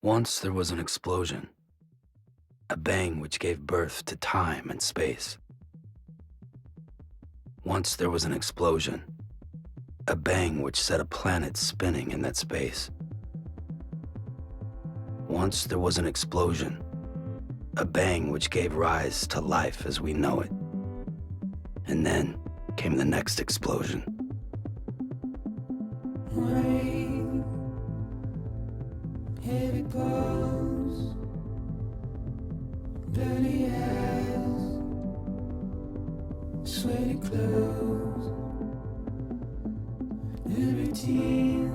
Once there was an explosion, a bang which gave birth to time and space. Once there was an explosion, a bang which set a planet spinning in that space. Once there was an explosion, a bang which gave rise to life as we know it. And then came the next explosion. Rain, heavy clothes, dirty eyes, sweaty clothes, the routine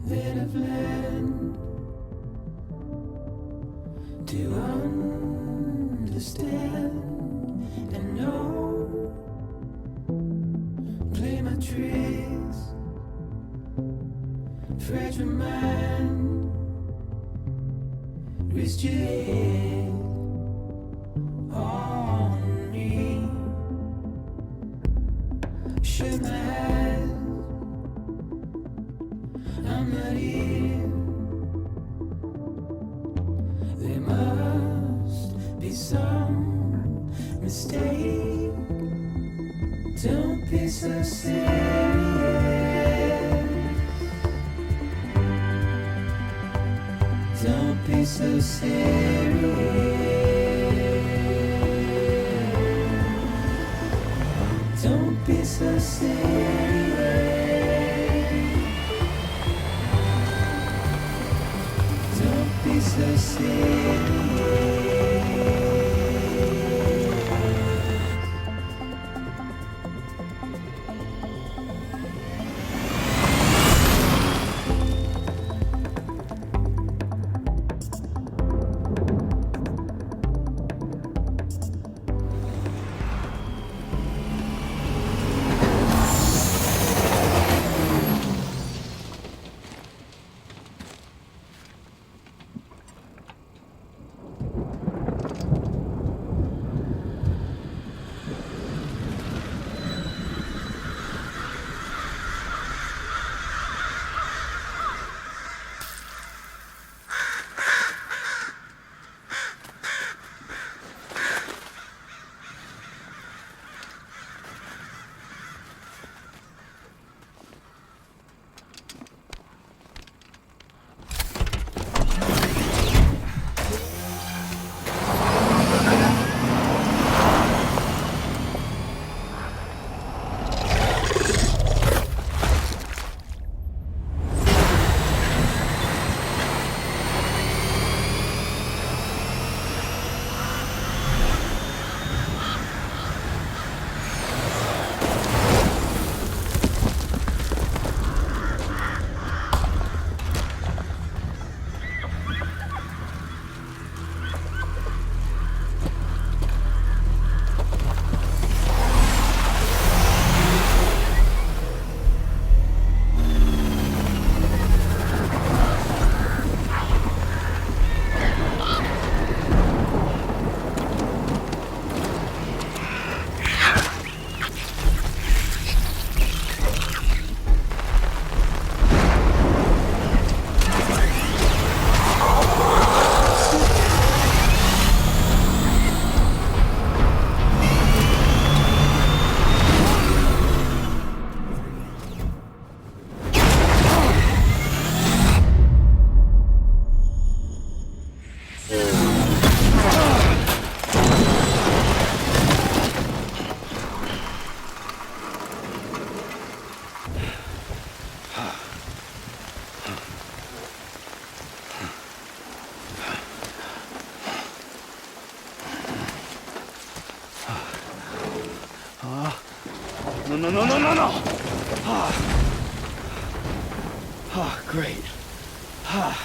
that I've learned to understand and know. Play my tricks, fragile mind, risk your head on me. Shut my eyes, I'm not here. There must be some mistake. Don't be so serious. Don't be so serious. Don't be so serious. Don't be so serious. No. Great. Fuck.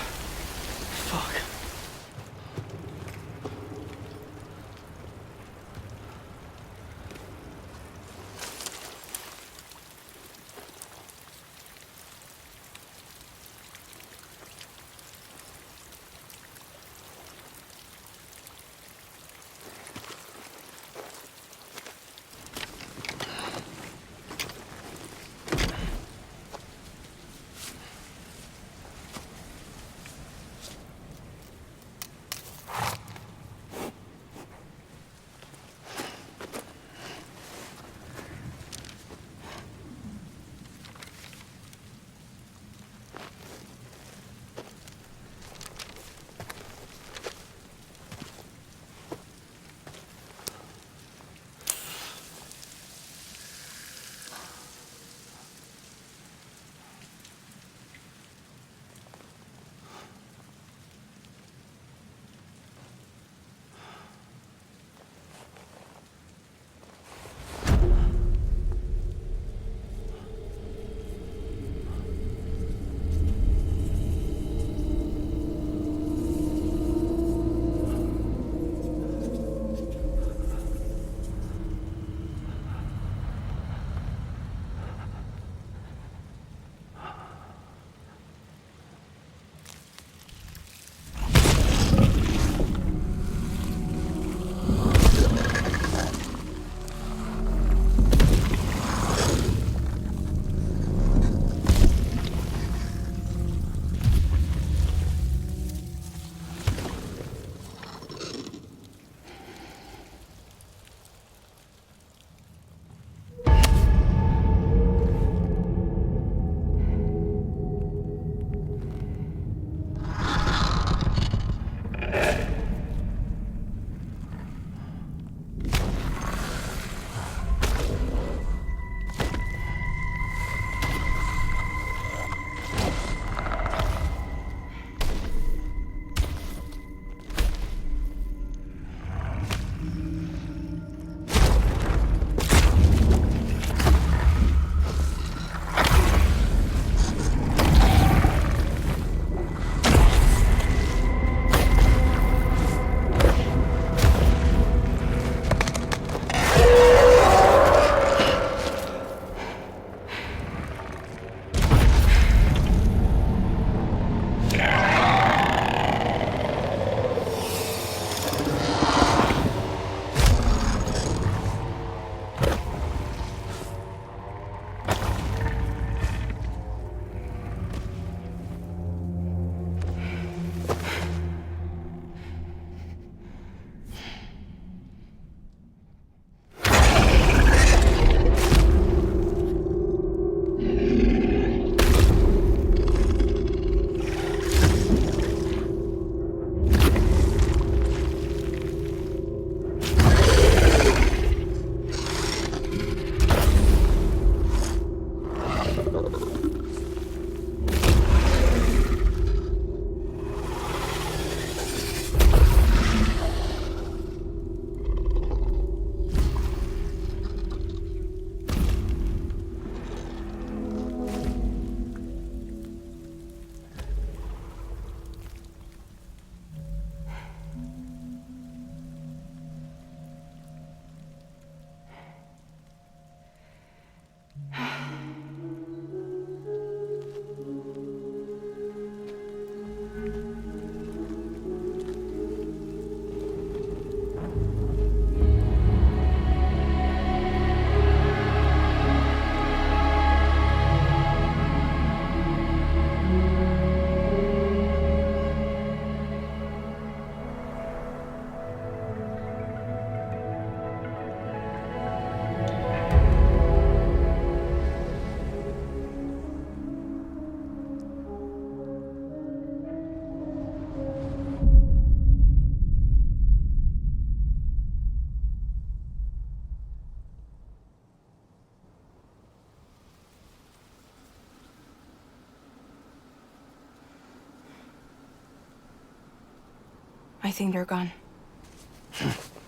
I think they're gone.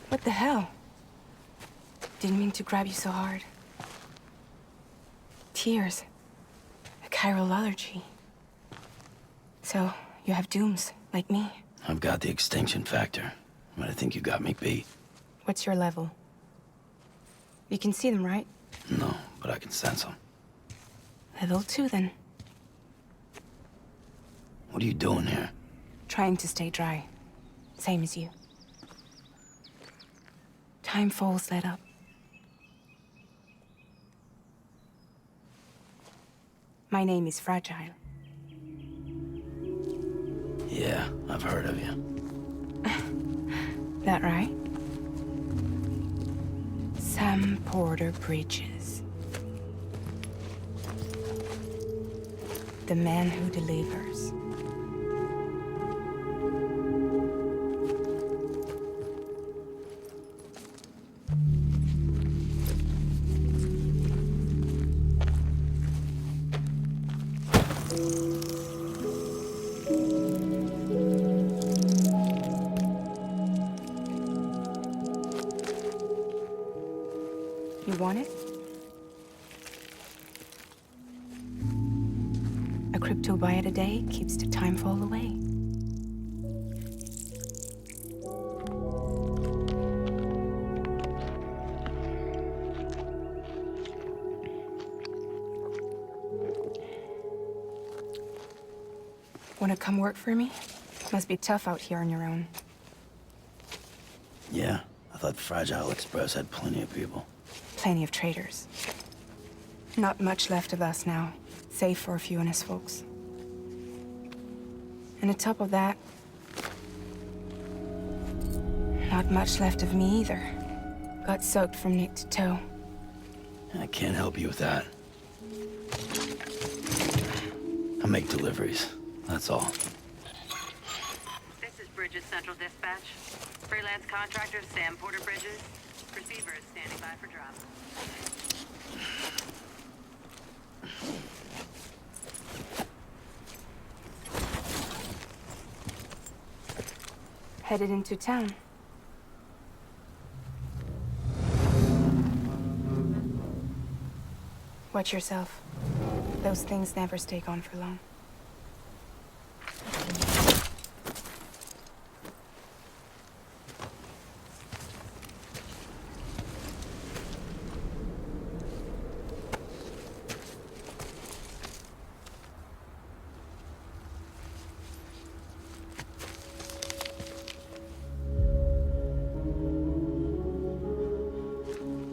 What the hell? Didn't mean to grab you so hard. Tears. A chiral allergy. So, you have dooms, like me. I've got the extinction factor, but I think you got me beat. What's your level? You can see them, right? No, but I can sense them. Level 2, then. What are you doing here? Trying to stay dry. Same as you. Time falls let up. My name is Fragile. Yeah, I've heard of you. That right? Sam Porter Bridges. The man who delivers. You want it? A crypto byte a day keeps the time fall away. Wanna come work for me? Must be tough out here on your own. Yeah, I thought Fragile Express had plenty of people. Plenty of traitors. Not much left of us now, save for a few honest folks. And on top of that, not much left of me either. Got soaked from neck to toe. I can't help you with that. I make deliveries, that's all. This is Bridges Central Dispatch. Freelance contractor Sam Porter Bridges. Receiver is standing by for drop. Headed into town. Watch yourself. Those things never stay gone for long.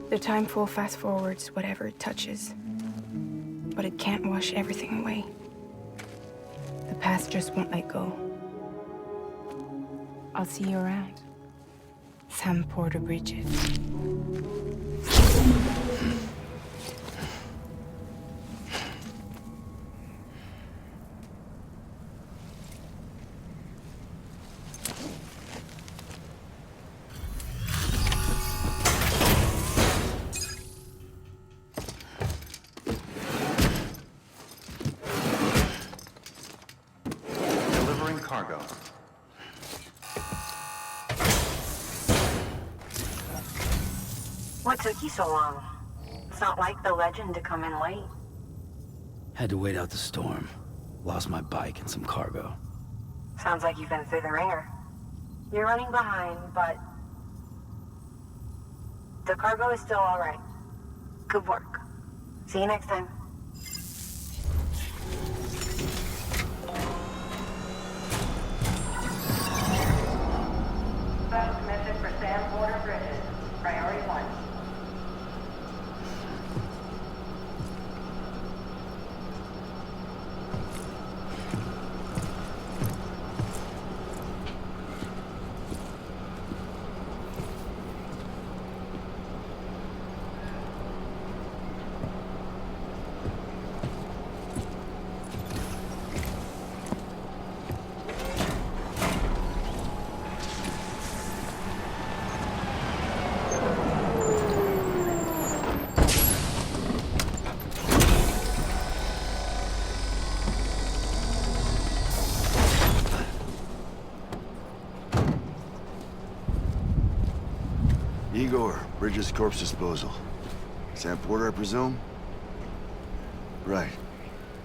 The time fall fast forwards whatever it touches. But it can't wash everything away. The past just won't let go. I'll see you around. Sam Porter Bridges. Cargo. What took you so long? It's not like the legend to come in late. Had to wait out the storm. Lost my bike and some cargo. Sounds like you've been through the ringer. You're running behind, but the cargo is still all right. Good work. See you next time. Special commission for Sam Porter Bridges. Priority 1. Igor, Bridges Corpse Disposal. Sam Porter, I presume? Right.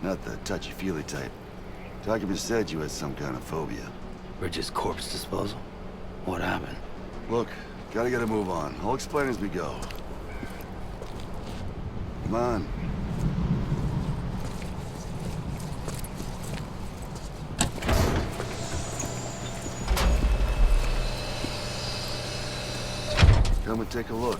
Not the touchy-feely type. Documents said you had some kind of phobia. Bridges corpse disposal? What happened? Look, gotta get a move on. I'll explain as we go. Come on. Come and take a look.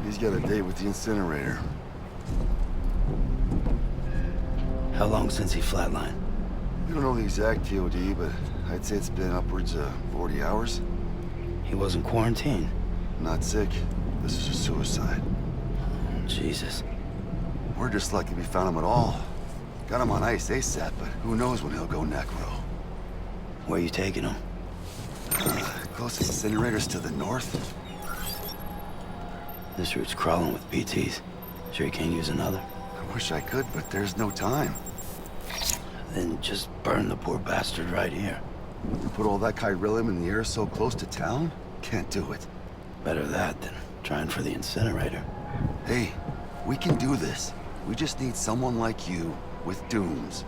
He's got a date with the incinerator. How long since he flatlined? We don't know the exact TOD, but I'd say it's been upwards of 40 hours. He wasn't quarantined. Not sick. This is a suicide. Jesus. We're just lucky we found him at all. Got him on ice ASAP, but who knows when he'll go necro. Where you taking him? Closest incinerator's to the north. This route's crawling with BTs. Sure you can't use another? I wish I could, but there's no time. Then just burn the poor bastard right here. You put all that chiralium in the air so close to town? Can't do it. Better that than trying for the incinerator. Hey, we can do this. We just need someone like you with dooms.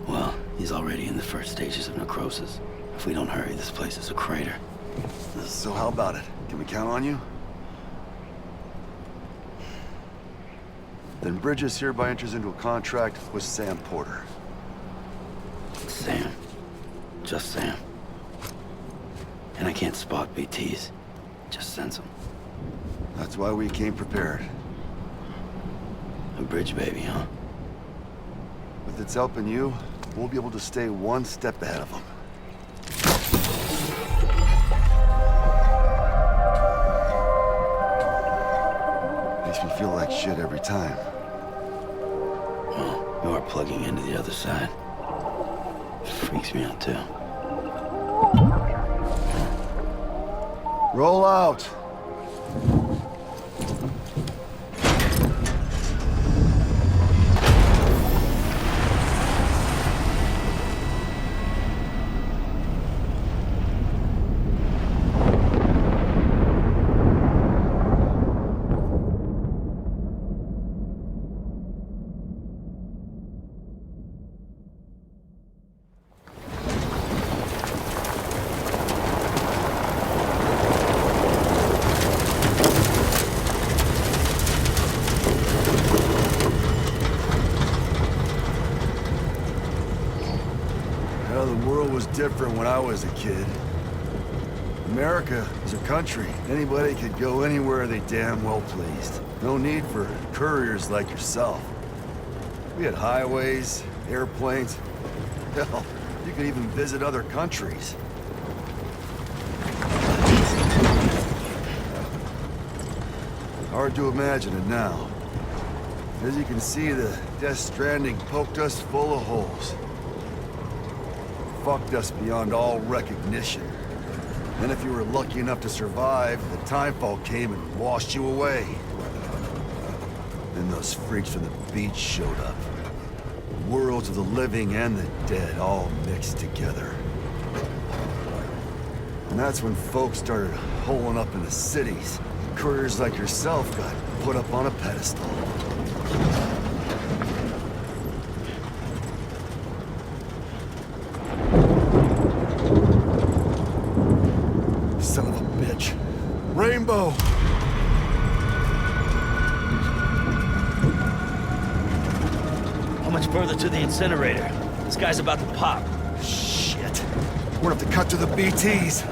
Well, he's already in the first stages of necrosis. If we don't hurry, this place is a crater. So how about it? Can we count on you? Then Bridges hereby enters into a contract with Sam Porter. Sam. Just Sam. And I can't spot BTs. Just sense them. That's why we came prepared. A bridge baby, huh? With its helping you, we'll be able to stay one step ahead of them. Makes me feel like shit every time. Well, you are plugging into the other side. Freaks me out, too. Roll out! Different when I was a kid. America was a country. Anybody could go anywhere they damn well pleased. No need for couriers like yourself. We had highways, airplanes. Hell, you could even visit other countries. Hard to imagine it now. As you can see, the Death Stranding poked us full of holes. Fucked us beyond all recognition. And if you were lucky enough to survive, the timefall came and washed you away. Then those freaks from the beach showed up. Worlds of the living and the dead all mixed together. And that's when folks started holing up in the cities. Couriers like yourself got put up on a pedestal. Son of a bitch. Rainbow! How much further to the incinerator? This guy's about to pop. Shit. We're gonna have to cut to the BTs.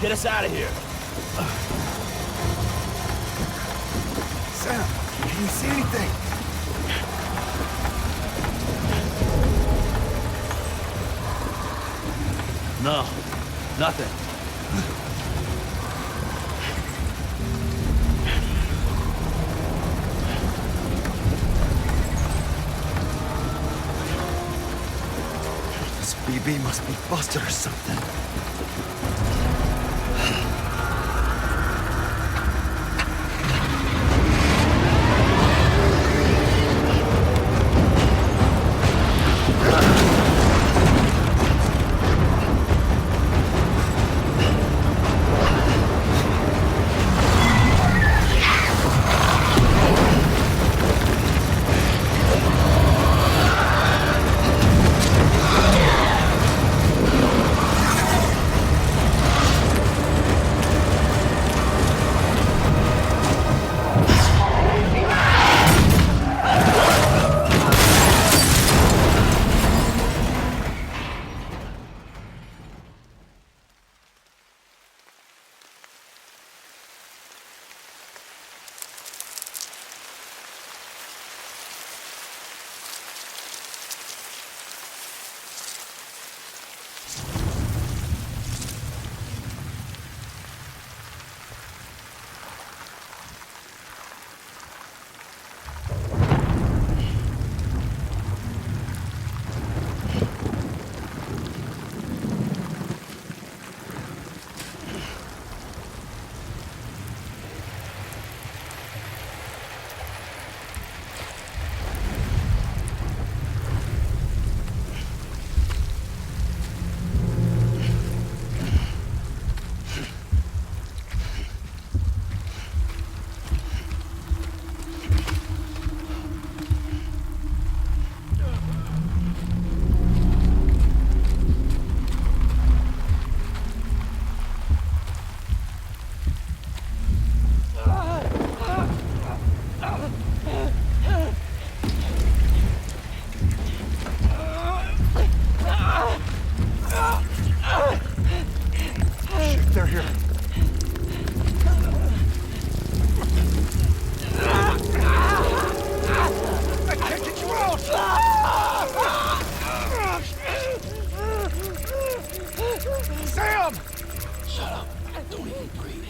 Get us out of here. Sam, can you see anything? No, nothing. This BB must be busted or something. They're here. I can't get you out! Sam! Shut up. Don't even breathe.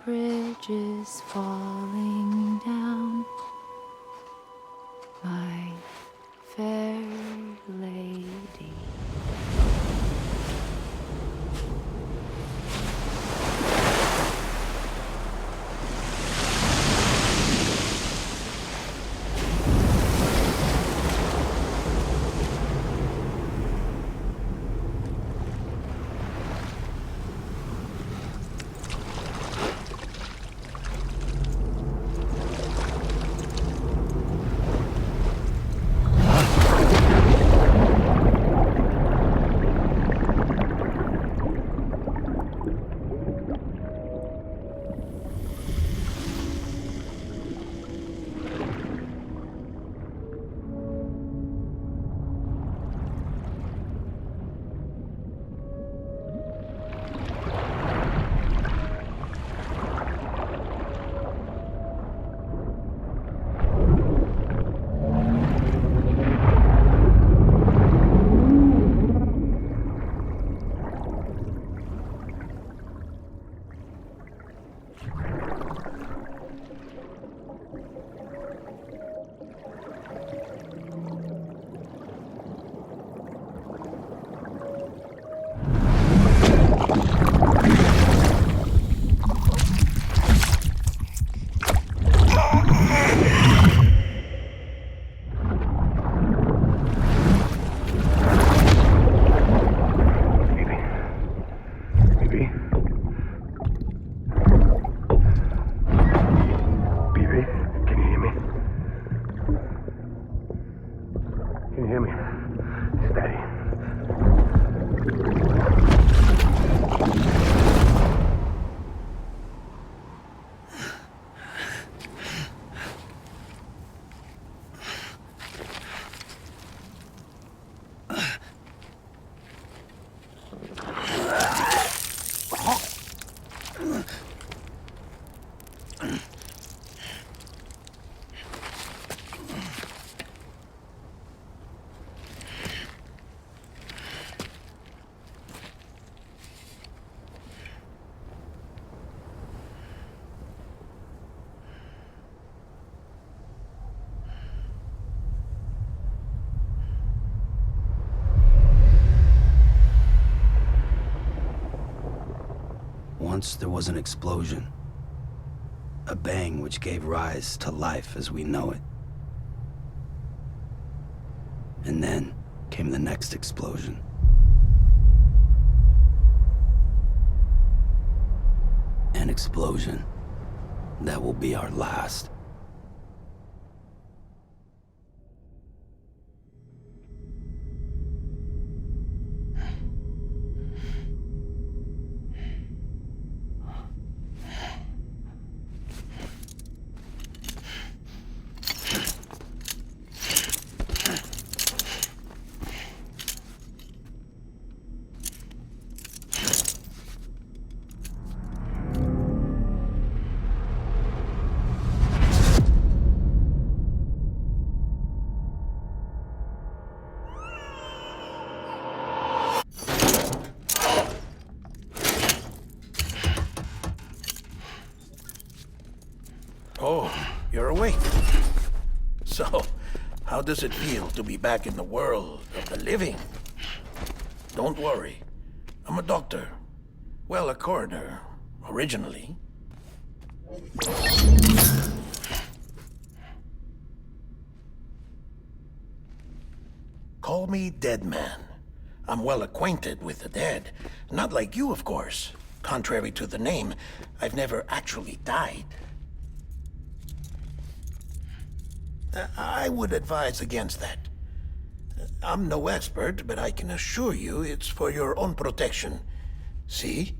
bridges falling down, my fair lady. Once there was an explosion. A bang which gave rise to life as we know it. And then came the next explosion. An explosion that will be our last. Oh, you're awake. So, how does it feel to be back in the world of the living? Don't worry. I'm a doctor. Well, a coroner, originally. Call me Dead Man. I'm well acquainted with the dead. Not like you, of course. Contrary to the name, I've never actually died. I would advise against that. I'm no expert, but I can assure you it's for your own protection. See?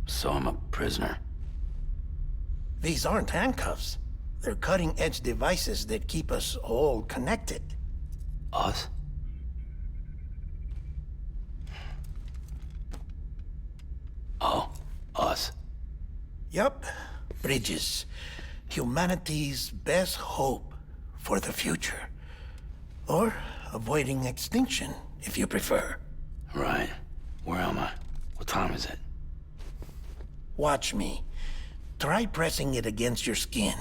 So I'm a prisoner. These aren't handcuffs. They're cutting-edge devices that keep us all connected. Us? Oh, us. Yup. Bridges. Humanity's best hope for the future. Or avoiding extinction, if you prefer. Right. Where am I? What time is it? Watch me. Try pressing it against your skin,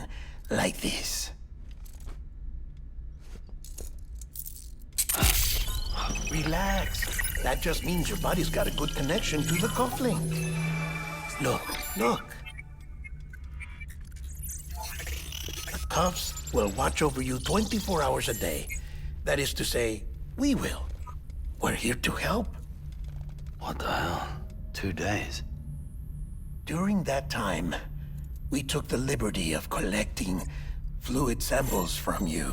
like this. Relax. That just means your body's got a good connection to the cufflink. Look, look. The cuffs will watch over you 24 hours a day. That is to say, we will. We're here to help. What the hell? 2 days? During that time, we took the liberty of collecting fluid samples from you.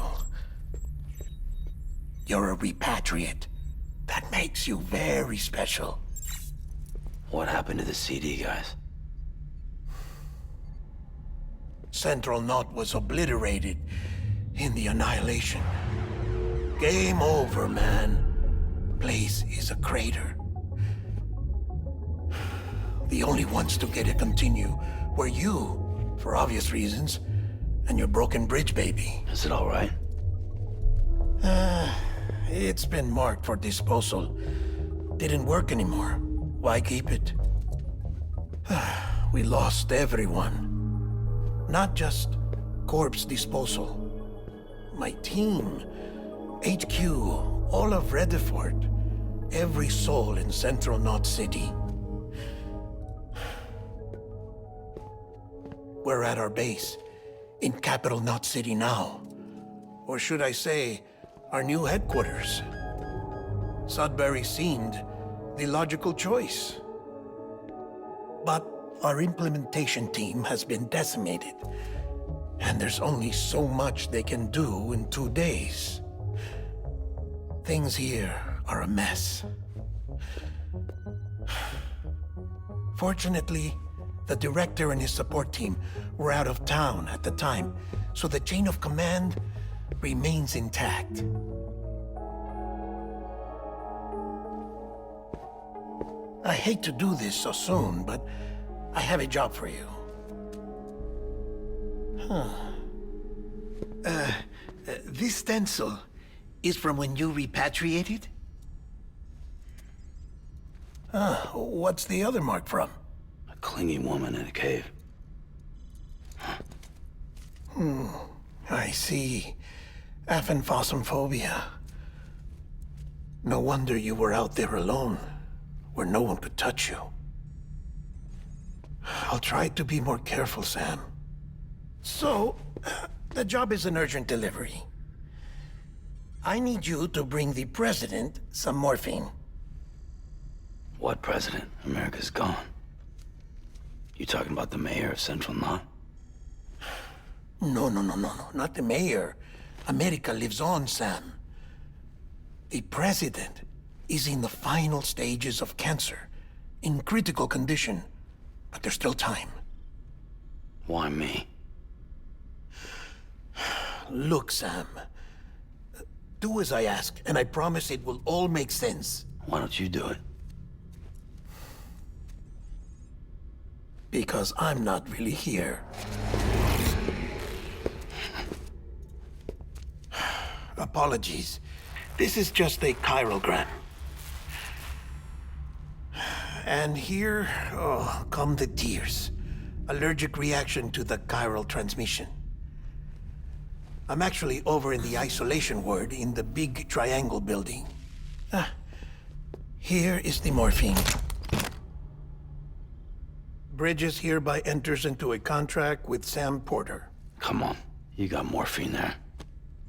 You're a repatriate. That makes you very special. What happened to the CD guys? Central Knot was obliterated in the Annihilation. Game over, man. Place is a crater. The only ones to get to continue were you, for obvious reasons, and your broken bridge baby. Is it all right? It's been marked for disposal. Didn't work anymore. Why keep it? We lost everyone. Not just corpse disposal. My team, HQ, all of Redford, every soul in Central Knot City. We're at our base, in Capital Knot City now. Or should I say, our new headquarters. Sudbury seemed the logical choice. But our implementation team has been decimated, and there's only so much they can do in 2 days. Things here are a mess. Fortunately, the director and his support team were out of town at the time, so the chain of command remains intact. I hate to do this so soon, but I have a job for you. This stencil is from when you repatriated? What's the other mark from? A clingy woman in a cave. I see. Aphenphosmphobia. No wonder you were out there alone, where no one could touch you. I'll try to be more careful, Sam. So, the job is an urgent delivery. I need you to bring the president some morphine. What president? America's gone. You talking about the mayor of Central Knot? No, not the mayor. America lives on, Sam. The president is in the final stages of cancer, in critical condition, but there's still time. Why me? Look, Sam. Do as I ask, and I promise it will all make sense. Why don't you do it? Because I'm not really here. Apologies. This is just a chirogram. And here, come the tears. Allergic reaction to the chiral transmission. I'm actually over in the isolation ward in the big triangle building. Here is the morphine. Bridges hereby enters into a contract with Sam Porter. Come on. You got morphine there.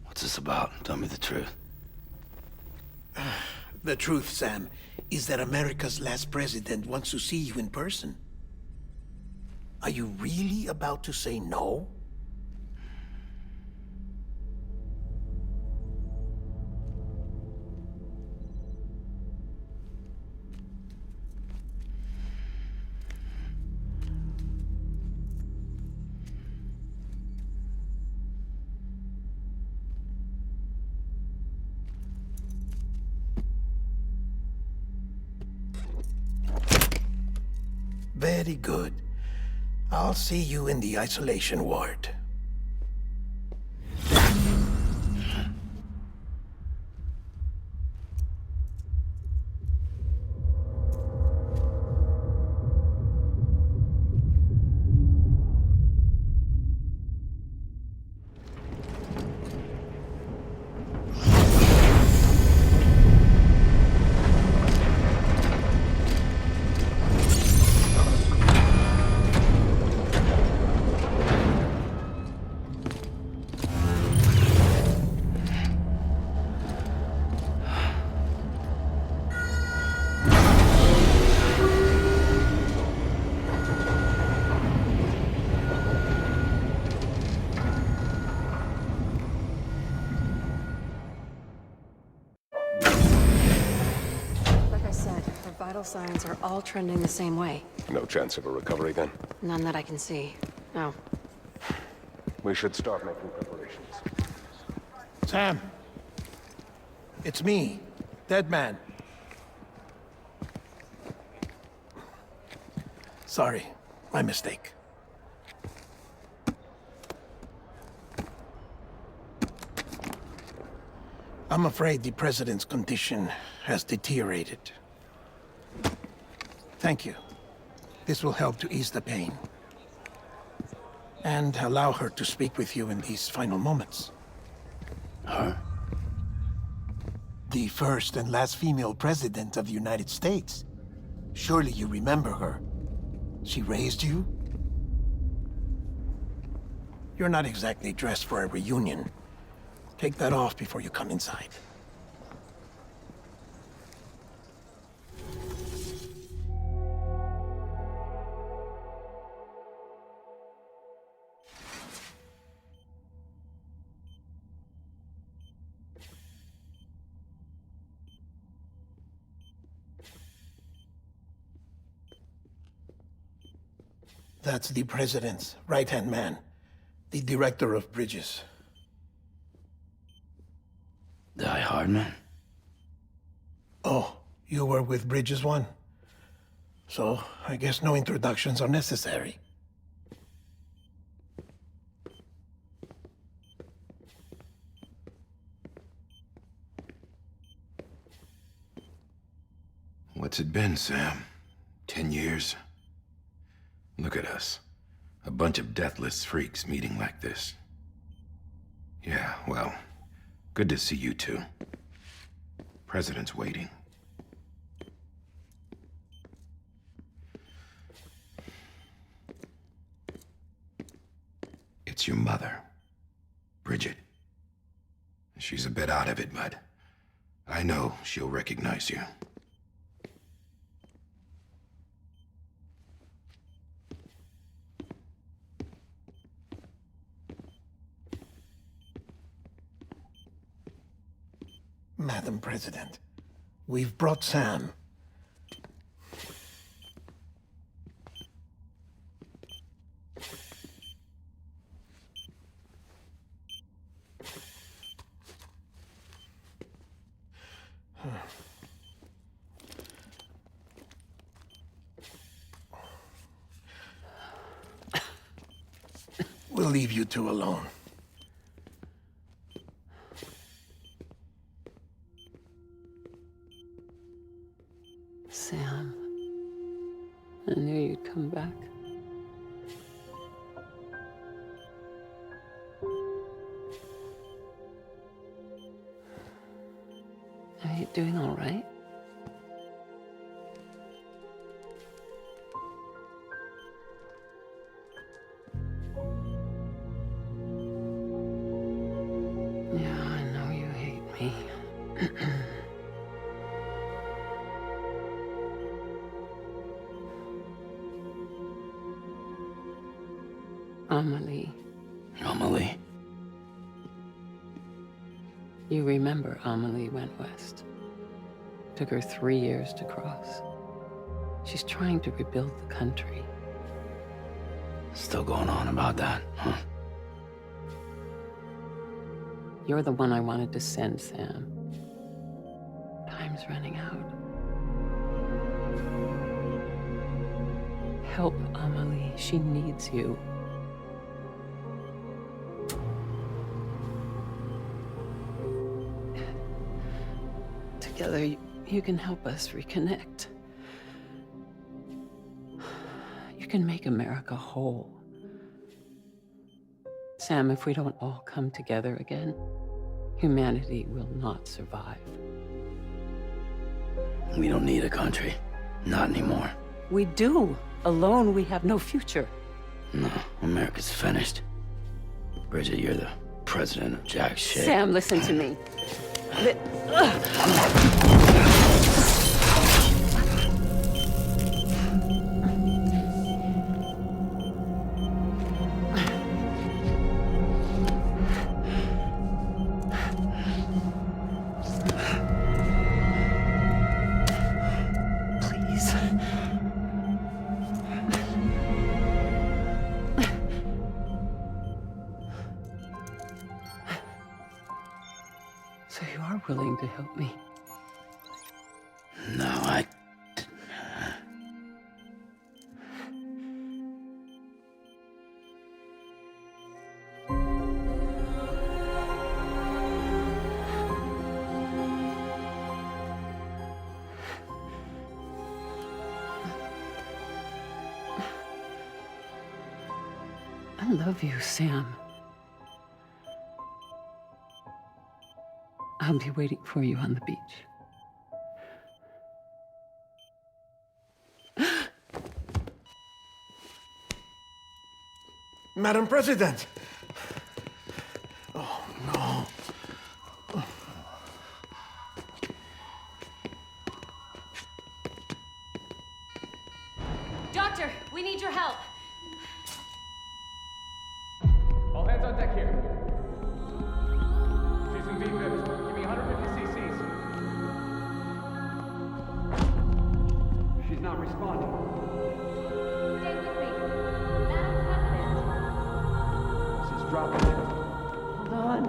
What's this about? Tell me the truth. The truth, Sam, is that America's last president wants to see you in person. Are you really about to say no? Very good. I'll see you in the isolation ward. Vital signs are all trending the same way. No chance of a recovery then? None that I can see. No. We should start making preparations. Sam! It's me, Dead Man. Sorry, my mistake. I'm afraid the president's condition has deteriorated. Thank you. This will help to ease the pain. And allow her to speak with you in these final moments. Her? The first and last female president of the United States. Surely you remember her. She raised you? You're not exactly dressed for a reunion. Take that off before you come inside. That's the president's right-hand man, the director of bridges. Die Hardman? Oh, you were with Bridges 1? So, I guess no introductions are necessary. What's it been, Sam? 10 years? Look at us. A bunch of deathless freaks meeting like this. Yeah, well, good to see you two. President's waiting. It's your mother, Bridget. She's a bit out of it, but I know she'll recognize you. Madam President, we've brought Sam. We'll leave you two alone. Sam, I knew you'd come back. Are you doing all right? Yeah, I know you hate me. Amelie. Amelie? You remember Amelie went west. Took her 3 years to cross. She's trying to rebuild the country. Still going on about that, huh? You're the one I wanted to send, Sam. Time's running out. Help Amelie. She needs you. Together, you can help us reconnect. You can make America whole. Sam, if we don't all come together again, humanity will not survive. We don't need a country. Not anymore. We do. Alone, we have no future. No, America's finished. Bridget, you're the president of jack shit. Sam, listen to me. Please. So you are willing to help me? No, I... I love you, Sam. I'll be waiting for you on the beach. Madam President! Oh, no. Doctor, we need your help. All hands on deck here. She's in V-Vips. Give me 150 cc's. She's not responding. Stay with me. Madam President. She's dropping. Hold on.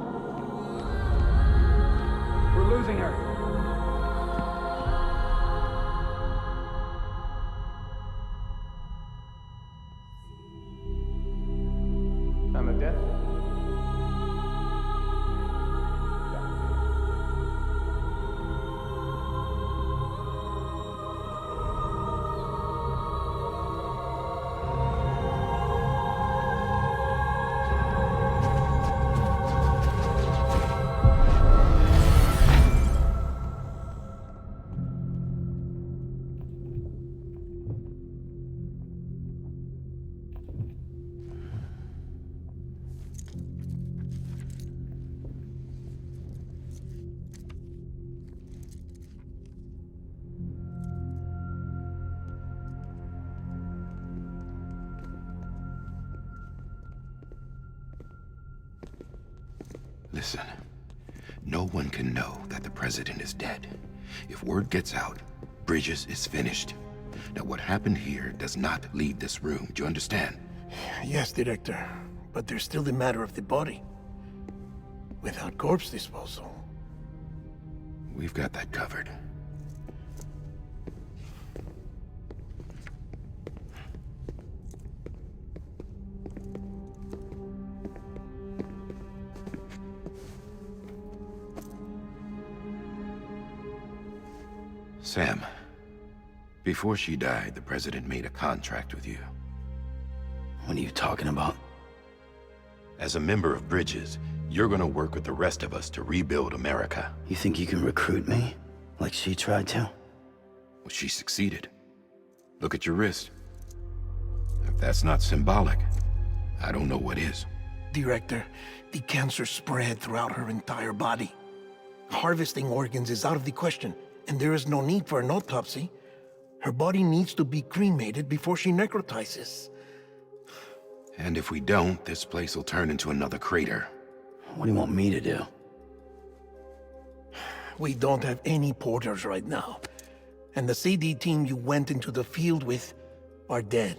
We're losing her. Time of death? Listen, no one can know that the president is dead. If word gets out, Bridges is finished. Now, what happened here does not leave this room. Do you understand? Yes, Director. But there's still the matter of the body. Without corpse disposal. We've got that covered. Sam, before she died, the president made a contract with you. What are you talking about? As a member of Bridges, you're gonna work with the rest of us to rebuild America. You think you can recruit me? Like she tried to? Well, she succeeded. Look at your wrist. If that's not symbolic, I don't know what is. Director, the cancer spread throughout her entire body. Harvesting organs is out of the question, and there is no need for an autopsy. Her body needs to be cremated before she necrotizes. And if we don't, this place will turn into another crater. What do you want me to do? We don't have any porters right now. And the CD team you went into the field with are dead.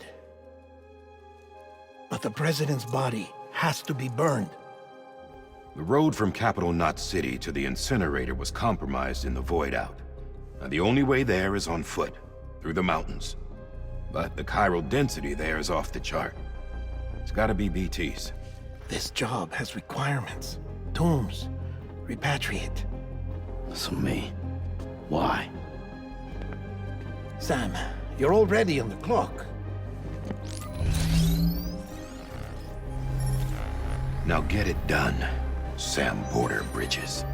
But the president's body has to be burned. The road from Capital Knot City to the incinerator was compromised in the void out. Now, the only way there is on foot, through the mountains. But the chiral density there is off the chart. It's gotta be BT's. This job has requirements. Tombs. Repatriate. So me? Why? Sam, you're already on the clock. Now get it done, Sam Porter Bridges.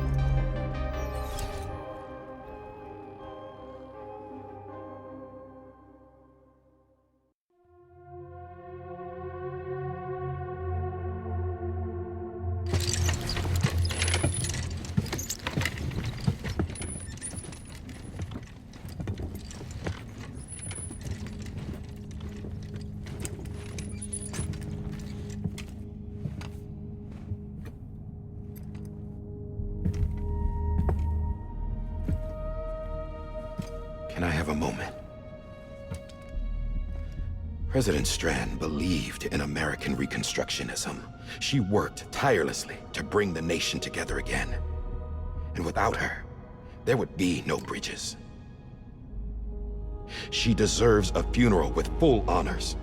Can I have a moment? President Strand believed in American Reconstructionism. She worked tirelessly to bring the nation together again. And without her, there would be no Bridges. She deserves a funeral with full honors.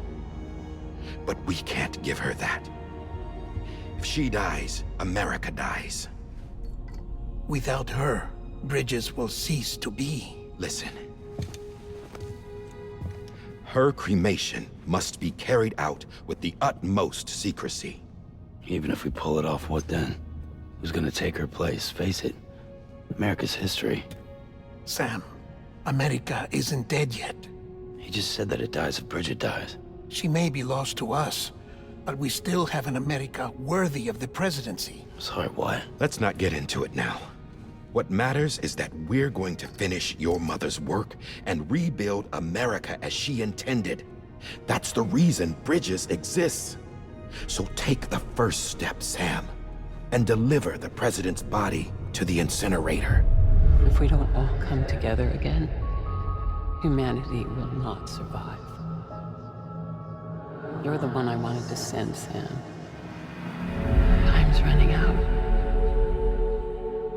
But we can't give her that. If she dies, America dies. Without her, Bridges will cease to be. Listen. Her cremation must be carried out with the utmost secrecy. Even if we pull it off, what then? Who's gonna take her place? Face it, America's history. Sam, America isn't dead yet. He just said that it dies if Bridget dies. She may be lost to us, but we still have an America worthy of the presidency. Sorry, what? Let's not get into it now. What matters is that we're going to finish your mother's work and rebuild America as she intended. That's the reason Bridges exists. So take the first step, Sam, and deliver the president's body to the incinerator. If we don't all come together again, humanity will not survive. You're the one I wanted to send, Sam. Time's running out.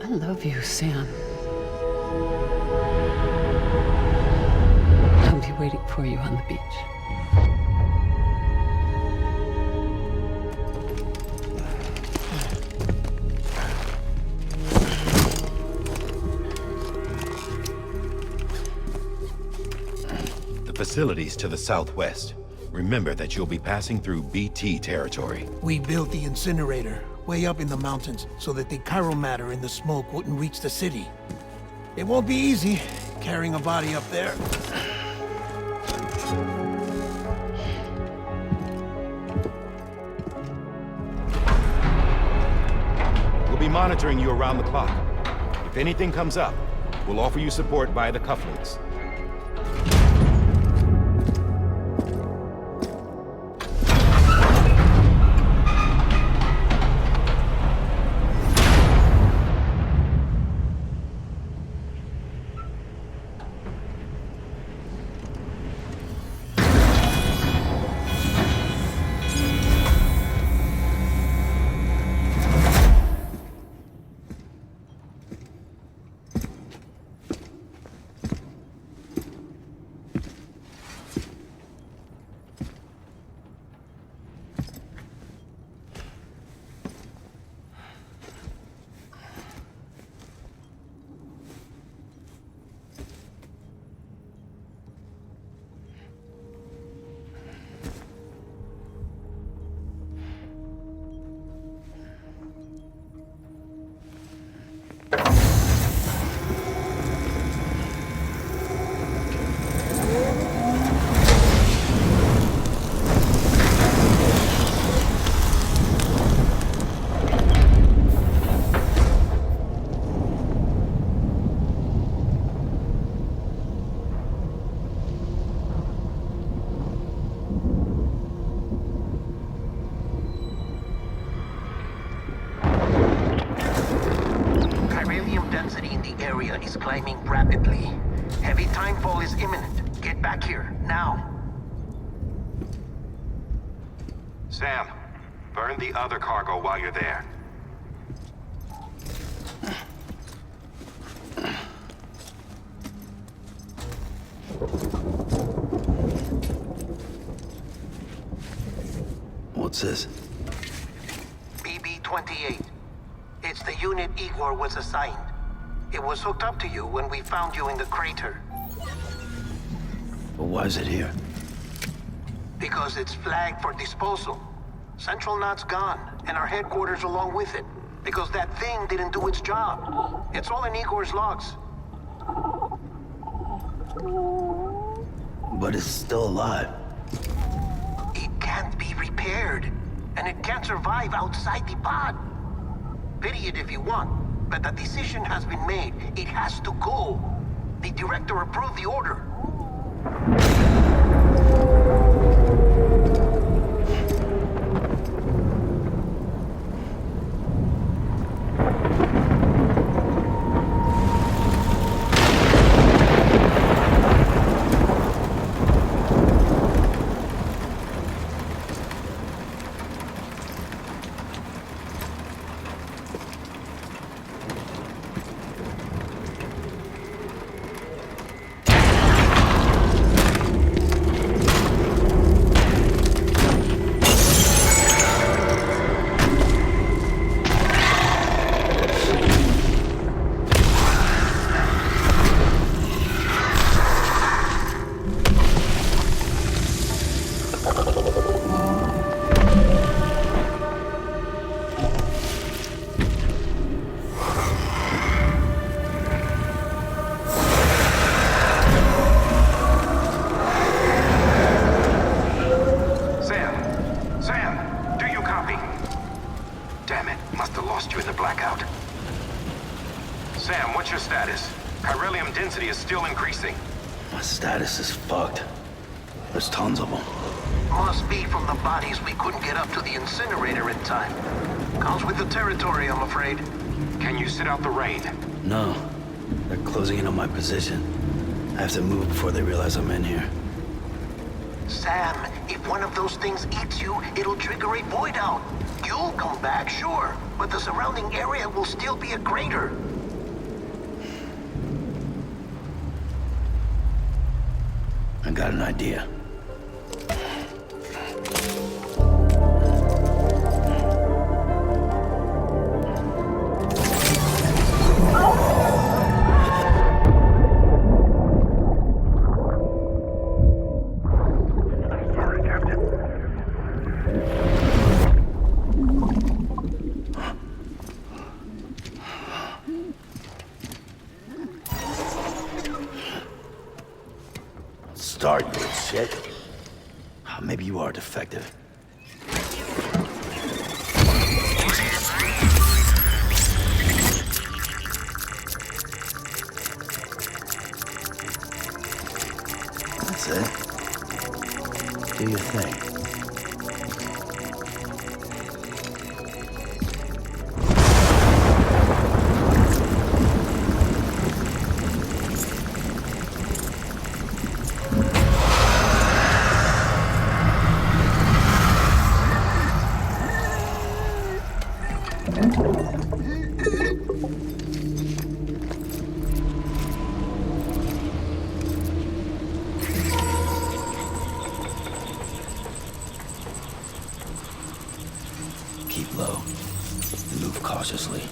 I love you, Sam. I'll be waiting for you on the beach. The facility's to the southwest. Remember that you'll be passing through BT territory. We built the incinerator way up in the mountains so that the chiral matter in the smoke wouldn't reach the city. It won't be easy carrying a body up there. We'll be monitoring you around the clock. If anything comes up, we'll offer you support via the cufflinks. climbing rapidly. Heavy timefall is imminent. Get back here, now. Sam, burn the other cargo while you're there. What's this? BB-28. It's the unit Igor was assigned. It was hooked up to you when we found you in the crater. But why is it here? Because it's flagged for disposal. Central Knot's gone, and our headquarters along with it. Because that thing didn't do its job. It's all in Igor's logs. But it's still alive. It can't be repaired, and it can't survive outside the pod. Pity it if you want, but the decision has been made. It has to go. The director approved the order. My status is fucked. There's tons of them. Must be from the bodies we couldn't get up to the incinerator in time. Comes with the territory, I'm afraid. Can you sit out the rain? No. They're closing in on my position. I have to move before they realize I'm in here. Sam, if one of those things eats you, it'll trigger a void out. You'll come back, sure, but the surrounding area will still be a crater. I got an idea. Sorry, Captain. Start, you shit. Maybe you are defective. That's it. Do your thing. Keep low and move cautiously.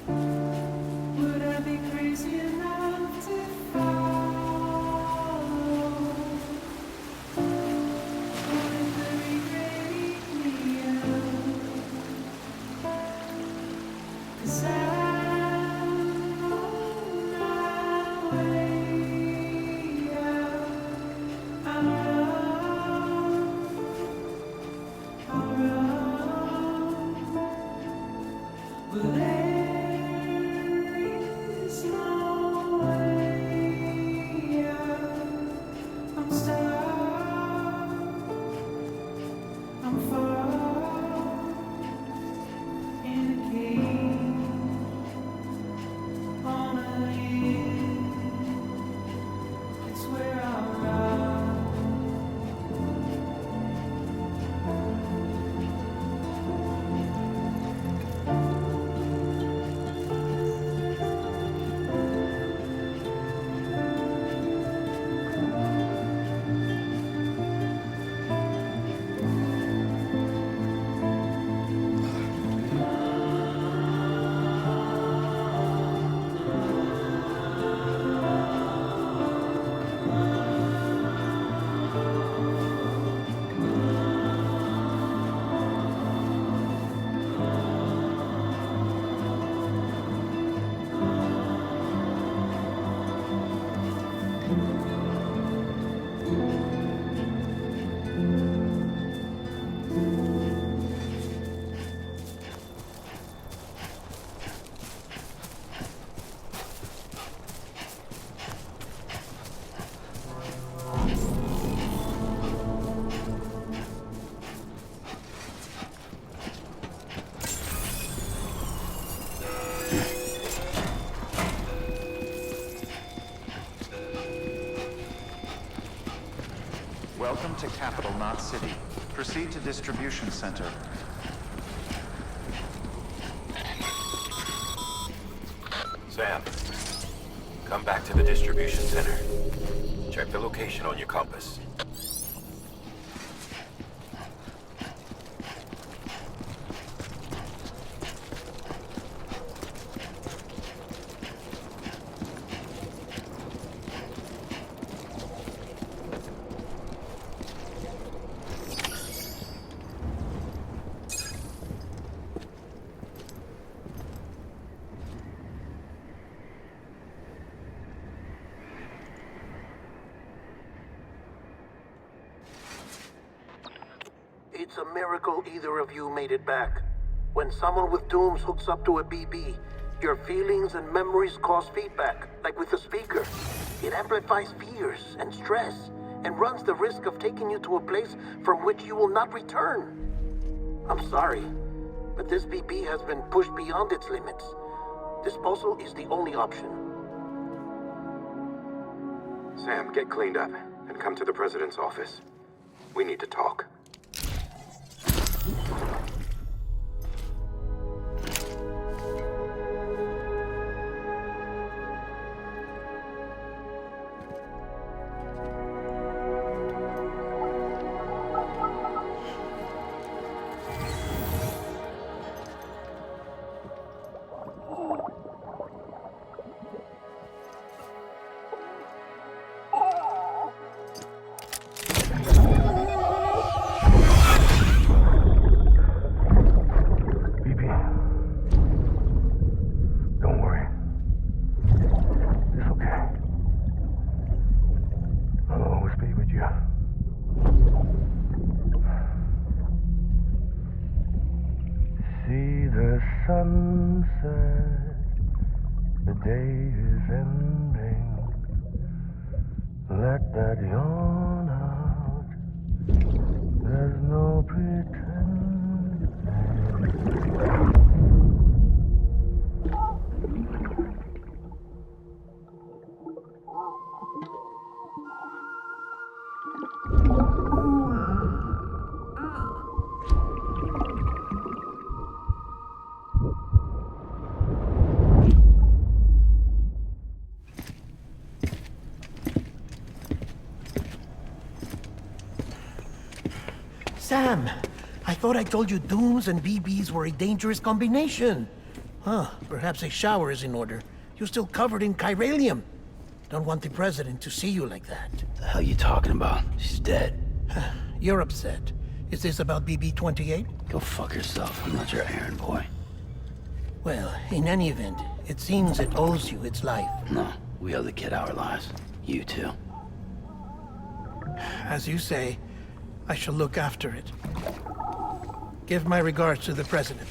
Would I be crazy enough to follow? Would the regret eat me out? 'Cause I'm on my way out. I'm wrong. But there is no way out. I'm stuck. I'm far in a cage on a hill. It's where I run. Welcome to Capital, not City. Proceed to Distribution Center. Sam, come back to the distribution center. Check the location on your compass. It's a miracle either of you made it back. When someone with dooms hooks up to a BB, your feelings and memories cause feedback, like with a speaker. It amplifies fears and stress, and runs the risk of taking you to a place from which you will not return. I'm sorry, but this BB has been pushed beyond its limits. Disposal is the only option. Sam, get cleaned up and come to the president's office. We need to talk. Sunset, the day is ending. Let that yawn out. There's no pretending. Sam, I thought I told you dooms and BBs were a dangerous combination. Huh, perhaps a shower is in order. You're still covered in chiralium. Don't want the president to see you like that. The hell you talking about? She's dead. You're upset. Is this about BB-28? Go fuck yourself. I'm not your errand boy. Well, in any event, it seems it owes you its life. No, we owe the kid our lives. You too. As you say, I shall look after it. Give my regards to the president.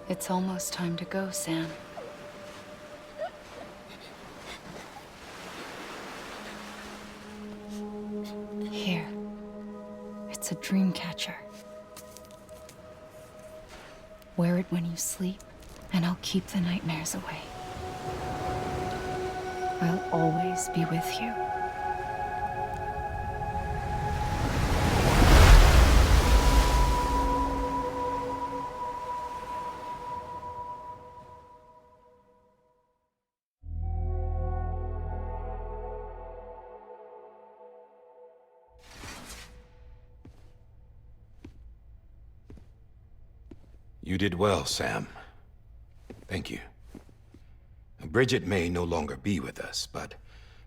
It's almost time to go, Sam. Here. It's a dream catcher. Wear it when you sleep, and I'll keep the nightmares away. I'll always be with you. You did well, Sam. Thank you. Bridget may no longer be with us, but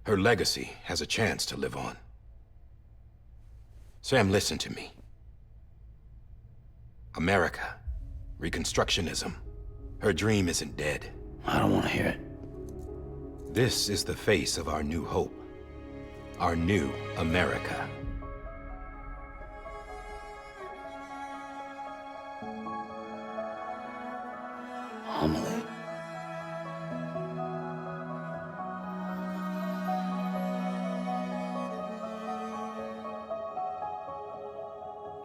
her legacy has a chance to live on. Sam, listen to me. America, Reconstructionism, her dream isn't dead. I don't want to hear it. This is the face of our new hope. Our new America. Amelie.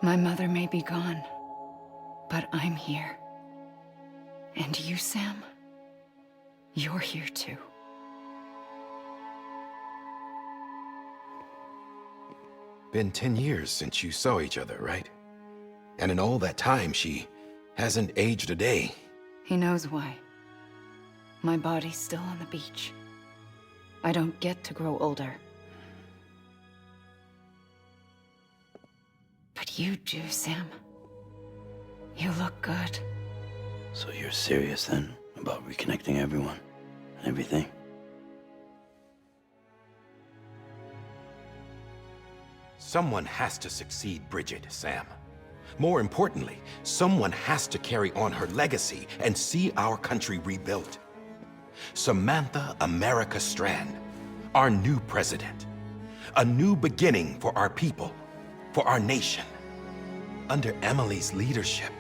My mother may be gone, but I'm here. And you, Sam, you're here too. Been 10 years since you saw each other, right? And in all that time, she hasn't aged a day. He knows why. My body's still on the beach. I don't get to grow older. But you do, Sam. You look good. So you're serious then about reconnecting everyone and everything? Someone has to succeed Bridget, Sam. More importantly, someone has to carry on her legacy and see our country rebuilt. Samantha America Strand, our new president. A new beginning for our people, for our nation. Under Emily's leadership,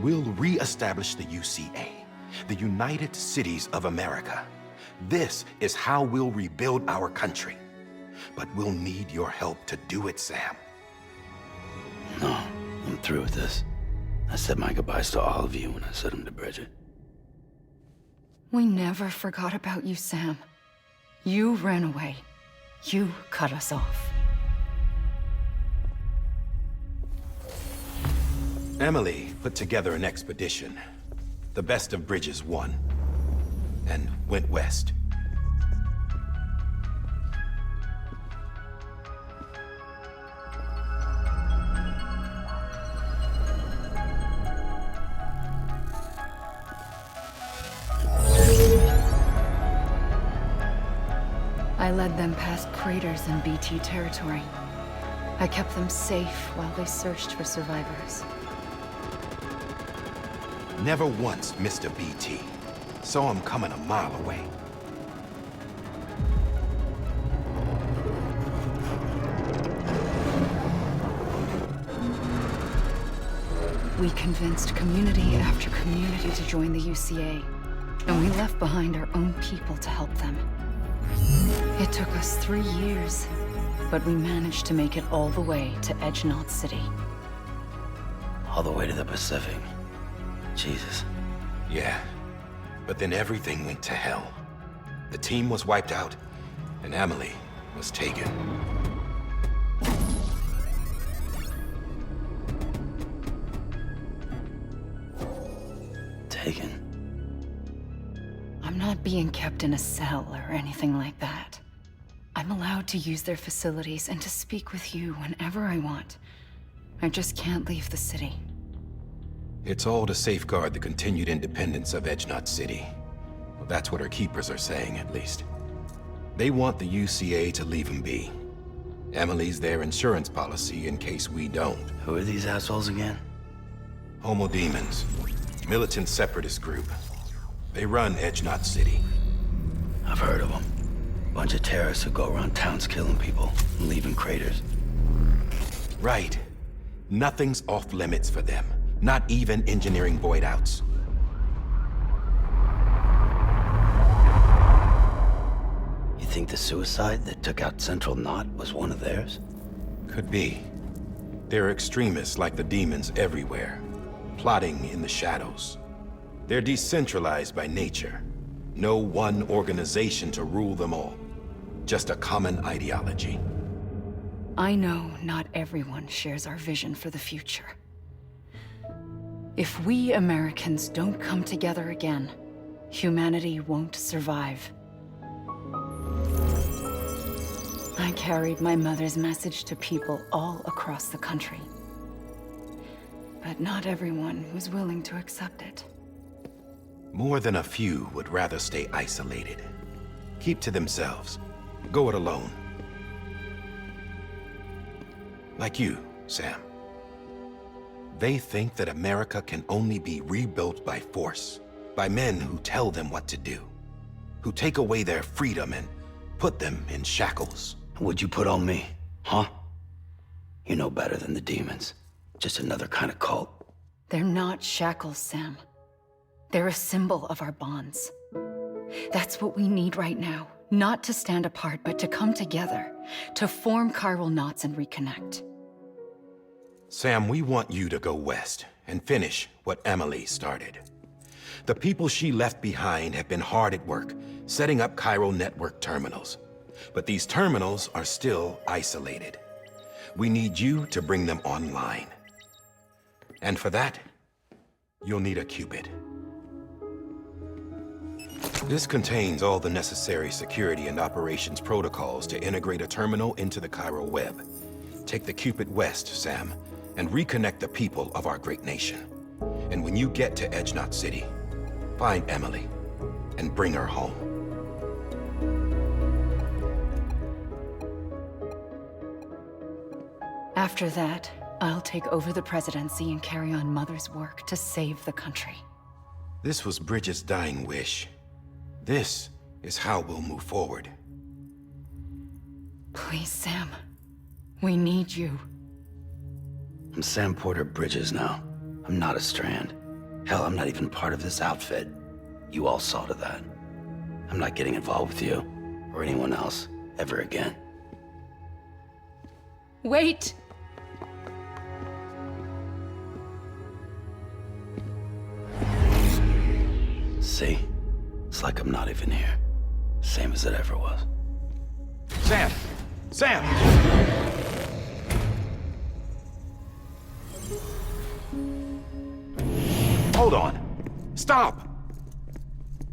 we'll re-establish the UCA, the United Cities of America. This is how we'll rebuild our country. But we'll need your help to do it, Sam. No, I'm through with this. I said my goodbyes to all of you when I said them to Bridget. We never forgot about you, Sam. You ran away. You cut us off. Emily put together an expedition. The best of Bridges won. And went west. I led them past craters in BT territory. I kept them safe while they searched for survivors. Never once missed a BT. Saw him coming a mile away. We convinced community after community to join the UCA, and we left behind our own people to help them. It took us 3 years, But we managed to make it all the way to Edgenot City. All the way to the Pacific. Jesus. Yeah. But then everything went to hell. The team was wiped out, and Emily was taken. Taken? I'm not being kept in a cell or anything like that. I'm allowed to use their facilities and to speak with you whenever I want. I just can't leave the city. It's all to safeguard the continued independence of Edgenot City. Well, that's what our keepers are saying, at least. They want the UCA to leave him be. Emily's their insurance policy in case we don't. Who are these assholes again? Homo Demons. Militant separatist group. They run Edgenot City. I've heard of them. Bunch of terrorists who go around towns killing people and leaving craters. Right. Nothing's off limits for them. Not even engineering void outs. You think the suicide that took out Central Knot was one of theirs? Could be. There are extremists like the demons everywhere, plotting in the shadows. They're decentralized by nature. No one organization to rule them all. Just a common ideology. I know not everyone shares our vision for the future. If we Americans don't come together again, humanity won't survive. I carried my mother's message to people all across the country. But not everyone was willing to accept it. More than a few would rather stay isolated. Keep to themselves. Go it alone. Like you, Sam. They think that America can only be rebuilt by force, by men who tell them what to do, who take away their freedom and put them in shackles. What'd you put on me, huh? You know better than the demons. Just another kind of cult. They're not shackles, Sam. They're a symbol of our bonds. That's what we need right now. Not to stand apart, but to come together, to form chiral knots and reconnect. Sam, we want you to go west and finish what Emily started. The people she left behind have been hard at work, setting up chiral network terminals. But these terminals are still isolated. We need you to bring them online. And for that, you'll need a Cupid. This contains all the necessary security and operations protocols to integrate a terminal into the chiral web. Take the Cupid west, Sam, and reconnect the people of our great nation. And when you get to Edgenot City, find Emily and bring her home. After that, I'll take over the presidency and carry on Mother's work to save the country. This was Bridget's dying wish. This is how we'll move forward. Please, Sam. We need you. I'm Sam Porter Bridges now. I'm not a Strand. Hell, I'm not even part of this outfit. You all saw to that. I'm not getting involved with you, or anyone else, ever again. Wait! See? It's like I'm not even here. Same as it ever was. Sam! Sam! Hold on. Stop!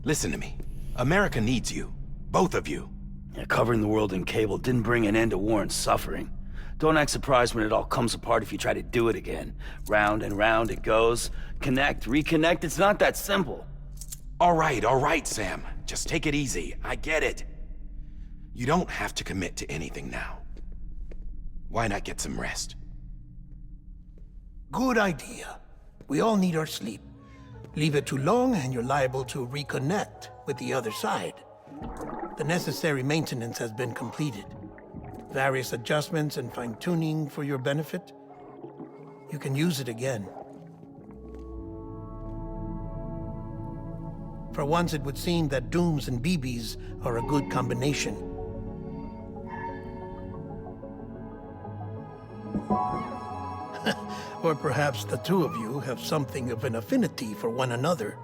Listen to me. America needs you. Both of you. Yeah, covering the world in cable didn't bring an end to war and suffering. Don't act surprised when it all comes apart if you try to do it again. Round and round it goes. Connect, reconnect, it's not that simple. All right, Sam. Just take it easy. I get it. You don't have to commit to anything now. Why not get some rest? Good idea. We all need our sleep. Leave it too long and you're liable to reconnect with the other side. The necessary maintenance has been completed. Various adjustments and fine-tuning for your benefit. You can use it again. For once, it would seem that Dooms and BBs are a good combination. Or perhaps the two of you have something of an affinity for one another.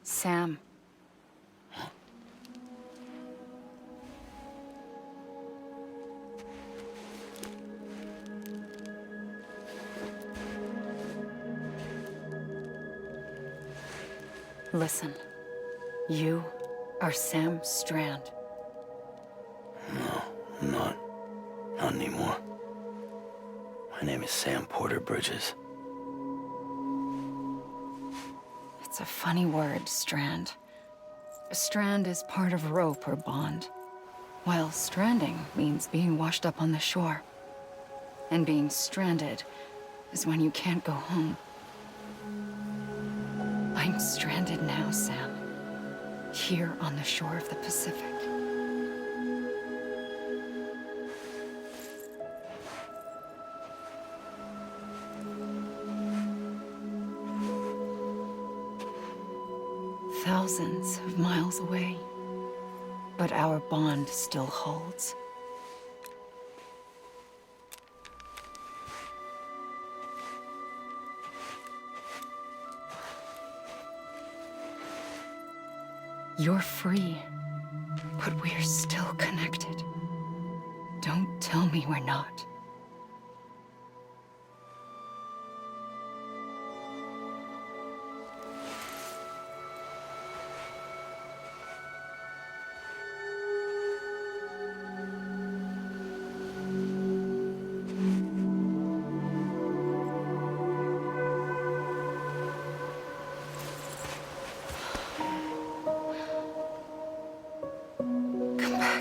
Sam. Listen. You are Sam Strand. No, I'm not. Not anymore. My name is Sam Porter Bridges. It's a funny word, Strand. Strand is part of rope or bond, while stranding means being washed up on the shore. And being stranded is when you can't go home. I'm stranded now, Sam. Here on the shore of the Pacific. Thousands of miles away, but our bond still holds. You're free, but we're still connected. Don't tell me we're not.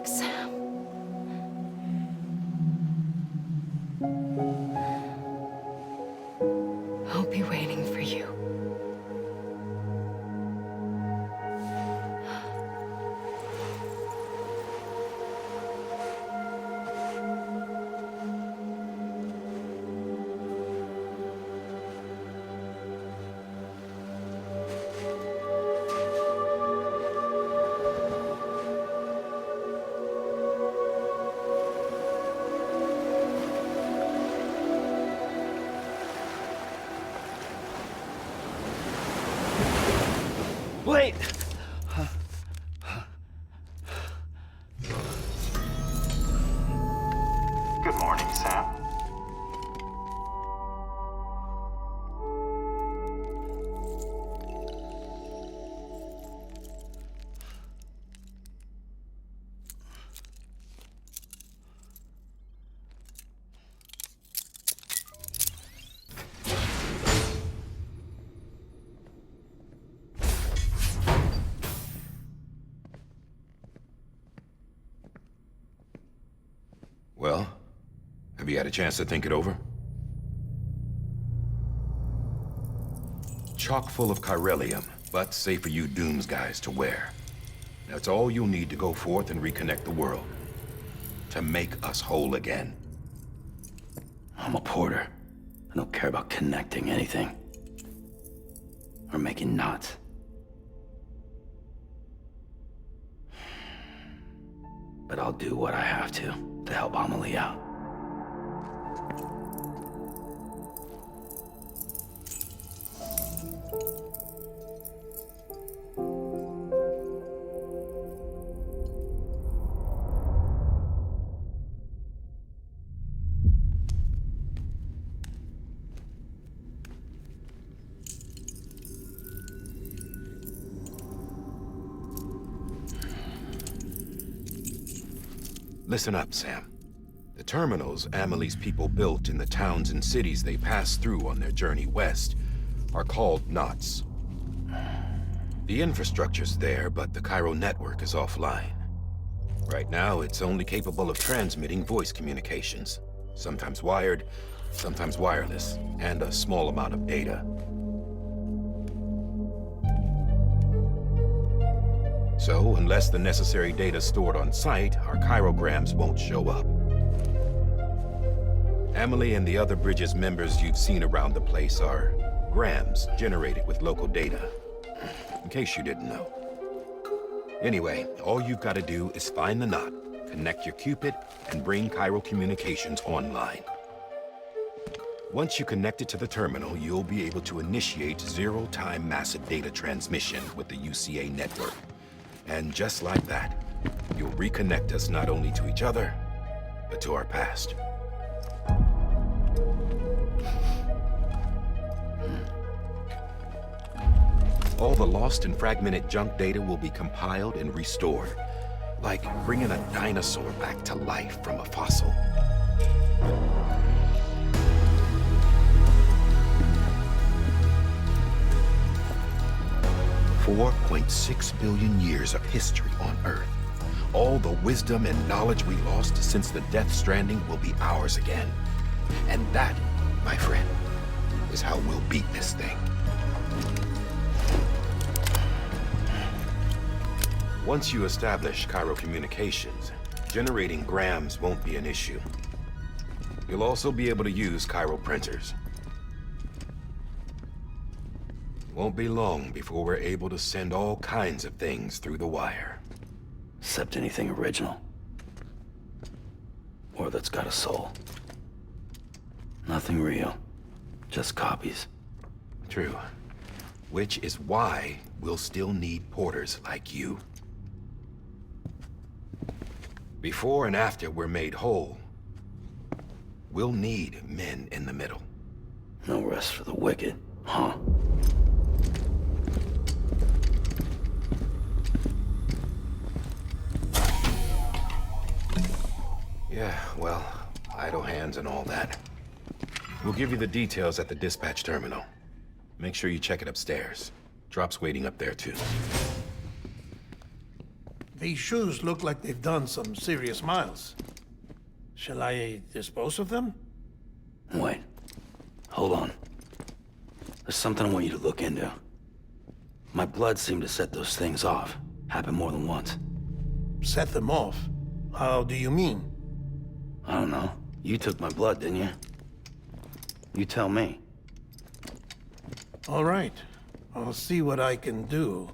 Sam. I'll be waiting for you. Wait! Good morning, Sam. Well, have you had a chance to think it over? Chock full of chiralium, but safe for you Dooms guys to wear. That's all you'll need to go forth and reconnect the world. To make us whole again. I'm a porter. I don't care about connecting anything. Or making knots. But I'll do what I have to help Amelie out. Listen up, Sam. The terminals Amelie's people built in the towns and cities they passed through on their journey west are called knots. The infrastructure's there, but the Cairo network is offline. Right now, it's only capable of transmitting voice communications, sometimes wired, sometimes wireless, and a small amount of data. So, unless the necessary data is stored on site, our chirograms won't show up. Emily and the other Bridges members you've seen around the place are grams generated with local data, in case you didn't know. Anyway, all you've got to do is find the knot, connect your Cupid, and bring Cairo Communications online. Once you connect it to the terminal, you'll be able to initiate zero-time massive data transmission with the UCA network. And just like that, you'll reconnect us not only to each other, but to our past. All the lost and fragmented junk data will be compiled and restored, like bringing a dinosaur back to life from a fossil. $4.6 billion years of history on Earth. All the wisdom and knowledge we lost since the Death Stranding will be ours again. And that, my friend, is how we'll beat this thing. Once you establish Cairo Communications, generating grams won't be an issue. You'll also be able to use Cairo printers. Won't be long before we're able to send all kinds of things through the wire. Except anything original. Or that's got a soul. Nothing real. Just copies. True. Which is why we'll still need porters like you. Before and after we're made whole, we'll need men in the middle. No rest for the wicked, huh? Yeah, well, idle hands and all that. We'll give you the details at the dispatch terminal. Make sure you check it upstairs. Drop's waiting up there, too. These shoes look like they've done some serious miles. Shall I dispose of them? Wait. Hold on. There's something I want you to look into. My blood seemed to set those things off. Happened more than once. Set them off? How do you mean? I don't know. You took my blood, didn't you? You tell me. All right. I'll see what I can do.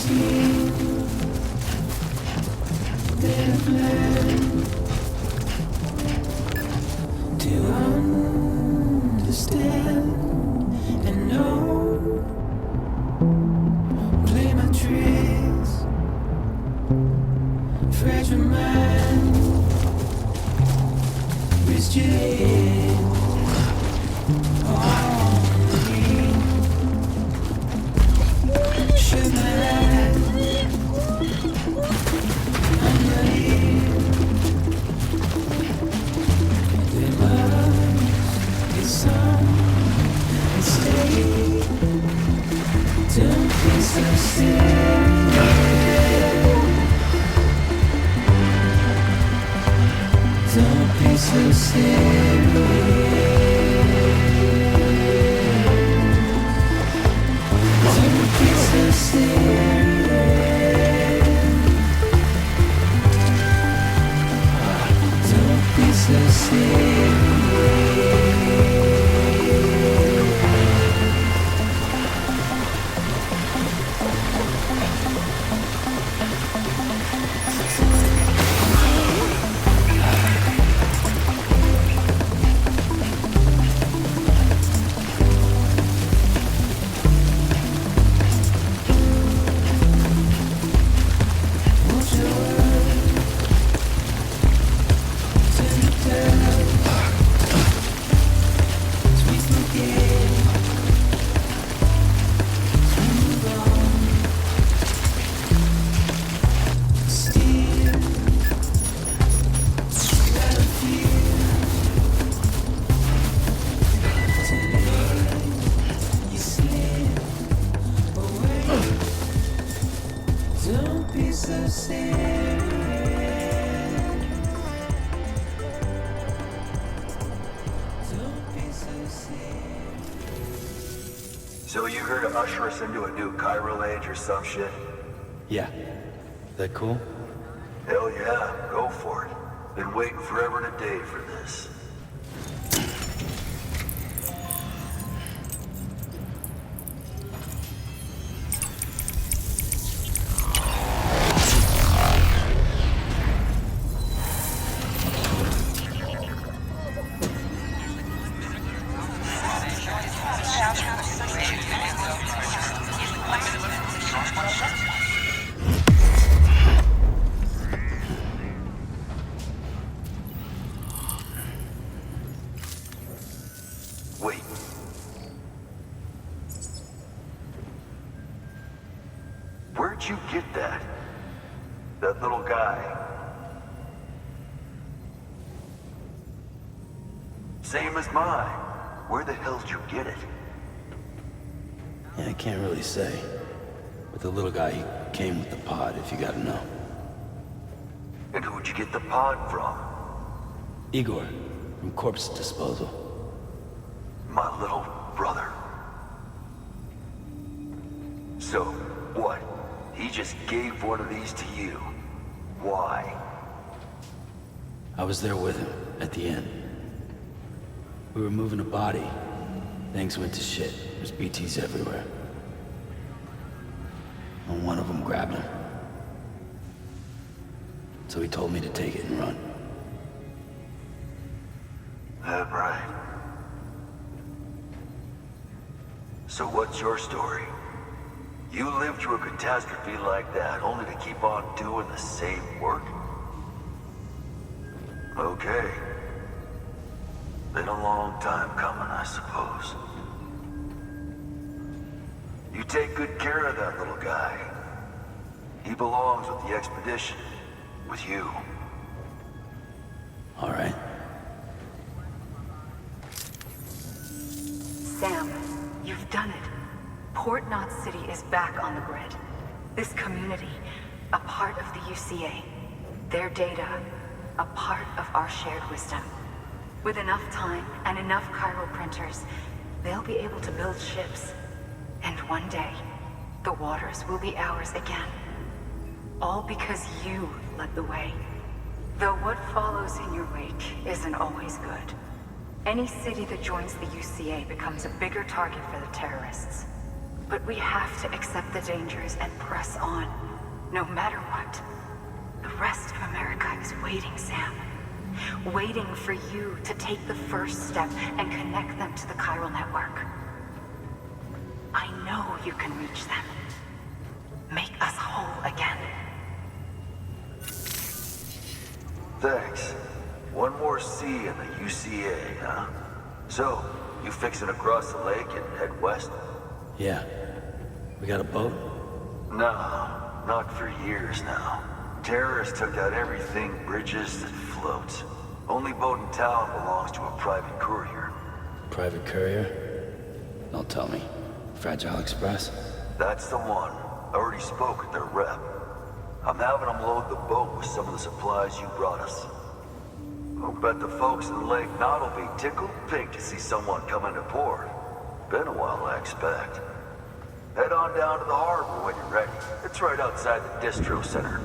seen, that I've learned to understand and know. Play my tricks, fragile mind, risk your head on me. Shut my eyes, I'm not here. There must be some mistake. Don't be so serious. Don't be so serious. Don't be so serious. Don't be so serious. Don't be so serious. Don't be so serious. So you here to usher us into a new chiral age or some shit? Yeah. That cool? Hell yeah, go for it. Been waiting forever and a day for this. Wait. Where'd you get that? That little guy? Same as mine. Where the hell did you get it? Yeah, I can't really say. But the little guy, he came with the pod, if you gotta know. And who'd you get the pod from? Igor, from Corpse Disposal. My little brother. So, what? He just gave one of these to you. Why? I was there with him, at the end. We were moving a body. Things went to shit. There's BTs everywhere. And one of them grabbed him. So he told me to take it and run. That right. So what's your story? You lived through a catastrophe like that, only to keep on doing the same work? Okay. Been a long time coming, I suppose. You take good care of that little guy. He belongs with the expedition. With you. All right. Sam, you've done it. Port Knot City is back on the grid. This community, a part of the UCA. Their data, a part of our shared wisdom. With enough time and enough chiral printers, they'll be able to build ships. And one day, the waters will be ours again. All because you led the way. Though what follows in your wake isn't always good. Any city that joins the UCA becomes a bigger target for the terrorists. But we have to accept the dangers and press on, no matter what. The rest of America is waiting, Sam. Waiting for you to take the first step and connect them to the chiral network. I know you can reach them. Make us whole again. Thanks. One more C in the UCA, huh? So, you fixing to cross the lake and head west? Yeah. We got a boat? No, not for years now. Terrorists took out everything bridges that floats. Only boat in town belongs to a private courier. Private courier? Don't tell me. Fragile Express? That's the one. I already spoke with their rep. I'm having them load the boat with some of the supplies you brought us. I'll bet the folks in Lake Knot will be tickled pink to see someone come into port. Been a while, I expect. Head on down to the harbor when you're ready. It's right outside the distro center.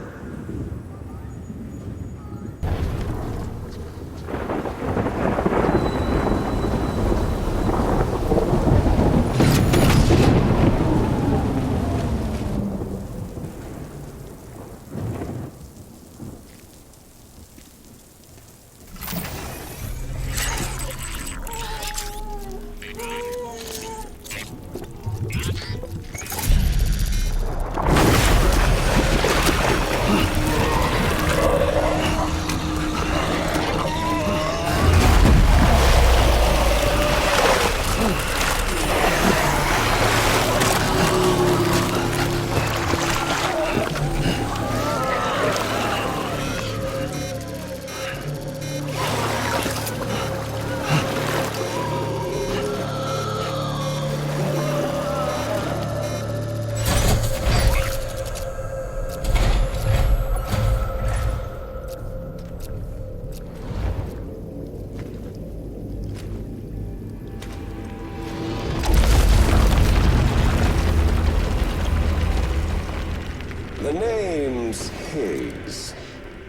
The name's Higgs,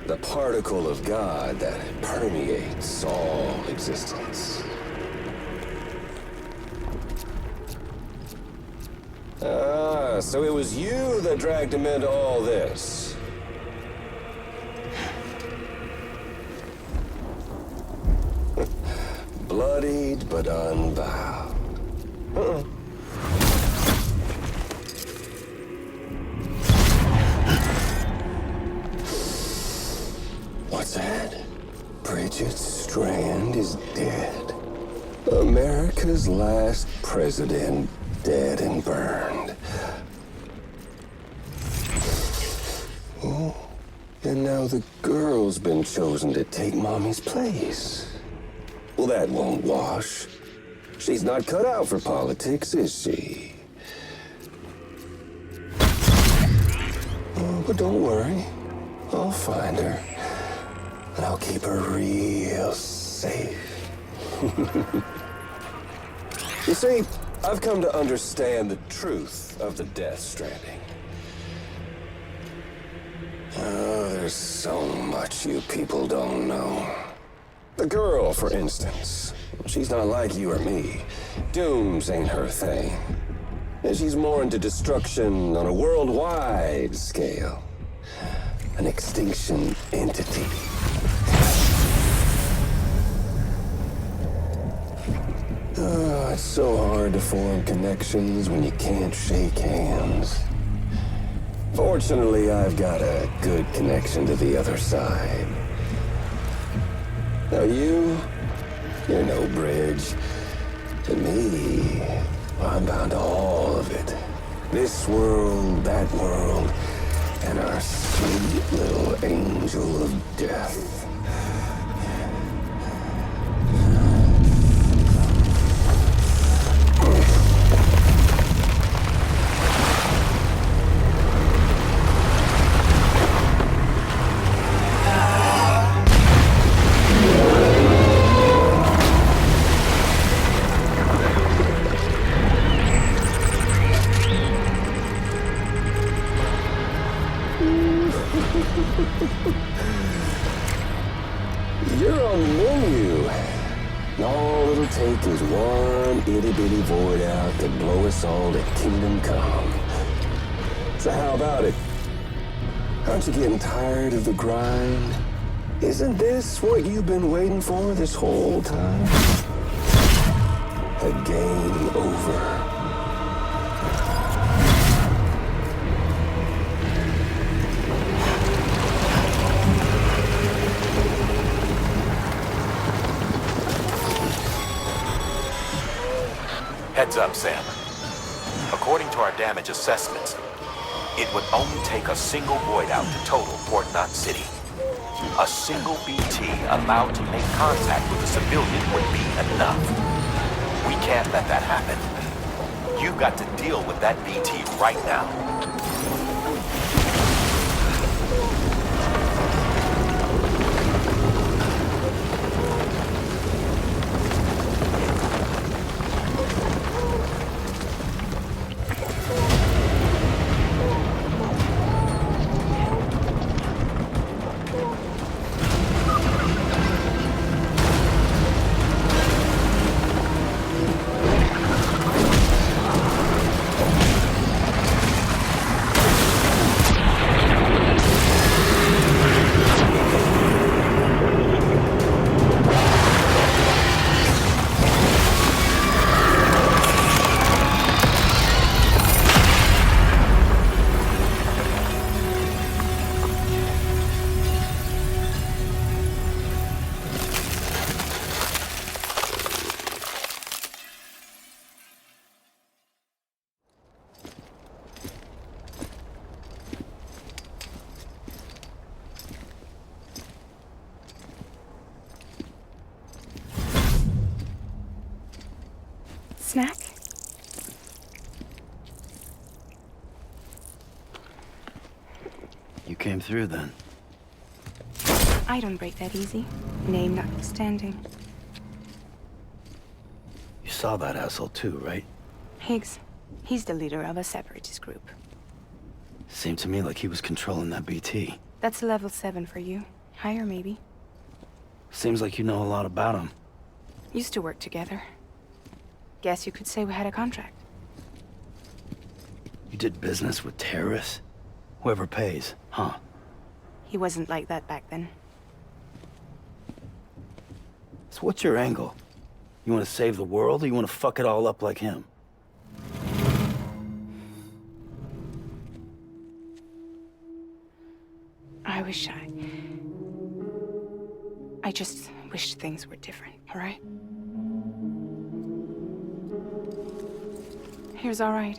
the particle of God that permeates all existence. Ah, so it was you that dragged him into all this. Bloodied but unbowed. What's that? Bridget Strand is dead. America's last president dead and burned. Oh, and now the girl's been chosen to take Mommy's place. Well, that won't wash. She's not cut out for politics, is she? Oh, but don't worry. I'll find her. And I'll keep her real safe. You see, I've come to understand the truth of the Death Stranding. Oh, there's so much you people don't know. The girl, for instance, she's not like you or me. Dooms ain't her thing. And she's more into destruction on a worldwide scale. An extinction entity. Oh, it's so hard to form connections when you can't shake hands. Fortunately, I've got a good connection to the other side. Now you're no bridge. To me, I'm bound to all of it. This world, that world, and our sweet little angel of death. You're on the menu. And all it'll take is one itty-bitty void out to blow us all to kingdom come. So how about it? Aren't you getting tired of the grind? Isn't this what you've been waiting for this whole time? A game over. Heads up, Sam. According to our damage assessments, it would only take a single void out to total Port Knot City. A single BT allowed to make contact with a civilian would be enough. We can't let that happen. You've got to deal with that BT right now. Snack? You came through then. I don't break that easy. Name notwithstanding. You saw that asshole too, right? Higgs. He's the leader of a separatist group. Seemed to me like he was controlling that BT. That's level 7 for you. Higher, maybe. Seems like you know a lot about him. Used to work together. Guess you could say we had a contract. You did business with terrorists? Whoever pays, huh? He wasn't like that back then. So what's your angle? You want to save the world, or you want to fuck it all up like him? I just wished things were different, all right? Here's all right.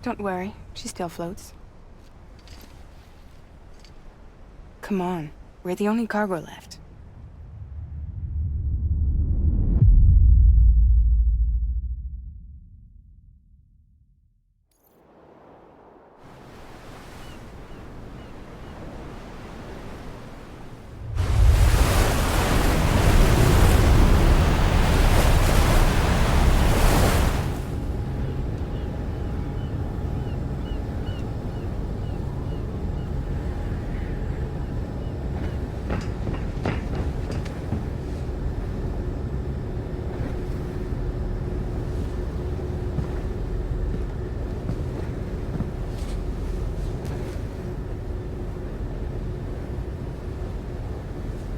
Don't worry, she still floats. Come on, we're the only cargo left.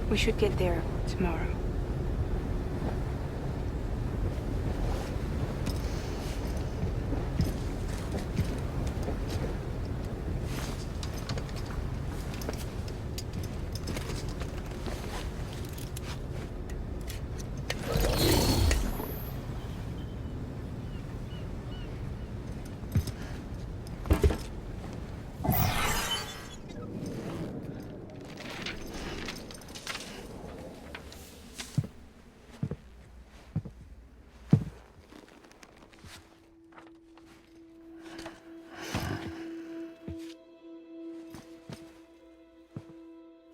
We should get there tomorrow.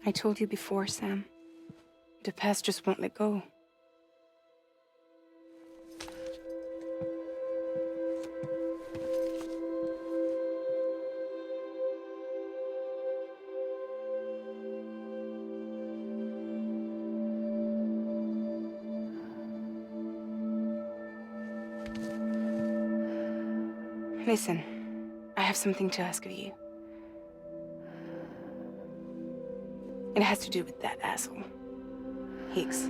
I told you before, Sam. The past just won't let go. Listen, I have something to ask of you. It has to do with that asshole, Higgs.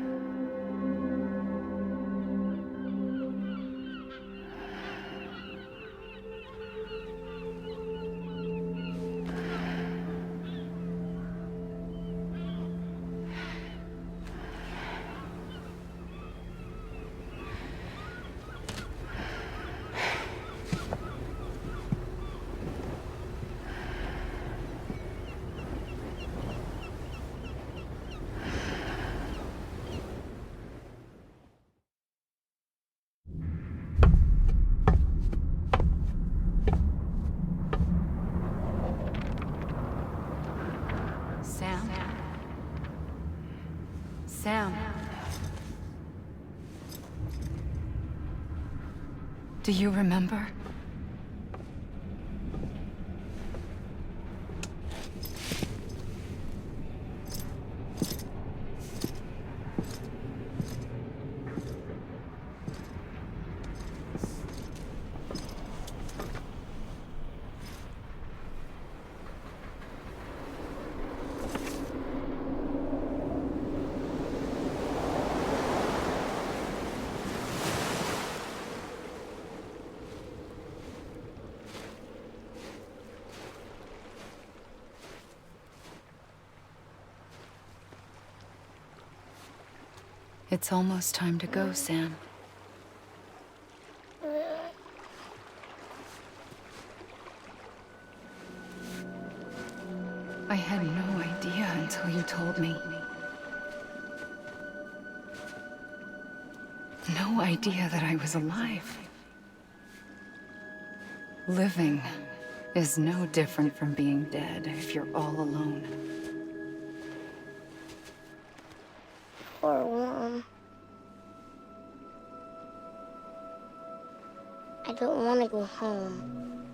Sam. Do you remember? It's almost time to go, Sam. I had no idea until you told me. No idea that I was alive. Living is no different from being dead if you're all alone. Or warm. I don't want to go home.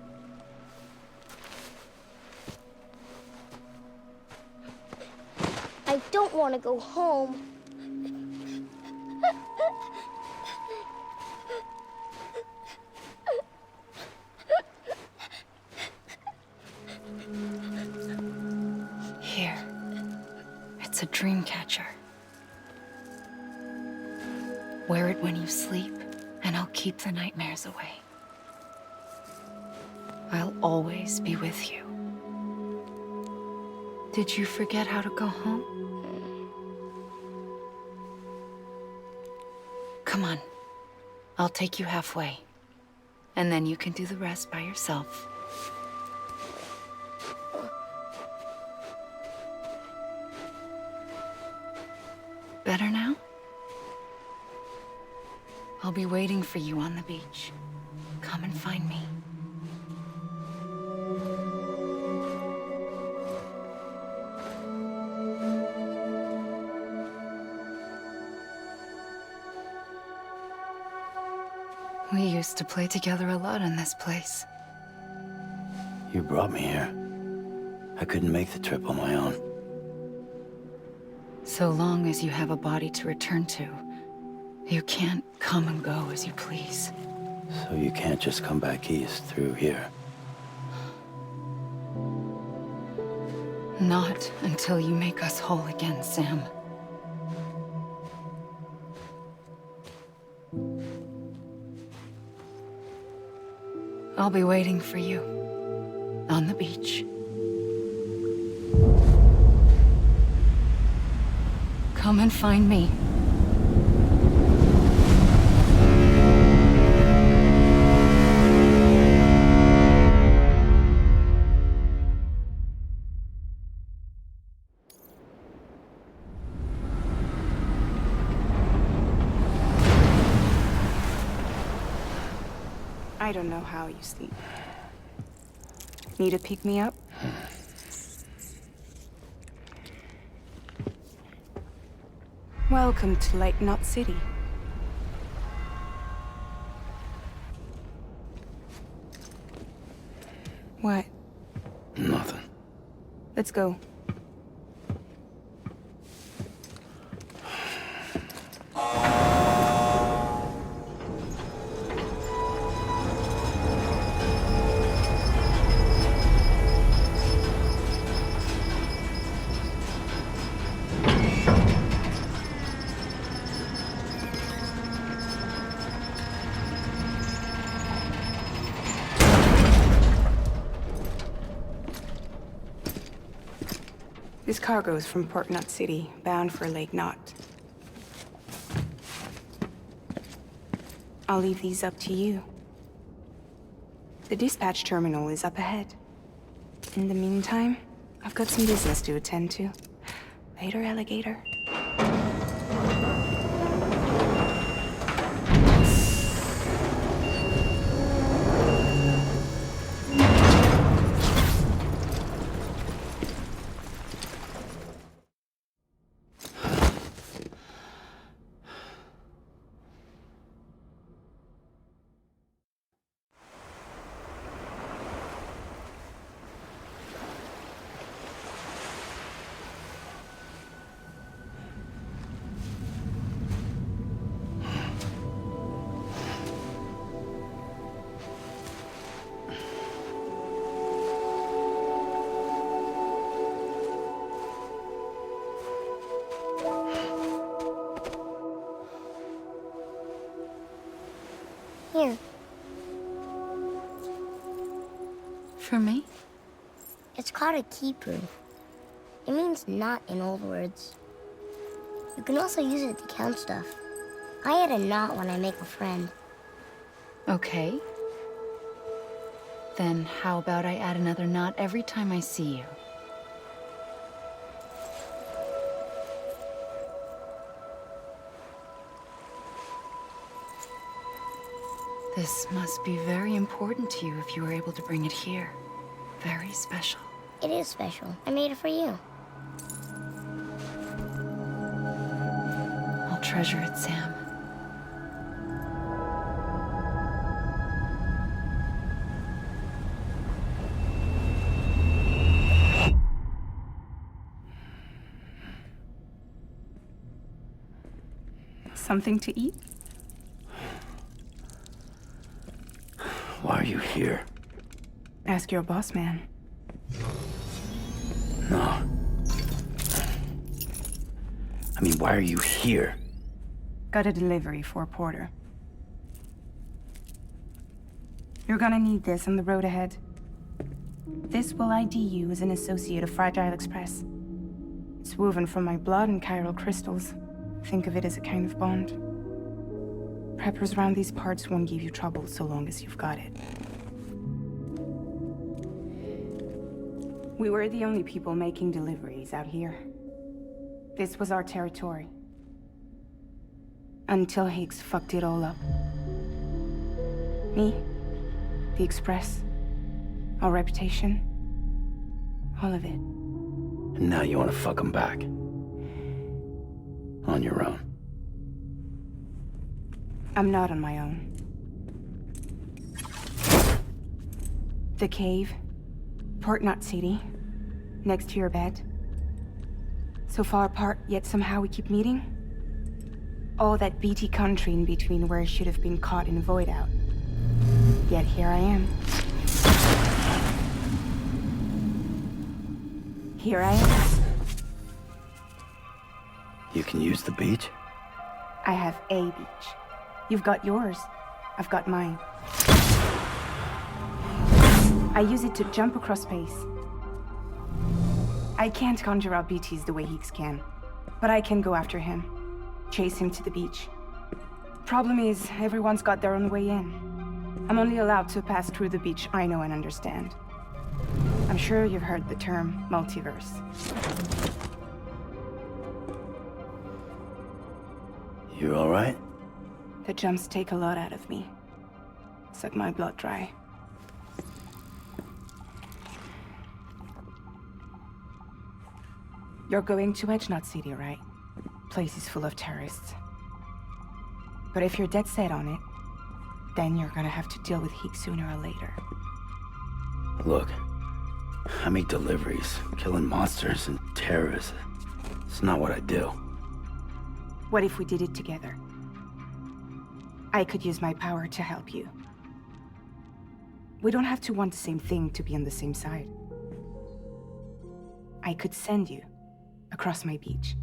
I don't want to go home. Here. It's a dream catcher. Wear it when you sleep, and I'll keep the nightmares away. I'll always be with you. Did you forget how to go home? Come on. I'll take you halfway. And then you can do the rest by yourself. Better now? I'll be waiting for you on the beach. Come and find me. We used to play together a lot in this place. You brought me here. I couldn't make the trip on my own. So long as you have a body to return to, you can't come and go as you please. So you can't just come back east through here? Not until you make us whole again, Sam. I'll be waiting for you on the beach. Come and find me. I don't know how you sleep. Need to pick me up? Welcome to Lake Knot City. What? Nothing. Let's go. This cargo is from Port Knot City, bound for Lake Knot. I'll leave these up to you. The dispatch terminal is up ahead. In the meantime, I've got some business to attend to. Later, alligator. Here. For me? It's called a keeper. It means knot in old words. You can also use it to count stuff. I add a knot when I make a friend. Okay. Then how about I add another knot every time I see you? This must be very important to you if you were able to bring it here. Very special. It is special. I made it for you. I'll treasure it, Sam. Something to eat? Why are you here? Ask your boss man. No. I mean, why are you here? Got a delivery for Porter. You're gonna need this on the road ahead. This will ID you as an associate of Fragile Express. It's woven from my blood and chiral crystals. Think of it as a kind of bond. Preppers around these parts won't give you trouble so long as you've got it. We were the only people making deliveries out here. This was our territory. Until Higgs fucked it all up. Me, the Express, our reputation, all of it. And now you want to fuck them back. On your own. I'm not on my own. The cave, Port Knot City, next to your bed. So far apart, yet somehow we keep meeting. All that BT country in between where I should have been caught in a void out. Yet here I am. Here I am. You can use the beach? I have a beach. You've got yours. I've got mine. I use it to jump across space. I can't conjure out BTs the way Higgs can, but I can go after him, chase him to the beach. Problem is, everyone's got their own way in. I'm only allowed to pass through the beach I know and understand. I'm sure you've heard the term multiverse. You all right? The jumps take a lot out of me. Suck my blood dry. You're going to Edge Knot City, right? Place is full of terrorists. But if you're dead set on it, then you're gonna have to deal with Higgs sooner or later. Look, I make deliveries, killing monsters and terrorists. It's not what I do. What if we did it together? I could use my power to help you. We don't have to want the same thing to be on the same side. I could send you across my beach.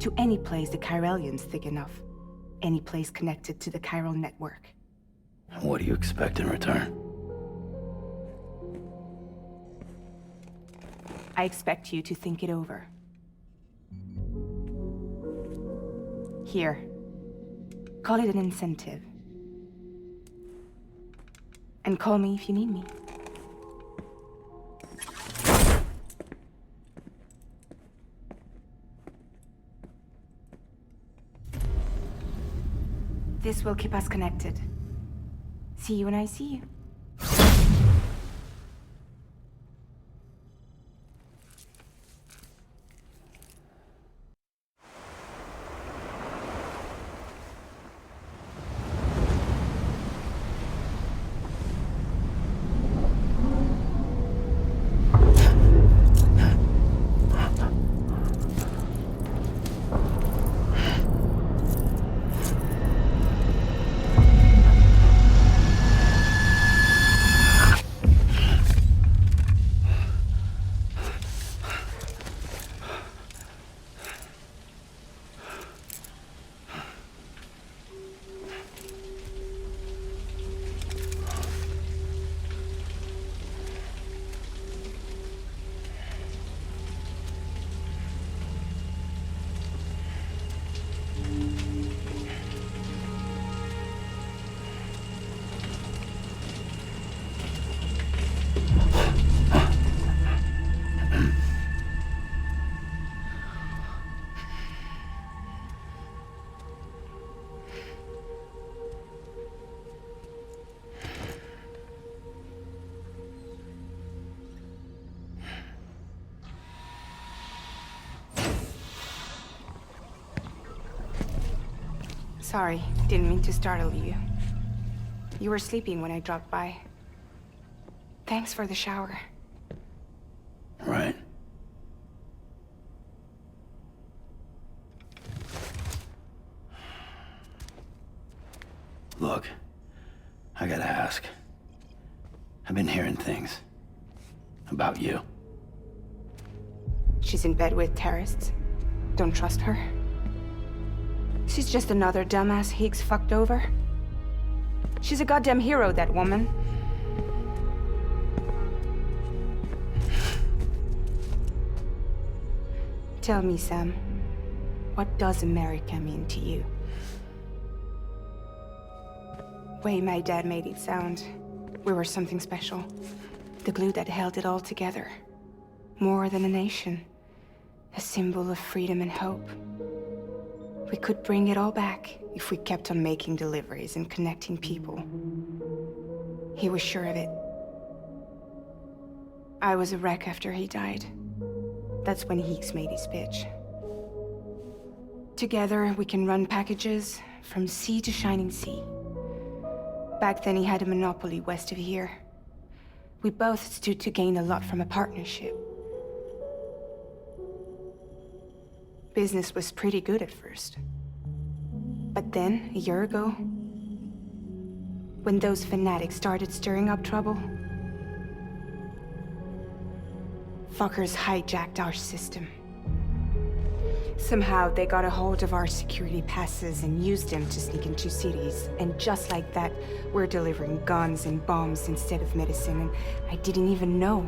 To any place the Chiralian's thick enough. Any place connected to the chiral network. What do you expect in return? I expect you to think it over. Here. Call it an incentive. And call me if you need me. This will keep us connected. See you when I see you. Sorry, didn't mean to startle you. You were sleeping when I dropped by. Thanks for the shower. Right. Look, I gotta ask. I've been hearing things about you. She's in bed with terrorists. Don't trust her. She's just another dumbass Higgs fucked over. She's a goddamn hero, that woman. Tell me, Sam, what does America mean to you? Way my dad made it sound, we were something special. The glue that held it all together. More than a nation. A symbol of freedom and hope. We could bring it all back if we kept on making deliveries and connecting people. He was sure of it. I was a wreck after he died. That's when Higgs made his pitch. Together, we can run packages from sea to shining sea. Back then, he had a monopoly west of here. We both stood to gain a lot from a partnership. Business was pretty good at first. But then, a year ago, when those fanatics started stirring up trouble, fuckers hijacked our system. Somehow, they got a hold of our security passes and used them to sneak into cities. And just like that, we're delivering guns and bombs instead of medicine, and I didn't even know.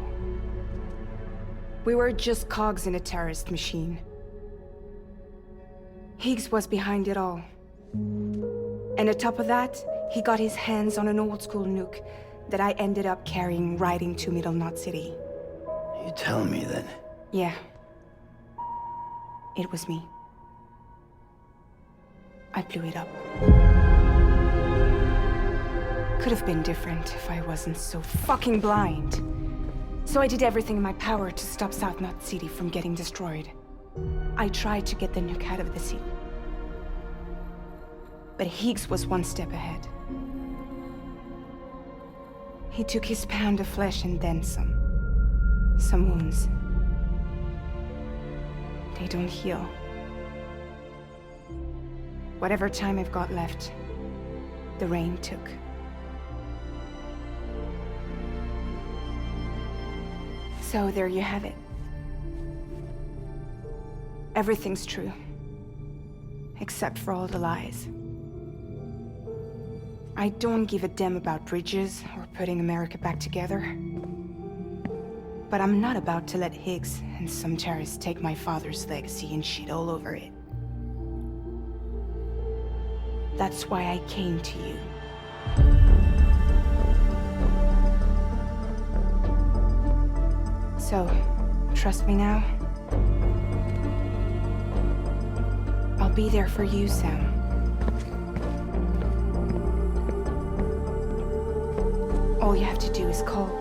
We were just cogs in a terrorist machine. Higgs was behind it all. And on top of that, he got his hands on an old-school nuke that I ended up carrying right into Middle Knot City. You telling me that? Yeah. It was me. I blew it up. Could have been different if I wasn't so fucking blind. So I did everything in my power to stop South Knot City from getting destroyed. I tried to get the nuke out of the city. But Higgs was one step ahead. He took his pound of flesh and then some. Some wounds. They don't heal. Whatever time I've got left, the rain took. So there you have it. Everything's true. Except for all the lies. I don't give a damn about bridges or putting America back together. But I'm not about to let Higgs and some terrorists take my father's legacy and shit all over it. That's why I came to you. So, trust me now? I'll be there for you, Sam. All you have to do is call.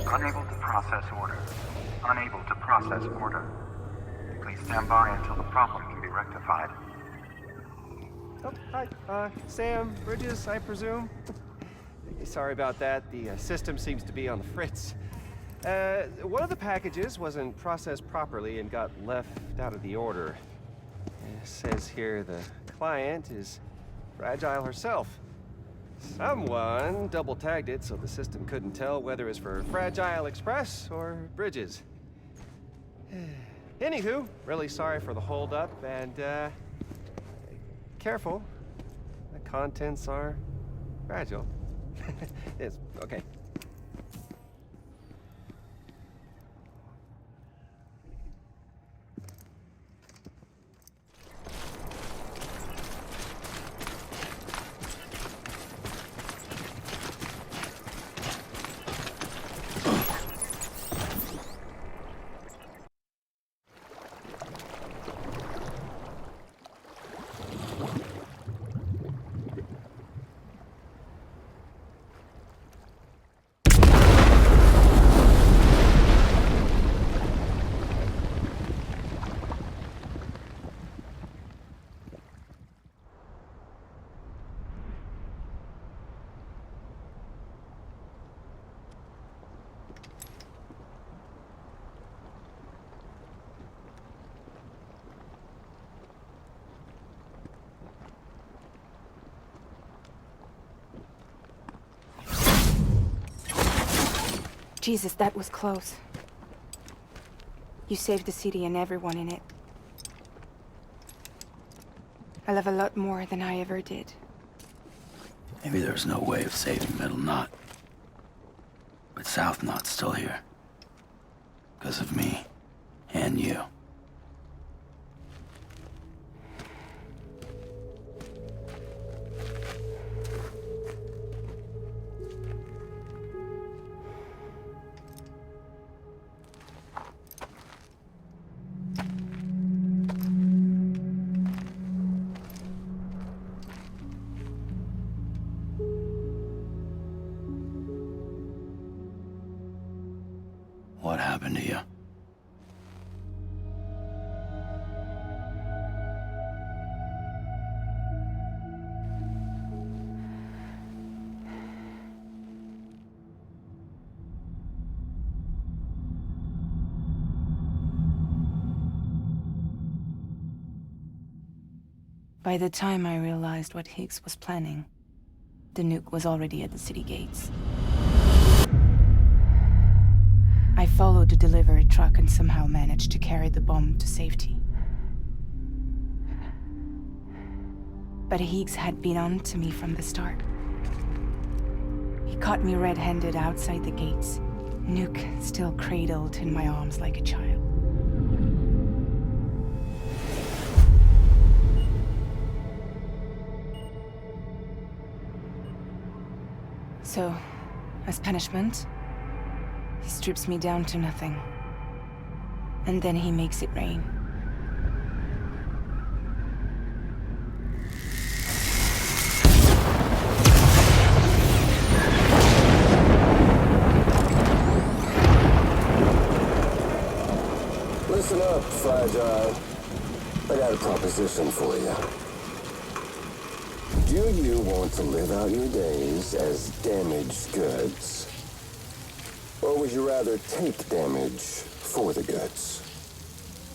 Unable to process order. Unable to process order. Please stand by until the problem can be rectified. Oh, hi. Sam, Bridges, I presume? Sorry about that. The system seems to be on the fritz. One of the packages wasn't processed properly and got left out of the order. It says here the client is Fragile herself. Someone double-tagged it so the system couldn't tell whether it's for Fragile Express or Bridges. Anywho, really sorry for the hold-up, and, careful. The contents are fragile. It's okay. Jesus, that was close. You saved the city and everyone in it. I love a lot more than I ever did. Maybe there's no way of saving Middle Knot. But South Knot's still here. Because of me. And you. happened to you. By the time I realized what Higgs was planning, the nuke was already at the city gates. I followed the delivery truck and somehow managed to carry the bomb to safety. But Higgs had been on to me from the start. He caught me red-handed outside the gates, nuke still cradled in my arms like a child. So, as punishment, he strips me down to nothing. And then he makes it rain. Listen up, Fragile. I got a proposition for you. Do you want to live out your days as damaged goods? Or would you rather take damage for the goods?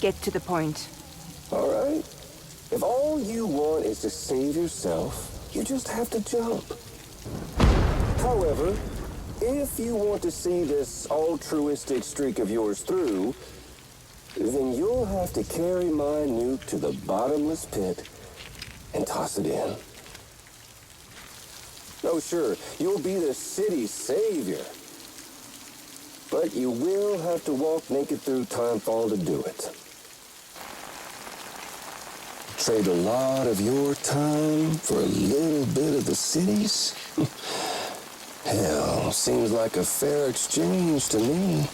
Get to the point. All right. If all you want is to save yourself, you just have to jump. However, if you want to see this altruistic streak of yours through, then you'll have to carry my nuke to the bottomless pit and toss it in. Oh, sure, you'll be the city's savior. But you will have to walk naked through Timefall to do it. Trade a lot of your time for a little bit of the city's? Hell, seems like a fair exchange to me.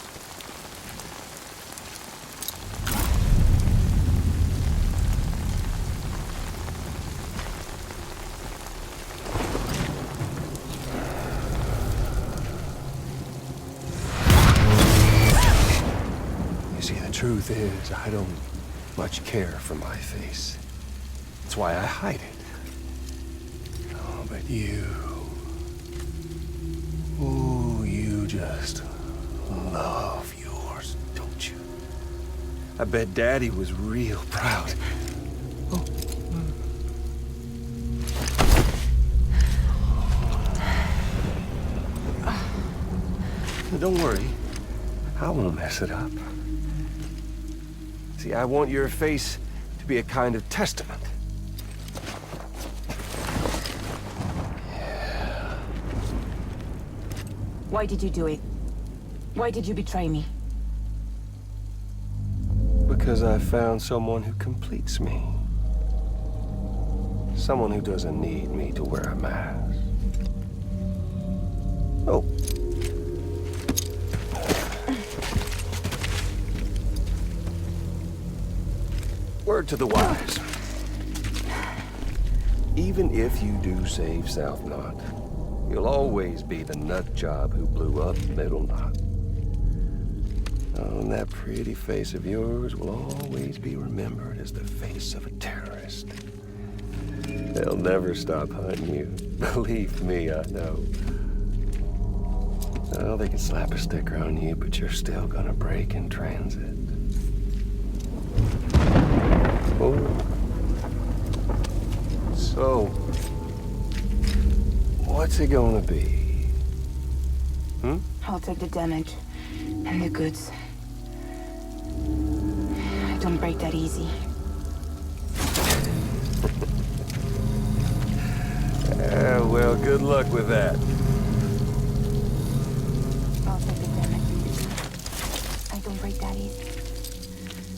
Truth is, I don't much care for my face. That's why I hide it. Oh, but you... Ooh, you just love yours, don't you? I bet Daddy was real proud. Oh. Don't worry. I won't mess it up. See, I want your face to be a kind of testament. Yeah. Why did you do it? Why did you betray me? Because I found someone who completes me. Someone who doesn't need me to wear a mask. Oh. Word to the wise. Even if you do save South Knot, you'll always be the nut job who blew up Middle Knot. Oh, and that pretty face of yours will always be remembered as the face of a terrorist. They'll never stop hunting you. Believe me, I know. Oh, they can slap a sticker on you, but you're still gonna break in transit. Oh. So, what's it gonna be? Hmm? I'll take the damage and the goods. I don't break that easy. Well, good luck with that. I'll take the damage and the goods. I don't break that easy.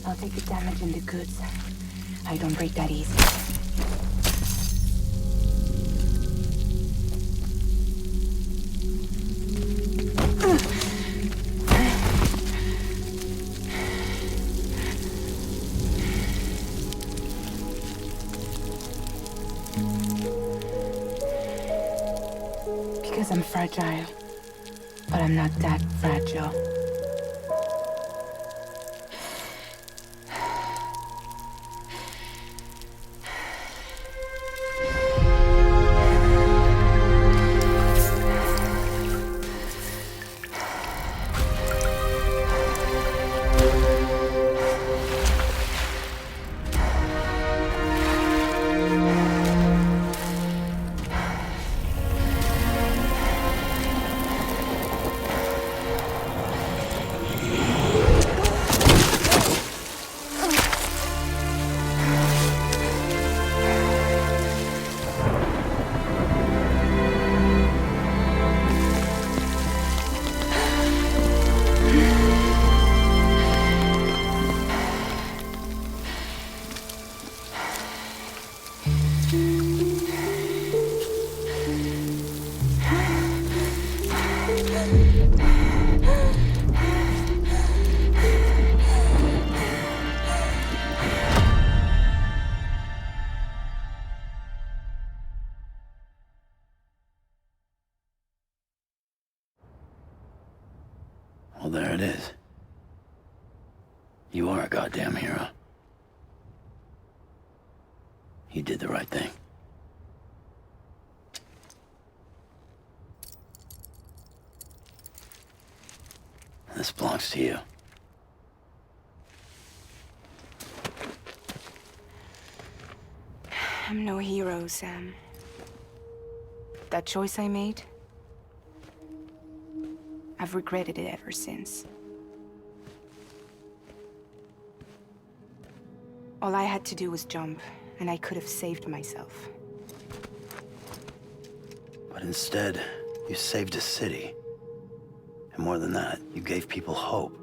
I'll take the damage and the goods. I don't break that easy. Because I'm fragile. But I'm not that fragile. Well, there it is. You are a goddamn hero. You did the right thing. This belongs to you. I'm no hero, Sam. That choice I made, I've regretted it ever since. All I had to do was jump, and I could have saved myself. But instead, you saved a city. And more than that, you gave people hope.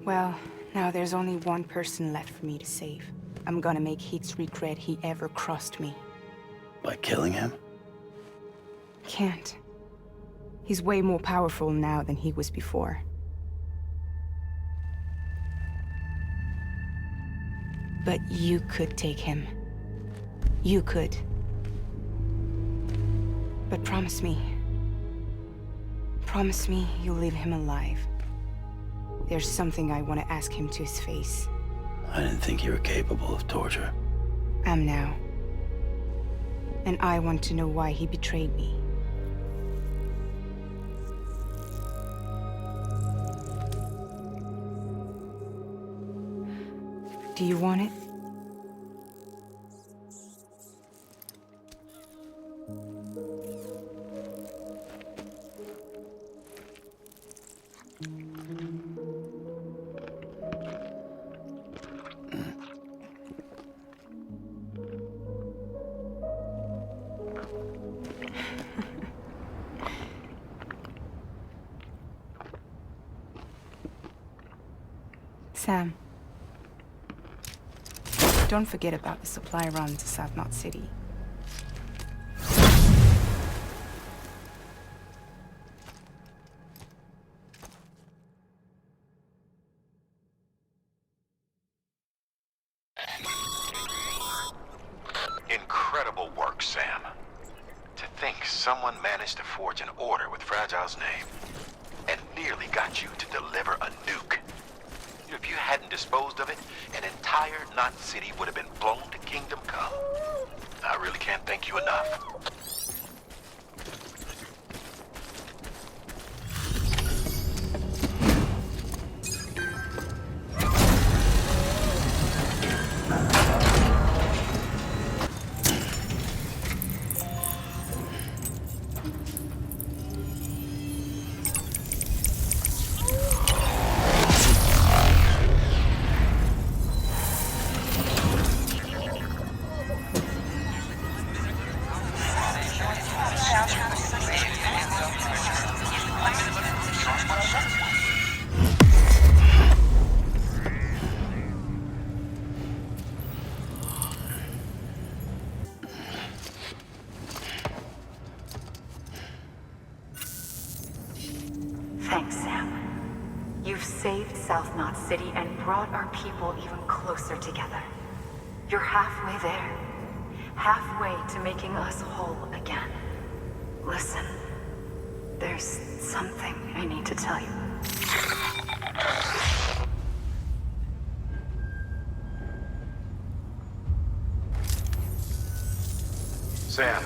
Well, now there's only one person left for me to save. I'm gonna make Heath's regret he ever crossed me. By killing him? Can't. He's way more powerful now than he was before. But you could take him. You could. But promise me. Promise me you'll leave him alive. There's something I want to ask him to his face. I didn't think you were capable of torture. Am now. And I want to know why he betrayed me. Do you want it? Sam. Don't forget about the supply run to South Knot City. Incredible work, Sam. To think someone managed to forge an order with Fragile's name and nearly got you to deliver a nuke. If you hadn't disposed of it, an entire Knot City would have been blown to Kingdom Come. I really can't thank you enough. Thanks, Sam. You've saved South Knot City and brought our people even closer together. You're halfway there. Halfway to making us whole again. Listen, there's something I need to tell you. Sam,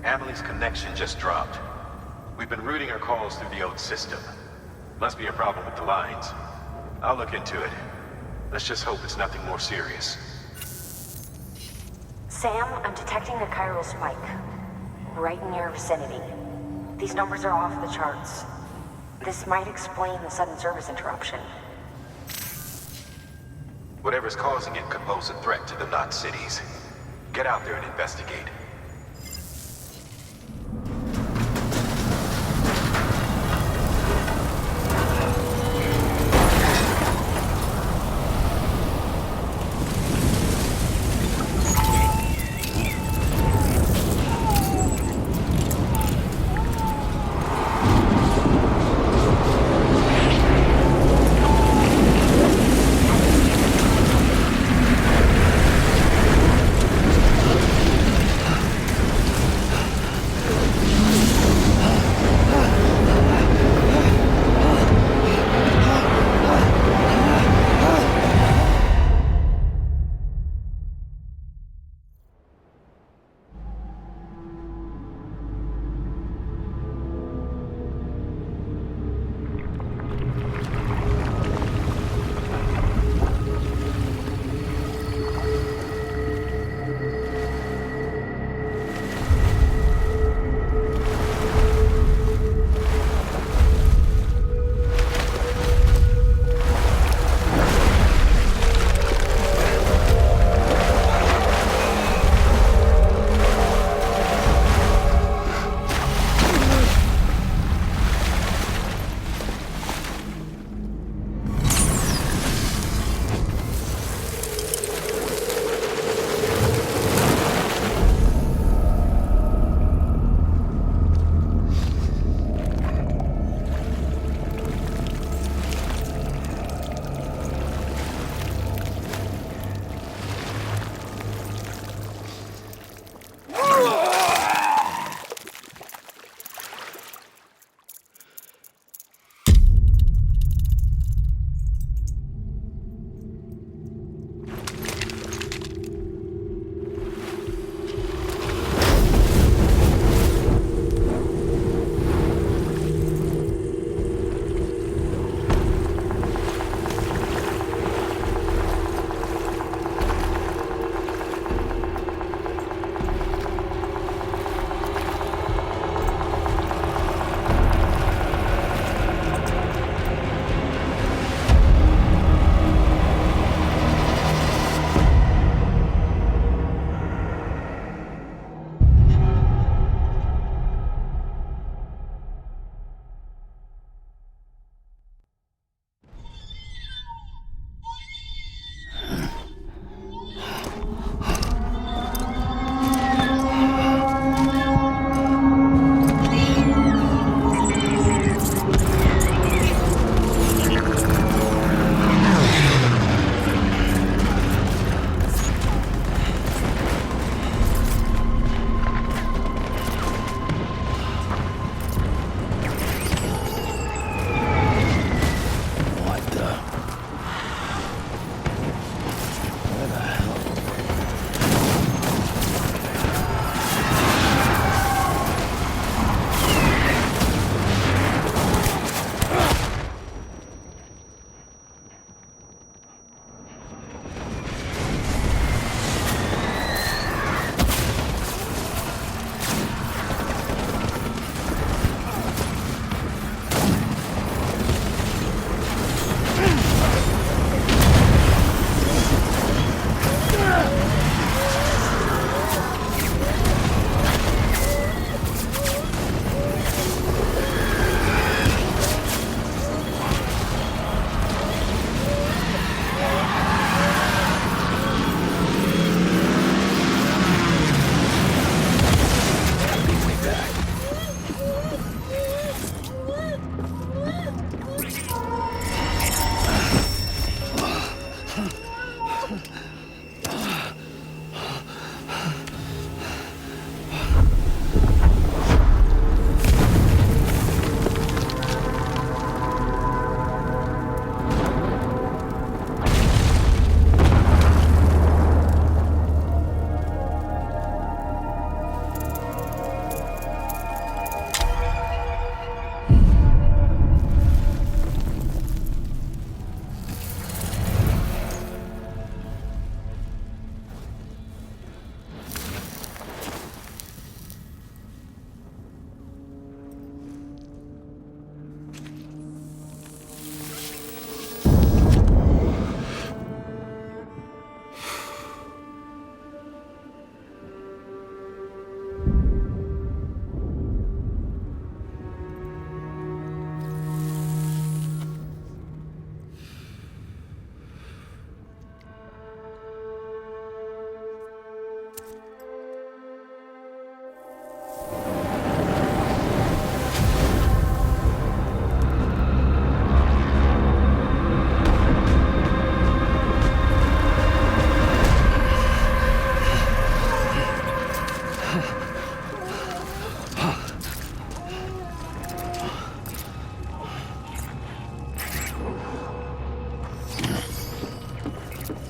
Amelie's connection just dropped. We've been routing her calls through the old system. Must be a problem with the lines. I'll look into it. Let's just hope it's nothing more serious. Sam, I'm detecting a chiral spike. Right in your vicinity. These numbers are off the charts. This might explain the sudden service interruption. Whatever's causing it could pose a threat to the Knot Cities. Get out there and investigate.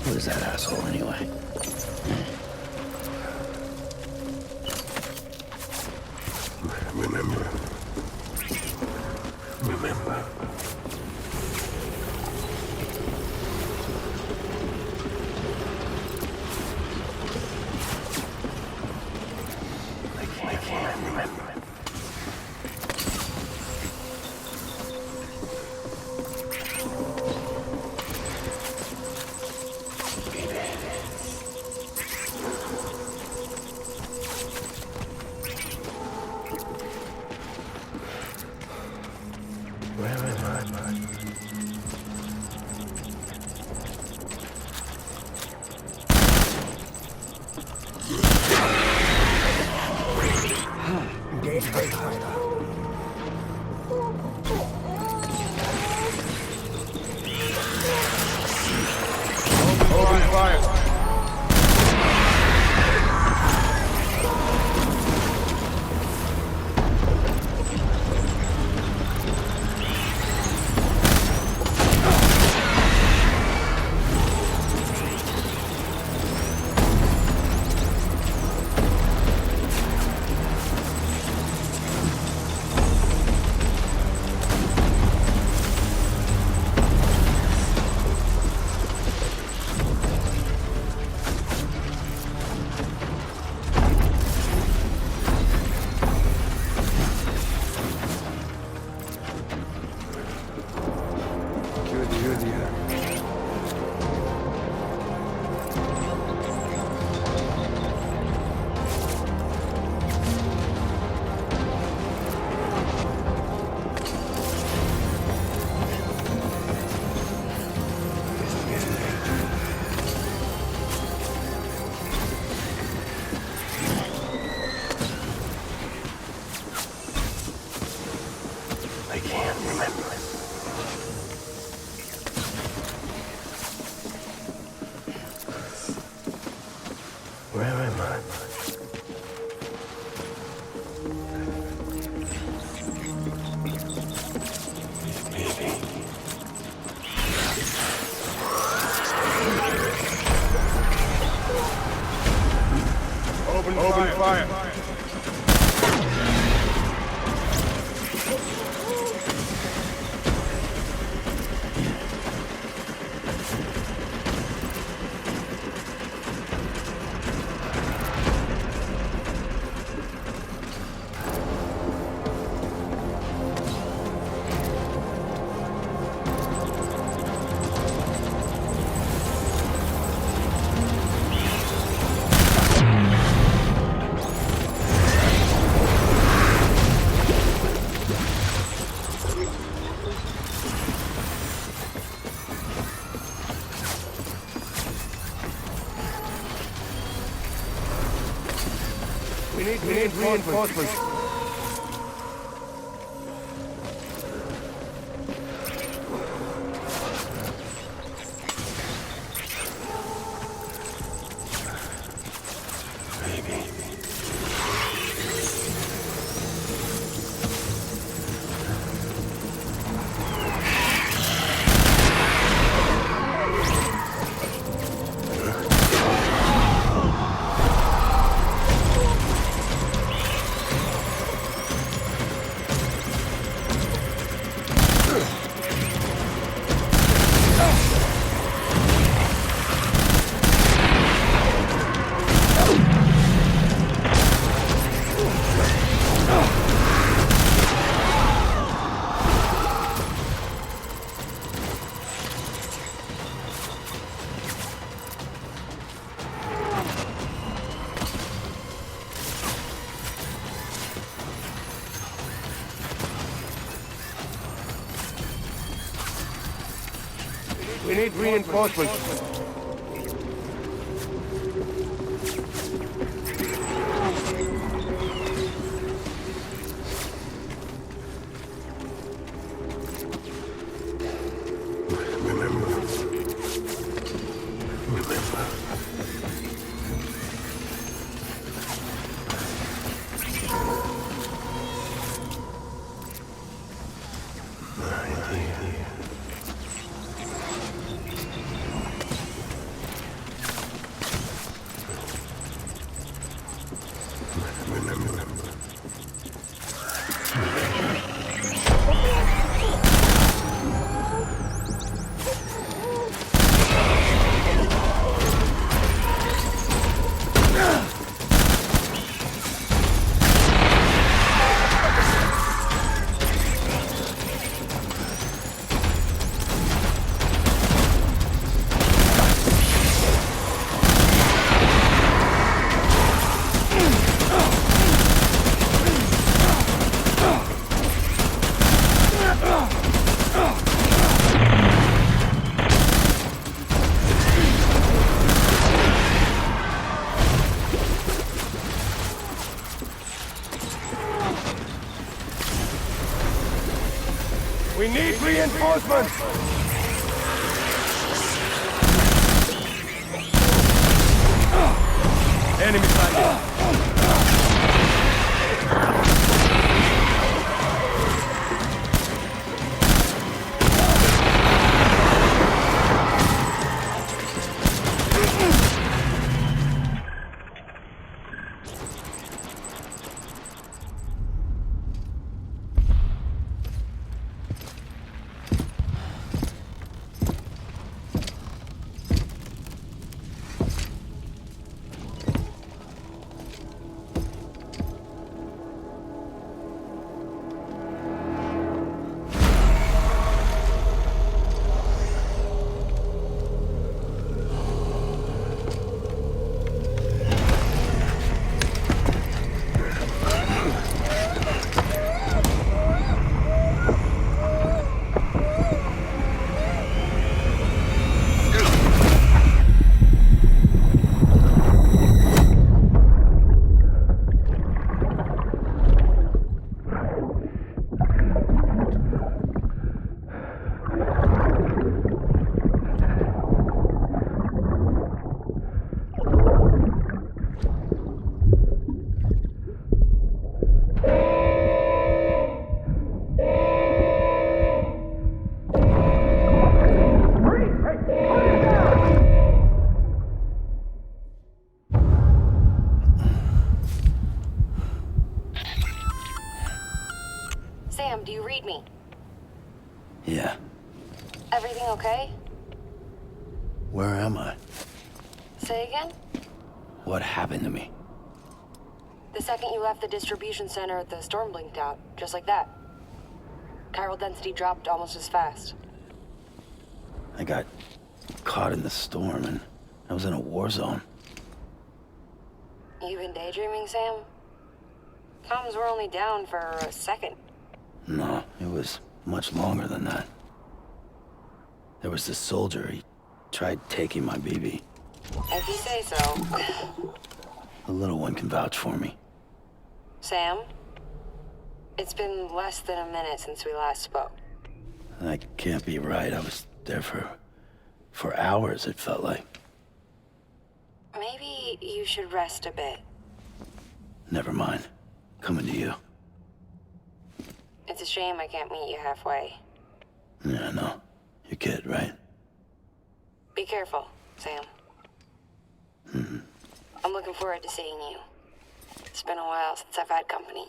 What is that asshole anyway? Remember. I can't remember. Where am I? Engage break hideout. Open fire. I can't remember. Where am I? Maybe. Open fire. We need reinforcements. need reinforcements. We need reinforcements! Enemy sighted! Sam, do you read me? Yeah. Everything okay? Where am I? Say again? What happened to me? The second you left the distribution center, the storm blinked out, just like that. Chiral density dropped almost as fast. I got caught in the storm and I was in a war zone. You been daydreaming, Sam? Comms were only down for a second. No, it was much longer than that. There was this soldier, he tried taking my BB. If you say so. The little one can vouch for me. Sam? It's been less than a minute since we last spoke. That can't be right. I was there for hours, it felt like. Maybe you should rest a bit. Never mind. Coming to you. It's a shame I can't meet you halfway. Yeah, I know. Your kid, right? Be careful, Sam. Mm-hmm. I'm looking forward to seeing you. It's been a while since I've had company.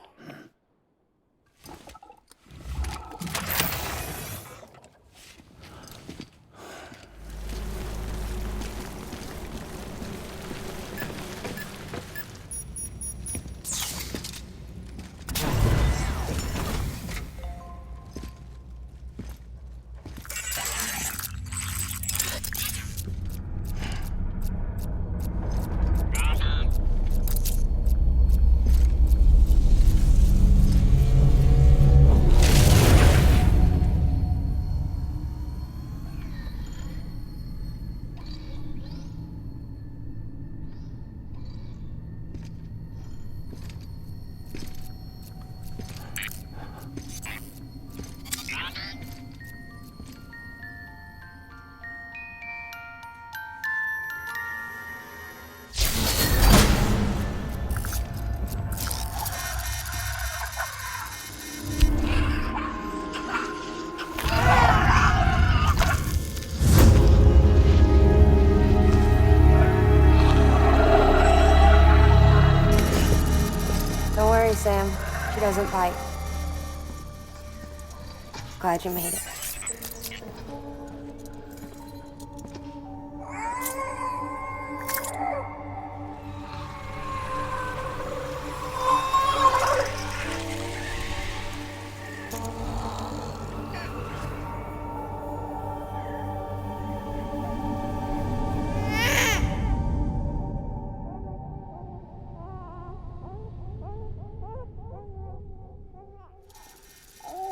She doesn't bite. Glad you made it.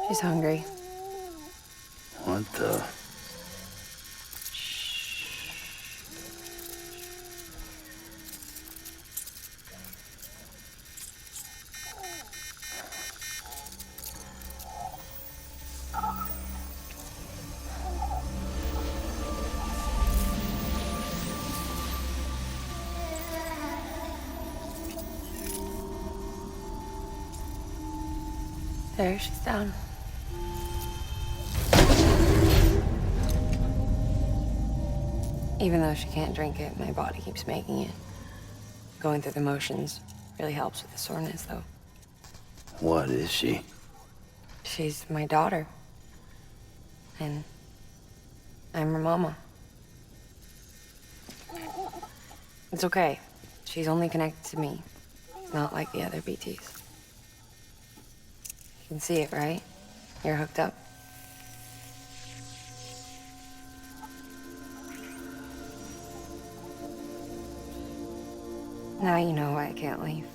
She's hungry. What the? There, she's down. Even though she can't drink it, my body keeps making it. Going through the motions really helps with the soreness, though. What is she? She's my daughter. And I'm her mama. It's okay. She's only connected to me. Not like the other BTs. You can see it, right? You're hooked up. Now you know why I can't leave.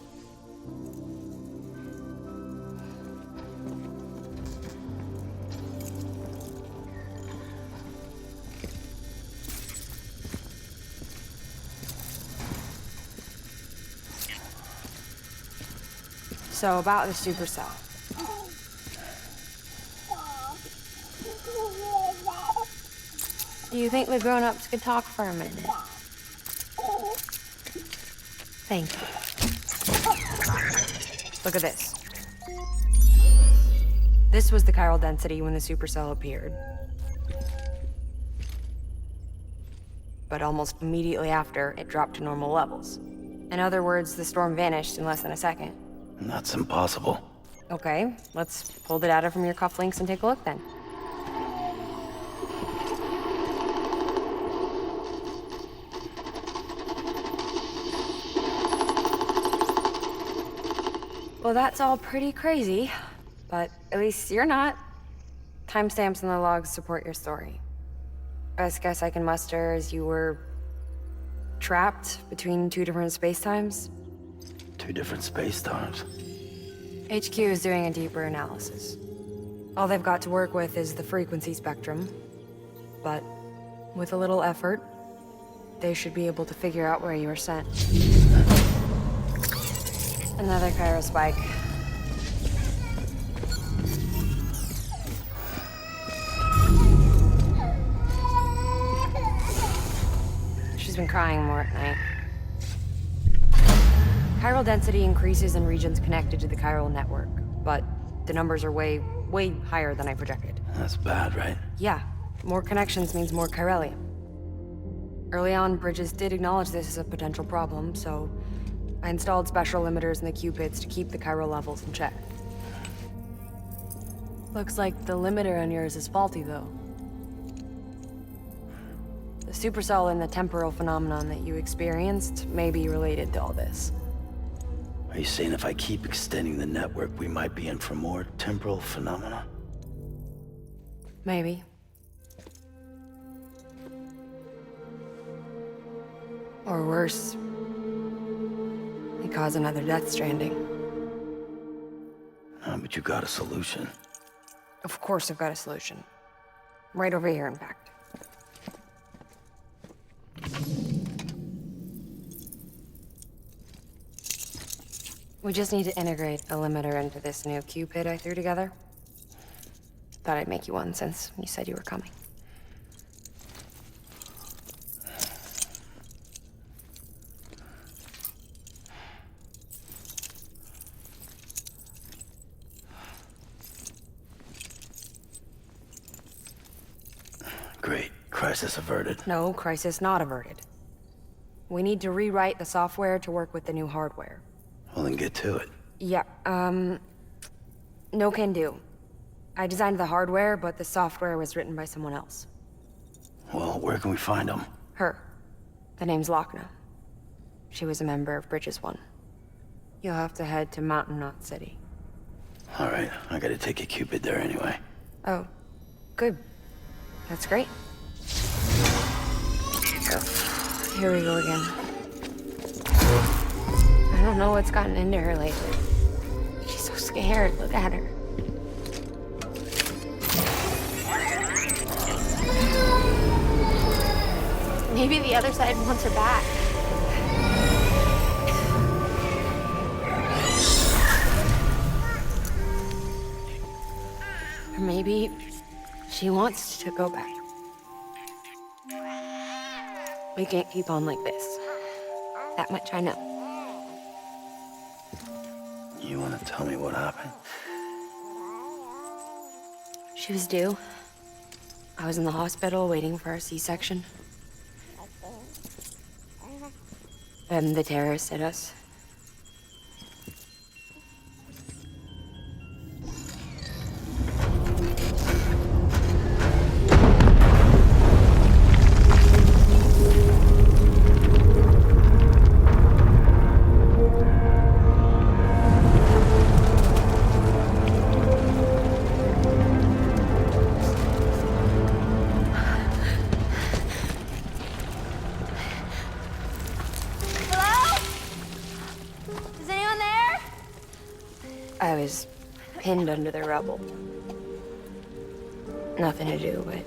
So about the supercell. Do you think the grown-ups could talk for a minute? Thank you. Look at this. This was the chiral density when the supercell appeared. But almost immediately after, it dropped to normal levels. In other words, the storm vanished in less than a second. That's impossible. Okay, let's pull the data from your cufflinks and take a look then. Well, that's all pretty crazy, but at least you're not. Timestamps in the logs support your story. Best guess I can muster is you were trapped between two different spacetimes. Two different space-times. HQ is doing a deeper analysis. All they've got to work with is the frequency spectrum, but with a little effort, they should be able to figure out where you were sent. Another chiral spike. She's been crying more at night. Chiral density increases in regions connected to the chiral network, but the numbers are way higher than I projected. That's bad, right? Yeah, more connections means more chiralium. Early on, Bridges did acknowledge this as a potential problem, so I installed special limiters in the cupids to keep the chiral levels in check. Looks like the limiter on yours is faulty, though. The supercell and the temporal phenomenon that you experienced may be related to all this. Are you saying if I keep extending the network, we might be in for more temporal phenomena? Maybe. Or worse, they cause another Death Stranding. But you got a solution. Of course I've got a solution. Right over here, in fact. We just need to integrate a limiter into this new Cupid I threw together. Thought I'd make you one since you said you were coming. Great. Crisis averted. No, crisis not averted. We need to rewrite the software to work with the new hardware. Well, then get to it. Yeah, No can do. I designed the hardware, but the software was written by someone else. Well, where can we find them? Her. The name's Lochna. She was a member of Bridges 1. You'll have to head to Mountain Knot City. All right, I gotta take a Cupid there anyway. Oh, good. That's great. Here we go again. I don't know what's gotten into her lately. She's so scared. Look at her. Maybe the other side wants her back. Or maybe she wants to go back. We can't keep on like this. That much I know. You wanna tell me what happened? She was due. I was in the hospital waiting for a C-section. And the terrorists hit us. I was pinned under the rubble. Nothing to do but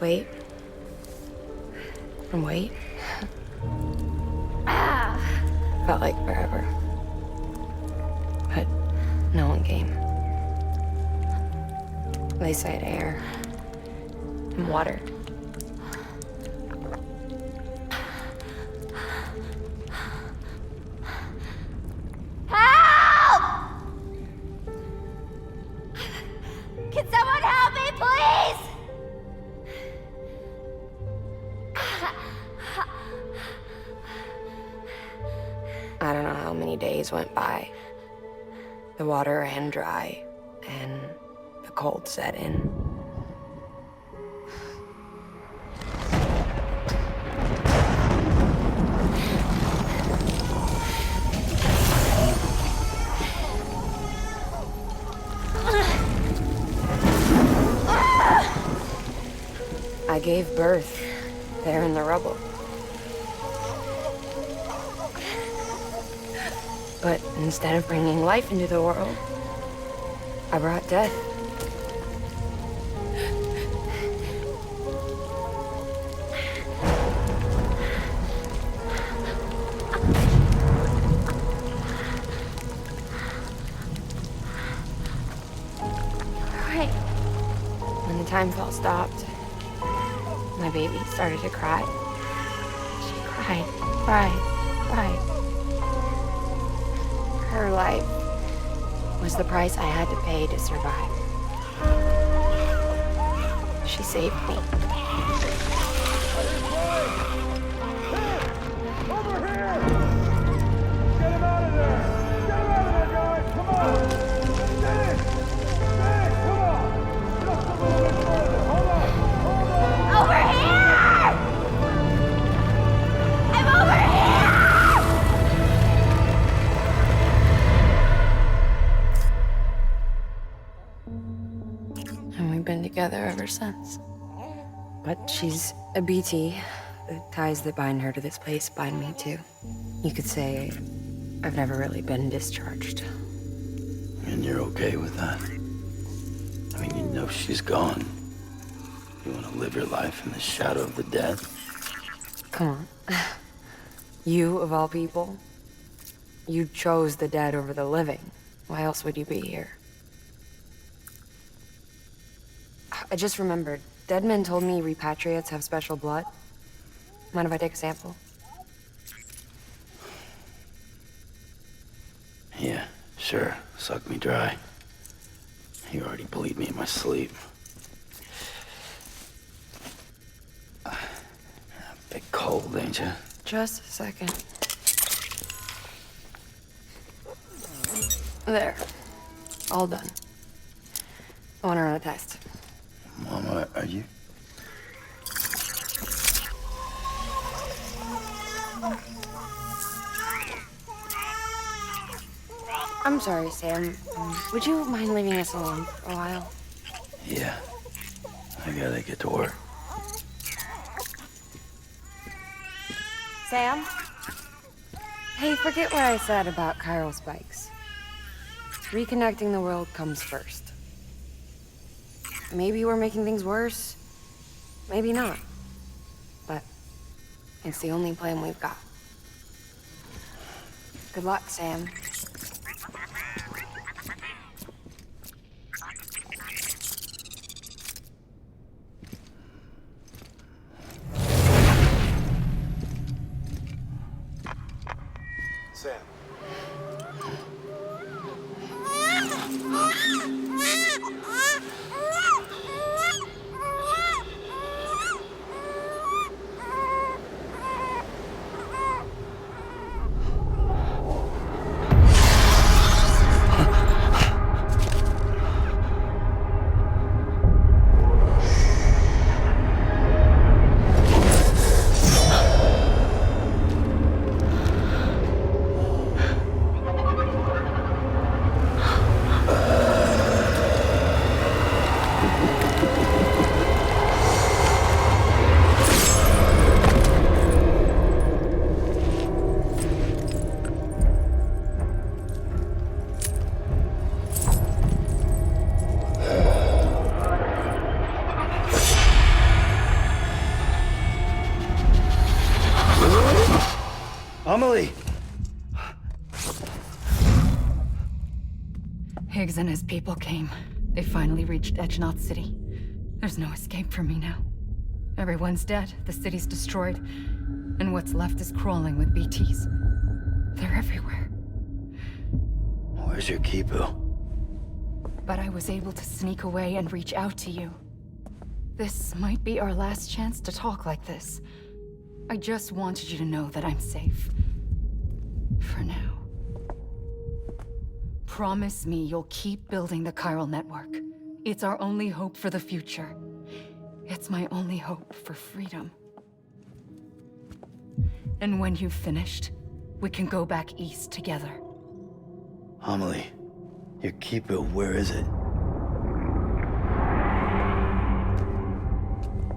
wait and wait. Felt like forever. But no one came. They said air and water. Can someone help me, please? I don't know how many days went by. The water ran dry, and the cold set in. I gave birth there in the rubble. But instead of bringing life into the world, I brought death. Right. When the time fell stopped, my baby started to cry. She cried, cried, cried. Her life was the price I had to pay to survive. She saved me. Over here! Get him out of there! Get him out of there, guys! Come on! Get in! Get in! Come on! Just a little bit further. Hold on! Hold on! Over here! I'm over here! And we've been together ever since. But she's a BT. The ties that bind her to this place bind me too. You could say I've never really been discharged. And you're okay with that? I mean, you know she's gone. You want to live your life in the shadow of the dead? Come on. You, of all people, you chose the dead over the living. Why else would you be here? I just remembered. Dead men told me repatriates have special blood. Mind if I take a sample? Yeah, sure. Suck me dry. You already bleed me in my sleep. Bit cold, ain't you? Just a second. There. All done. I want to run a test. Mama, are you? I'm sorry, Sam. Would you mind leaving us alone for a while? Yeah. I gotta get to work. Sam? Hey, forget what I said about chiral spikes. Reconnecting the world comes first. Maybe we're making things worse. Maybe not. But it's the only plan we've got. Good luck, Sam. Sam. Amelie! Higgs and his people came. They finally reached Edgenaught City. There's no escape for me now. Everyone's dead, the city's destroyed, and what's left is crawling with BTs. They're everywhere. Where's your Kipu? But I was able to sneak away and reach out to you. This might be our last chance to talk like this. I just wanted you to know that I'm safe. For now. Promise me you'll keep building the chiral network. It's our only hope for the future. It's my only hope for freedom. And when you've finished, we can go back east together. Amelie, your Kipu, where is it?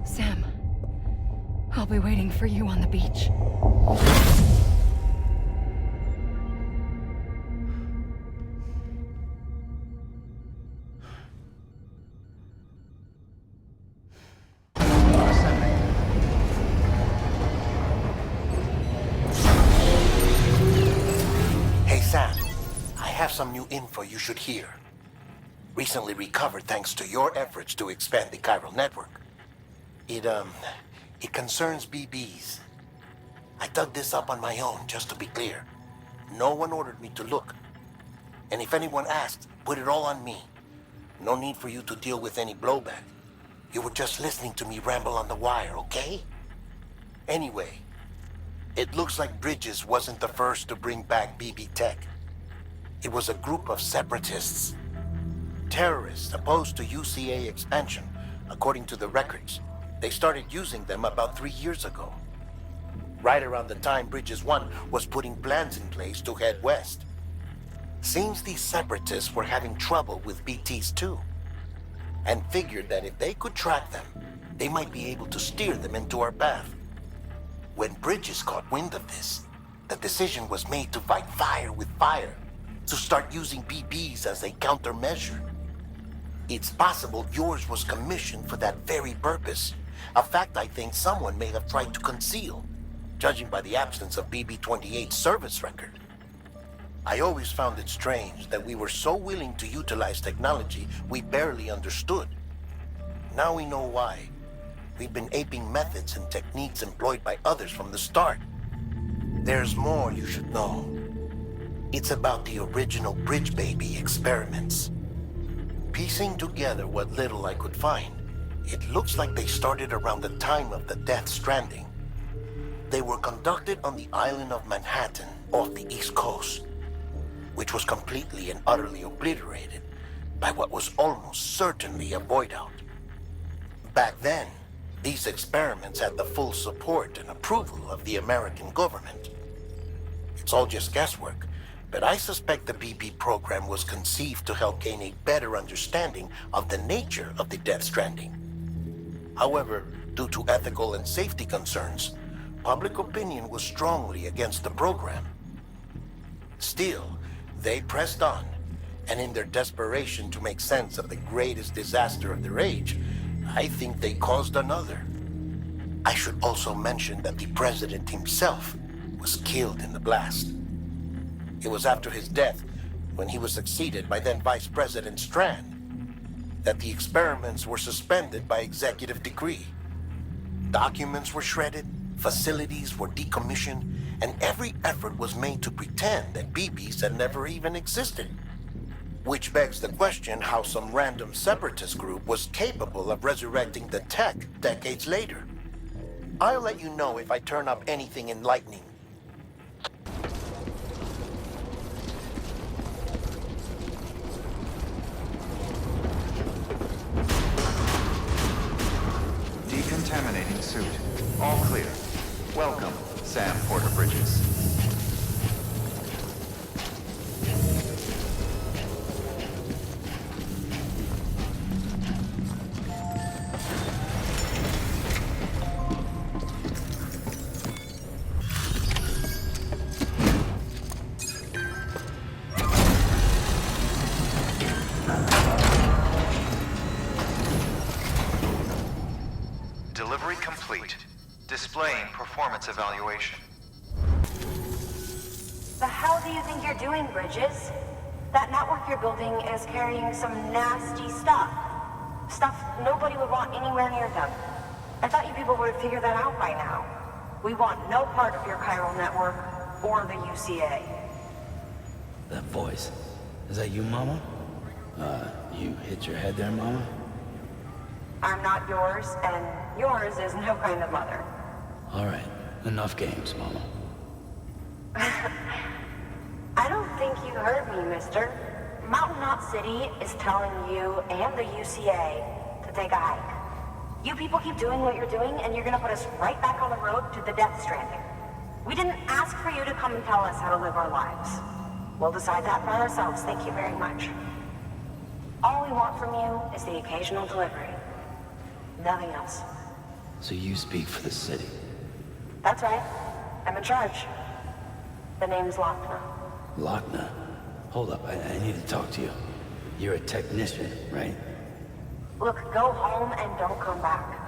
Sam, I'll be waiting for you on the beach. Hey, Sam. I have some new info you should hear. Recently recovered thanks to your efforts to expand the chiral network. It concerns BBs. I dug this up on my own, just to be clear. No one ordered me to look. And if anyone asked, put it all on me. No need for you to deal with any blowback. You were just listening to me ramble on the wire, okay? Anyway, it looks like Bridges wasn't the first to bring back BB tech. It was a group of separatists. Terrorists opposed to UCA expansion, according to the records. They started using them about 3 years ago. Right around the time Bridges 1 was putting plans in place to head west. Seems these separatists were having trouble with BTs too, and figured that if they could track them, they might be able to steer them into our path. When Bridges caught wind of this, the decision was made to fight fire with fire, to start using BBs as a countermeasure. It's possible yours was commissioned for that very purpose, a fact I think someone may have tried to conceal, judging by the absence of BB-28's service record. I always found it strange that we were so willing to utilize technology we barely understood. Now we know why. We've been aping methods and techniques employed by others from the start. There's more you should know. It's about the original Bridge Baby experiments. Piecing together what little I could find, it looks like they started around the time of the Death Stranding. They were conducted on the island of Manhattan off the East Coast, which was completely and utterly obliterated by what was almost certainly a void out. Back then, these experiments had the full support and approval of the American government. It's all just guesswork, but I suspect the BP program was conceived to help gain a better understanding of the nature of the Death Stranding. However, due to ethical and safety concerns, public opinion was strongly against the program. Still, they pressed on, and in their desperation to make sense of the greatest disaster of their age, I think they caused another. I should also mention that the president himself was killed in the blast. It was after his death, when he was succeeded by then Vice President Strand, that the experiments were suspended by executive decree. Documents were shredded, facilities were decommissioned, and every effort was made to pretend that BBs had never even existed. Which begs the question how some random separatist group was capable of resurrecting the tech decades later. I'll let you know if I turn up anything enlightening. Decontaminating suit. All clear. Welcome, Sam Porter Bridges. Delivery complete. Displaying performance evaluation. The hell do you think you're doing, Bridges? That network you're building is carrying some nasty stuff. Stuff nobody would want anywhere near them. I thought you people would have figured that out by now. We want no part of your chiral network or the UCA. That voice. Is that you, Mama? You hit your head there, Mama? I'm not yours, and yours is no kind of mother. All right. Enough games, Mama. I don't think you heard me, mister. Mountain Knot City is telling you and the UCA to take a hike. You people keep doing what you're doing, and you're gonna put us right back on the road to the Death Stranding. We didn't ask for you to come and tell us how to live our lives. We'll decide that for ourselves, thank you very much. All we want from you is the occasional delivery. Nothing else. So you speak for the city? That's right. I'm in charge. The name's Lochner. Lochner? Hold up, I need to talk to you. You're a technician, right? Look, go home and don't come back.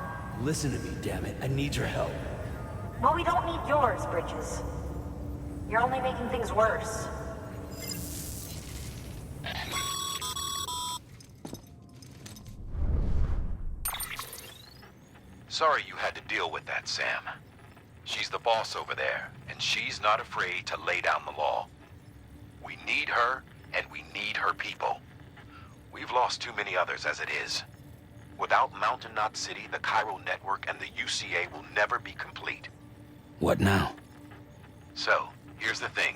Listen to me, damn it. I need your help. Well, we don't need yours, Bridges. You're only making things worse. Sorry you had to deal with that, Sam. She's the boss over there, and she's not afraid to lay down the law. We need her, and we need her people. We've lost too many others as it is. Without Mountain Knot City, the chiral network, and the UCA will never be complete. What now? So, here's the thing.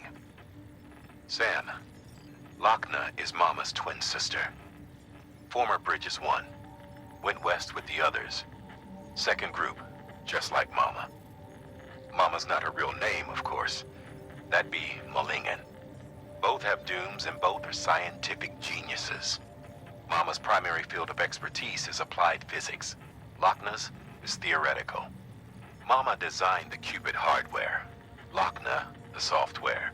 Sam, Lochner is Mama's twin sister. Former Bridges 1. Went west with the others. Second group, just like Mama. Mama's not her real name, of course. That'd be Mulligan. Both have dooms and both are scientific geniuses. Mama's primary field of expertise is applied physics. Lochner's is theoretical. Mama designed the qubit hardware. Lochner, the software.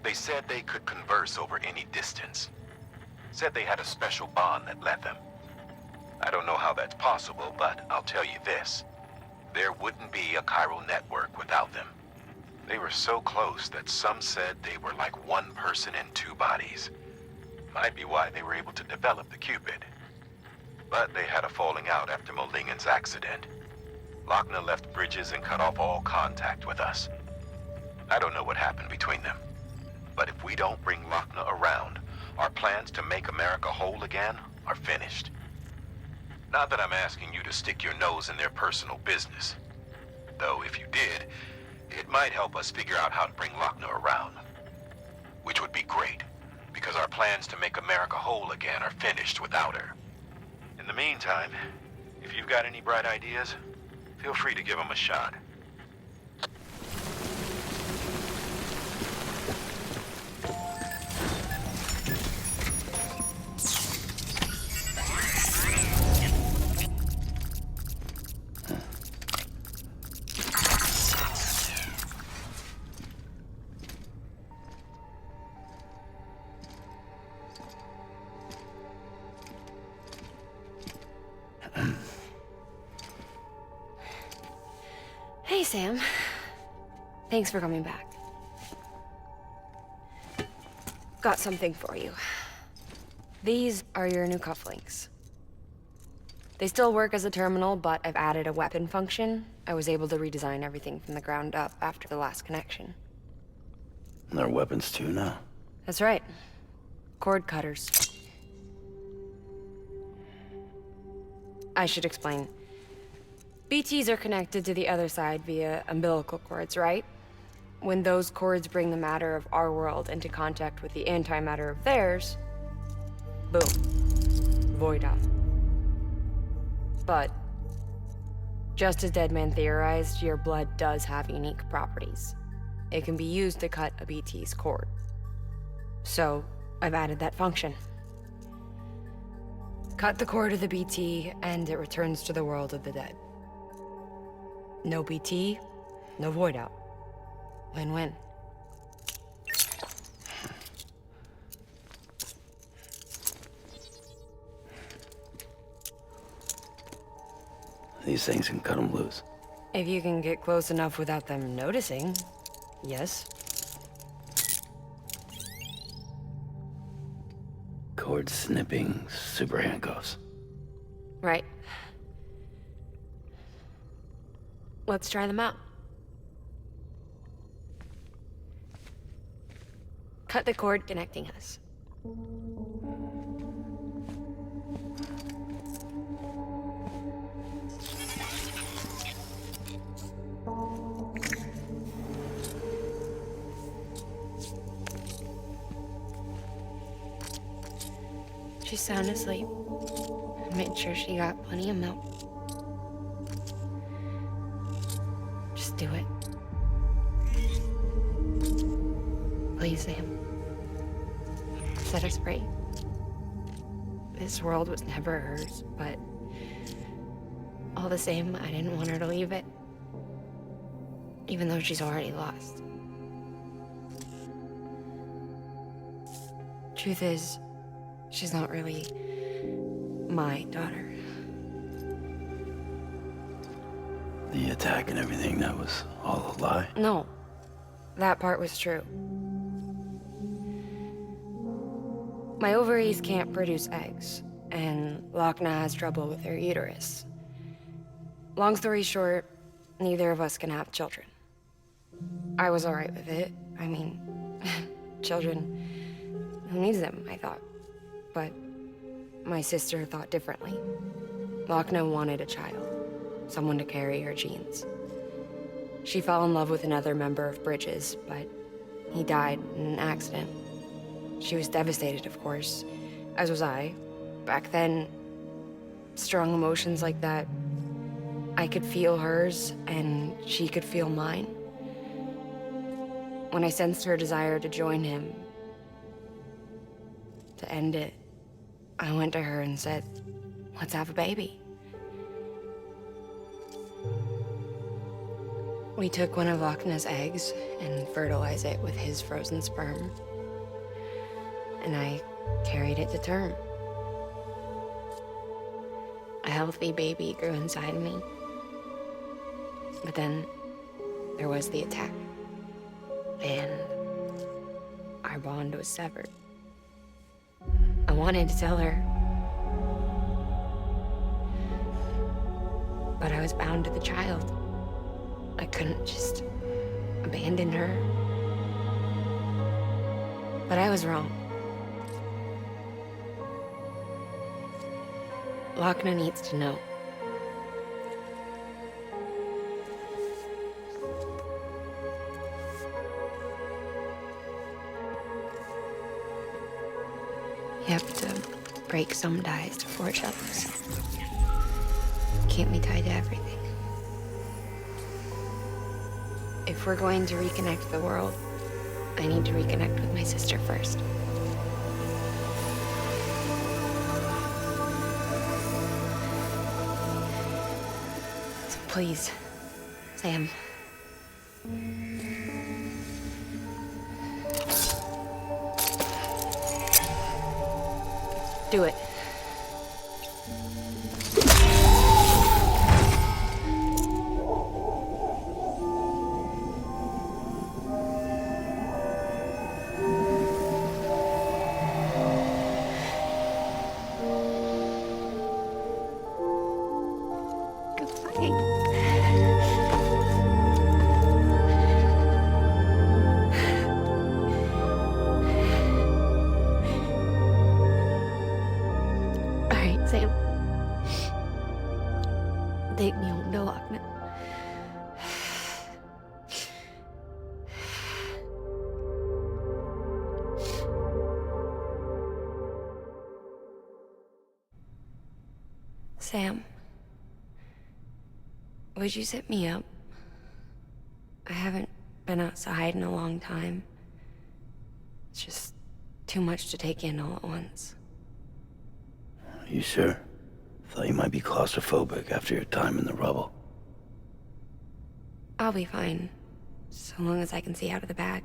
They said they could converse over any distance. Said they had a special bond that led them. I don't know how that's possible, but I'll tell you this. There wouldn't be a chiral network without them. They were so close that some said they were like one person in two bodies. Might be why they were able to develop the qubit. But they had a falling out after Mulligan's accident. Lochner left Bridges and cut off all contact with us. I don't know what happened between them. But if we don't bring Lochner around, our plans to make America whole again are finished. Not that I'm asking you to stick your nose in their personal business. Though if you did, it might help us figure out how to bring Lochner around. Which would be great, because because our plans to make America whole again are finished without her. In the meantime, if you've got any bright ideas, feel free to give them a shot. Hey, Sam. Thanks for coming back. Got something for you. These are your new cufflinks. They still work as a terminal, but I've added a weapon function. I was able to redesign everything from the ground up after the last connection. And they're weapons too now. That's right. Cord cutters. I should explain. BTs are connected to the other side via umbilical cords, right? When those cords bring the matter of our world into contact with the antimatter of theirs, boom, void out. But, just as Deadman theorized, your blood does have unique properties. It can be used to cut a BT's cord. So, I've added that function. Cut the cord of the BT, and it returns to the world of the dead. No BT, no void out. Win-win. These things can cut them loose. If you can get close enough without them noticing, yes. Cord snipping super handcuffs. Right. Let's try them out. Cut the cord connecting us. She's sound asleep. I made sure she got plenty of milk. Just do it. Please, Sam. Set us free. This world was never hers, but all the same, I didn't want her to leave it. Even though she's already lost. Truth is, she's not really my daughter. The attack and everything, that was all a lie? No, that part was true. My ovaries can't produce eggs, and Lochna has trouble with her uterus. Long story short, neither of us can have children. I was alright with it. I mean, children, who needs them, I thought. But my sister thought differently. Lochna wanted a child, someone to carry her genes. She fell in love with another member of Bridges, but he died in an accident. She was devastated, of course, as was I. Back then, strong emotions like that, I could feel hers, and she could feel mine. When I sensed her desire to join him, to end it, I went to her and said, let's have a baby. We took one of Lochna's eggs and fertilized it with his frozen sperm. And I carried it to term. A healthy baby grew inside me. But then there was the attack. And our bond was severed. I wanted to tell her. But I was bound to the child. I couldn't just abandon her. But I was wrong. Lochna needs to know. break some ties to forge others. Can't be tied to everything. If we're going to reconnect the world, I need to reconnect with my sister first. So please, Sam. Do it. Sam. Take me home to Lochner. Sam, would you set me up? I haven't been outside in a long time. It's just too much to take in all at once. You sure? Thought you might be claustrophobic after your time in the rubble. I'll be fine, so long as I can see out of the bag.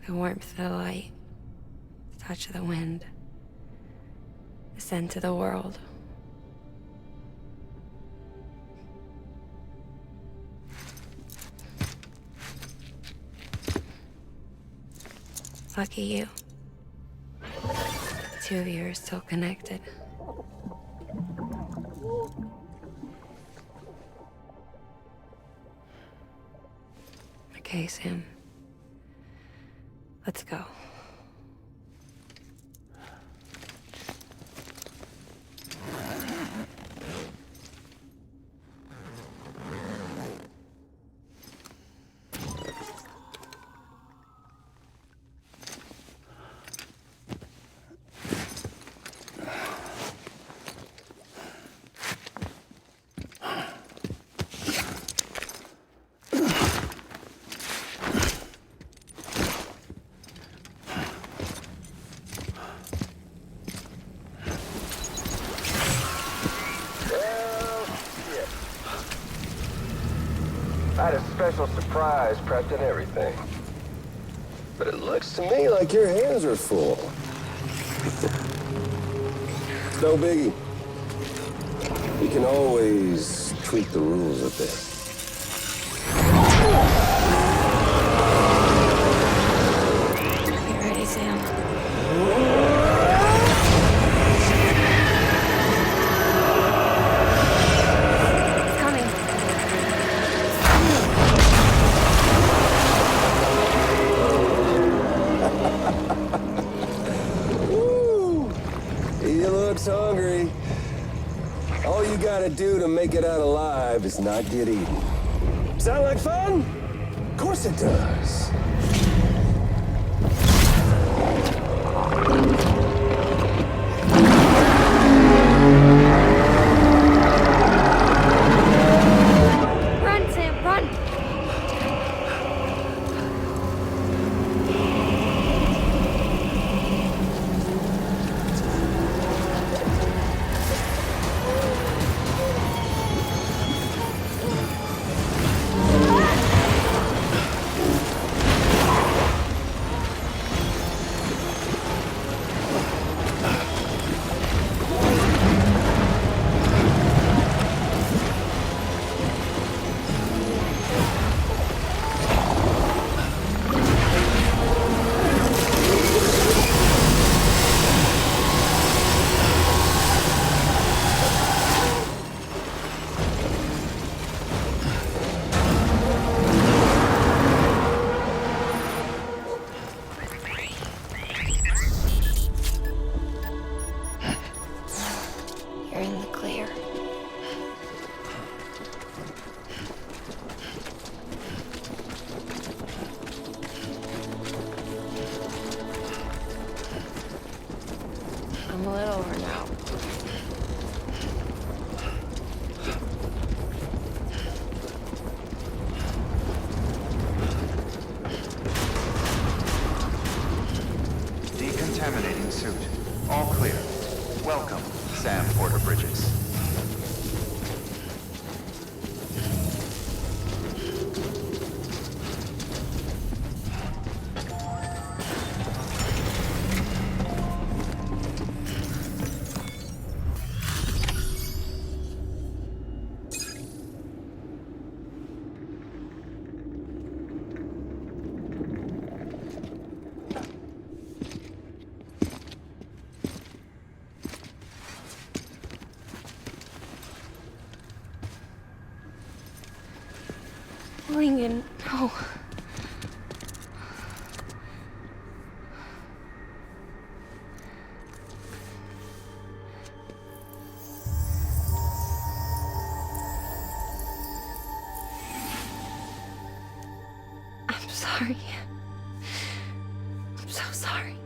The warmth of the light, the touch of the wind, the scent of the world. Lucky you. The two of you are still connected. Okay, Sam. Let's go. I had a special surprise prepped and everything. But it looks to me like your hands are full. No biggie. You can always tweak the rules a bit. You ready, Sam? Hungry. All you gotta do to make it out alive is not get eaten. Sound like fun? Of course it does. Run, Sam, run! Lincoln, no. I'm sorry. I'm so sorry.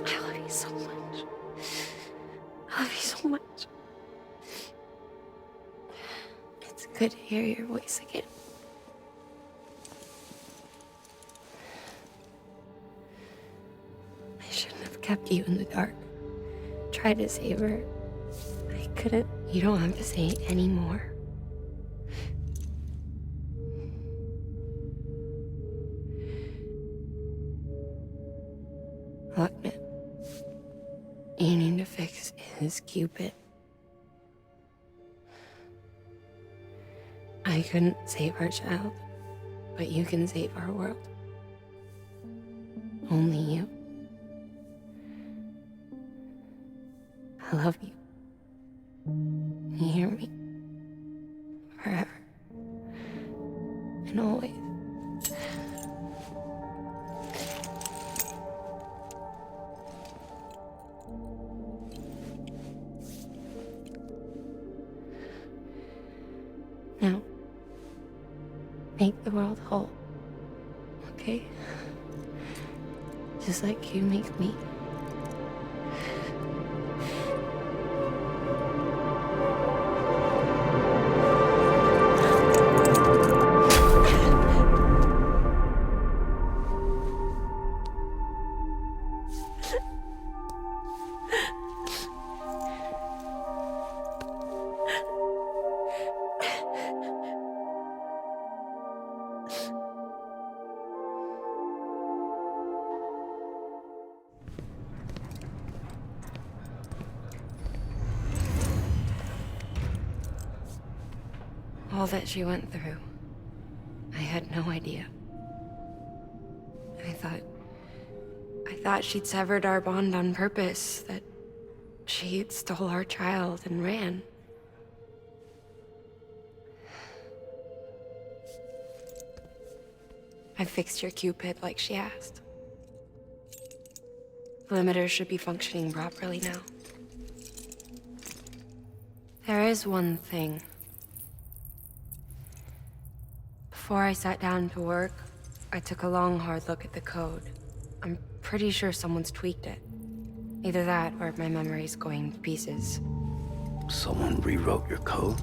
I love you so much. I love you so much. It's good to hear your voice again. I shouldn't have kept you in the dark. Tried to save her. I couldn't. You don't have to say any more. Look, man. You need to fix his Cupid. I couldn't save our child, but you can save our world. Only you. I love you. You hear me? Forever. And always. Now, make the world whole, okay? Just like you make me. All that she went through, I had no idea. I thought she'd severed our bond on purpose, that she stole our child and ran. I fixed your Cupid like she asked. The limiter should be functioning properly now. There is one thing. Before I sat down to work, I took a long, hard look at the code. I'm pretty sure someone's tweaked it. Either that, or my memory's going to pieces. Someone rewrote your code?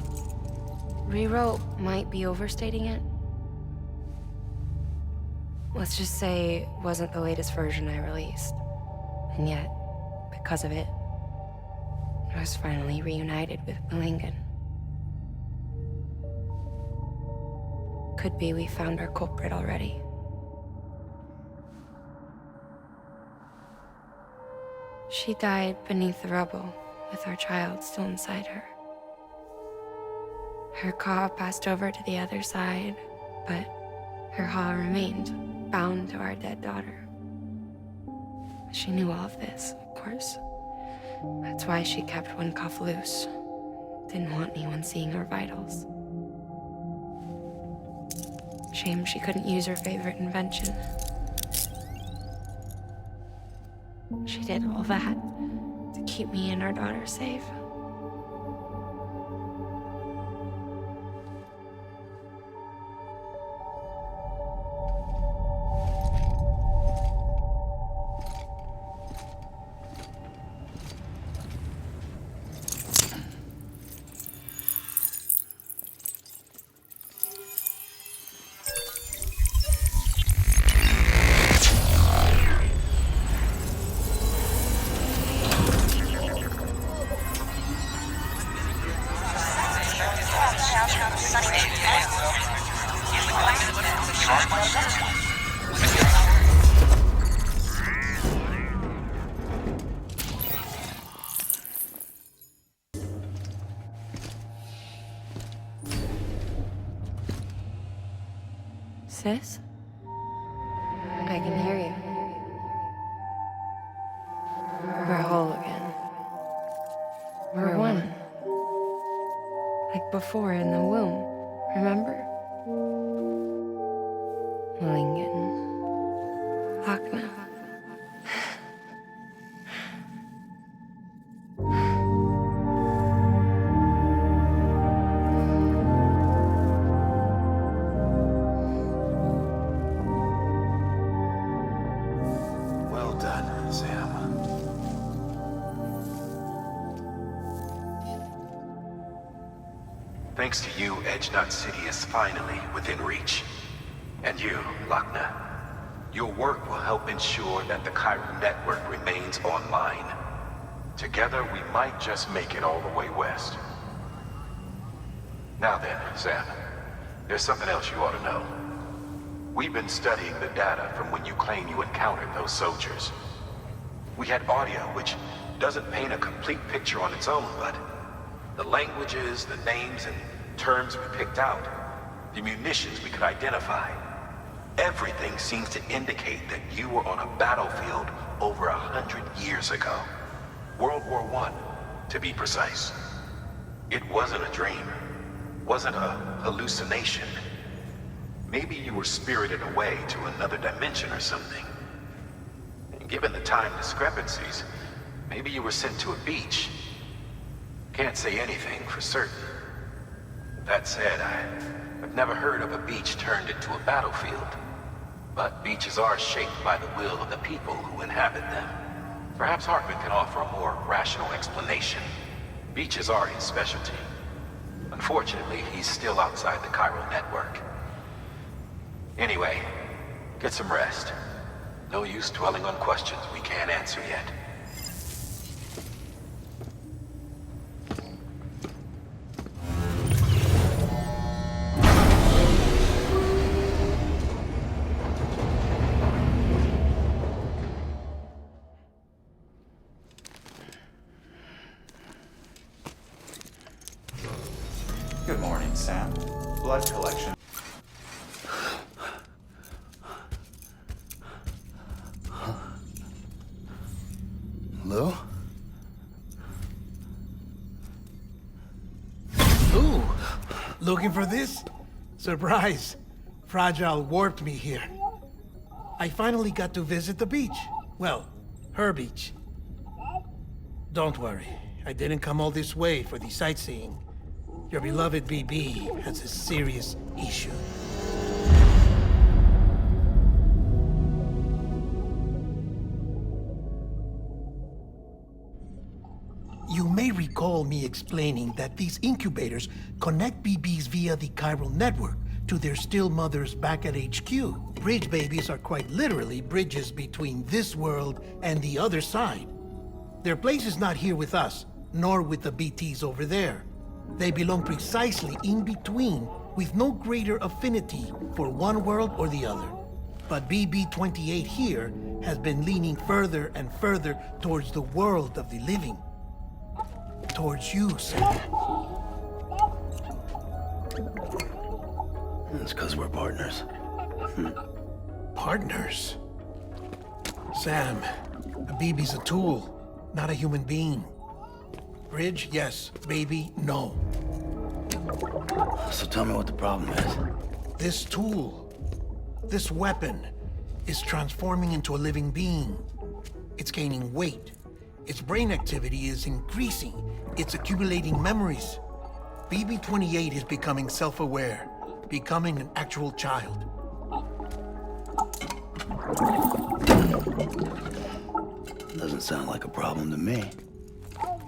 Rewrote might be overstating it. Let's just say it wasn't the latest version I released. And yet, because of it, I was finally reunited with Lincoln. Could be we found our culprit already. She died beneath the rubble, with our child still inside her. Her caw passed over to the other side, but her haw remained, bound to our dead daughter. She knew all of this, of course. That's why she kept one cuff loose. Didn't want anyone seeing her vitals. Shame she couldn't use her favorite invention. She did all that to keep me and our daughter safe. Sis? I can hear you. We're whole again. We're one. before in the womb, remember? Lingen. Lochna. Well done, Sam. Thanks to you, Edgenut City is finally within reach. And you, Lochna. Your work will help ensure that the Chiral network remains online. Together, we might just make it all the way west. Now then, Sam, there's something else you ought to know. We've been studying the data from when you claim you encountered those soldiers. We had audio which doesn't paint a complete picture on its own, but the languages, the names, and terms we picked out, the munitions we could identify, everything seems to indicate that you were on a battlefield over 100 years ago. World War I, to be precise. It wasn't a dream. Wasn't a hallucination. Maybe you were spirited away to another dimension or something. And given the time discrepancies, maybe you were sent to a beach. Can't say anything for certain. That said, I've never heard of a beach turned into a battlefield. But beaches are shaped by the will of the people who inhabit them. Perhaps Hartman can offer a more rational explanation. Beaches are his specialty. Unfortunately, he's still outside the Chiral network. Anyway, get some rest. No use dwelling on questions we can't answer yet. Good morning, Sam. Blood collection. Lou? Ooh, looking for this? Surprise. Fragile warped me here. I finally got to visit the beach. Well, her beach. Don't worry, I didn't come all this way for the sightseeing. Your beloved BB has a serious issue. You may recall me explaining that these incubators connect BBs via the chiral network to their still mothers back at HQ. Bridge babies are quite literally bridges between this world and the other side. Their place is not here with us, nor with the BTs over there. They belong precisely in between, with no greater affinity for one world or the other. But BB-28 here has been leaning further and further towards the world of the living. Towards you, Sam. It's because we're partners. Partners? Sam, a BB's a tool, not a human being. Bridge, yes. Baby, no. So tell me what the problem is. This tool, this weapon, is transforming into a living being. It's gaining weight. Its brain activity is increasing. It's accumulating memories. BB-28 is becoming self-aware, becoming an actual child. Doesn't sound like a problem to me.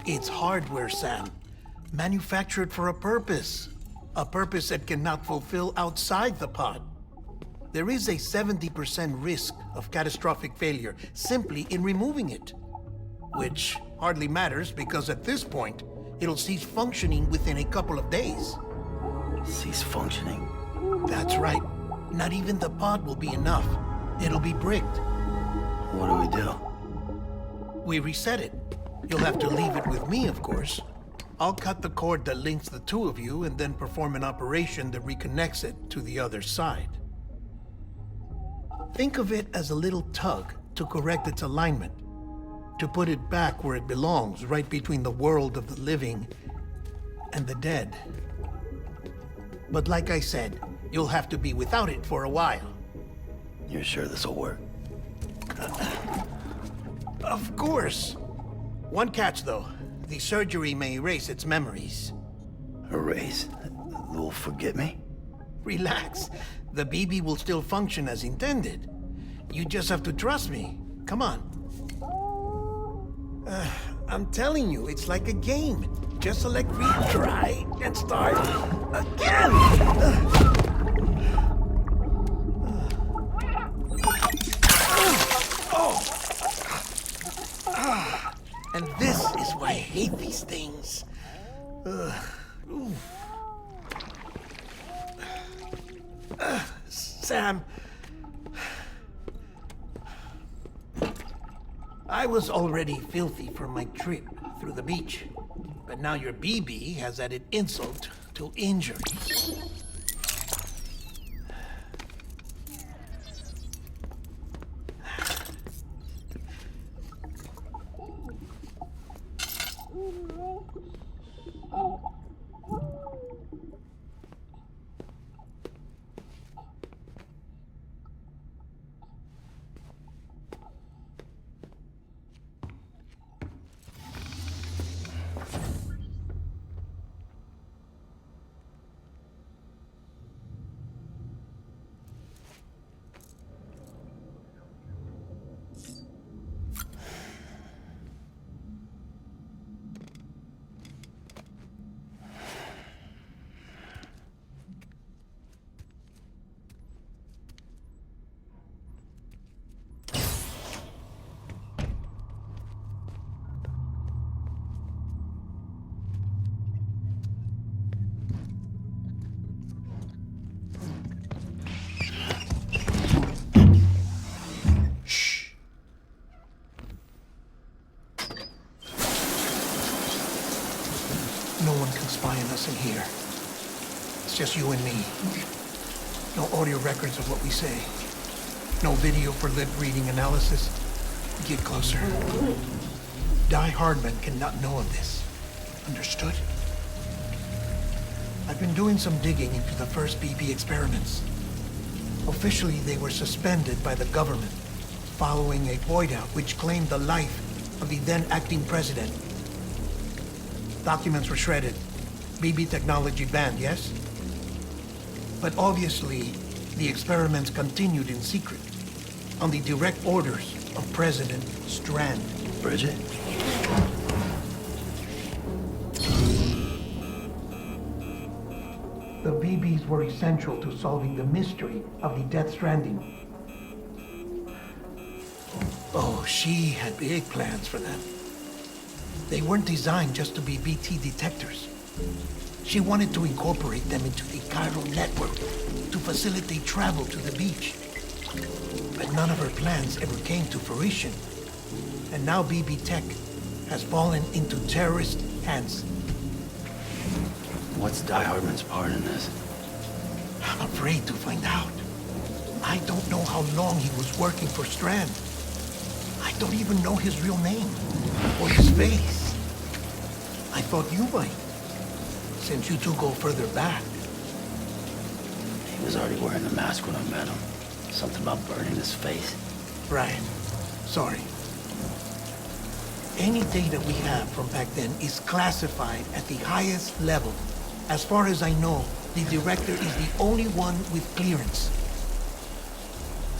It's hardware, Sam. Manufactured for a purpose. A purpose it cannot fulfill outside the pod. There is a 70% risk of catastrophic failure simply in removing it. Which hardly matters because at this point, it'll cease functioning within a couple of days. Cease functioning? That's right. Not even the pod will be enough. It'll be bricked. What do we do? We reset it. You'll have to leave it with me, of course. I'll cut the cord that links the two of you and then perform an operation that reconnects it to the other side. Think of it as a little tug to correct its alignment, to put it back where it belongs, right between the world of the living and the dead. But like I said, you'll have to be without it for a while. You're sure this'll work? Of course. One catch, though. The surgery may erase its memories. Erase? They'll forget me? Relax. The BB will still function as intended. You just have to trust me. Come on. I'm telling you, it's like a game. Just select retry and start again. And this is why I hate these things. Sam, I was already filthy from my trip through the beach, but now your BB has added insult to injury. No one can spy on us in here. It's just you and me. No audio records of what we say. No video for lip-reading analysis. Get closer. Die Hardman cannot know of this. Understood? I've been doing some digging into the first BB experiments. Officially, they were suspended by the government following a void out which claimed the life of the then acting president. Documents were shredded. BB technology banned, yes? But obviously, the experiments continued in secret, on the direct orders of President Strand. Bridget? The BBs were essential to solving the mystery of the Death Stranding. Oh, she had big plans for them. They weren't designed just to be BT detectors. She wanted to incorporate them into the chiral network to facilitate travel to the beach. But none of her plans ever came to fruition. And now BB Tech has fallen into terrorist hands. What's Die Hardman's part in this? I'm afraid to find out. I don't know how long he was working for Strand. I don't even know his real name or his face. I thought you might, since you two go further back. He was already wearing the mask when I met him. Something about burning his face. Right. Sorry. Any data we have from back then is classified at the highest level. As far as I know, the director is the only one with clearance.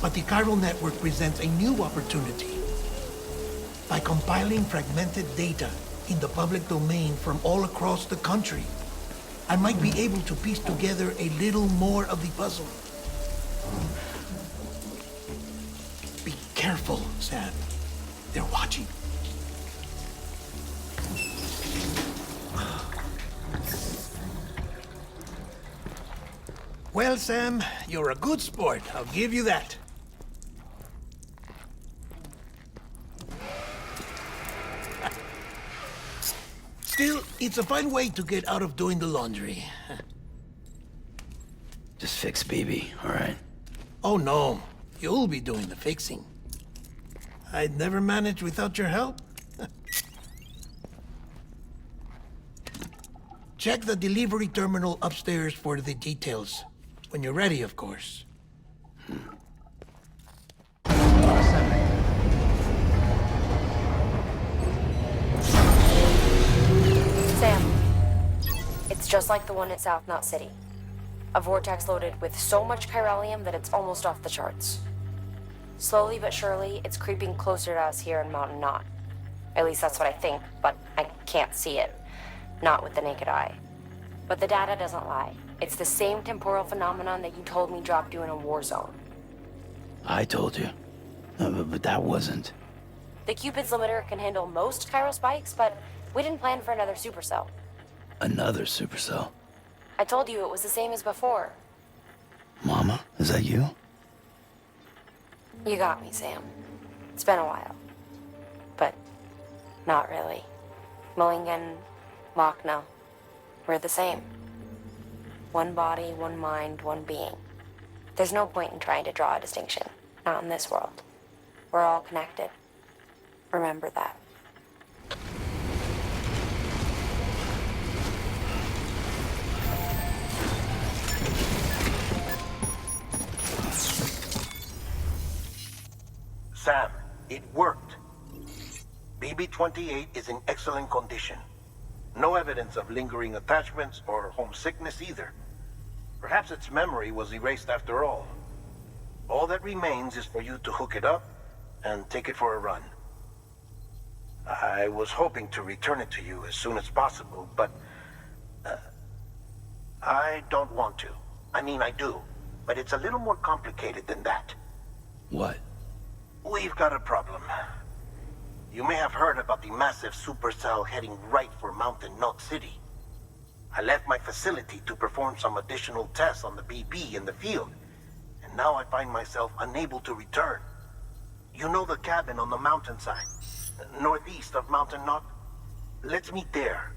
But the chiral network presents a new opportunity. By compiling fragmented data in the public domain from all across the country, I might be able to piece together a little more of the puzzle. Be careful, Sam. They're watching. Well, Sam, you're a good sport. I'll give you that. Still, it's a fine way to get out of doing the laundry. Just fix BB, all right? Oh, no. You'll be doing the fixing. I'd never manage without your help. Check the delivery terminal upstairs for the details. When you're ready, of course. Sam, it's just like the one at South Knot City. A vortex loaded with so much chiralium that it's almost off the charts. Slowly but surely, it's creeping closer to us here in Mountain Knot. At least that's what I think, but I can't see it. Not with the naked eye. But the data doesn't lie. It's the same temporal phenomenon that you told me dropped you in a war zone. I told you. But that wasn't. The Cupid's limiter can handle most chiral spikes, but we didn't plan for another supercell. Another supercell? I told you it was the same as before. Mama, is that you? You got me, Sam. It's been a while. But not really. Mulligan, Lochna, we're the same. One body, one mind, one being. There's no point in trying to draw a distinction. Not in this world. We're all connected. Remember that. Sam, it worked. BB-28 is in excellent condition. No evidence of lingering attachments or homesickness either. Perhaps its memory was erased after all. All that remains is for you to hook it up and take it for a run. I was hoping to return it to you as soon as possible, but I don't want to. I mean, I do, but it's a little more complicated than that. What? We've got a problem. You may have heard about the massive supercell heading right for Mountain Knot City. I left my facility to perform some additional tests on the BB in the field, and now I find myself unable to return. You know the cabin on the mountainside, northeast of Mountain Knot? Let's meet there.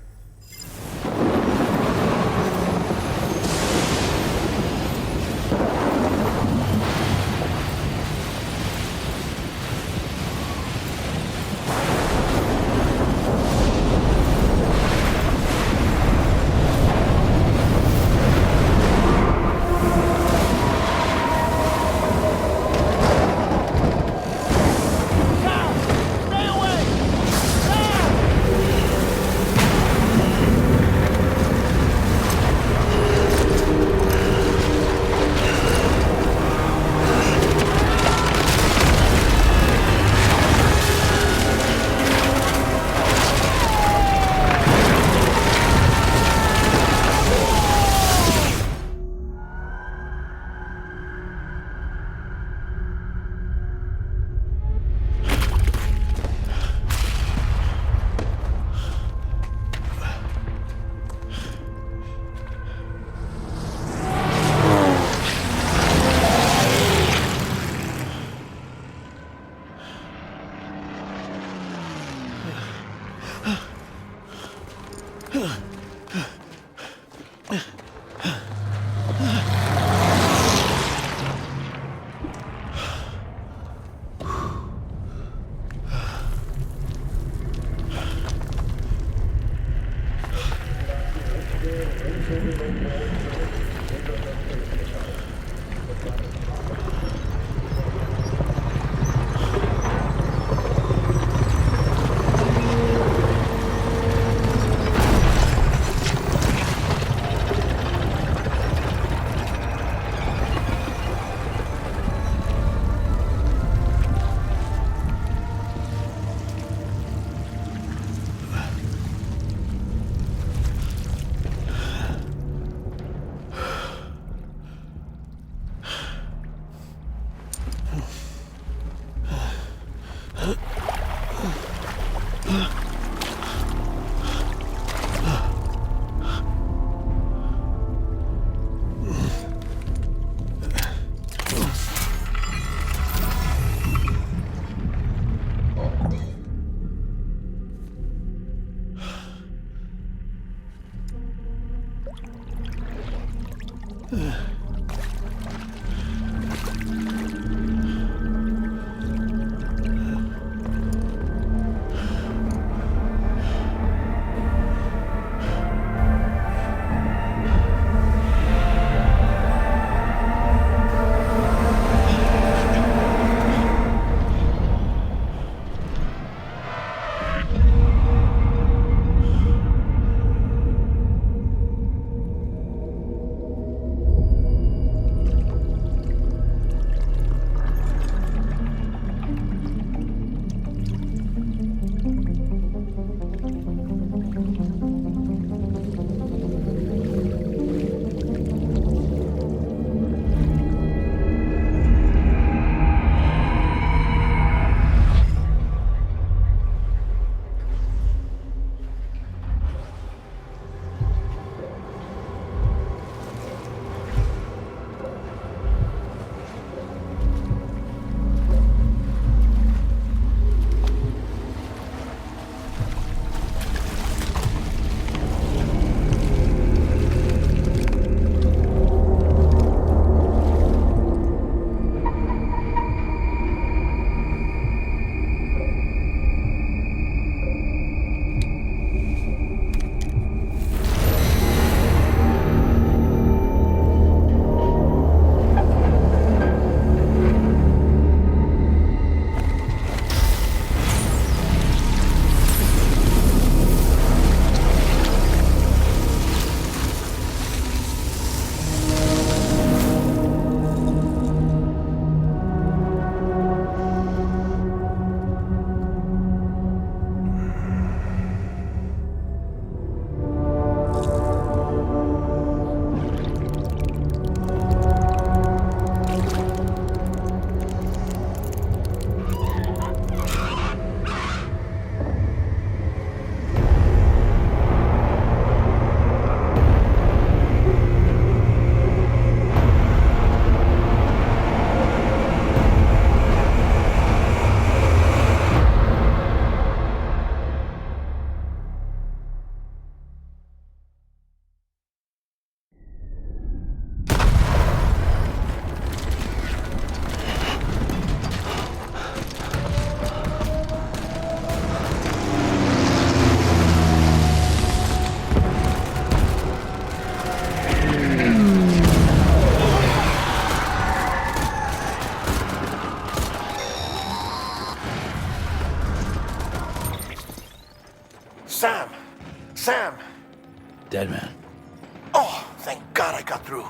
got through.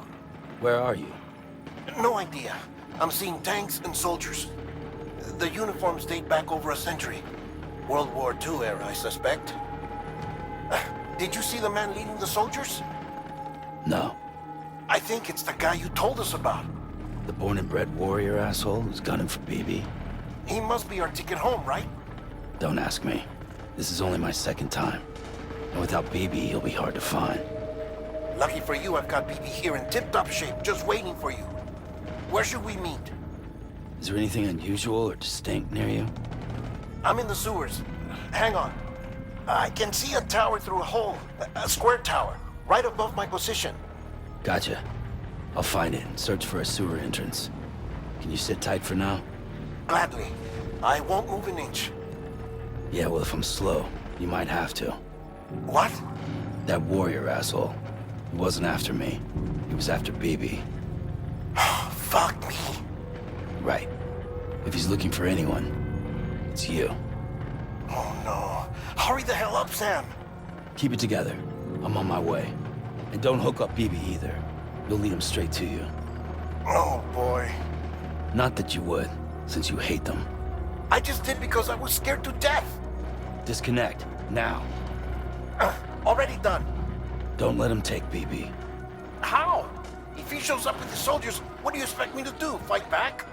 Where are you? No idea. I'm seeing tanks and soldiers. The uniforms date back over a century. World War II era, I suspect. Did you see the man leading the soldiers? No. I think it's the guy you told us about. The born and bred warrior asshole who's gunning for BB? He must be our ticket home, right? Don't ask me. This is only my second time. And without BB, he'll be hard to find. Lucky for you, I've got BB here in tip-top shape, just waiting for you. Where should we meet? Is there anything unusual or distinct near you? I'm in the sewers. Hang on. I can see a tower through a hole. A square tower, right above my position. Gotcha. I'll find it and search for a sewer entrance. Can you sit tight for now? Gladly. I won't move an inch. Yeah, well, if I'm slow, you might have to. What? That warrior asshole. He wasn't after me. He was after BB. Fuck me. Right. If he's looking for anyone, it's you. Oh no. Hurry the hell up, Sam. Keep it together. I'm on my way. And don't hook up BB either. You'll lead him straight to you. Oh boy. Not that you would, since you hate them. I just did because I was scared to death. Disconnect, now. Already done. Don't let him take BB. How? If he shows up with the soldiers, what do you expect me to do? Fight back?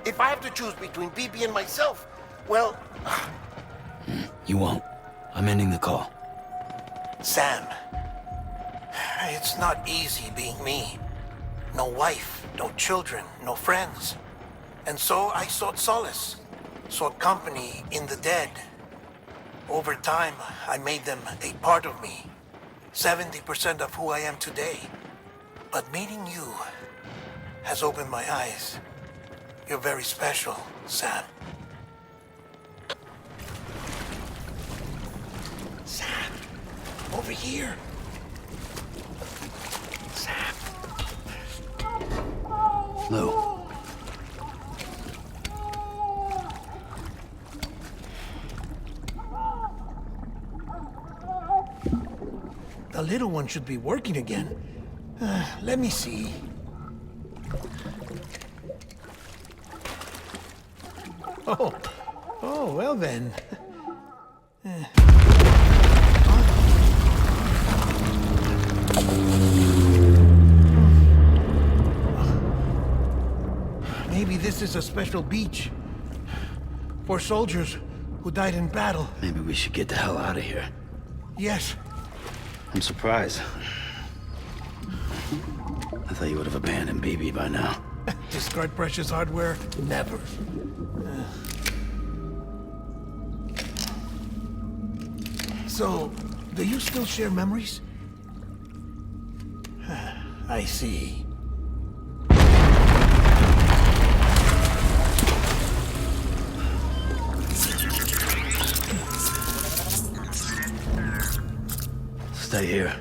If I have to choose between BB and myself, well... You won't. I'm ending the call. Sam, it's not easy being me. No wife, no children, no friends. And so I sought solace, sought company in the dead. Over time, I made them a part of me. 70% of who I am today. But meeting you has opened my eyes. You're very special, Sam. Sam, over here. Sam. Lou. The little one should be working again. Let me see. Oh, well then. Maybe this is a special beach for soldiers who died in battle. Maybe we should get the hell out of here. Yes. I'm surprised. I thought you would have abandoned BB by now. Discard precious hardware? Never. So, do you still share memories? I see. Stay here.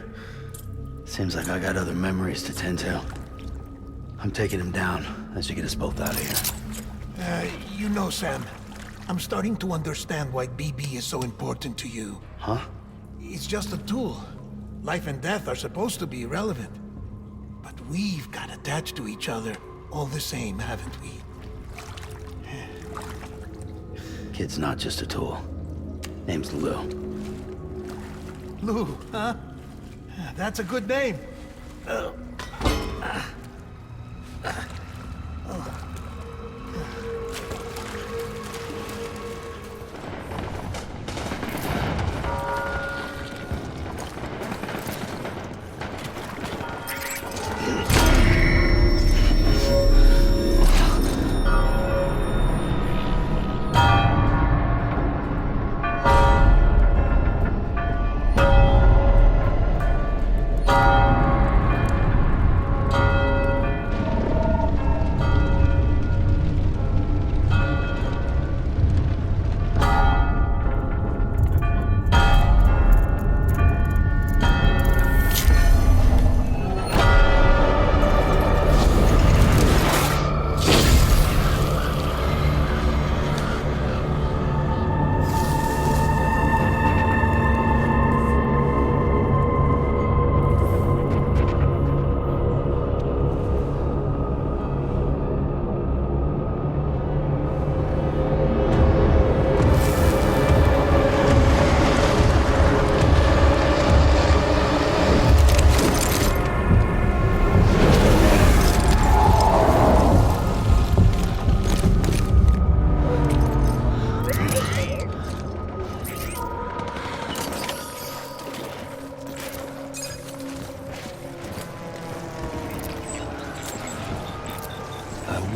Seems like I got other memories to tend to. I'm taking him down. That should get us both out of here. You know, Sam, I'm starting to understand why BB is so important to you. Huh? It's just a tool. Life and death are supposed to be irrelevant. But we've got attached to each other all the same, haven't we? Kid's not just a tool. Name's Lou. Lou, huh? That's a good name.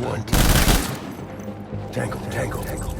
one. Tangle, tangle, tangle.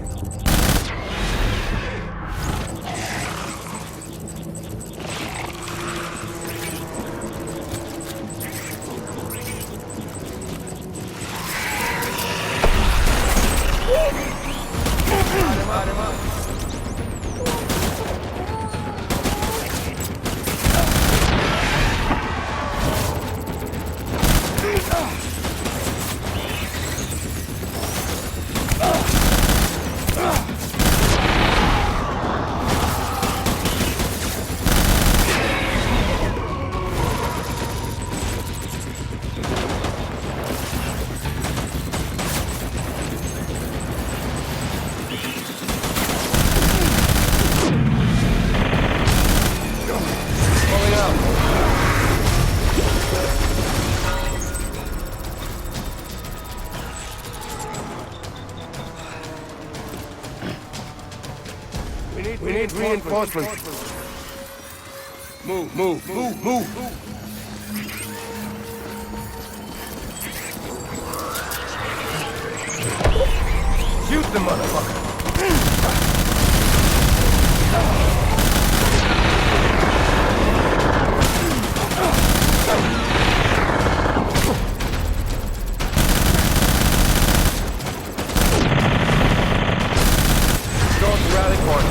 We need reinforcements. Move, move, move, move. Shoot the motherfucker. Go to rally point.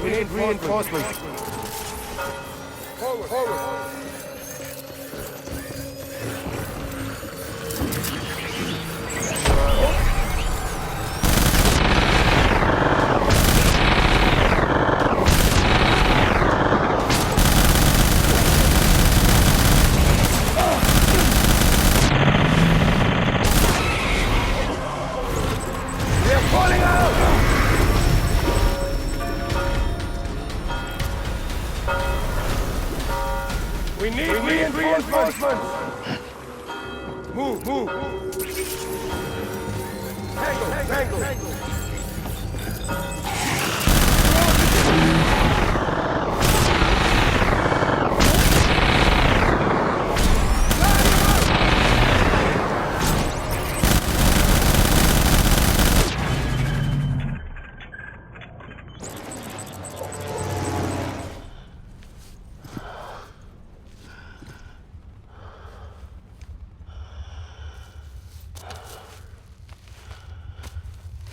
We need reinforcements. Forward, forward. They're falling out! We need reinforcements! Move, move! Tangle, tangle!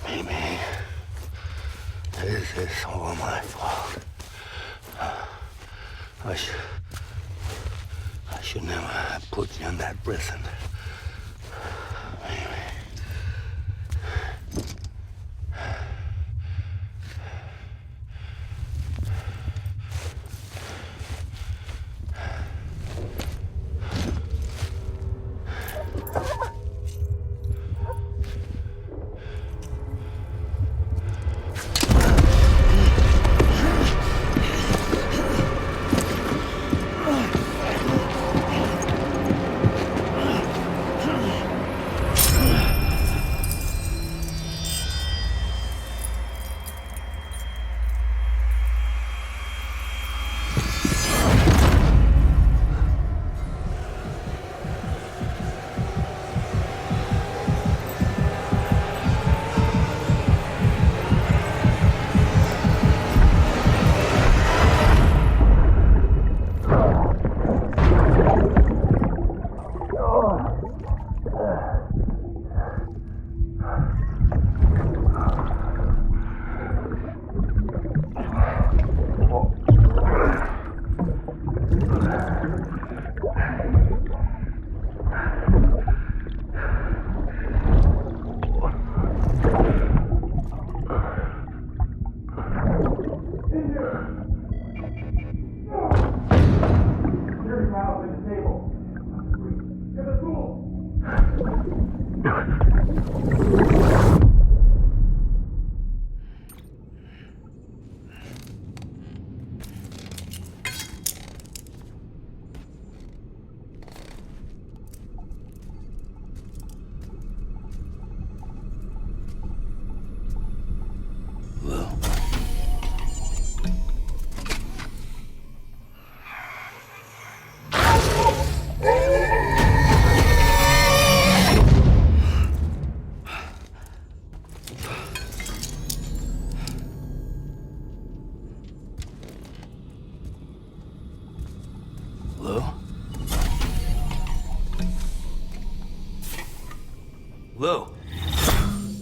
Amy, this is all my fault. I should never have put you in that prison. Amy.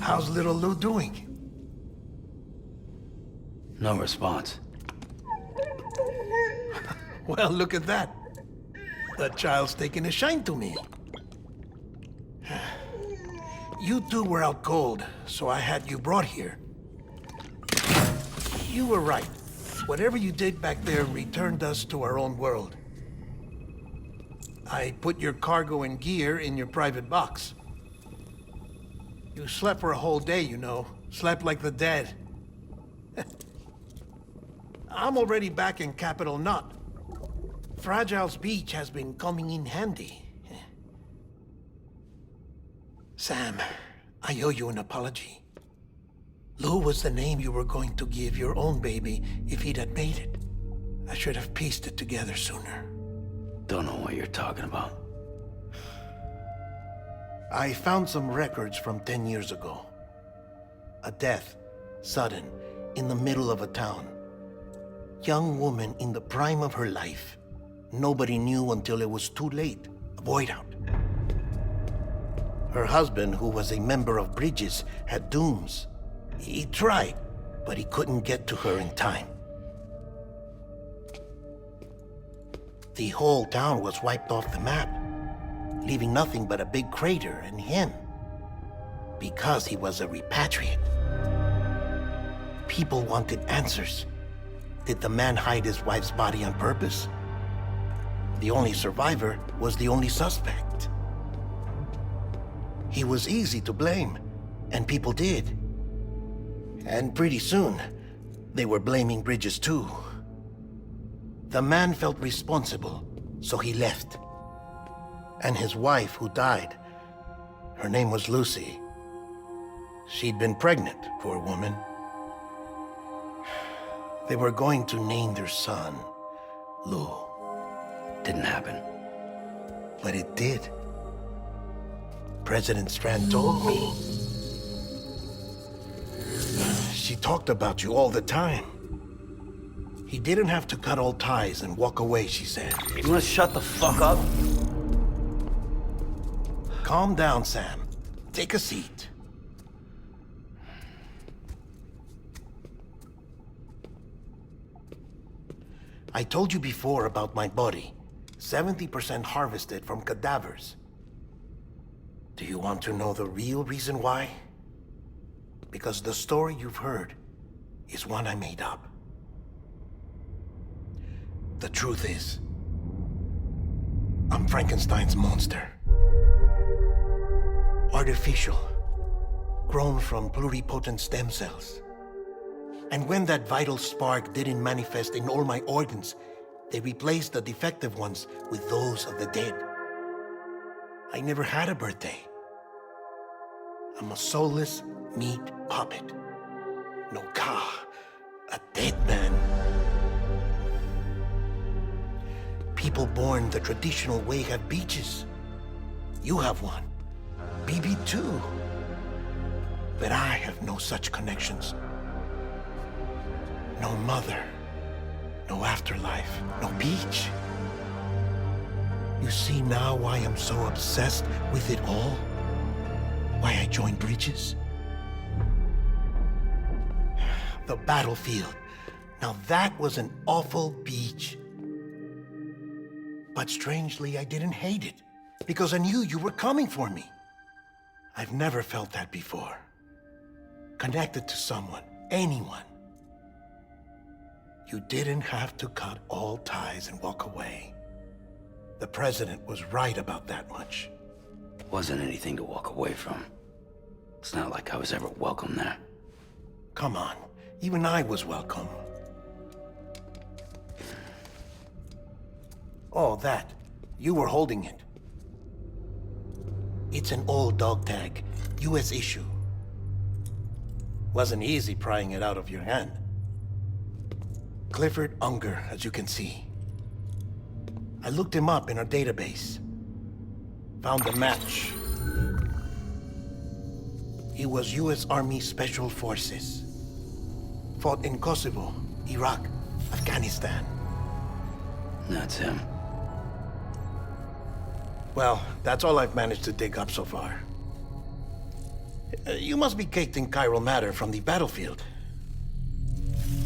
How's little Lou doing? No response. Well, look at that. The child's taking a shine to me. You two were out cold, so I had you brought here. You were right. Whatever you did back there returned us to our own world. I put your cargo and gear in your private box. You slept for a whole day, you know. Slept like the dead. I'm already back in Capital Knot. Fragile's beach has been coming in handy. Sam, I owe you an apology. Lou was the name you were going to give your own baby if he'd had made it. I should have pieced it together sooner. Don't know what you're talking about. I found some records from 10 years ago. A death, sudden, in the middle of a town. Young woman in the prime of her life. Nobody knew until it was too late. A void out. Her husband, who was a member of Bridges, had dooms. He tried, but he couldn't get to her in time. The whole town was wiped off the map, leaving nothing but a big crater and him. Because he was a repatriate. People wanted answers. Did the man hide his wife's body on purpose? The only survivor was the only suspect. He was easy to blame, and people did. And pretty soon, they were blaming Bridges too. The man felt responsible, so he left. And his wife, who died, her name was Lucy. She'd been pregnant, poor woman. They were going to name their son Lou. Didn't happen. But it did. President Strand told me. She talked about you all the time. He didn't have to cut all ties and walk away, she said. You wanna shut the fuck up? Calm down, Sam. Take a seat. I told you before about my body. 70% harvested from cadavers. Do you want to know the real reason why? Because the story you've heard is one I made up. The truth is, I'm Frankenstein's monster. Artificial, grown from pluripotent stem cells. And when that vital spark didn't manifest in all my organs, they replaced the defective ones with those of the dead. I never had a birthday. I'm a soulless meat puppet. No car, a dead man. People born the traditional way have beaches. You have one. BB too. But I have no such connections. No mother, no afterlife, no beach. You see now why I'm so obsessed with it all? Why I joined Bridges? The battlefield. Now that was an awful beach. But strangely, I didn't hate it, because I knew you were coming for me. I've never felt that before. Connected to someone, anyone. You didn't have to cut all ties and walk away. The president was right about that much. Wasn't anything to walk away from. It's not like I was ever welcome there. Come on, even I was welcome. Oh, that. You were holding it. It's an old dog tag, US issue. Wasn't easy prying it out of your hand. Clifford Unger, as you can see. I looked him up in our database. Found a match. He was US Army Special Forces. Fought in Kosovo, Iraq, Afghanistan. That's him. Well, that's all I've managed to dig up so far. You must be caked in chiral matter from the battlefield.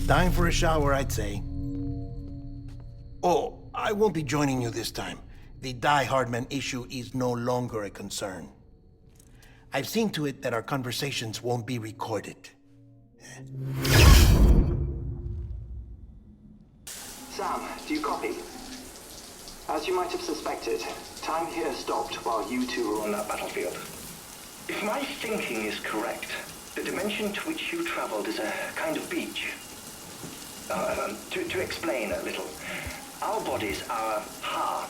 Time for a shower, I'd say. Oh, I won't be joining you this time. The Die Hardman issue is no longer a concern. I've seen to it that our conversations won't be recorded. Sam, do you copy? As you might have suspected, time here stopped while you two were on that battlefield. If my thinking is correct, the dimension to which you traveled is a kind of beach. To explain a little, our bodies, our ha,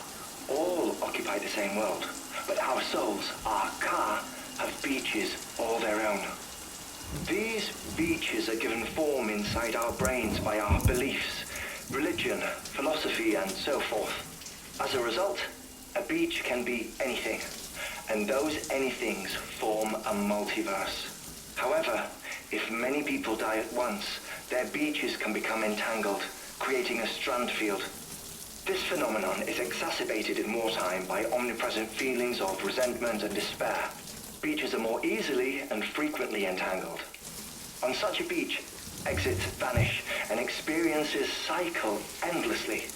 all occupy the same world, but our souls, our ka, have beaches all their own. These beaches are given form inside our brains by our beliefs, religion, philosophy, and so forth. As a result, a beach can be anything, and those anythings form a multiverse. However, if many people die at once, their beaches can become entangled, creating a strand field. This phenomenon is exacerbated in wartime by omnipresent feelings of resentment and despair. Beaches are more easily and frequently entangled. On such a beach, exits vanish and experiences cycle endlessly.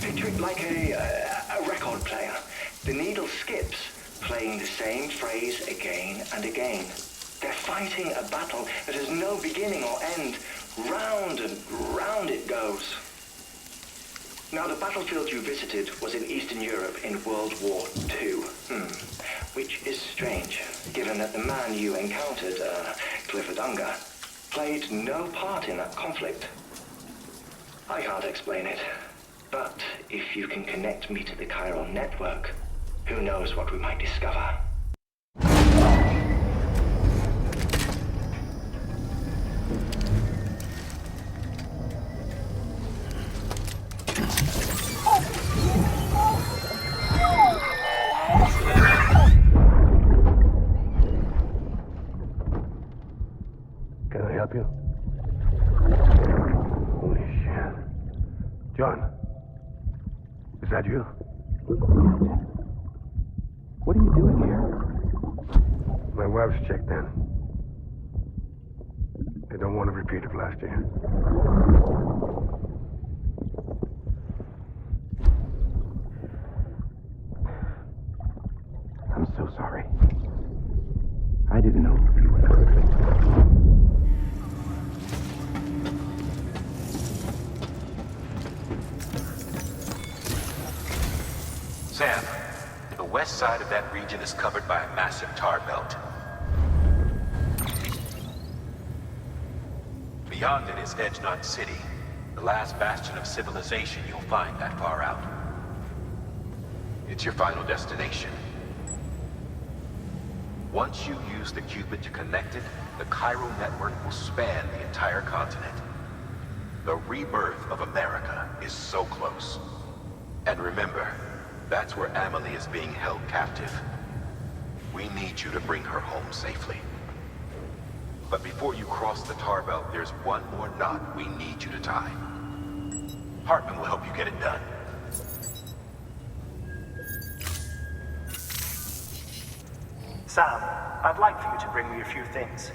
Picture it like a record player. The needle skips, playing the same phrase again and again. They're fighting a battle that has no beginning or end. Round and round it goes. Now, the battlefield you visited was in Eastern Europe in World War II. Which is strange, given that the man you encountered, Clifford Unger, played no part in that conflict. I can't explain it, but if you can connect me to the chiral network, who knows what we might discover. Can I help you? Holy shit. John, is that you? What are you doing here? My wife's checked in. They don't want a repeat of last year. I'm so sorry. I didn't know you were perfect. Sam, the west side of that region is covered by a massive tar belt. Beyond it is Edgenont City, the last bastion of civilization you'll find that far out. It's your final destination. Once you use the Cupid to connect it, the chiral network will span the entire continent. The rebirth of America is so close. And remember, that's where Amelie is being held captive. We need you to bring her home safely. But before you cross the tar belt, there's one more knot we need you to tie. Hartman will help you get it done. Sam, I'd like for you to bring me a few things.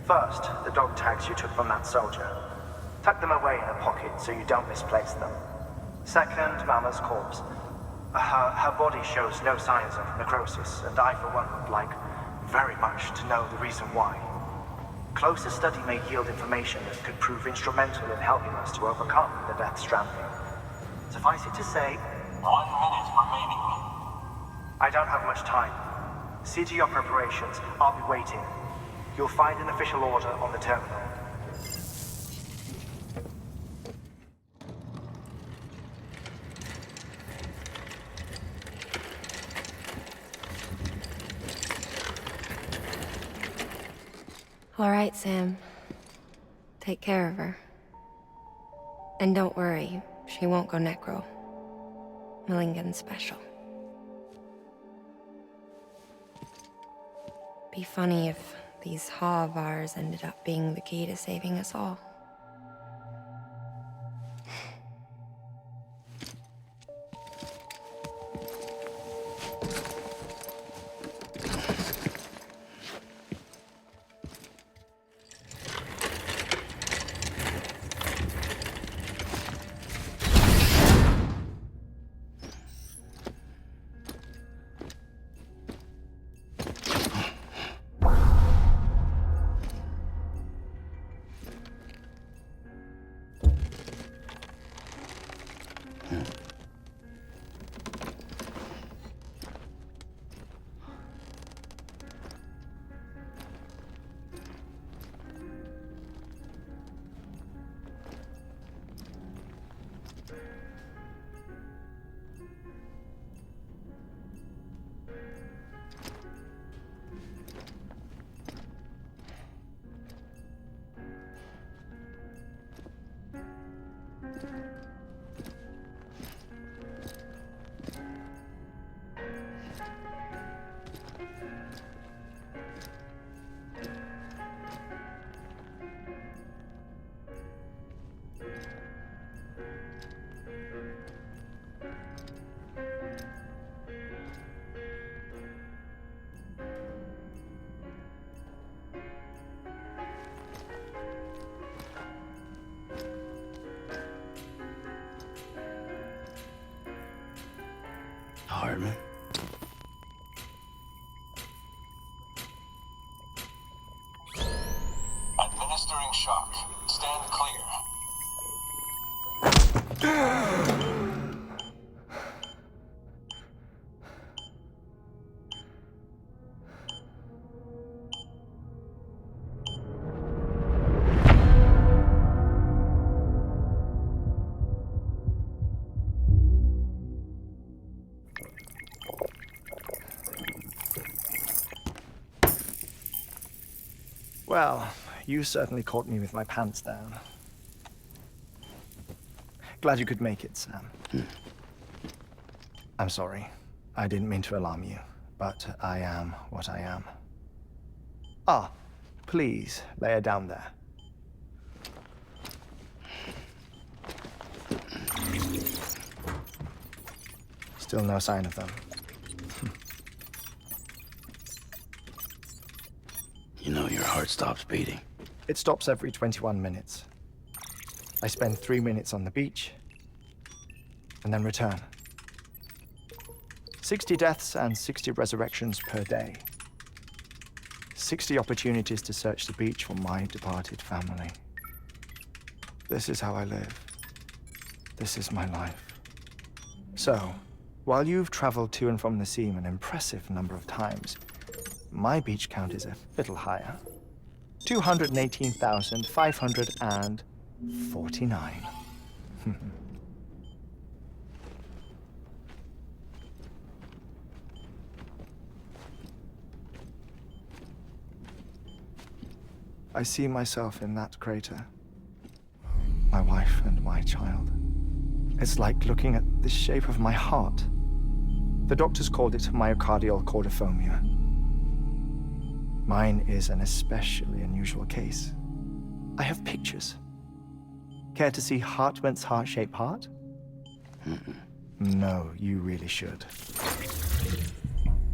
First, the dog tags you took from that soldier. Tuck them away in a pocket so you don't misplace them. Second, Mama's corpse. Her body shows no signs of necrosis, and I, for one, would like very much to know the reason why. Closer study may yield information that could prove instrumental in helping us to overcome the Death Stranding. Suffice it to say, 1 minute remaining. I don't have much time. See to your preparations. I'll be waiting. You'll find an official order on the terminal. All right, Sam. Take care of her. And don't worry, she won't go necro. Millingan special. Be funny if these Ha of ours ended up being the key to saving us all. Well, you certainly caught me with my pants down. Glad you could make it, Sam. I'm sorry. I didn't mean to alarm you, but I am what I am. Ah, please lay her down there. Still no sign of them. You know, your heart stops beating. It stops every 21 minutes. I spend 3 minutes on the beach, and then return. 60 deaths and 60 resurrections per day. 60 opportunities to search the beach for my departed family. This is how I live. This is my life. So, while you've traveled to and from the sea an impressive number of times, my beach count is a little higher. 218,549. I see myself in that crater. My wife and my child. It's like looking at the shape of my heart. The doctors called it myocardial cordiformia. Mine is an especially unusual case. I have pictures. Care to see Hartman's heart-shaped heart? No, you really should.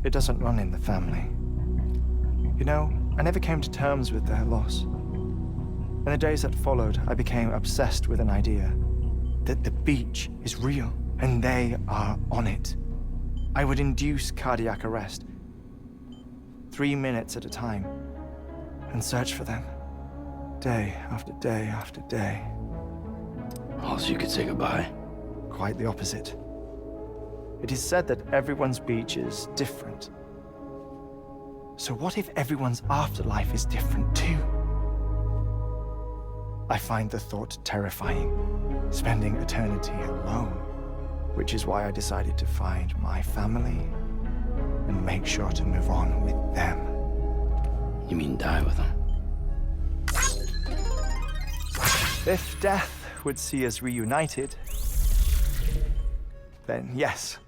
It doesn't run in the family. You know, I never came to terms with their loss. In the days that followed, I became obsessed with an idea that the beach is real and they are on it. I would induce cardiac arrest, 3 minutes at a time, and search for them, day after day after day. Also, you could say goodbye. Quite the opposite. It is said that everyone's beach is different. So what if everyone's afterlife is different too? I find the thought terrifying, spending eternity alone, which is why I decided to find my family and make sure to move on with them. You mean die with them? If death would see us reunited, then yes.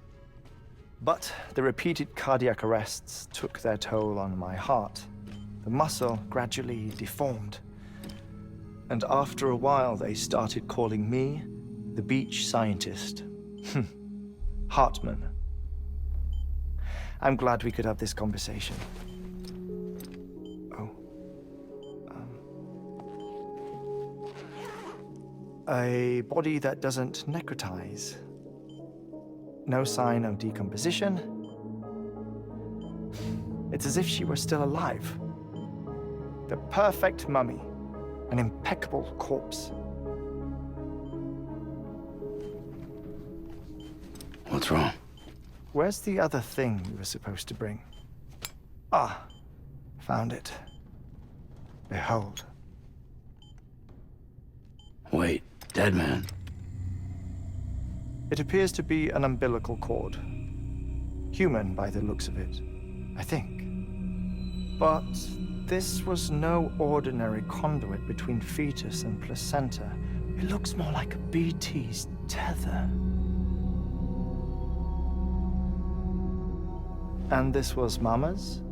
But the repeated cardiac arrests took their toll on my heart. The muscle gradually deformed. And after a while, they started calling me the beach scientist. Hartman. I'm glad we could have this conversation. Oh. A body that doesn't necrotize. No sign of decomposition. It's as if she were still alive. The perfect mummy. An impeccable corpse. What's wrong? Where's the other thing you were supposed to bring? Ah, found it. Behold. Wait, dead man. It appears to be an umbilical cord. Human by the looks of it, I think. But this was no ordinary conduit between fetus and placenta. It looks more like a BT's tether. And this was Mama's?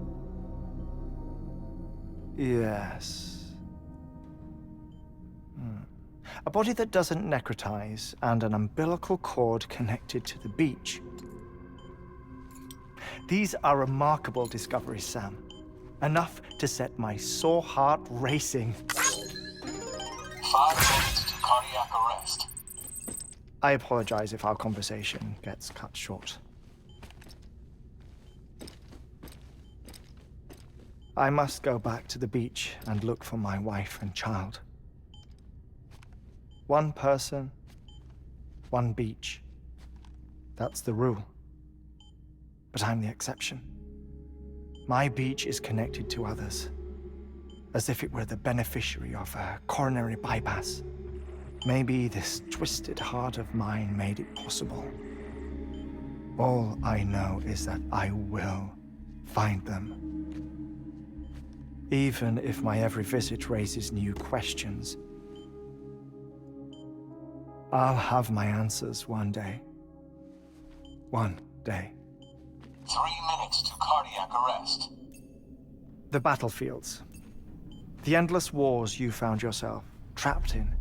Yes. A body that doesn't necrotize and an umbilical cord connected to the beach. These are remarkable discoveries, Sam. Enough to set my sore heart racing. 5 minutes to cardiac arrest. I apologize if our conversation gets cut short. I must go back to the beach and look for my wife and child. One person, one beach. That's the rule. But I'm the exception. My beach is connected to others, as if it were the beneficiary of a coronary bypass. Maybe this twisted heart of mine made it possible. All I know is that I will find them. even if my every visit raises new questions. I'll have my answers one day. One day. 3 minutes to cardiac arrest. The battlefields. The endless wars you found yourself trapped in.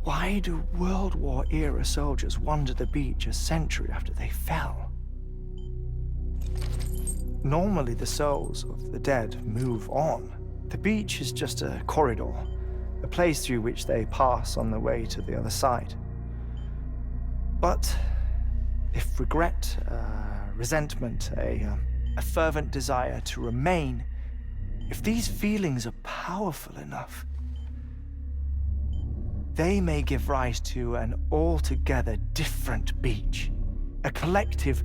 Why do World War-era soldiers wander the beach a century after they fell? Normally, the souls of the dead move on. The beach is just a corridor, a place through which they pass on the way to the other side. But if regret, resentment, a fervent desire to remain, if these feelings are powerful enough, they may give rise to an altogether different beach, a collective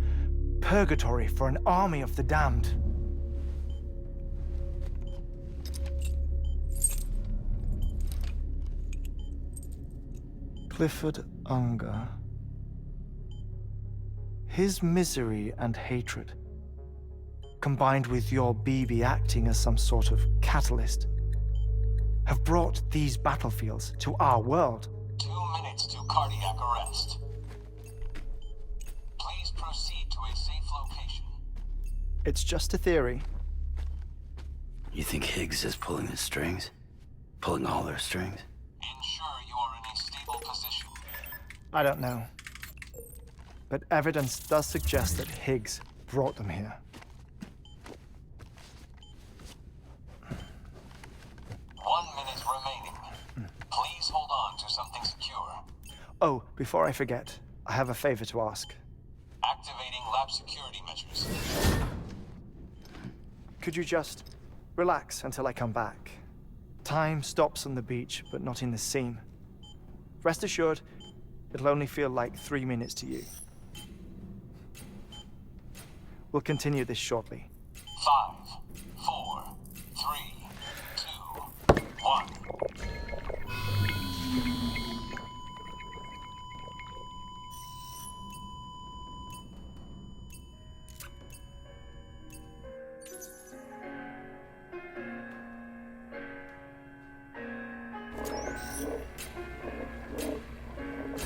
purgatory for an army of the damned. Clifford Unger. His misery and hatred, combined with your BB acting as some sort of catalyst, have brought these battlefields to our world. 2 minutes to cardiac arrest. Please proceed to a safe location. It's just a theory. You think Higgs is pulling the strings? Pulling all their strings? Ensure you are in a stable position. I don't know. But evidence does suggest that Higgs brought them here. 1 minute remaining. Please hold on to something secure. Oh, before I forget, I have a favor to ask. Activating lab security measures. Could you just relax until I come back? Time stops on the beach, but not in the scene. Rest assured, it'll only feel like 3 minutes to you. We'll continue this shortly. 5, 4, 3, 2, 1.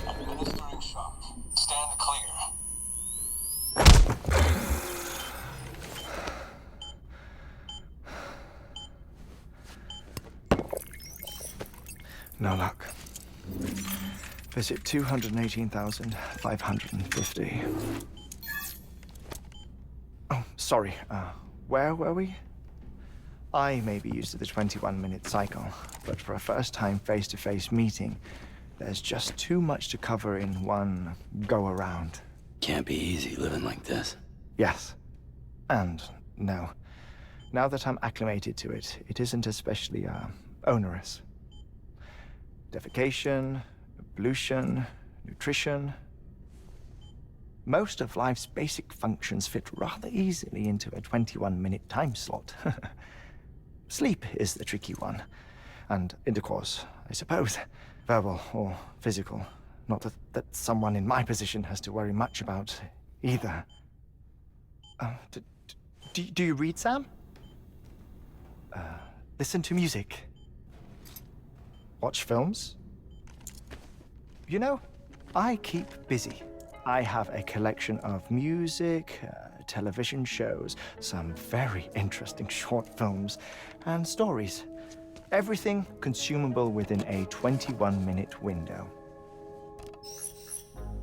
Administering shock. Stand clear. No luck. Visit 218,550. Oh, sorry. Where were we? I may be used to the 21-minute cycle, but for a first-time face-to-face meeting, there's just too much to cover in one go-around. Can't be easy living like this. Yes. And no. Now that I'm acclimated to it, it isn't especially, onerous. Defecation, ablution, nutrition. Most of life's basic functions fit rather easily into a 21-minute time slot. Sleep is the tricky one. And intercourse, I suppose. Verbal or physical. Not that someone in my position has to worry much about either. Do you read, Sam? Listen to music. Watch films? You know, I keep busy. I have a collection of music, television shows, some very interesting short films, and stories. Everything consumable within a 21-minute window.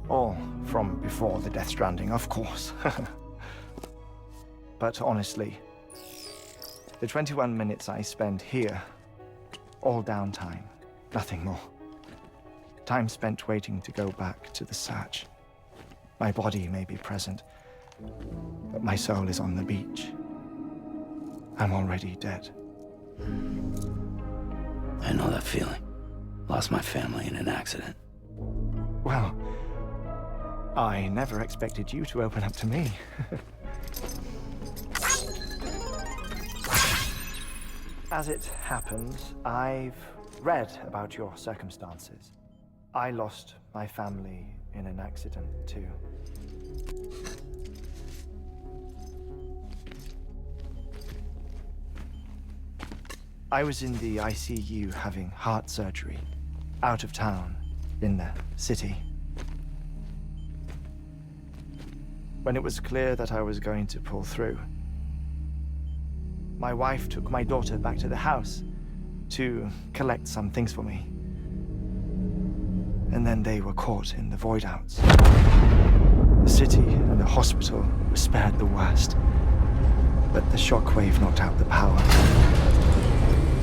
All from before the Death Stranding, of course. But honestly, the 21 minutes I spend here, all downtime, nothing more. Time spent waiting to go back to the search. My body may be present, but my soul is on the beach. I'm already dead. I know that feeling. Lost my family in an accident. Well, I never expected you to open up to me. As it happens, I've read about your circumstances. I lost my family in an accident, too. I was in the ICU having heart surgery, out of town, in the city. When it was clear that I was going to pull through, my wife took my daughter back to the house to collect some things for me. And then they were caught in the void outs. The city and the hospital were spared the worst, but the shockwave knocked out the power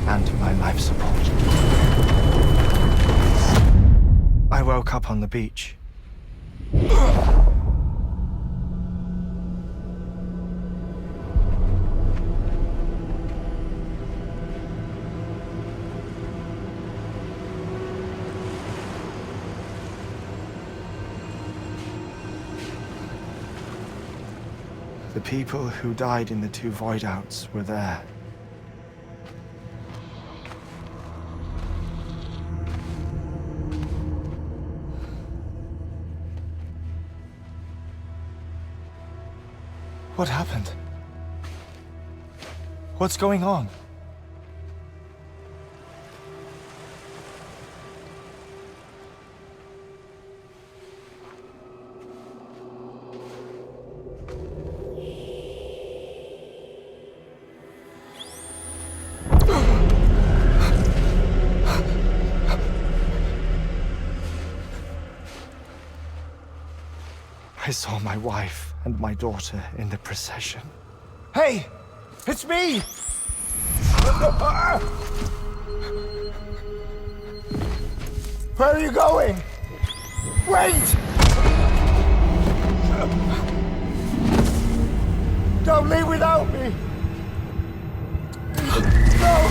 and my life support. I woke up on the beach. The people who died in the 2 void outs were there. What happened? What's going on? I saw my wife and my daughter in the procession. Hey! It's me! Where are you going? Wait! Don't leave without me! No!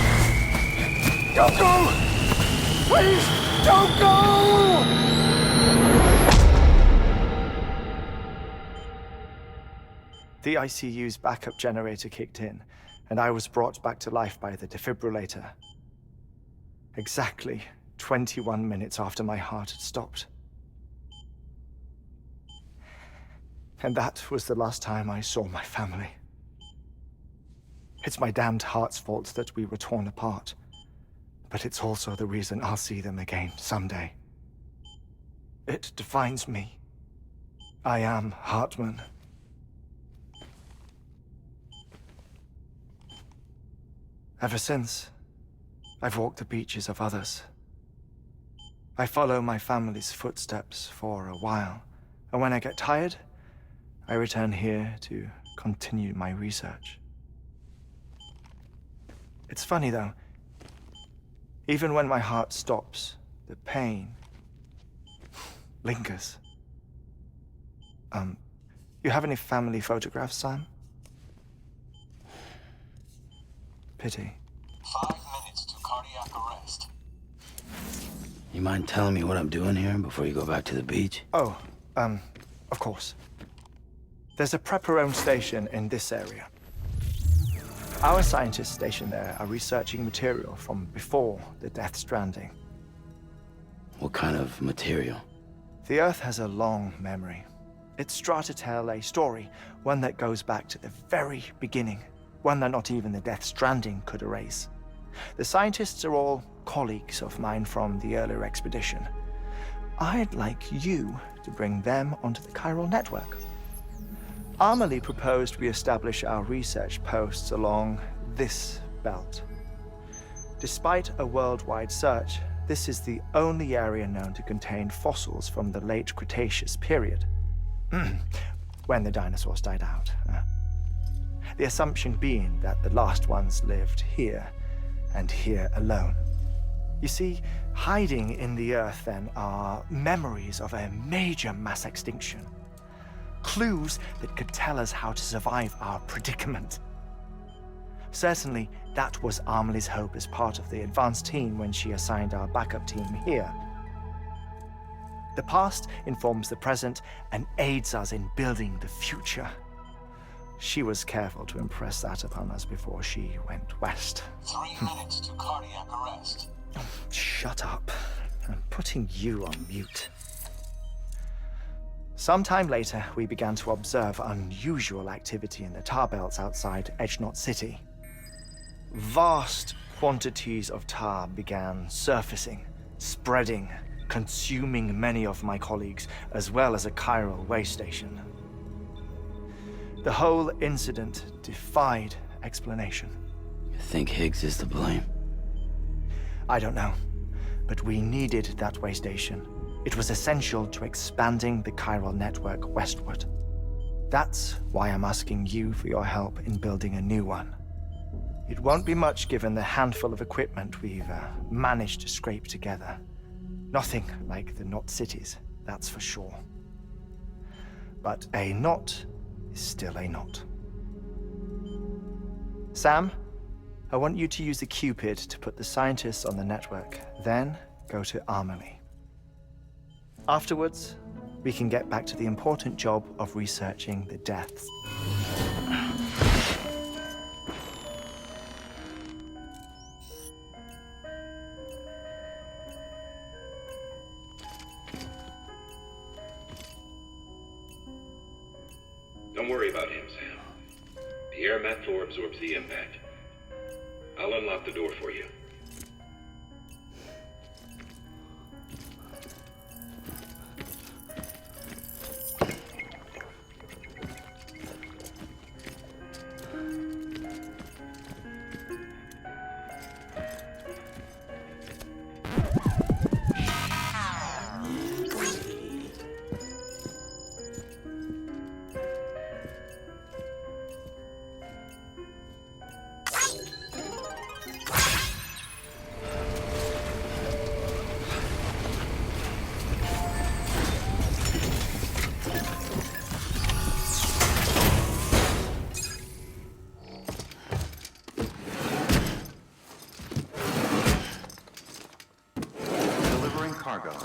Don't go! Please, don't go! The ICU's backup generator kicked in, and I was brought back to life by the defibrillator. Exactly 21 minutes after my heart had stopped. And that was the last time I saw my family. It's my damned heart's fault that we were torn apart, but it's also the reason I'll see them again someday. It defines me. I am Hartman. Ever since, I've walked the beaches of others. I follow my family's footsteps for a while, and when I get tired, I return here to continue my research. It's funny though, even when my heart stops, the pain lingers. You have any family photographs, Sam? Pity. 5 minutes to cardiac arrest. You mind telling me what I'm doing here before you go back to the beach? Oh, of course. There's a prepper-owned station in this area. Our scientists stationed there are researching material from before the Death Stranding. What kind of material? The Earth has a long memory. It's trying to tell a story, one that goes back to the very beginning. One that not even the Death Stranding could erase. The scientists are all colleagues of mine from the earlier expedition. I'd like you to bring them onto the chiral network. Amelie proposed we establish our research posts along this belt. Despite a worldwide search, this is the only area known to contain fossils from the late Cretaceous period. When the dinosaurs died out. The assumption being that the last ones lived here, and here alone. You see, hiding in the Earth then are memories of a major mass extinction. Clues that could tell us how to survive our predicament. Certainly, that was Amelie's hope as part of the advanced team when she assigned our backup team here. The past informs the present and aids us in building the future. She was careful to impress that upon us before she went west. 3 minutes to cardiac arrest. Oh, shut up. I'm putting you on mute. Sometime later, we began to observe unusual activity in the tar belts outside Edge Knot City. Vast quantities of tar began surfacing, spreading, consuming many of my colleagues, as well as a chiral waste station. The whole incident defied explanation. You think Higgs is to blame? I don't know, but we needed that way station. It was essential to expanding the chiral network westward. That's why I'm asking you for your help in building a new one. It won't be much given the handful of equipment we've managed to scrape together. Nothing like the Knot cities, that's for sure. But a knot is still a knot. Sam, I want you to use the Cupid to put the scientists on the network, then go to Armory. Afterwards, we can get back to the important job of researching the deaths. Don't worry about him, Sam. The air mat floor absorbs the impact. I'll unlock the door for you. Cargo.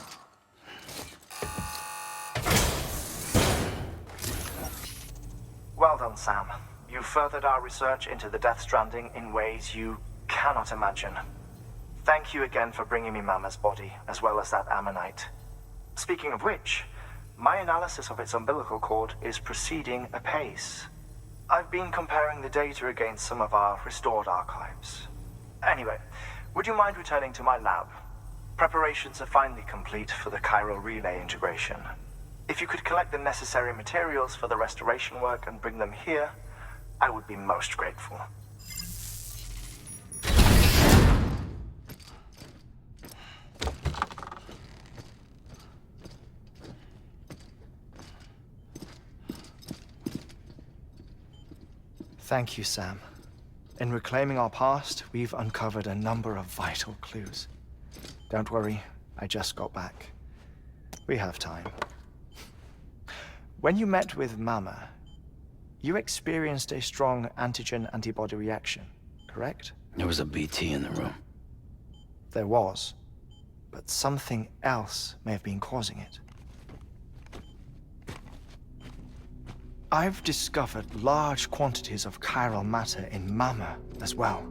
Well done, Sam. You furthered our research into the Death Stranding in ways you cannot imagine. Thank you again for bringing me Mama's body, as well as that ammonite. Speaking of which, my analysis of its umbilical cord is proceeding apace. I've been comparing the data against some of our restored archives. Anyway, would you mind returning to my lab? Preparations are finally complete for the chiral relay integration. If you could collect the necessary materials for the restoration work and bring them here, I would be most grateful. Thank you, Sam. In reclaiming our past, we've uncovered a number of vital clues. Don't worry, I just got back. We have time. When you met with Mama, you experienced a strong antigen-antibody reaction, correct? There was a BT in the room. There was, but something else may have been causing it. I've discovered large quantities of chiral matter in Mama as well.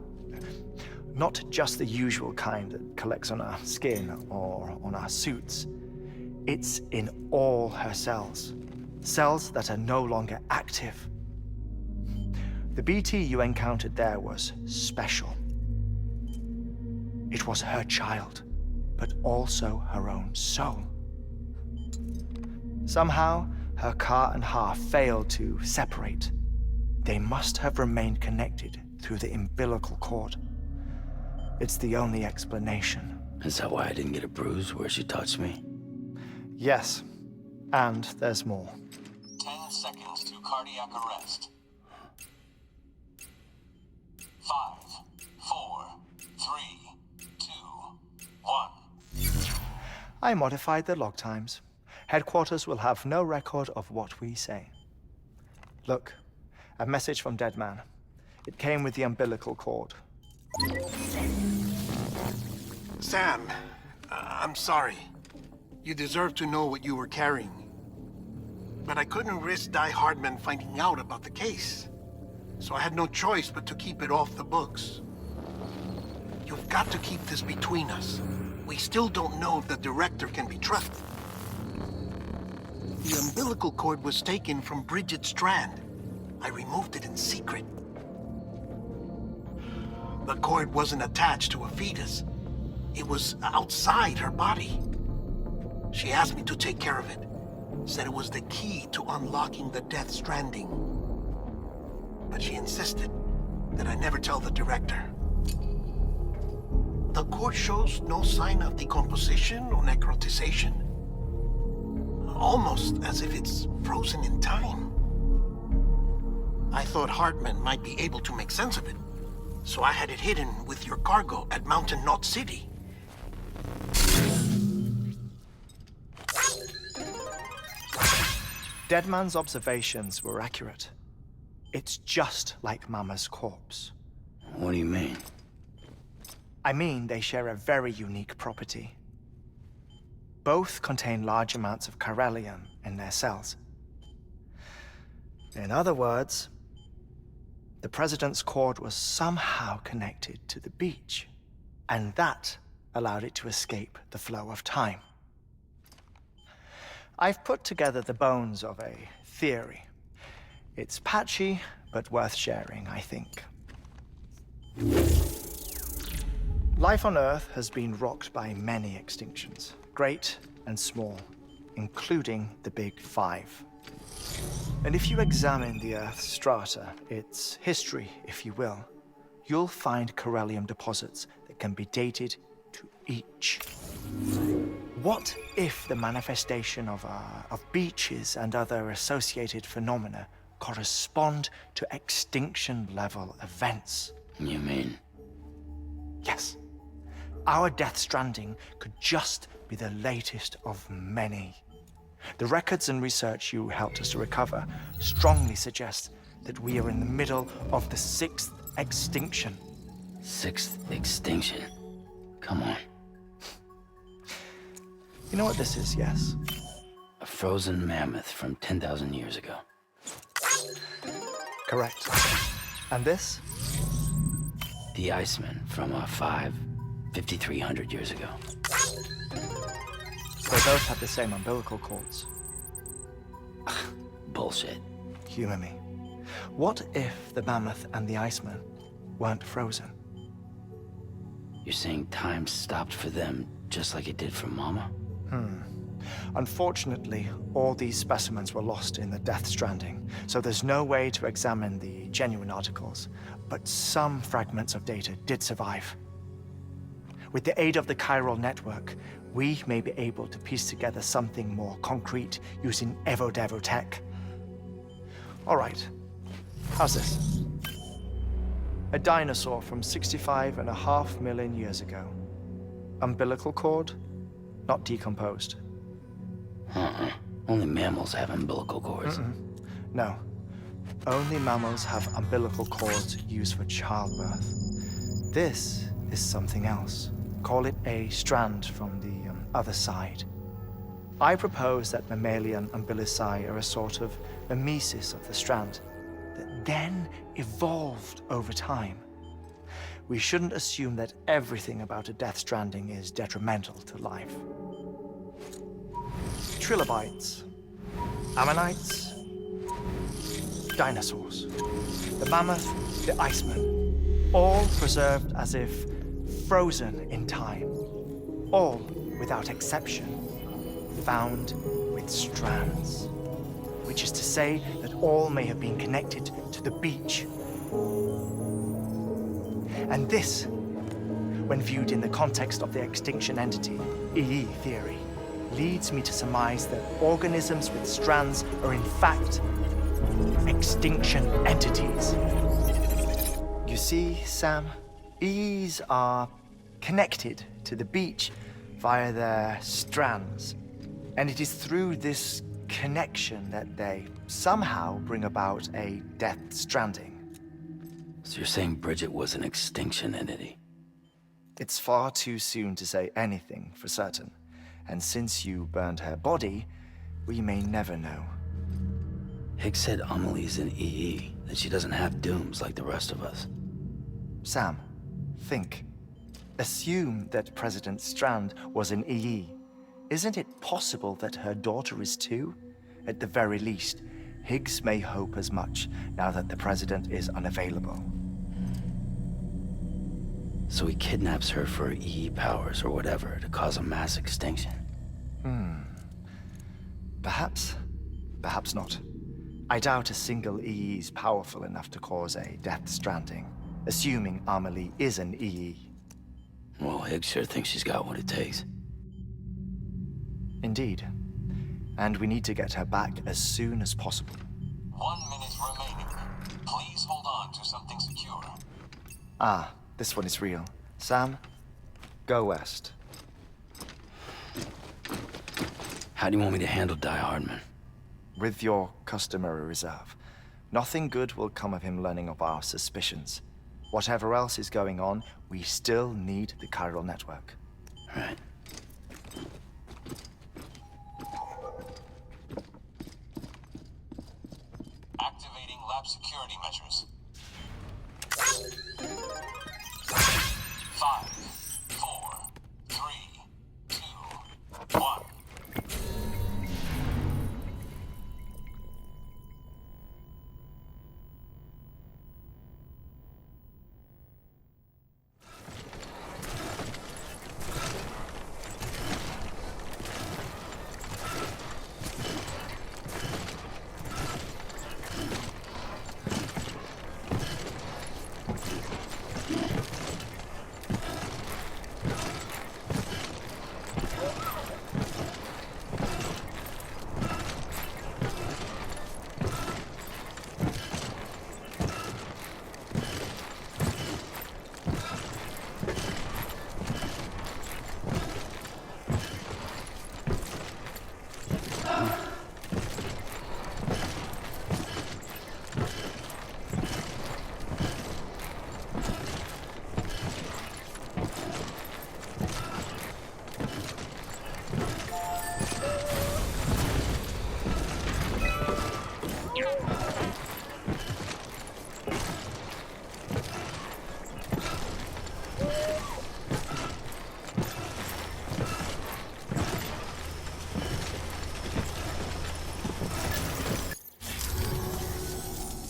Not just the usual kind that collects on our skin or on our suits. It's in all her cells. Cells that are no longer active. The BT you encountered there was special. It was her child, but also her own soul. Somehow, her car and half failed to separate. They must have remained connected through the umbilical cord. It's the only explanation. Is that why I didn't get a bruise where she touched me? Yes, and there's more. 10 seconds to cardiac arrest. 5, 4, 3, 2, 1. I modified the log times. Headquarters will have no record of what we say. Look, a message from Deadman. It came with the umbilical cord. Sam, I'm sorry. You deserve to know what you were carrying. But I couldn't risk Die Hardman finding out about the case. So I had no choice but to keep it off the books. You've got to keep this between us. We still don't know if the director can be trusted. The umbilical cord was taken from Bridget Strand. I removed it in secret. The cord wasn't attached to a fetus. It was outside her body. She asked me to take care of it. Said it was the key to unlocking the Death Stranding. But she insisted that I never tell the director. The cord shows no sign of decomposition or necrotization. Almost as if it's frozen in time. I thought Hartman might be able to make sense of it, so I had it hidden with your cargo at Mountain Knot City. Deadman's observations were accurate. It's just like Mama's corpse. What do you mean? I mean, they share a very unique property. Both contain large amounts of chiralium in their cells. In other words, the President's cord was somehow connected to the beach, and that allowed it to escape the flow of time. I've put together the bones of a theory. It's patchy, but worth sharing, I think. Life on Earth has been rocked by many extinctions, great and small, including the Big Five. And if you examine the Earth's strata, its history, if you will, you'll find chiralium deposits that can be dated to each. What if the manifestation of beaches and other associated phenomena correspond to extinction-level events? You mean? Yes. Our Death Stranding could just be the latest of many. The records and research you helped us to recover strongly suggest that we are in the middle of the 6th extinction. 6th extinction? Come on. You know what this is, yes? A frozen mammoth from 10,000 years ago. Correct. And this? The Iceman from 5,300 years ago. They both have the same umbilical cords. Bullshit. Humor me. What if the mammoth and the Iceman weren't frozen? You're saying time stopped for them just like it did for Mama? Unfortunately, all these specimens were lost in the Death Stranding, so there's no way to examine the genuine articles, but some fragments of data did survive. With the aid of the chiral network, we may be able to piece together something more concrete using Evo-Devo tech. All right, how's this? A dinosaur from 65.5 million years ago. Umbilical cord, not decomposed. Only mammals have umbilical cords. No. Only mammals have umbilical cords used for childbirth. This is something else. Call it a strand from the other side. I propose that mammalian umbilici are a sort of mimesis of the strand that then evolved over time. We shouldn't assume that everything about a Death Stranding is detrimental to life. Trilobites, ammonites, dinosaurs, the mammoth, the Iceman, all preserved as if frozen in time, all, without exception, found with strands, which is to say that all may have been connected to the beach. And this, when viewed in the context of the extinction entity, EE theory, leads me to surmise that organisms with strands are in fact extinction entities. You see, Sam, EEs are connected to the beach via their strands. And it is through this connection that they somehow bring about a Death Stranding. So you're saying Bridget was an extinction entity? It's far too soon to say anything for certain. And since you burned her body, we may never know. Higgs said Amelie's an EE, that she doesn't have dooms like the rest of us. Sam, think. Assume that President Strand was an EE. Isn't it possible that her daughter is too? At the very least, Higgs may hope as much now that the President is unavailable. So he kidnaps her for EE powers or whatever to cause a mass extinction. Perhaps. Perhaps not. I doubt a single EE is powerful enough to cause a Death Stranding, assuming Amelie is an EE. Well, Higgs sure thinks she's got what it takes. Indeed. And we need to get her back as soon as possible. 1 minute remaining. Please hold on to something secure. Ah, this one is real. Sam, go west. How do you want me to handle Die Hardman? With your customary reserve. Nothing good will come of him learning of our suspicions. Whatever else is going on, we still need the chiral network. Right. Activating lab security measures. 5, 4, 3, 2, 1.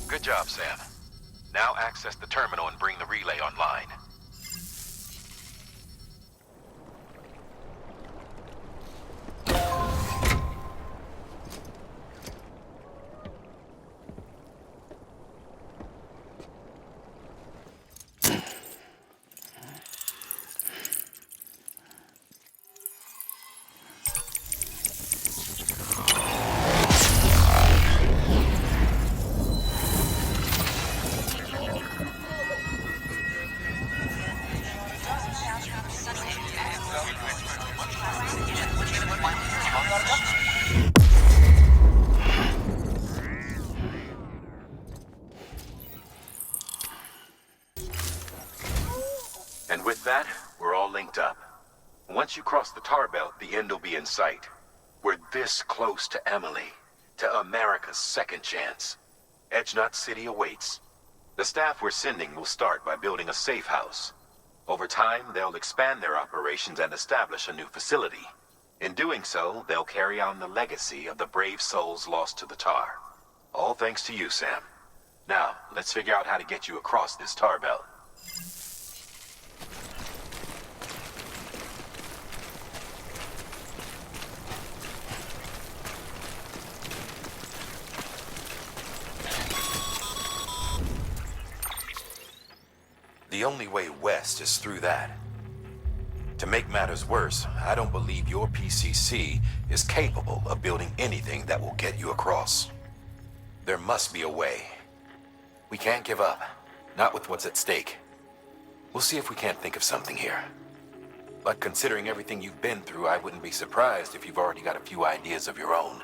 Good job, Sam. Now access the terminal and bring the relay online. And with that, we're all linked up. Once you cross the tar belt, the end will be in sight. We're this close to Emily, to America's second chance. Edgenut City awaits. The staff we're sending will start by building a safe house. Over time, they'll expand their operations and establish a new facility. In doing so, they'll carry on the legacy of the brave souls lost to the tar. All thanks to you, Sam. Now, let's figure out how to get you across this tar belt. The only way west is through that. To make matters worse, I don't believe your PCC is capable of building anything that will get you across. There must be a way. We can't give up, not with what's at stake. We'll see if we can't think of something here. But considering everything you've been through, I wouldn't be surprised if you've already got a few ideas of your own.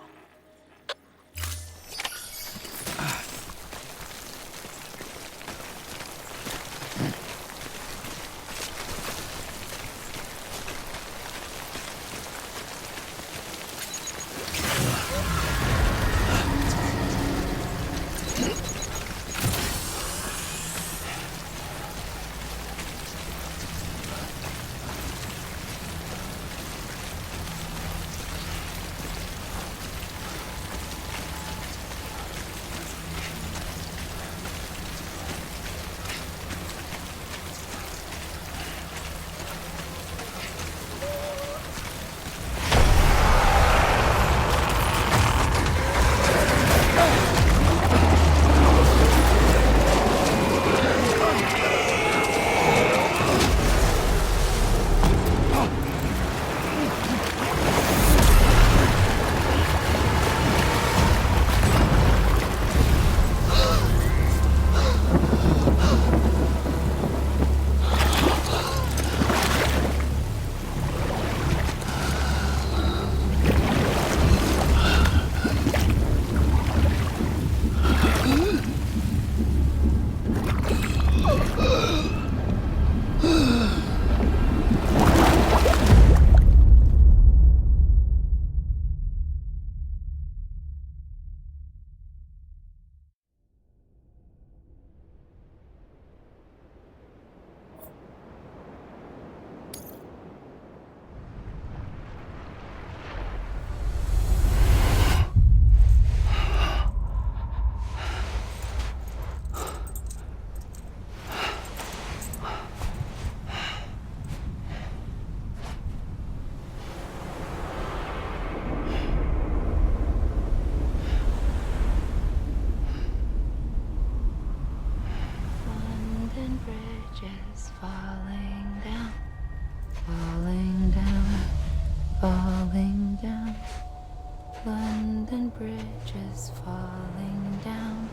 is falling down,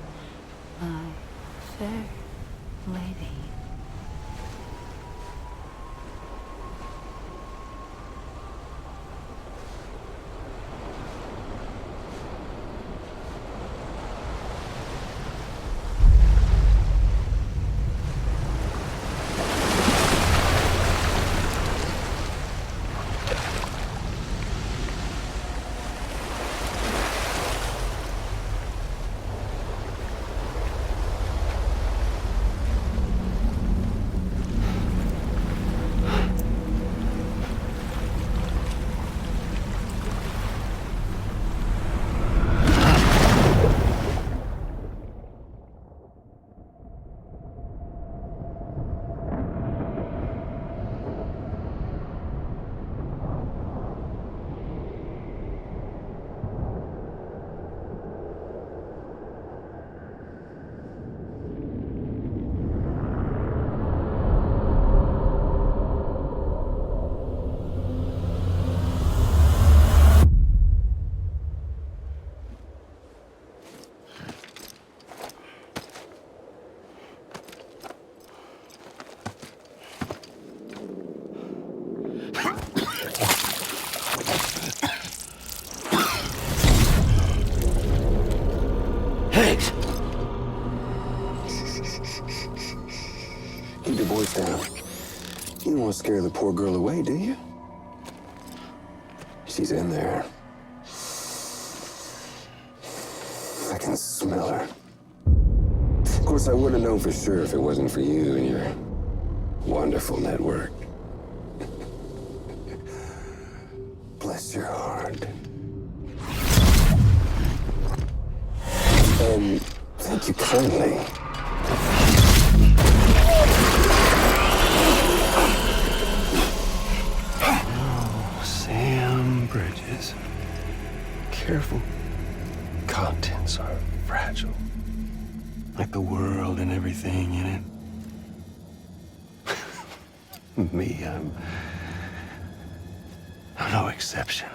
my fair lady. Keep your voice down. You don't want to scare the poor girl away, do you? She's in there. I can smell her. Of course, I wouldn't know for sure if it wasn't for you and your wonderful network. Bless your heart. And thank you kindly. Oh, Sam Bridges. Careful. Contents are fragile. Like the world and everything in it. Me, I'm no exception.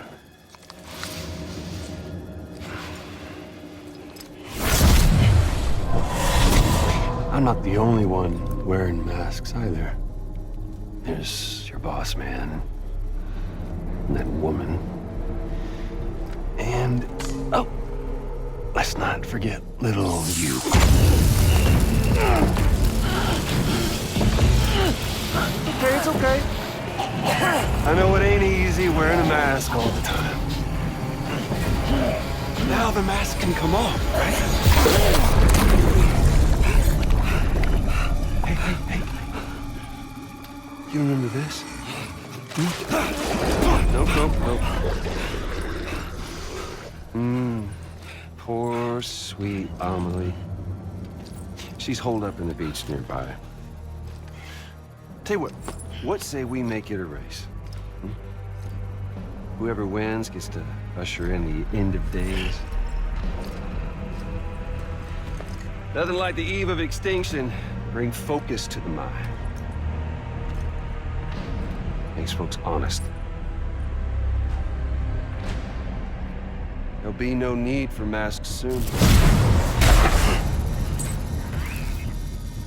I'm not the only one wearing masks either. There's your boss man, and that woman, and, oh, let's not forget little you. Okay, it's okay. I know it ain't easy wearing a mask all the time. Now the mask can come off, right? Hey. You remember this? Nope. Poor, sweet Amelie. She's holed up in the beach nearby. Tell you what say we make it a race? Whoever wins gets to usher in the end of days. Nothing like the eve of extinction. Bring focus to the mind. Makes folks honest. There'll be no need for masks soon.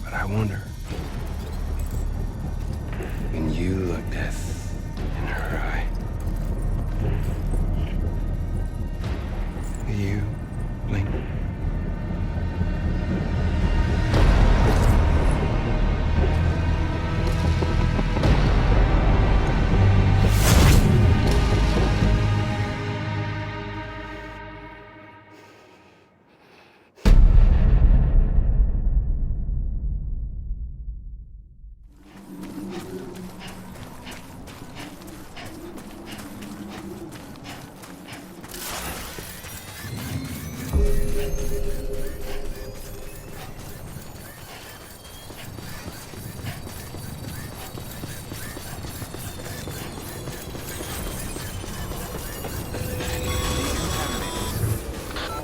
But I wonder, when you look death in her eye, will you blink?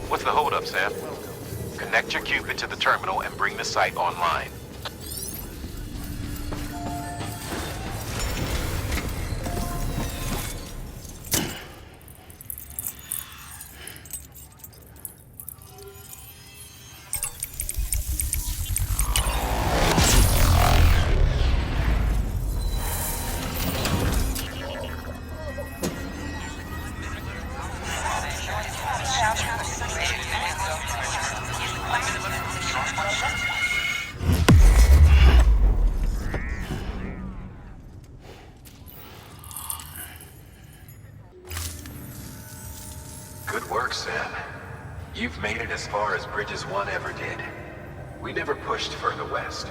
What's the holdup, Sam? Connect your Cupid to the terminal and bring the site online. Good work, Sam. You've made it as far as Bridges 1 ever did. We never pushed further west.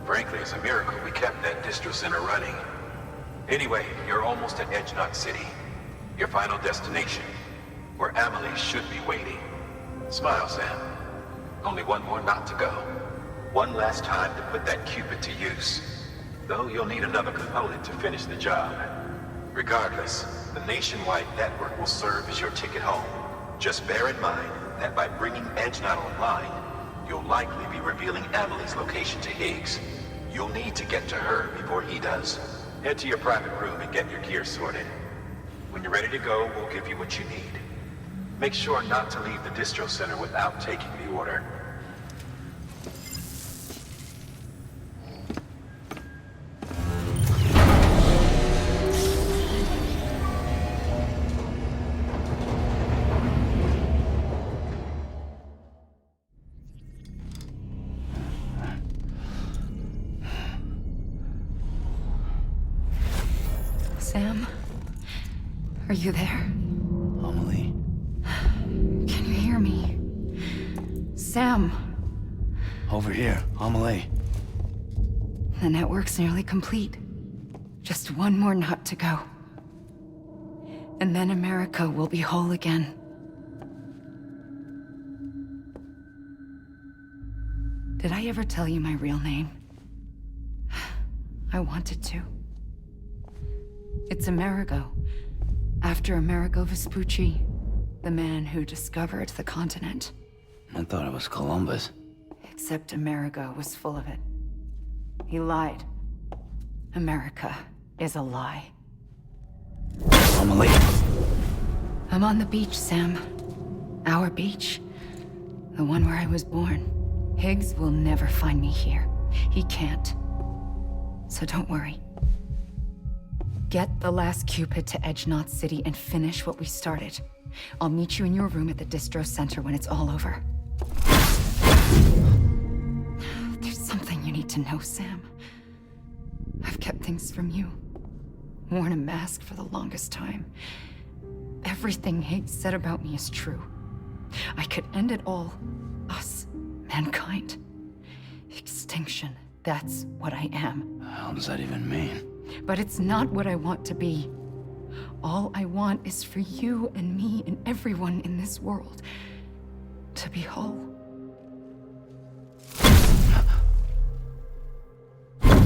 Frankly, it's a miracle we kept that distro center running. Anyway, you're almost at Edge Knot City. Your final destination, where Amelie should be waiting. Smile, Sam. Only one more knot to go. One last time to put that Cupid to use. Though you'll need another component to finish the job. Regardless, the nationwide network will serve as your ticket home. Just bear in mind that by bringing Edge Knot online, you'll likely be revealing Amelie's location to Higgs. You'll need to get to her before he does. Head to your private room and get your gear sorted. When you're ready to go, we'll give you what you need. Make sure not to leave the distro center without taking the order. Sam? Are you there? Amelie? Can you hear me? Sam! Over here, Amelie. The network's nearly complete. Just one more knot to go. And then America will be whole again. Did I ever tell you my real name? I wanted to. It's Amerigo, after Amerigo Vespucci, the man who discovered the continent. I thought it was Columbus. Except Amerigo was full of it. He lied. America is a lie. Amelie. I'm on the beach, Sam. Our beach. The one where I was born. Higgs will never find me here. He can't. So don't worry. Get the last Cupid to Edge Knot City and finish what we started. I'll meet you in your room at the distro center when it's all over. There's something you need to know, Sam. I've kept things from you. Worn a mask for the longest time. Everything Higgs said about me is true. I could end it all. Us. Mankind. Extinction. That's what I am. How does that even mean? But it's not what I want to be. All I want is for you and me and everyone in this world to be whole.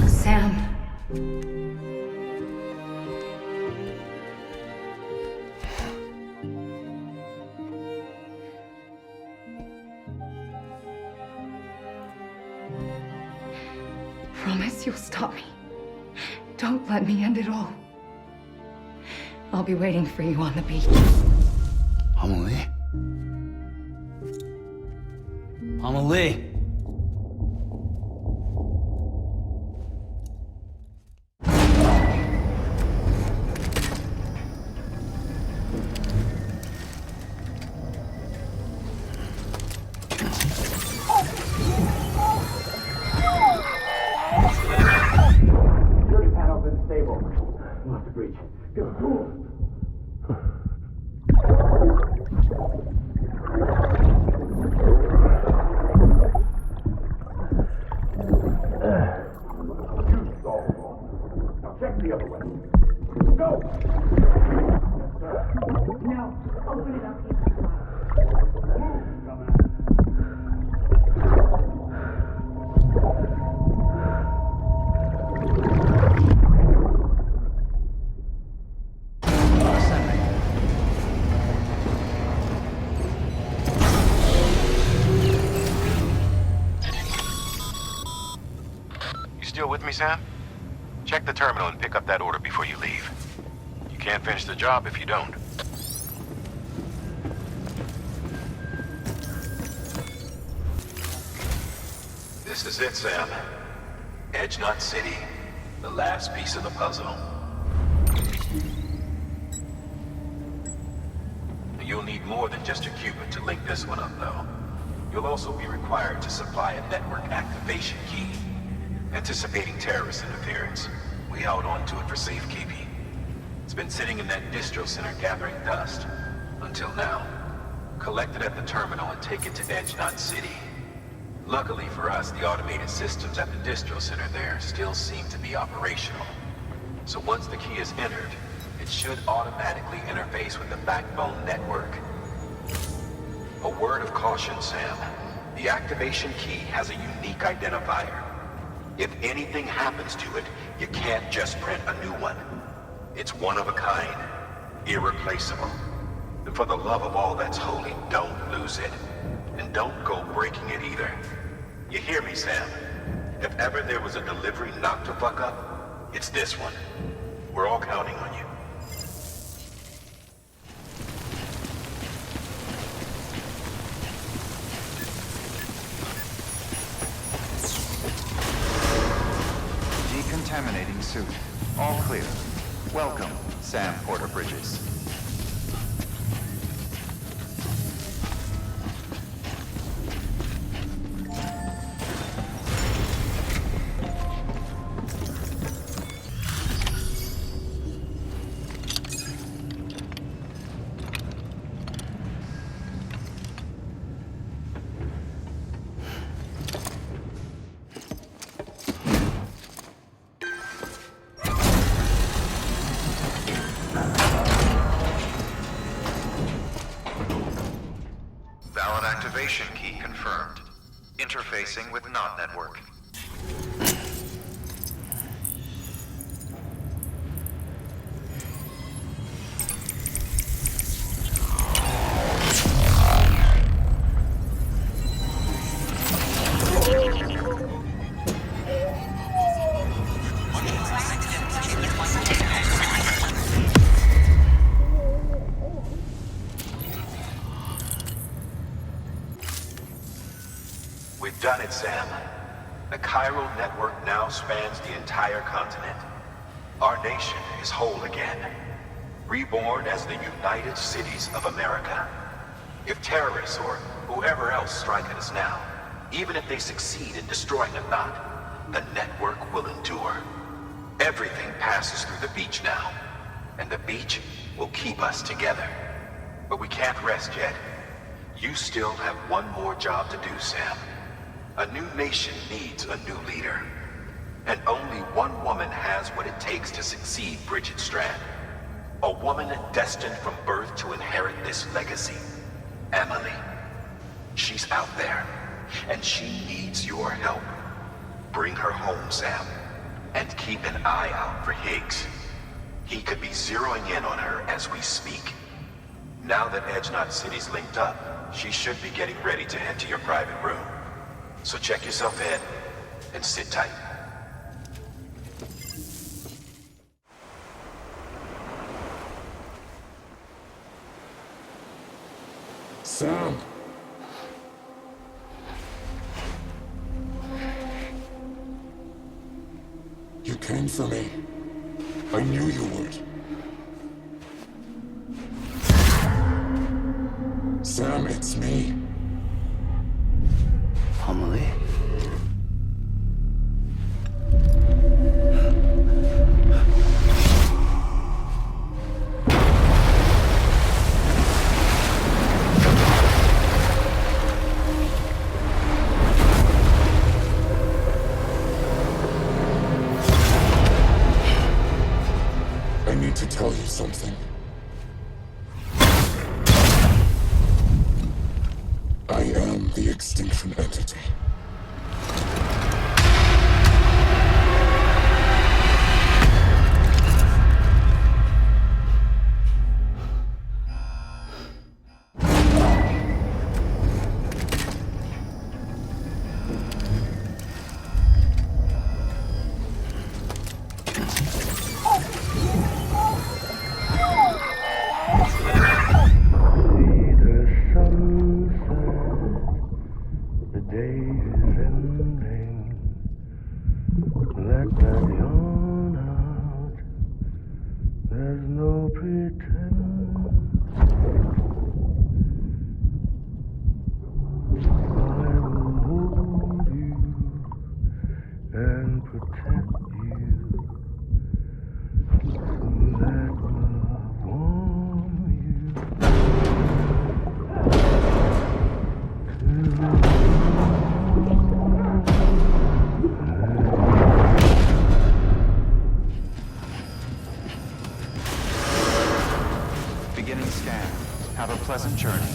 Sam. Promise you'll stop me. Don't let me end it all. I'll be waiting for you on the beach. Amelie? Amelie! Sam? Check the terminal and pick up that order before you leave. You can't finish the job if you don't. This is it, Sam. Edge Knot City. The last piece of the puzzle. You'll need more than just a Cupid to link this one up, though. You'll also be required to supply a network activation key. Anticipating terrorist interference, we held on to it for safekeeping. It's been sitting in that distro center gathering dust. Until now. collect it at the terminal and take it to Edge-Knot City. Luckily for us, the automated systems at the distro center there still seem to be operational. So once the key is entered, it should automatically interface with the backbone network. A word of caution, Sam. The activation key has a unique identifier. If anything happens to it, you can't just print a new one. It's one of a kind, irreplaceable. And for the love of all that's holy, don't lose it. And don't go breaking it either. You hear me, Sam? If ever there was a delivery not to fuck up, it's this one. We're all counting on you. Decontaminating suit. All clear. Welcome, Sam Porter Bridges. Valid activation key confirmed. Interfacing with Knot Network. We've done it, Sam. The chiral network now spans the entire continent. Our nation is whole again, reborn as the United Cities of America. If terrorists or whoever else strike at us now, even if they succeed in destroying a knot, the network will endure. Everything passes through the beach now, and the beach will keep us together. But we can't rest yet. You still have one more job to do, Sam. A new nation needs a new leader. And only one woman has what it takes to succeed Bridget Strand. A woman destined from birth to inherit this legacy. Emily. She's out there, and she needs your help. Bring her home, Sam. And keep an eye out for Higgs. He could be zeroing in on her as we speak. Now that Edge-Knot City's linked up, she should be getting ready to head to your private room. So check yourself in, and sit tight. Sam! You came for me. I knew you would. Sam, it's me. Emily? I need to tell you something. I am the Extinction Entity. scans. Have a pleasant journey.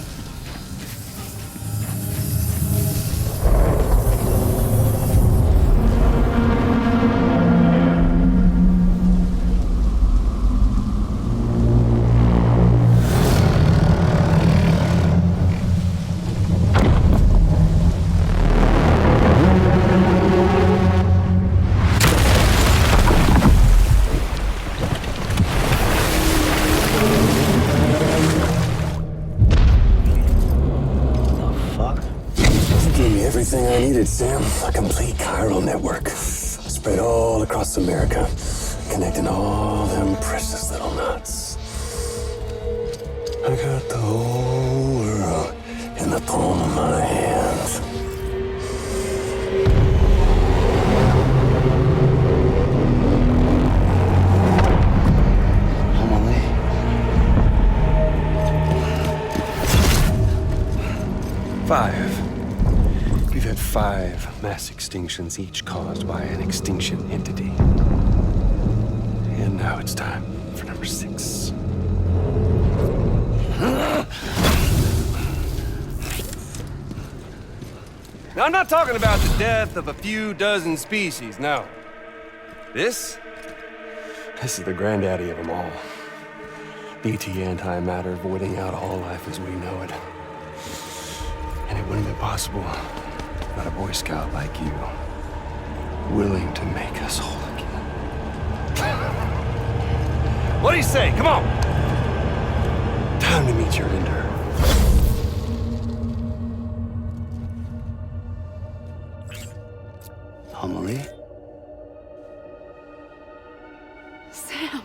Everything I needed, Sam. A complete chiral network. Spread all across America. Connecting all them precious little knots. I got the whole world in the palm of my hand. We've had 5 mass extinctions, each caused by an extinction entity. And now it's time for number 6. Now, I'm not talking about the death of a few dozen species, no. This is the granddaddy of them all. BT antimatter voiding out all life as we know it. And it wouldn't be possible without a Boy Scout like you, willing to make us whole again. What do you say? Come on! Time to meet your ender. Amelie? Sam.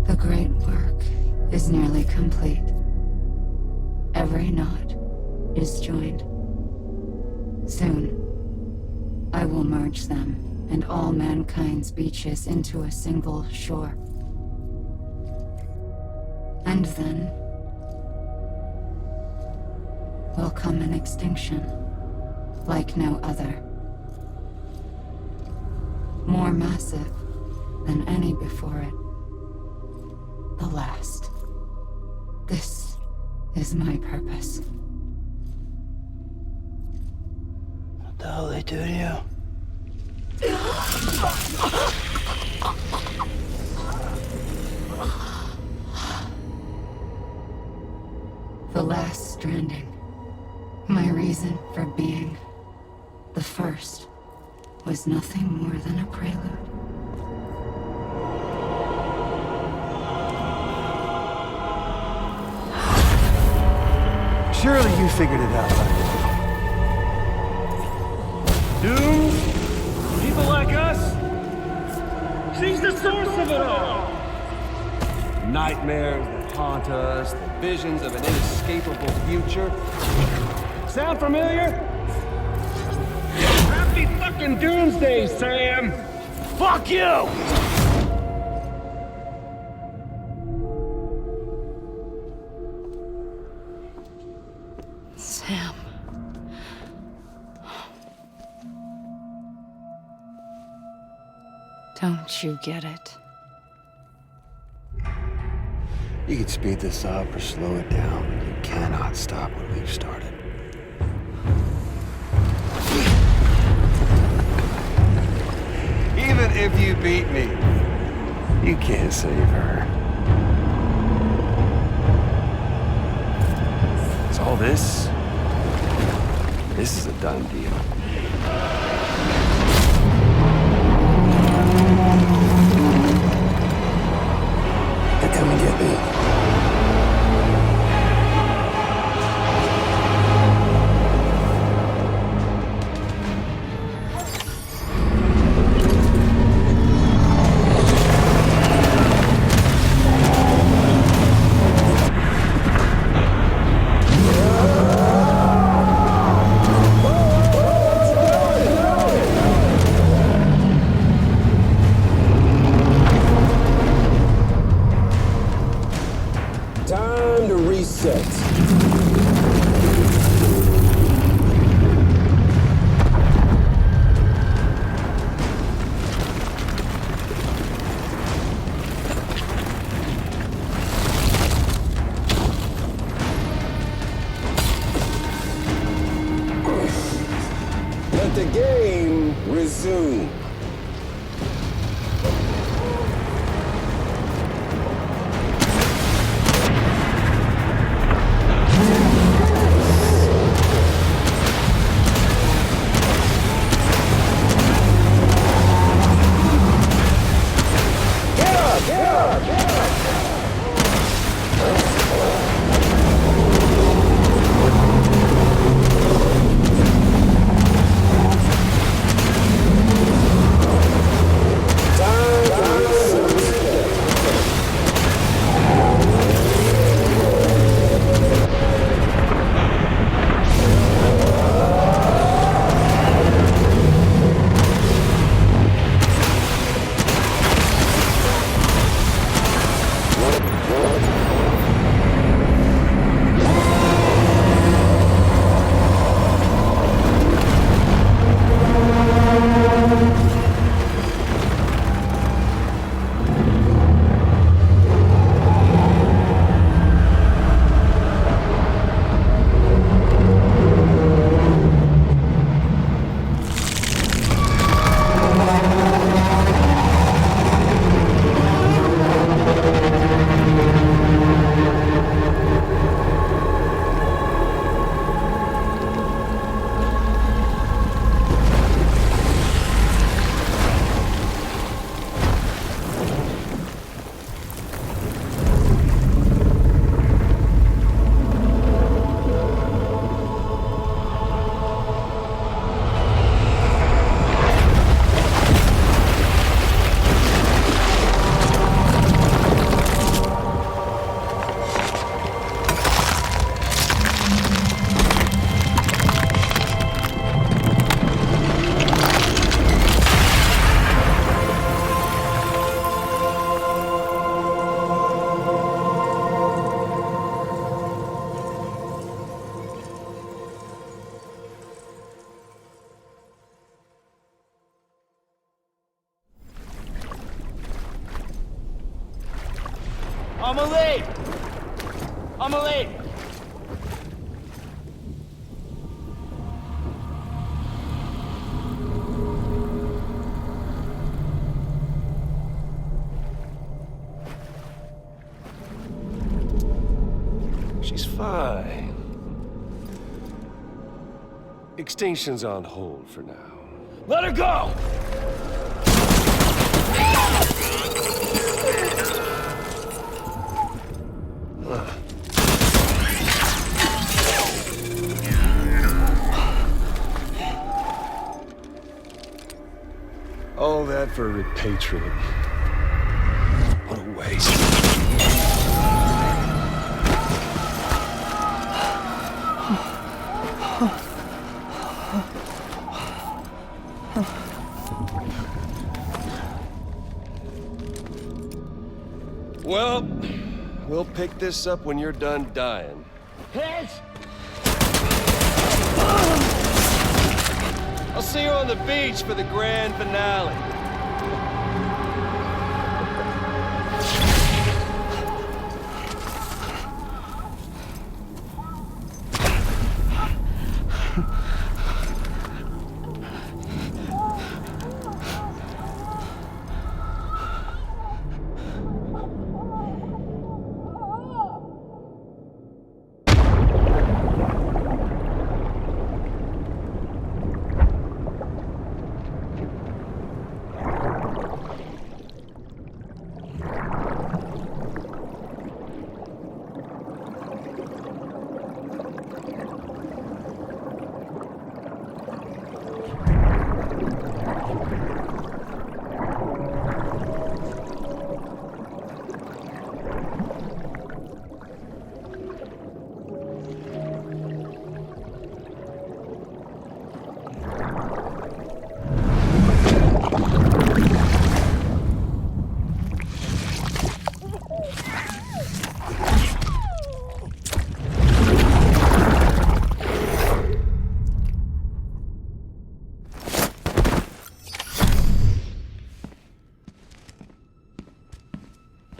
The great work is nearly complete. Every knot is joined. Soon, I will merge them and all mankind's beaches into a single shore. And then will come an extinction like no other. More massive than any before it. The last. This is my purpose. What the hell they do to you? The last stranding. My reason for being. The first was nothing more than a prelude. Surely you figured it out by now. Doom? People like us? She's the source of it all! Nightmares that haunt us, the visions of an inescapable future. Sound familiar? Happy fucking doomsday, Sam! Fuck you! Sam. Don't you get it? You can speed this up or slow it down, but you cannot stop what we've started. Even if you beat me, you can't save her. So all this is a done deal. Now come and get me. set. Let the game resume. I'm late! I'm late! She's fine. Extinction's on hold for now. Let her go! All that for repatriate. What a waste. Well, we'll pick this up when you're done dying. Hit! I'll see you on the beach for the grand finale.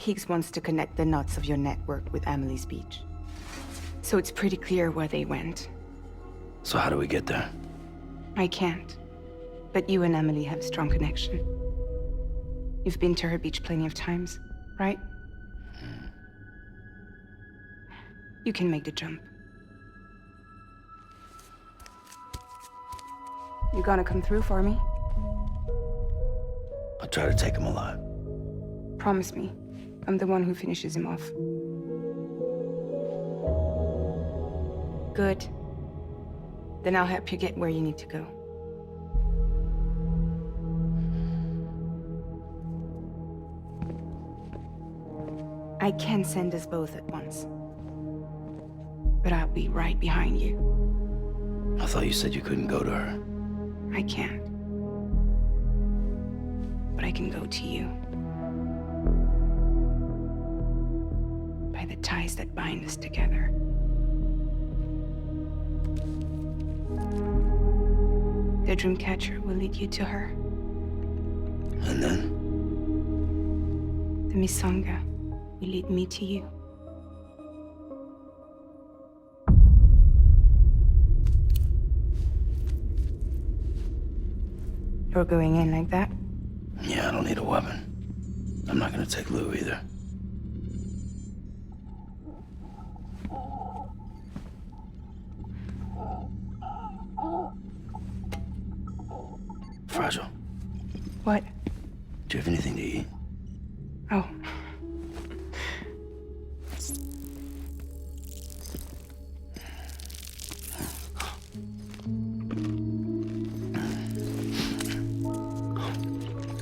Higgs wants to connect the knots of your network with Emily's beach. So it's pretty clear where they went. So how do we get there? I can't. But you and Emily have a strong connection. You've been to her beach plenty of times, right? You can make the jump. You gonna come through for me? I'll try to take him alive. Promise me. I'm the one who finishes him off. Good. Then I'll help you get where you need to go. I can send us both at once. But I'll be right behind you. I thought you said you couldn't go to her. I can't. But I can go to you. By the ties that bind us together. The Dreamcatcher will lead you to her. And then? The Misanga will lead me to you. You're going in like that? Yeah, I don't need a weapon. I'm not gonna take Lou either. Fragile. What? Do you have anything to eat? Oh.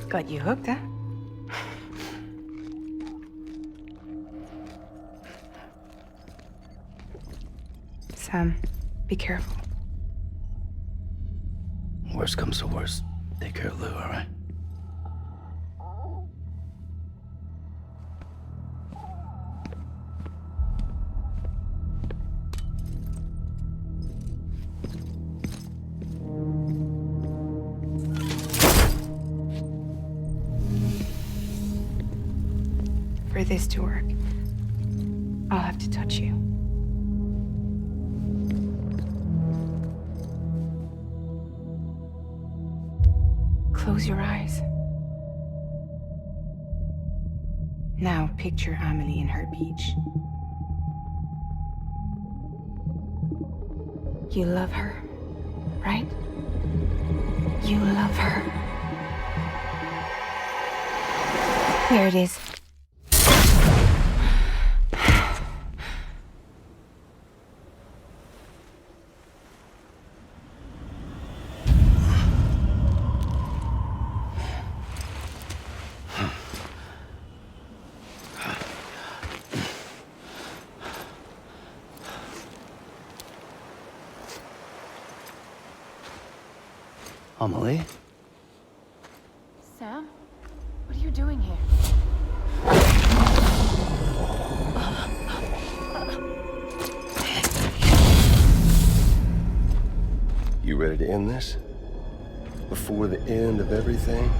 Got you hooked, huh? Sam, be careful. Worst comes to worst. Take care of Lou, all right? For this to work, I'll have to touch you. Close your eyes. Now picture Amelie in her beach. You love her, right? You love her. There it is. Amelie? Sam? What are you doing here? You ready to end this? Before the end of everything?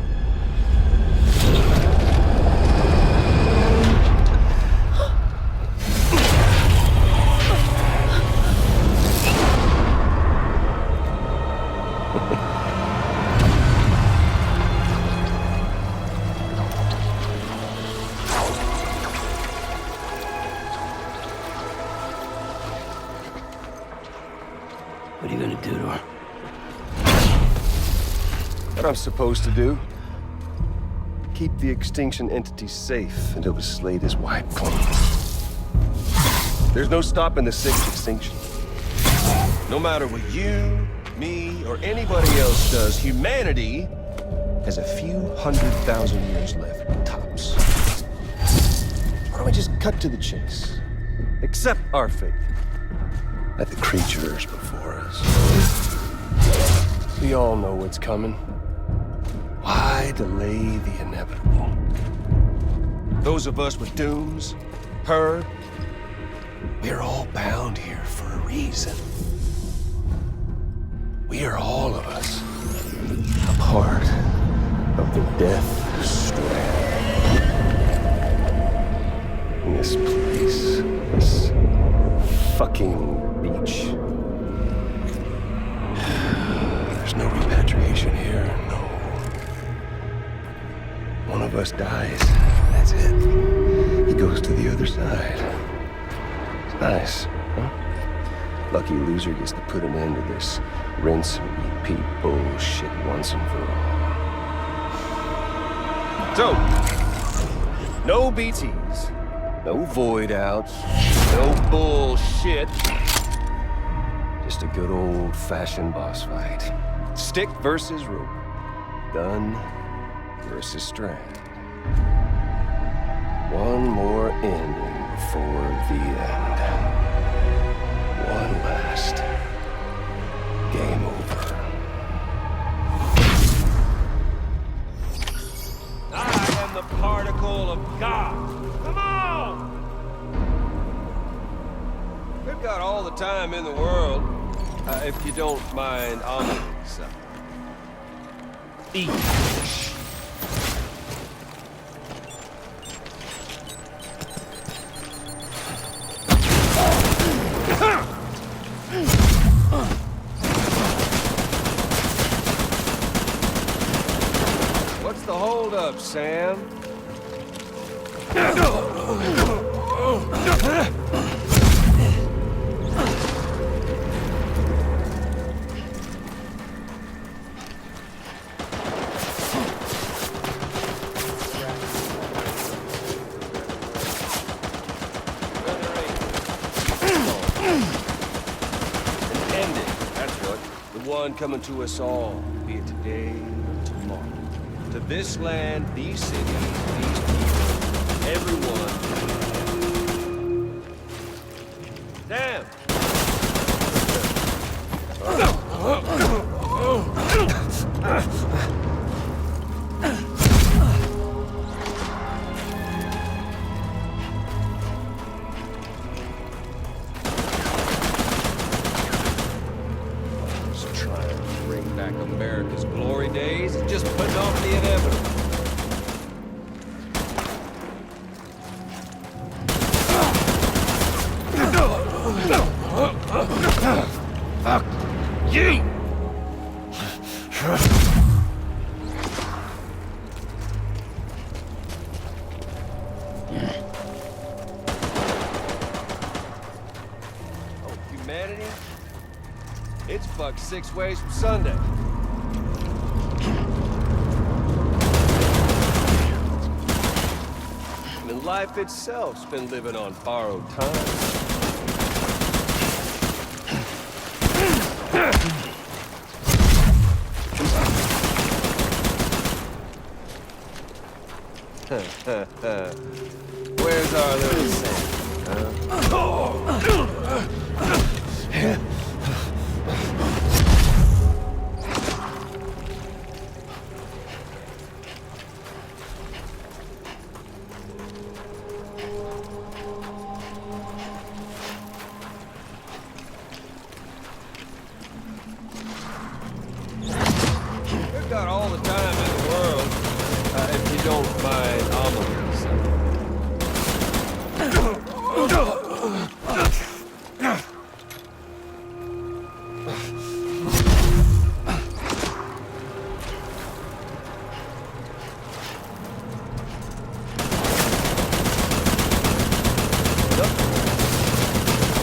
What are you gonna do to her? What I'm supposed to do? Keep the extinction entity safe until the slate is wiped clean. There's no stopping the sixth extinction. No matter what you, me, or anybody else does, humanity has a few 100,000 years left, tops. Why don't we just cut to the chase? Accept our fate. Like the creatures before us. We all know what's coming. Why delay the inevitable? Those of us with dooms, heard, we're all bound here for a reason. We are all of us a part of the Death Strand. in this place, this fucking beach. There's no repatriation here, no. One of us dies, that's it. He goes to the other side. It's nice, huh? Lucky loser gets to put an end to this rinse and repeat bullshit once and for all. So, no BTs, no void outs, no bullshit. Just a good old-fashioned boss fight. Stick versus rope. Gun versus strand. One more ending before the end. One last game over. I am the particle of God. Come on! We've got all the time in the world, if you don't mind omeling something. Eat. What's the holdup, Sam? Coming to us all, be it today or tomorrow. To this land, these cities, these people, everyone. Damn! America's glory days, just putting off the inevitable. Fuck you! Oh, humanity? It's fucked 6 ways from Sunday. Life itself's been living on borrowed time. Where's our little Sam? Got all the time in the world, if you don't mind omeling something.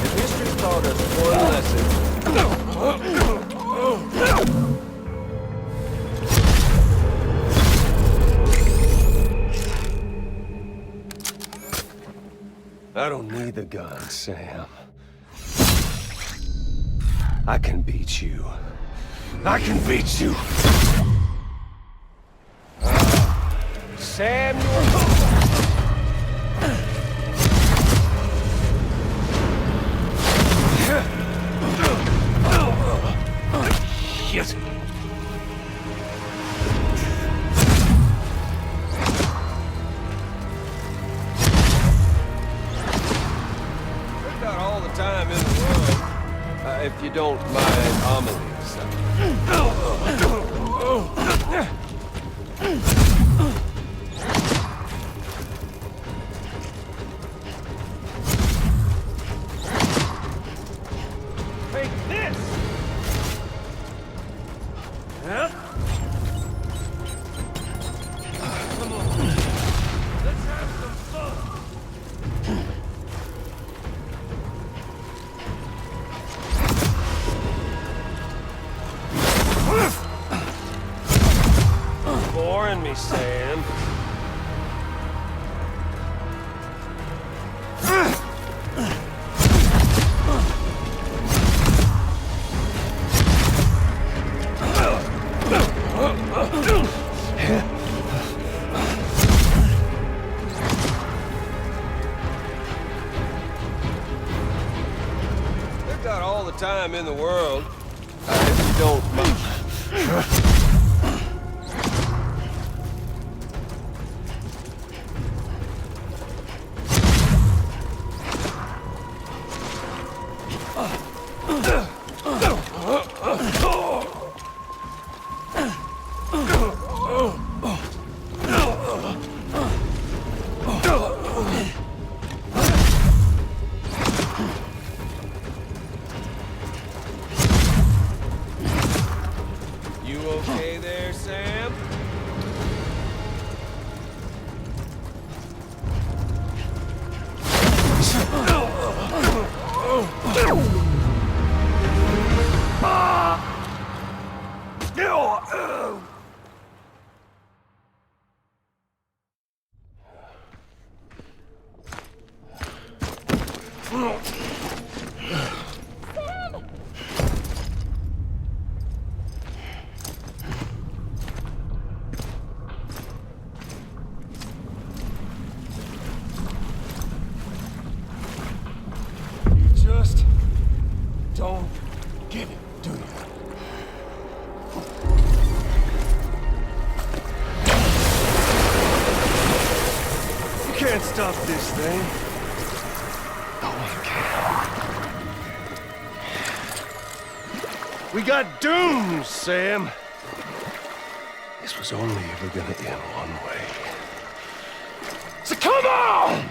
If history's taught us one lesson, I don't need the gun, Sam. I can beat you. I can beat you. Sam, Shit. Time in the world, if you don't mind omeling something. me, Sam. They've got all the time in the world. If you don't mind. You okay there, Sam? Just don't get it, do you? You can't stop this thing. No one can. We got dooms, Sam. This was only ever gonna end one way. So come on!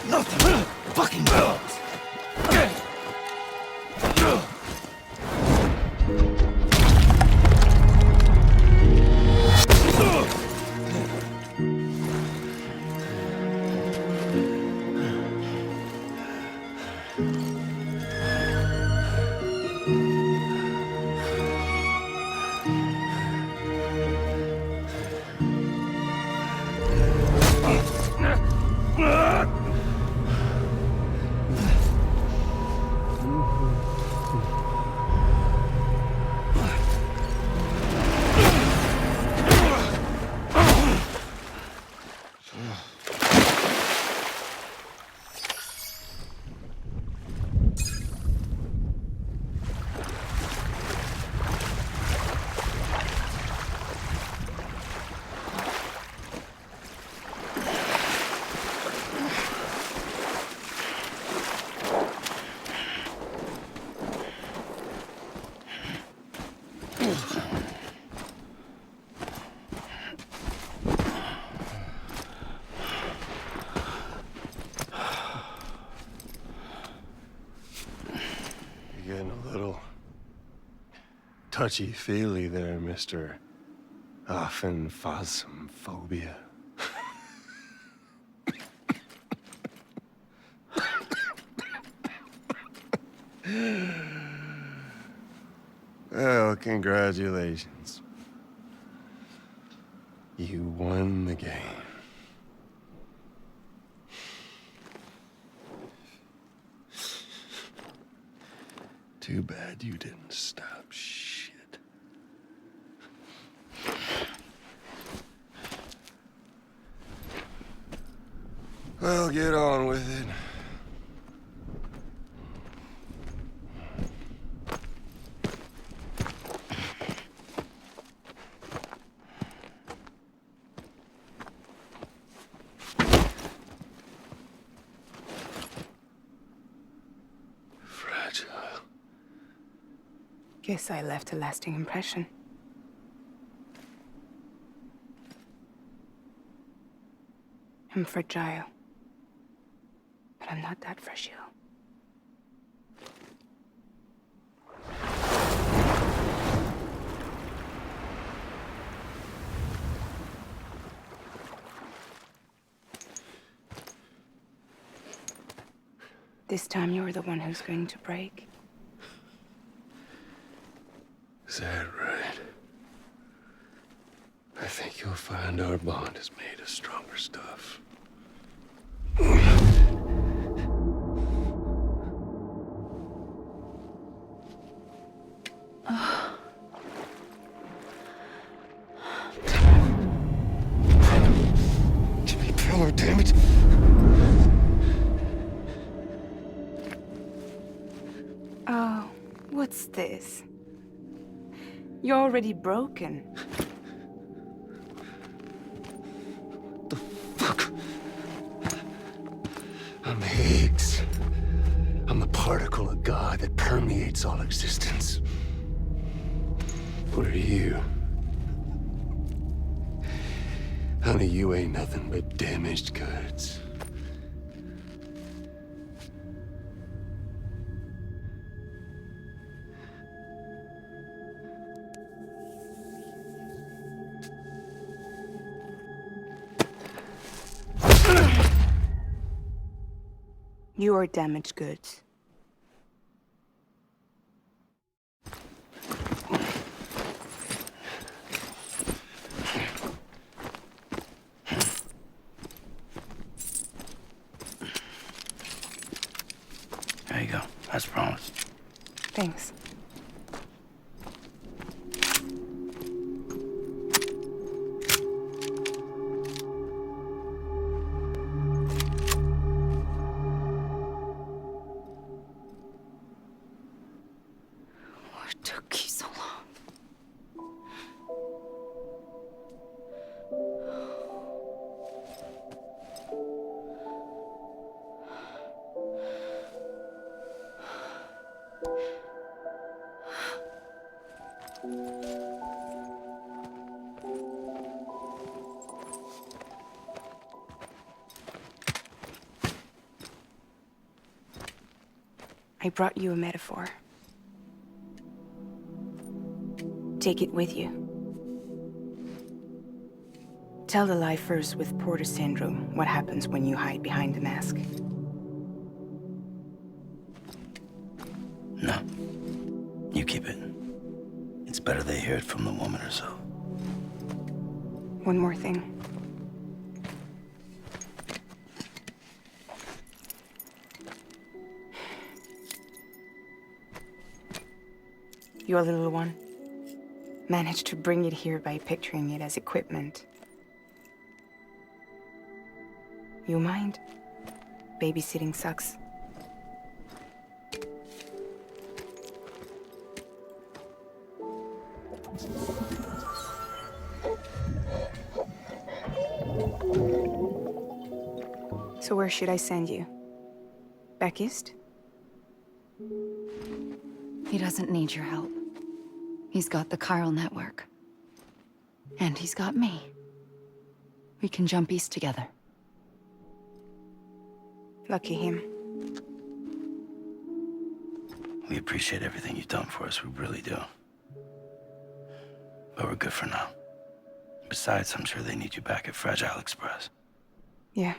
Nothing fucking works. You're getting a little touchy-feely there, Mr. Phasmophobia. Well, congratulations. You won the game. Too bad you didn't stop shit. Well, get on with it. Fragile. Guess I left a lasting impression. I'm fragile. But I'm not that fragile. This time you're the one who's going to break. Is that right? I think you'll find our bond is made of stronger stuff. Jimmy Pillar, damn it! Oh, what's this? You're already broken. I'm Higgs. I'm the particle of God that permeates all existence. What are you? Honey, you ain't nothing but damaged goods. You are damaged goods. There you go, as promised. Thanks. What took you so long? I brought you a metaphor. Take it with you. Tell the lifers with Porter syndrome what happens when you hide behind the mask. No. You keep it. It's better they hear it from the woman herself. One more thing. Your little one managed to bring it here by picturing it as equipment. You mind? Babysitting sucks. So where should I send you? Back east? He doesn't need your help. He's got the chiral network. And he's got me. We can jump east together. Lucky him. We appreciate everything you've done for us, we really do. But we're good for now. Besides, I'm sure they need you back at Fragile Express. Yeah.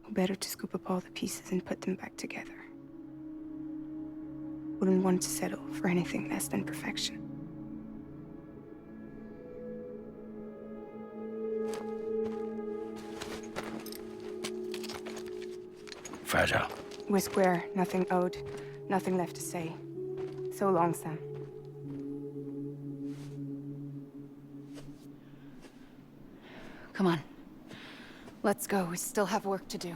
Better to scoop up all the pieces and put them back together. Wouldn't want to settle for anything less than perfection. Fragile. We're square, nothing owed, nothing left to say. So long, Sam. Come on. Let's go. We still have work to do.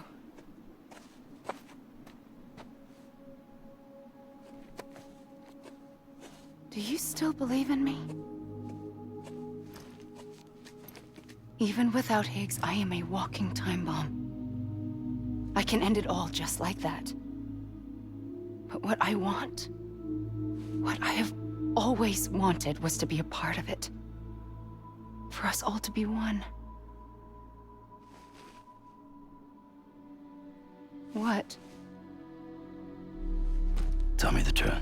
Do you still believe in me? Even without Higgs, I am a walking time bomb. I can end it all just like that. But what I want, what I have always wanted, was to be a part of it. For us all to be one. What? Tell me the truth.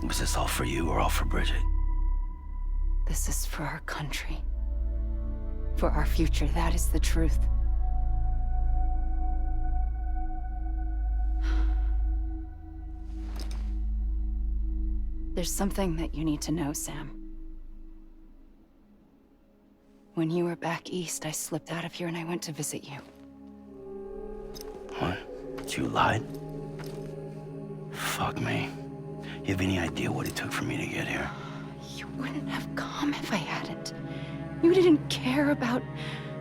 Was this all for you or all for Bridget? This is for our country. For our future, that is the truth. There's something that you need to know, Sam. When you were back east, I slipped out of here and I went to visit you. What? You lied? Fuck me. You have any idea what it took for me to get here? You wouldn't have come if I hadn't. You didn't care about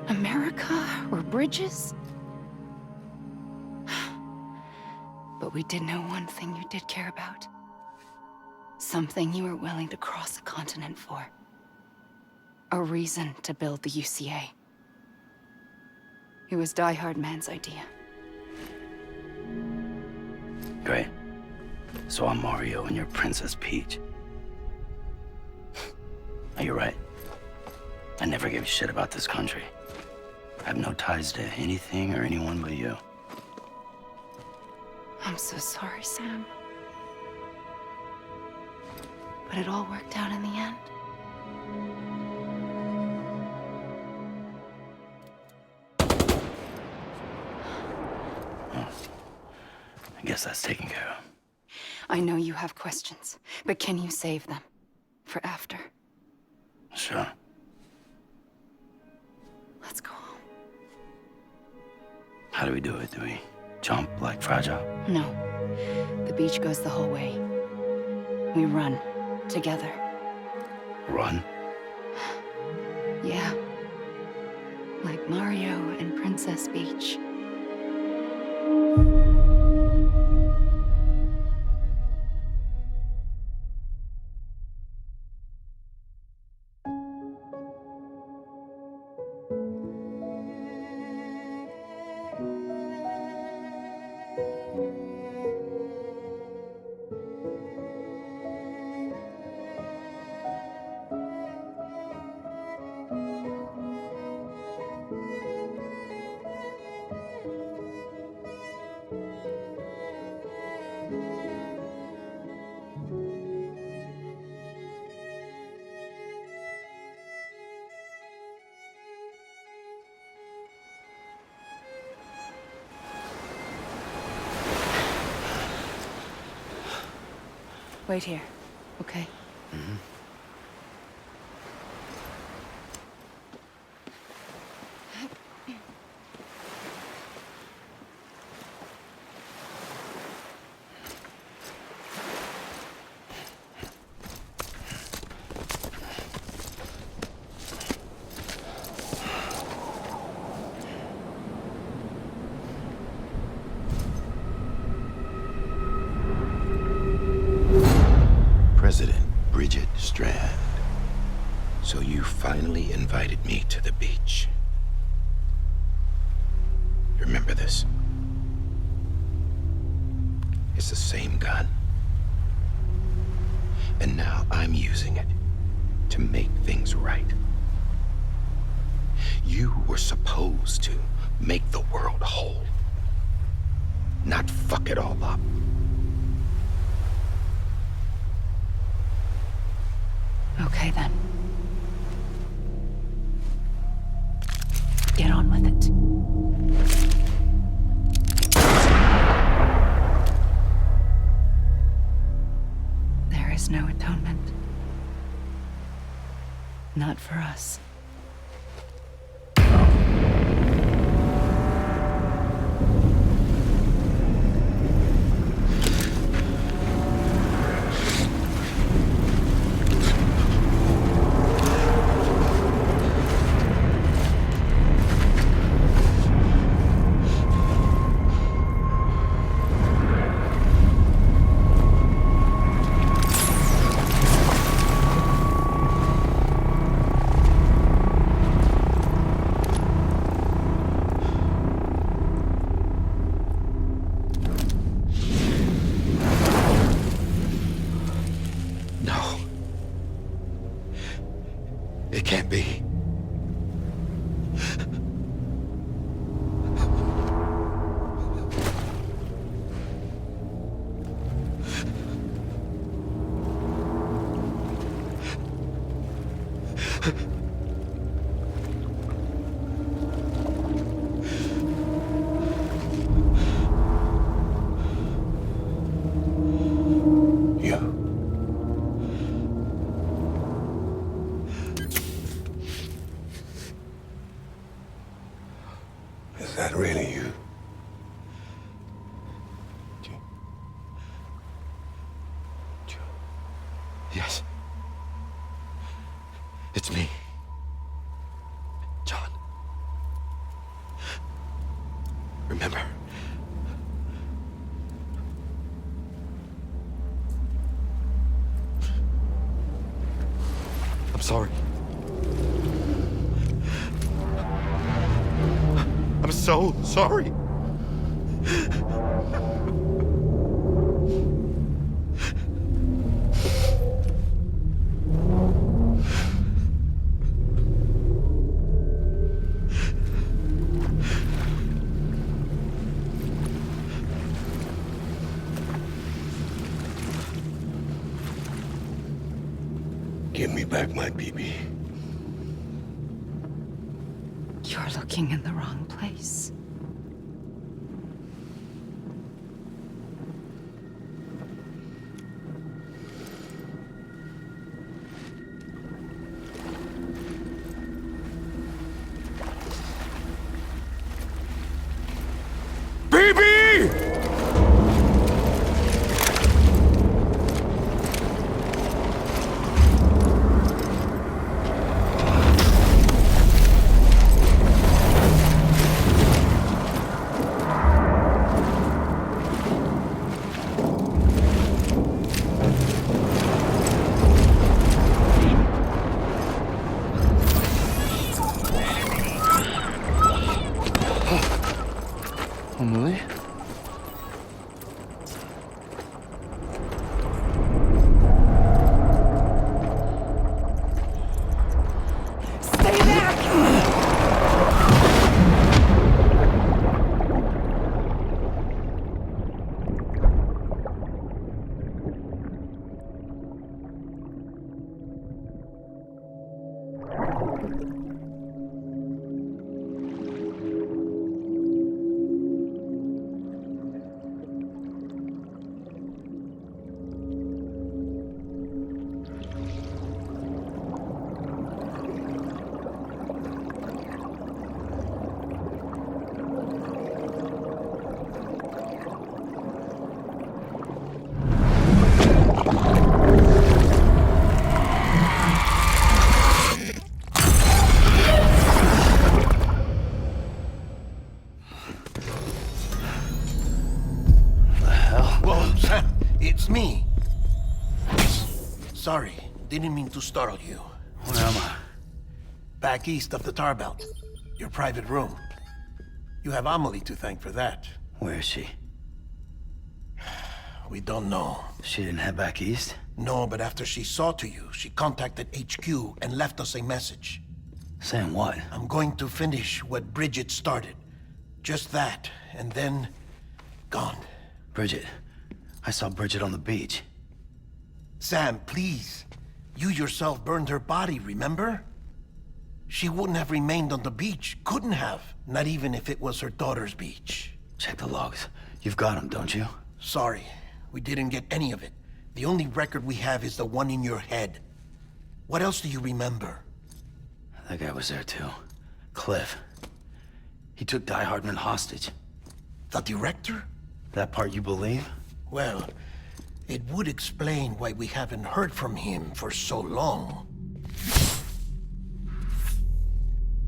America or bridges. But we did know one thing you did care about. Something you were willing to cross a continent for. A reason to build the UCA. It was Die Hard Man's idea. Great. So I'm Mario and you're Princess Peach. You're right. I never gave a shit about this country. I have no ties to anything or anyone but you. I'm so sorry, Sam. But it all worked out in the end. I guess that's taken care of. I know you have questions, but can you save them for after? Sure. Let's go home. How do we do it? Do we jump like Fragile? No. The beach goes the whole way. We run together. Run? Yeah. Like Mario and Princess Peach. Wait here, okay? Mm-hmm. President Bridget Strand. So you finally invited me to the beach. Remember this? It's the same gun. And now I'm using it to make things right. You were supposed to make the world whole, not fuck it all up. Okay, then. Get on with it. There is no atonement. Not for us. can't be. Is that really you? Yes. It's me. John. Remember? I'm sorry. I'm so sorry. Give me back my BB. You're looking in the wrong place. Emily? Stay back! It's me. Sorry, didn't mean to startle you. Where am I? Back east of the Tar Belt. Your private room. You have Amelie to thank for that. Where is she? We don't know. She didn't head back east? No, but after she saw to you, she contacted HQ and left us a message. Saying what? I'm going to finish what Bridget started. Just that, and then... gone. Bridget. I saw Bridget on the beach. Sam, please. You yourself burned her body, remember? She wouldn't have remained on the beach. Couldn't have. Not even if it was her daughter's beach. Check the logs. You've got them, don't you? Sorry. We didn't get any of it. The only record we have is the one in your head. What else do you remember? That guy was there too. Cliff. He took Die Hardman hostage. The director? That part you believe? Well, it would explain why we haven't heard from him for so long.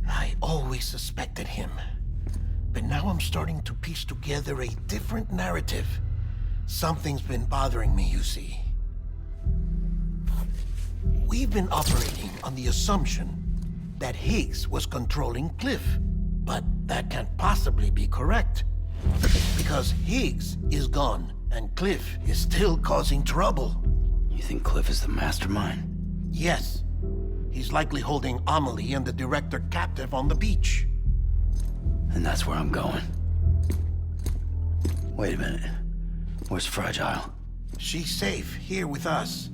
I always suspected him. But now I'm starting to piece together a different narrative. Something's been bothering me, you see. We've been operating on the assumption that Higgs was controlling Cliff. But that can't possibly be correct. Because Higgs is gone, and Cliff is still causing trouble. You think Cliff is the mastermind? Yes. He's likely holding Amelie and the director captive on the beach. And that's where I'm going. Wait a minute. Where's Fragile? She's safe here with us.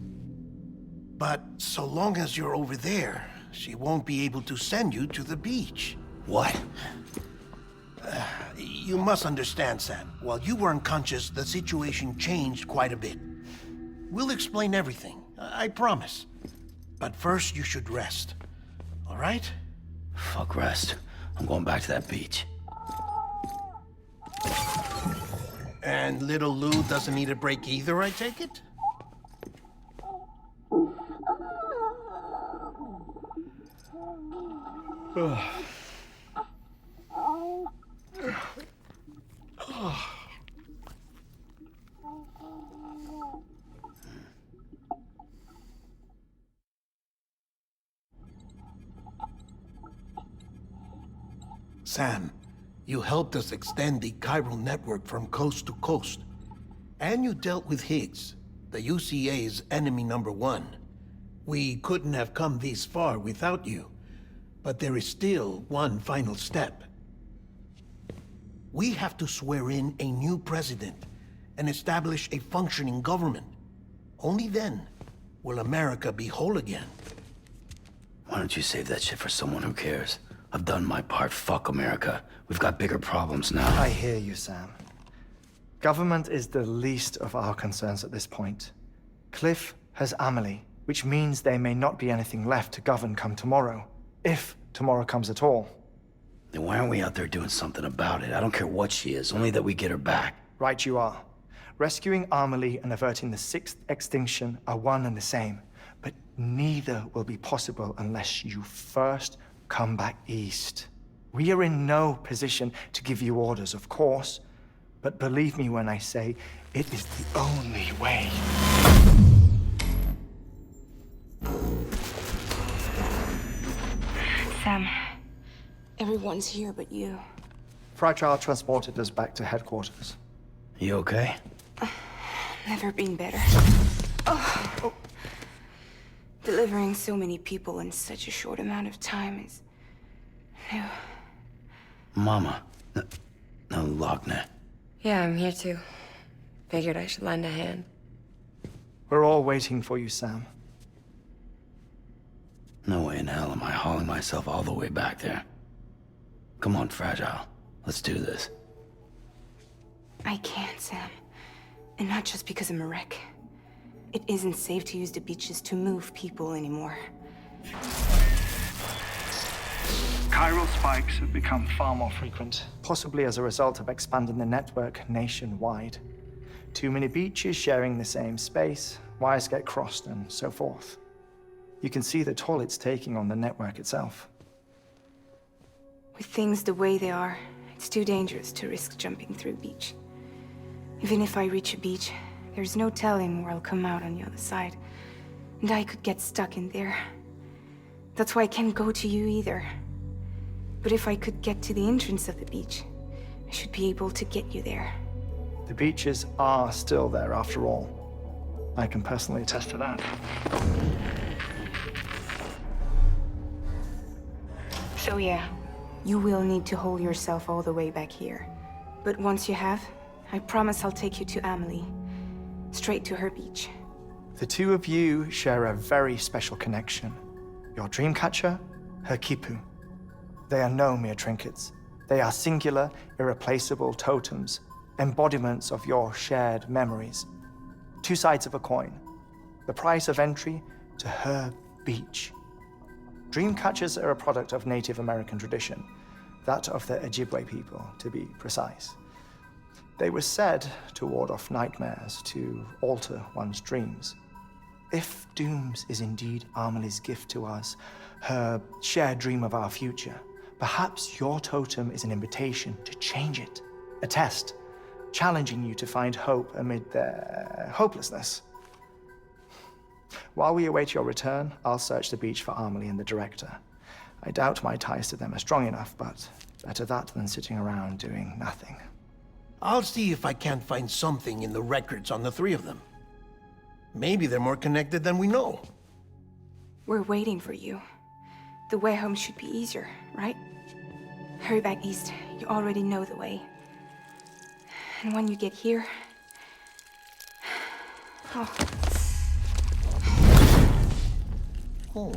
But so long as you're over there, she won't be able to send you to the beach. What? You must understand, Sam. While you were unconscious, the situation changed quite a bit. We'll explain everything, I promise. But first, you should rest. All right? Fuck rest. I'm going back to that beach. And little Lou doesn't need a break either, I take it? Sam, you helped us extend the chiral network from coast to coast. And you dealt with Higgs, the UCA's enemy #1. We couldn't have come this far without you. But there is still one final step. We have to swear in a new president and establish a functioning government. Only then will America be whole again. Why don't you save that shit for someone who cares? I've done my part. Fuck America. We've got bigger problems now. I hear you, Sam. Government is the least of our concerns at this point. Cliff has Amelie, which means there may not be anything left to govern come tomorrow. If tomorrow comes at all. Then why aren't we out there doing something about it? I don't care what she is, only that we get her back. Right you are. Rescuing Amelie and averting the 6th extinction are one and the same. But neither will be possible unless you first come back east. We are in no position to give you orders, of course. But believe me when I say, it is the only way. Sam, everyone's here but you. Fragile transported us back to headquarters. You okay? Never been better. Oh. Delivering so many people in such a short amount of time is new. Mama. No, Lochner. Yeah, I'm here too. Figured I should lend a hand. We're all waiting for you, Sam. No way in hell am I hauling myself all the way back there. Come on, Fragile. Let's do this. I can't, Sam. And not just because I'm a wreck. It isn't safe to use the beaches to move people anymore. Chiral spikes have become far more frequent. Possibly as a result of expanding the network nationwide. Too many beaches sharing the same space, wires get crossed, and so forth. You can see the toll it's taking on the network itself. With things the way they are, it's too dangerous to risk jumping through a beach. Even if I reach a beach, there's no telling where I'll come out on the other side. And I could get stuck in there. That's why I can't go to you either. But if I could get to the entrance of the beach, I should be able to get you there. The beaches are still there after all. I can personally attest to that. So yeah, you will need to hold yourself all the way back here. But once you have, I promise I'll take you to Amelie. Straight to her beach. The two of you share a very special connection. Your dreamcatcher, her Kipu. They are no mere trinkets. They are singular, irreplaceable totems, embodiments of your shared memories. Two sides of a coin. The price of entry to her beach. Dreamcatchers are a product of Native American tradition, that of the Ojibwe people, to be precise. They were said to ward off nightmares, to alter one's dreams. If Dooms is indeed Amelie's gift to us, her shared dream of our future, perhaps your totem is an invitation to change it. A test, challenging you to find hope amid their hopelessness. While we await your return, I'll search the beach for Amelie and the director. I doubt my ties to them are strong enough, but better that than sitting around doing nothing. I'll see if I can't find something in the records on the three of them. Maybe they're more connected than we know. We're waiting for you. The way home should be easier, right? Hurry back east. You already know the way. And when you get here... Oh. Oh.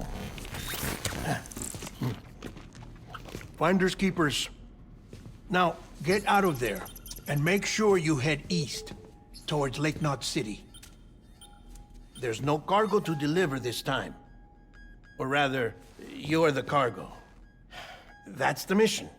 Finders keepers. Now, get out of there, and make sure you head east, towards Lake Knot City. There's no cargo to deliver this time. Or rather, you're the cargo. That's the mission.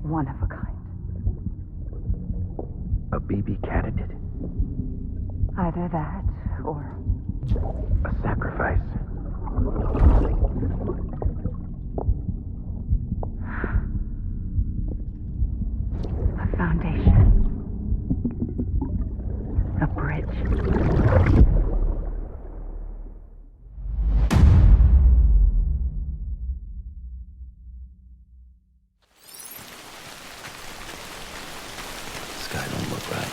One of a kind. A BB candidate? Either that, or... a sacrifice. A foundation. A bridge. Sky don't look right.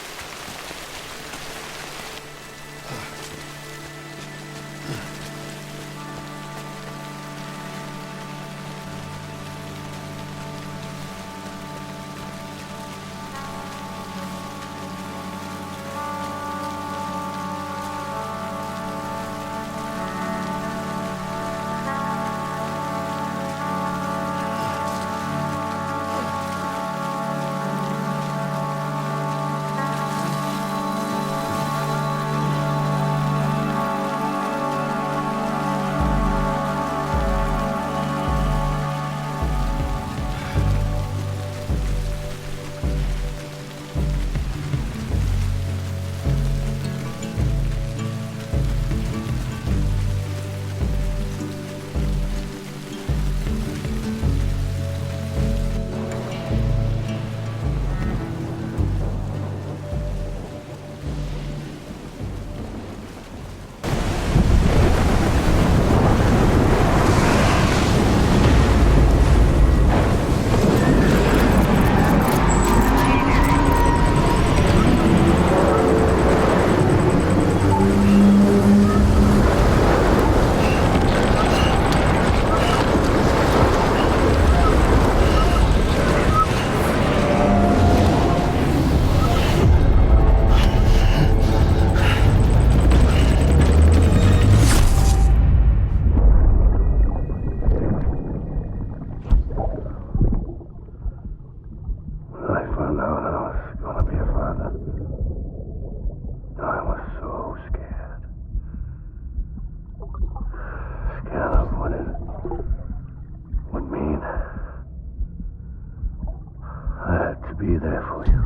Be there for you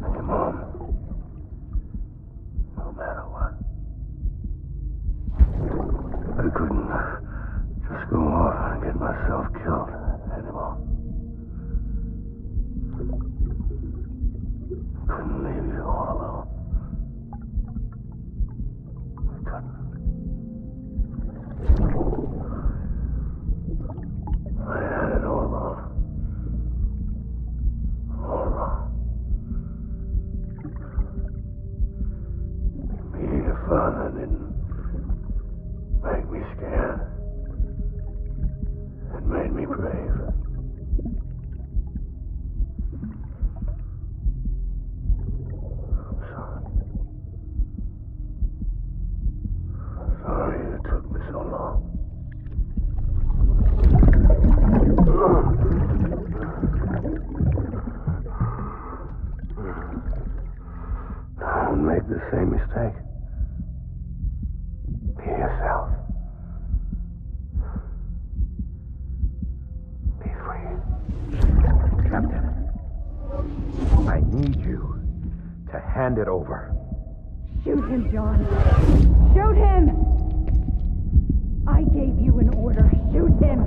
and your mom, no matter what. I couldn't just go off and get myself killed anymore. Couldn't leave you all alone. I couldn't. I had it all wrong. All wrong. Being a father didn't make me scared. It made me brave. I'm sorry. I'm sorry it took me so long. Don't make the same mistake. Be yourself. Be free. Captain, I need you to hand it over. Shoot him, John. Shoot him! I gave you an order. Shoot him!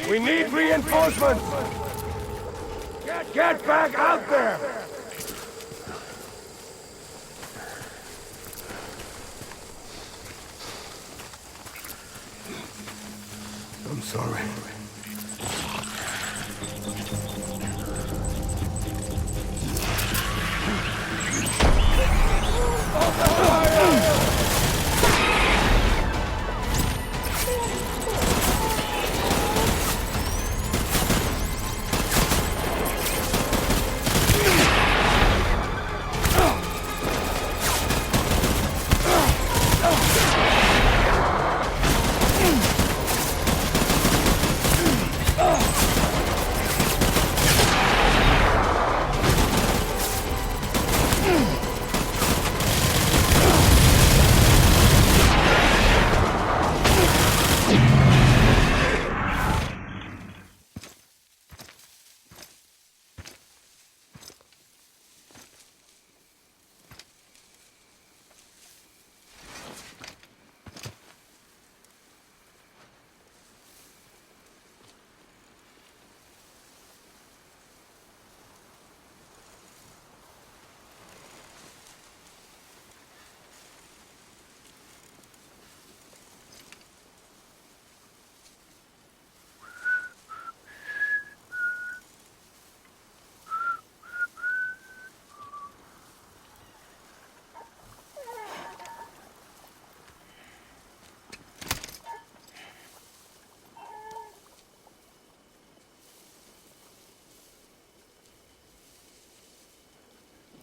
We need reinforcements! Get back out there! I'm sorry.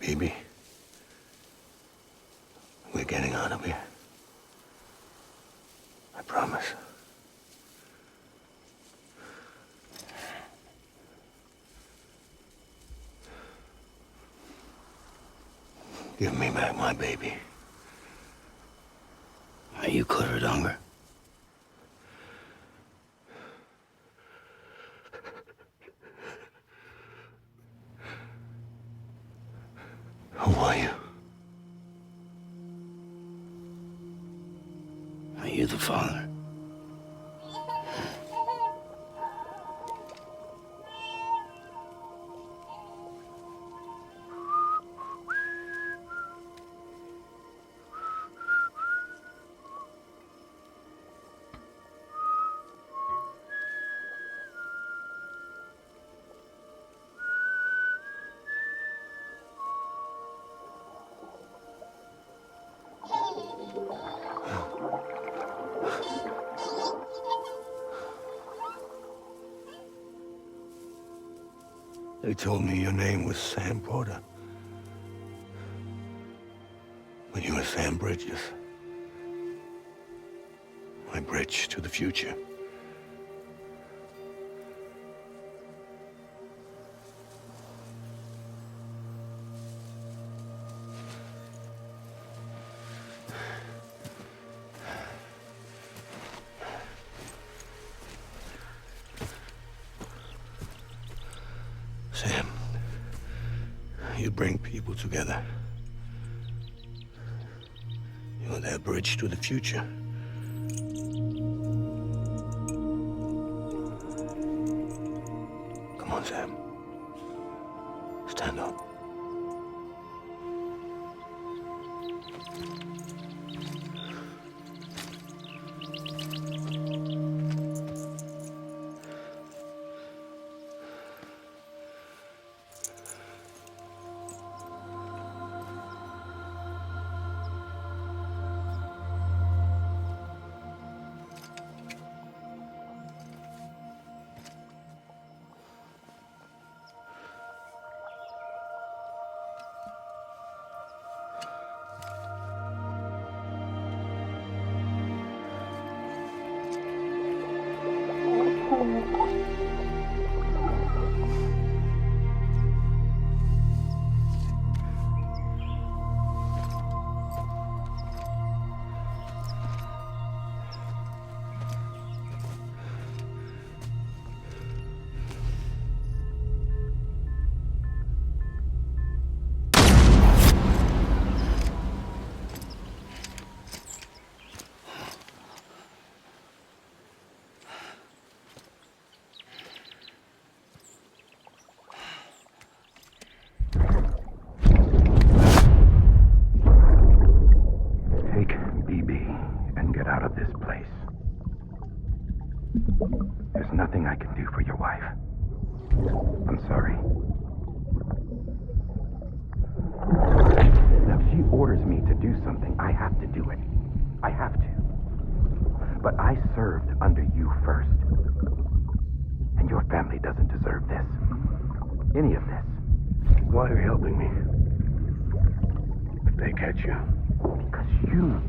Baby, we're getting out of here. I promise. Give me back my baby. Are you clear of hunger? Who are you? Are you the father? They told me your name was Sam Porter. But you were Sam Bridges. My bridge to the future. Sam, you bring people together. You're their bridge to the future. Come on, Sam. Stand up. I can do for your wife. I'm sorry. Now, if she orders me to do something, I have to do it. I have to. But I served under you first. And your family doesn't deserve this. Any of this. Why are you helping me? If they catch you. Because you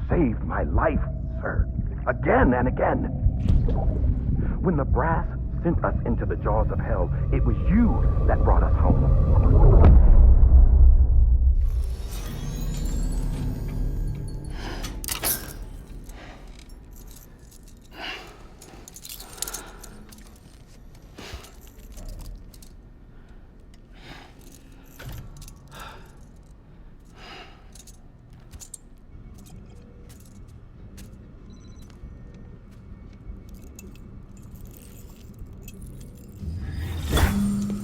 saved my life, sir. Again and again. When the brass sent us into the jaws of hell, it was you that brought us home.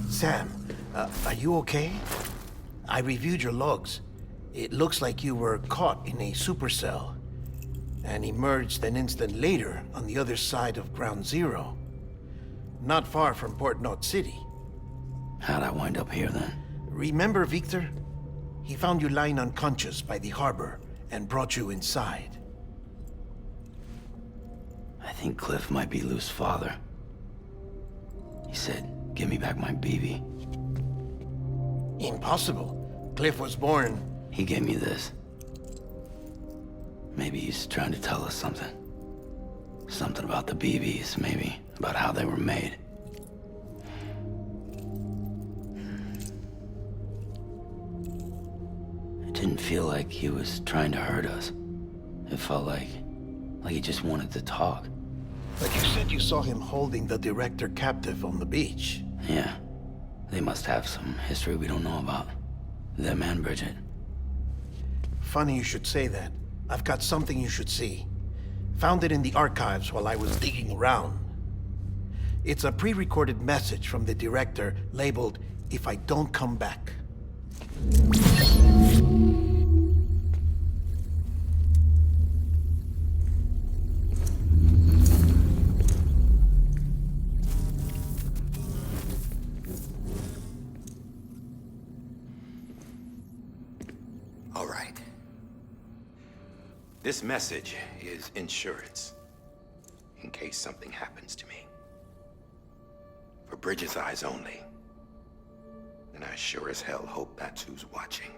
Sam, are you okay? I reviewed your logs. It looks like you were caught in a supercell and emerged an instant later on the other side of Ground Zero. Not far from Port Knot City. How'd I wind up here then? Remember Victor? He found you lying unconscious by the harbor and brought you inside. I think Cliff might be Lou's father. He said, "Give me back my BB." Impossible. Cliff was born... He gave me this. Maybe he's trying to tell us something. Something about the BBs, maybe. About how they were made. It didn't feel like he was trying to hurt us. It felt like he just wanted to talk. But you said you saw him holding the director captive on the beach. Yeah. They must have some history we don't know about. Them and Bridget. Funny you should say that. I've got something you should see. Found it in the archives while I was digging around. It's a pre-recorded message from the director labeled, "If I don't come back." All right. This message is insurance, in case something happens to me. For Bridget's eyes only. And I sure as hell hope that's who's watching.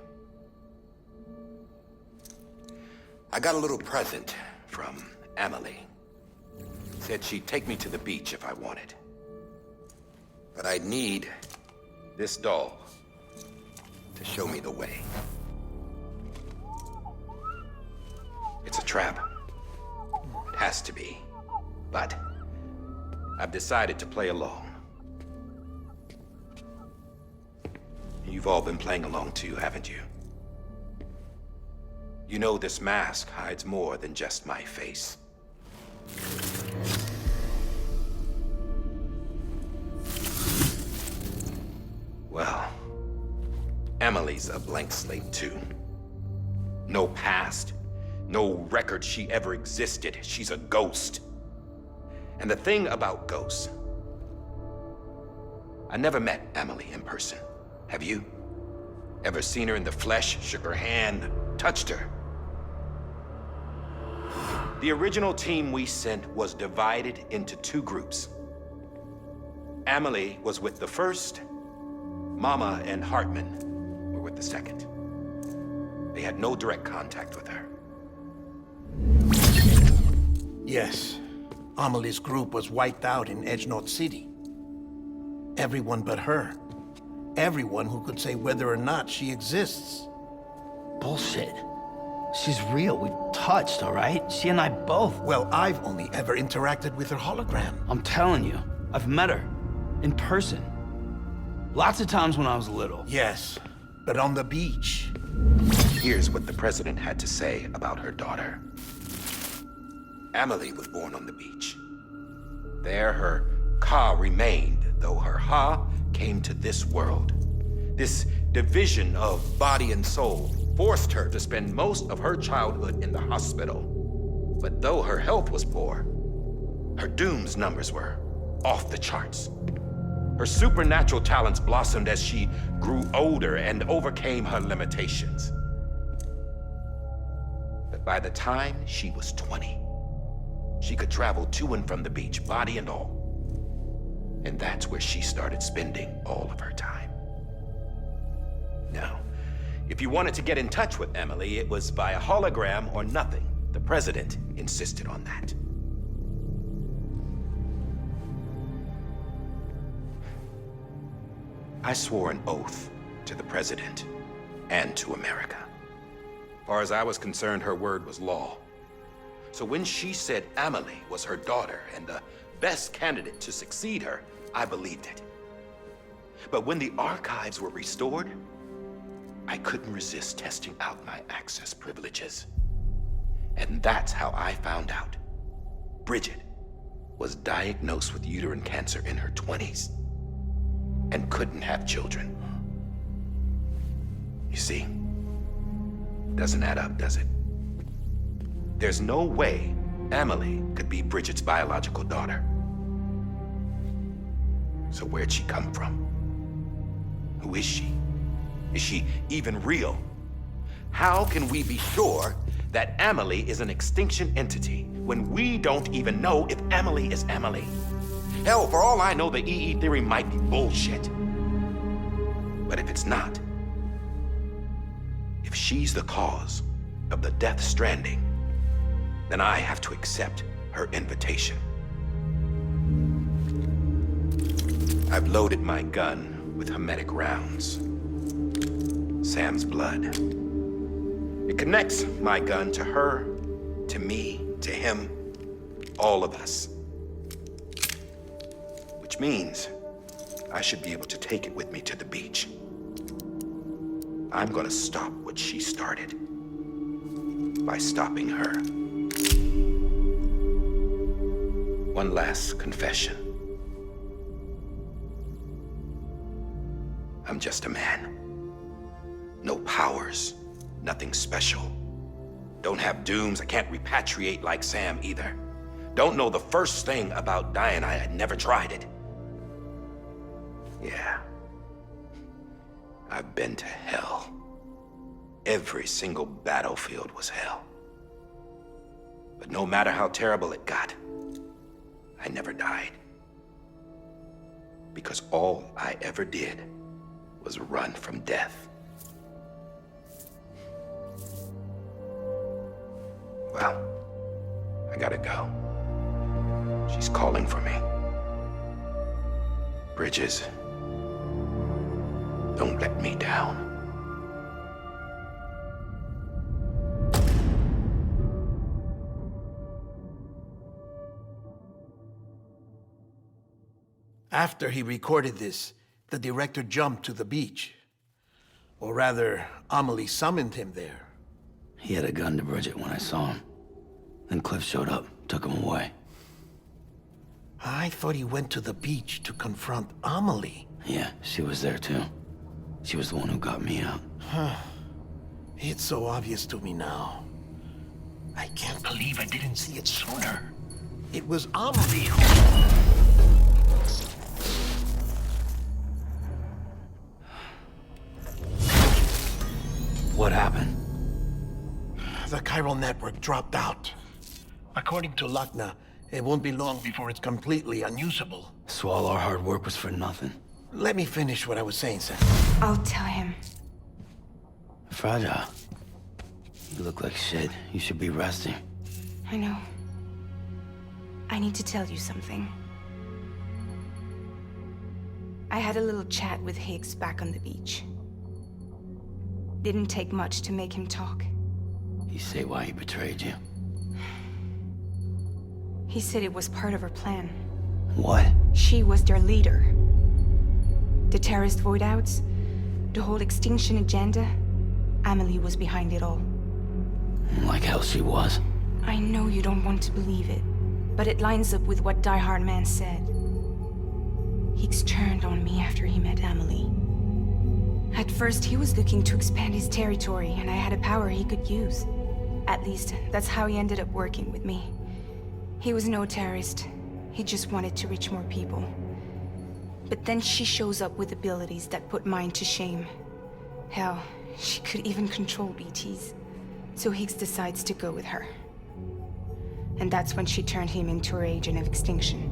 I got a little present from Emily. Said she'd take me to the beach if I wanted. But I'd need this doll to show me the way. It's a trap. It has to be. But I've decided to play along. You've all been playing along too, haven't you? You know this mask hides more than just my face. Well, Emily's a blank slate too. No past, no record she ever existed. She's a ghost. And the thing about ghosts, I never met Emily in person. Have you? Ever seen her in the flesh, shook her hand, touched her? The original team we sent was divided into two groups. Emily was with the first. Mama and Hartman were with the second. They had no direct contact with her. Yes. Amelie's group was wiped out in Edge Knot City. Everyone but her. Everyone who could say whether or not she exists. Bullshit. She's real. We've touched, all right? She and I both. Well, I've only ever interacted with her hologram. I'm telling you, I've met her. In person. Lots of times when I was little. Yes, but on the beach. Here's what the president had to say about her daughter. Emily was born on the beach. There her Ka remained, though her Ha came to this world. This division of body and soul forced her to spend most of her childhood in the hospital. But though her health was poor, her doom's numbers were off the charts. Her supernatural talents blossomed as she grew older and overcame her limitations. But by the time she was 20, she could travel to and from the beach, body and all. And that's where she started spending all of her time. Now, if you wanted to get in touch with Emily, it was via hologram or nothing. The president insisted on that. I swore an oath to the president and to America. As far as I was concerned, her word was law. So when she said Emily was her daughter and the best candidate to succeed her, I believed it. But when the archives were restored, I couldn't resist testing out my access privileges. And that's how I found out Bridget was diagnosed with uterine cancer in her 20s and couldn't have children. You see, doesn't add up, does it? There's no way Emily could be Bridget's biological daughter. So where'd she come from? Who is she? Is she even real? How can we be sure that Emily is an extinction entity when we don't even know if Emily is Emily? Hell, for all I know, the EE theory might be bullshit. But if it's not, if she's the cause of the Death Stranding, then I have to accept her invitation. I've loaded my gun with hermetic rounds. Sam's blood. It connects my gun to her, to me, to him, all of us. Which means I should be able to take it with me to the beach. I'm gonna stop what she started by stopping her. One last confession. I'm just a man. No powers, nothing special. Don't have dooms, I can't repatriate like Sam either. Don't know the first thing about dying, I had never tried it. Yeah. I've been to hell. Every single battlefield was hell. But no matter how terrible it got, I never died. Because all I ever did was run from death. Well, I gotta go. She's calling for me. Bridges, don't let me down. After he recorded this, the director jumped to the beach. Or rather, Amelie summoned him there. He had a gun to Bridget when I saw him. Then Cliff showed up, took him away. I thought he went to the beach to confront Amelie. Yeah, she was there too. She was the one who got me out. Huh. It's so obvious to me now. I can't believe I didn't see it sooner. It was Amelie who... What happened? The chiral network dropped out. According to Lakna, it won't be long before it's completely unusable. So all our hard work was for nothing. Let me finish what I was saying, Sam. I'll tell him. Fragile. You look like shit. You should be resting. I know. I need to tell you something. I had a little chat with Higgs back on the beach. Didn't take much to make him talk. You say why he betrayed you? He said it was part of her plan. What? She was their leader. The terrorist void-outs, the whole extinction agenda, Amelie was behind it all. Like hell she was. I know you don't want to believe it, but it lines up with what Die Hard Man said. Higgs turned on me after he met Amelie. At first, he was looking to expand his territory, and I had a power he could use. At least, that's how he ended up working with me. He was no terrorist. He just wanted to reach more people. But then she shows up with abilities that put mine to shame. Hell, she could even control BTs. So Higgs decides to go with her. And that's when she turned him into her agent of extinction.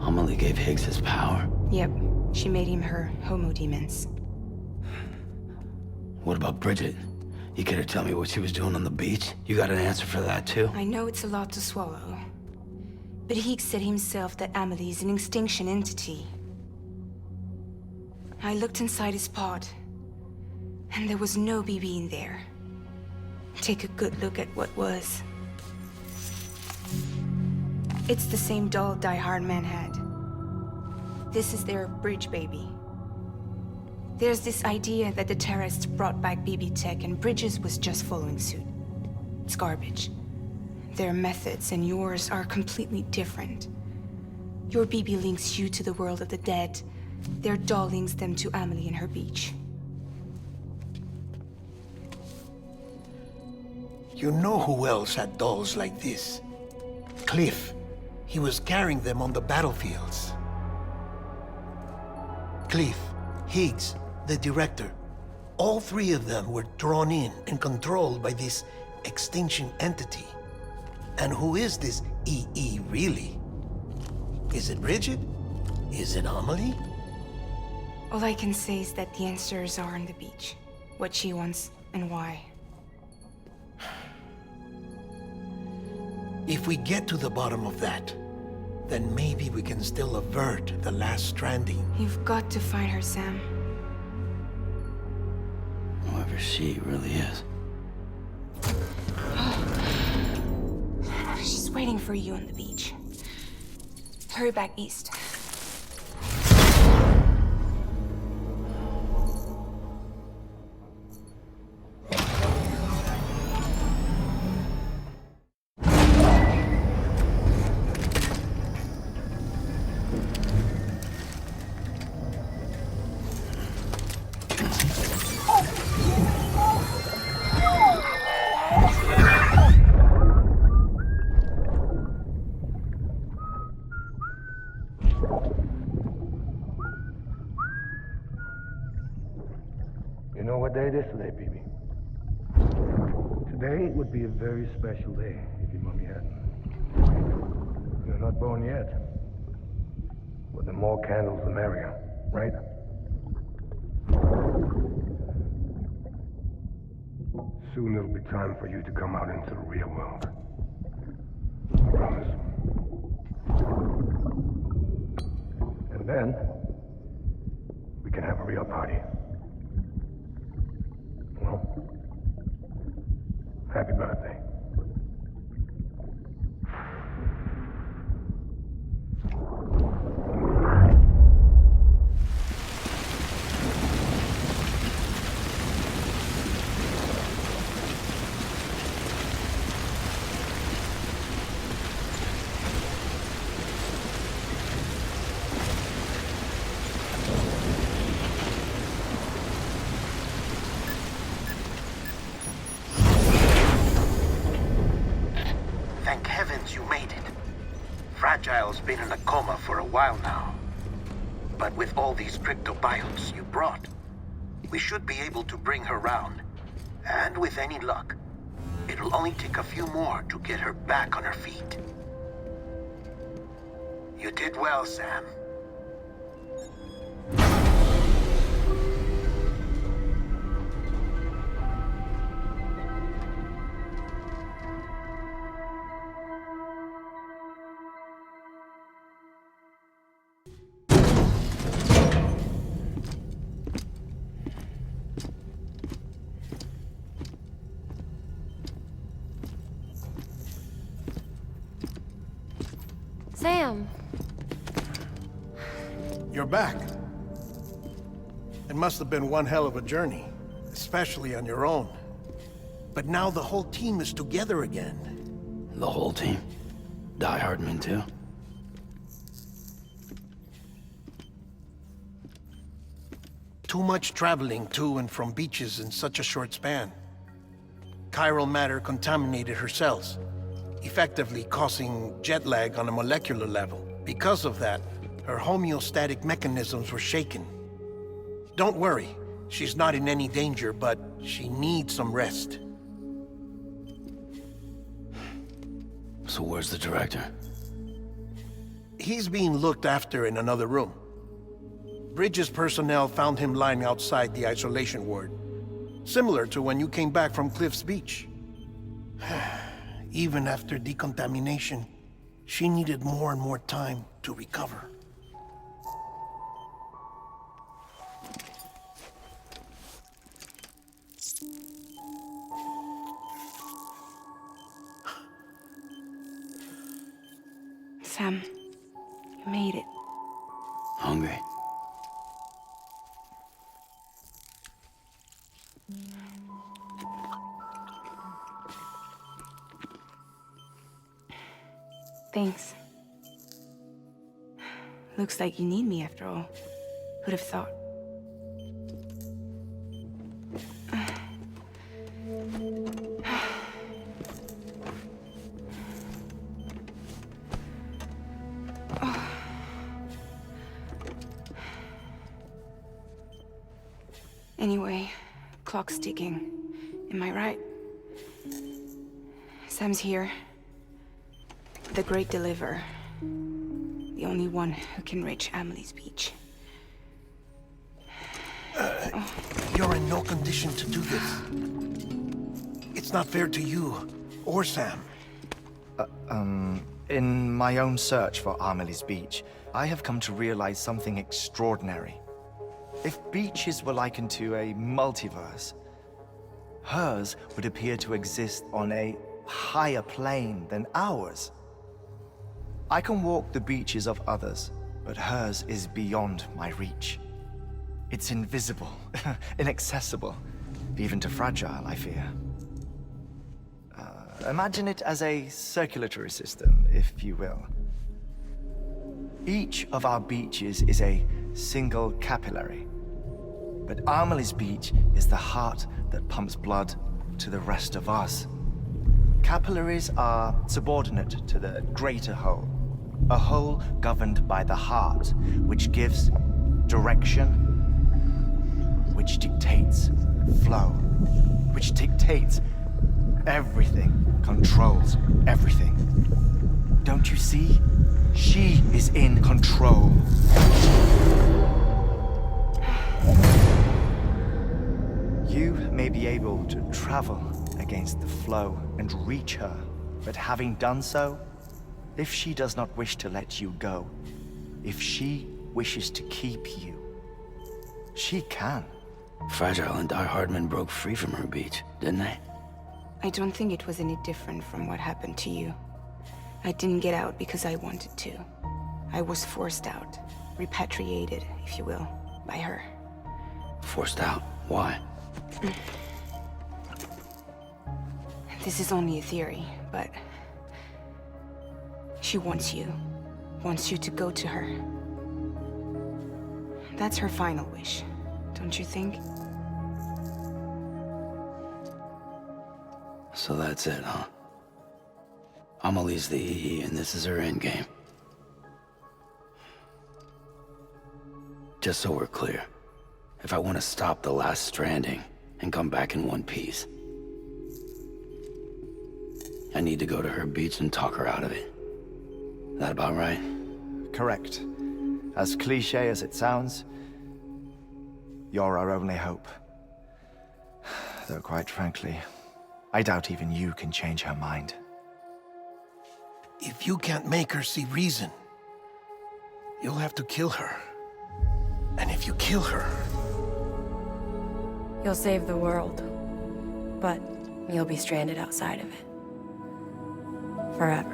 Amelie gave Higgs his power? Yep, she made him her homo demons. What about Bridget? You care to tell me what she was doing on the beach? You got an answer for that too? I know it's a lot to swallow. But Higgs said himself that Amelie is an extinction entity. I looked inside his pod, and there was no BB in there. Take a good look at what was. It's the same doll Die Hard Man had. This is their bridge baby. There's this idea that the terrorists brought back BB tech and Bridges was just following suit. It's garbage. Their methods and yours are completely different. Your BB links you to the world of the dead. Their doll links them to Amelie and her beach. You know who else had dolls like this? Cliff. He was carrying them on the battlefields. Cliff, Higgs, the director. All three of them were drawn in and controlled by this extinction entity. And who is this EE really? Is it Bridget? Is it Amelie? All I can say is that the answers are on the beach. What she wants and why. If we get to the bottom of that, then maybe we can still avert the last stranding. You've got to find her, Sam. Whoever she really is. She's waiting for you on the beach. Hurry back east. You know what day it is today, BB? Today would be a very special day if your mommy hadn't. You're not born yet. But the more candles, the merrier, right? Soon it'll be time for you to come out into the real world. I promise. And then, we can have a real party. Well, happy birthday. Thank heavens you made it. Fragile's been in a coma for a while now. But with all these cryptobiotes you brought, we should be able to bring her round. And with any luck, it'll only take a few more to get her back on her feet. You did well, Sam. Sam! You're back. It must have been one hell of a journey, especially on your own. But now the whole team is together again. The whole team? Die Hardman too? Too much traveling to and from beaches in such a short span. Chiral matter contaminated her cells. effectively causing jet lag on a molecular level. Because of that, her homeostatic mechanisms were shaken. Don't worry, she's not in any danger, but she needs some rest. So where's the director? He's being looked after in another room. Bridges personnel found him lying outside the isolation ward. Similar to when you came back from Cliff's Beach. Even after decontamination, she needed more and more time to recover. Sam, you made it. Hungry? Thanks. Looks like you need me after all. Who'd have thought? Anyway, clock's ticking. Am I right? Sam's here. The great deliverer. The only one who can reach Amelie's beach. You're in no condition to do this. It's not fair to you or Sam. In my own search for Amelie's beach, I have come to realize something extraordinary. If beaches were likened to a multiverse, hers would appear to exist on a higher plane than ours. I can walk the beaches of others, but hers is beyond my reach. It's invisible, inaccessible, even to fragile, I fear. Imagine it as a circulatory system, if you will. Each of our beaches is a single capillary. But Amelie's beach is the heart that pumps blood to the rest of us. Capillaries are subordinate to the greater whole. A whole governed by the heart, which gives direction, which dictates flow, which dictates everything, controls everything. Don't you see? She is in control. You may be able to travel against the flow and reach her, but having done so, if she does not wish to let you go, if she wishes to keep you, she can. Fragile and Die Hardman broke free from her beach, didn't they? I don't think it was any different from what happened to you. I didn't get out because I wanted to. I was forced out. Repatriated, if you will, by her. Forced out? Why? This is only a theory, but... she wants you. Wants you to go to her. That's her final wish, don't you think? So that's it, huh? Amelie's the EE, and this is her endgame. Just so we're clear, if I want to stop the last stranding and come back in one piece, I need to go to her beach and talk her out of it. That about right? Correct. As cliché as it sounds, you're our only hope. Though quite frankly, I doubt even you can change her mind. If you can't make her see reason, you'll have to kill her. And if you kill her... You'll save the world, but you'll be stranded outside of it. Forever.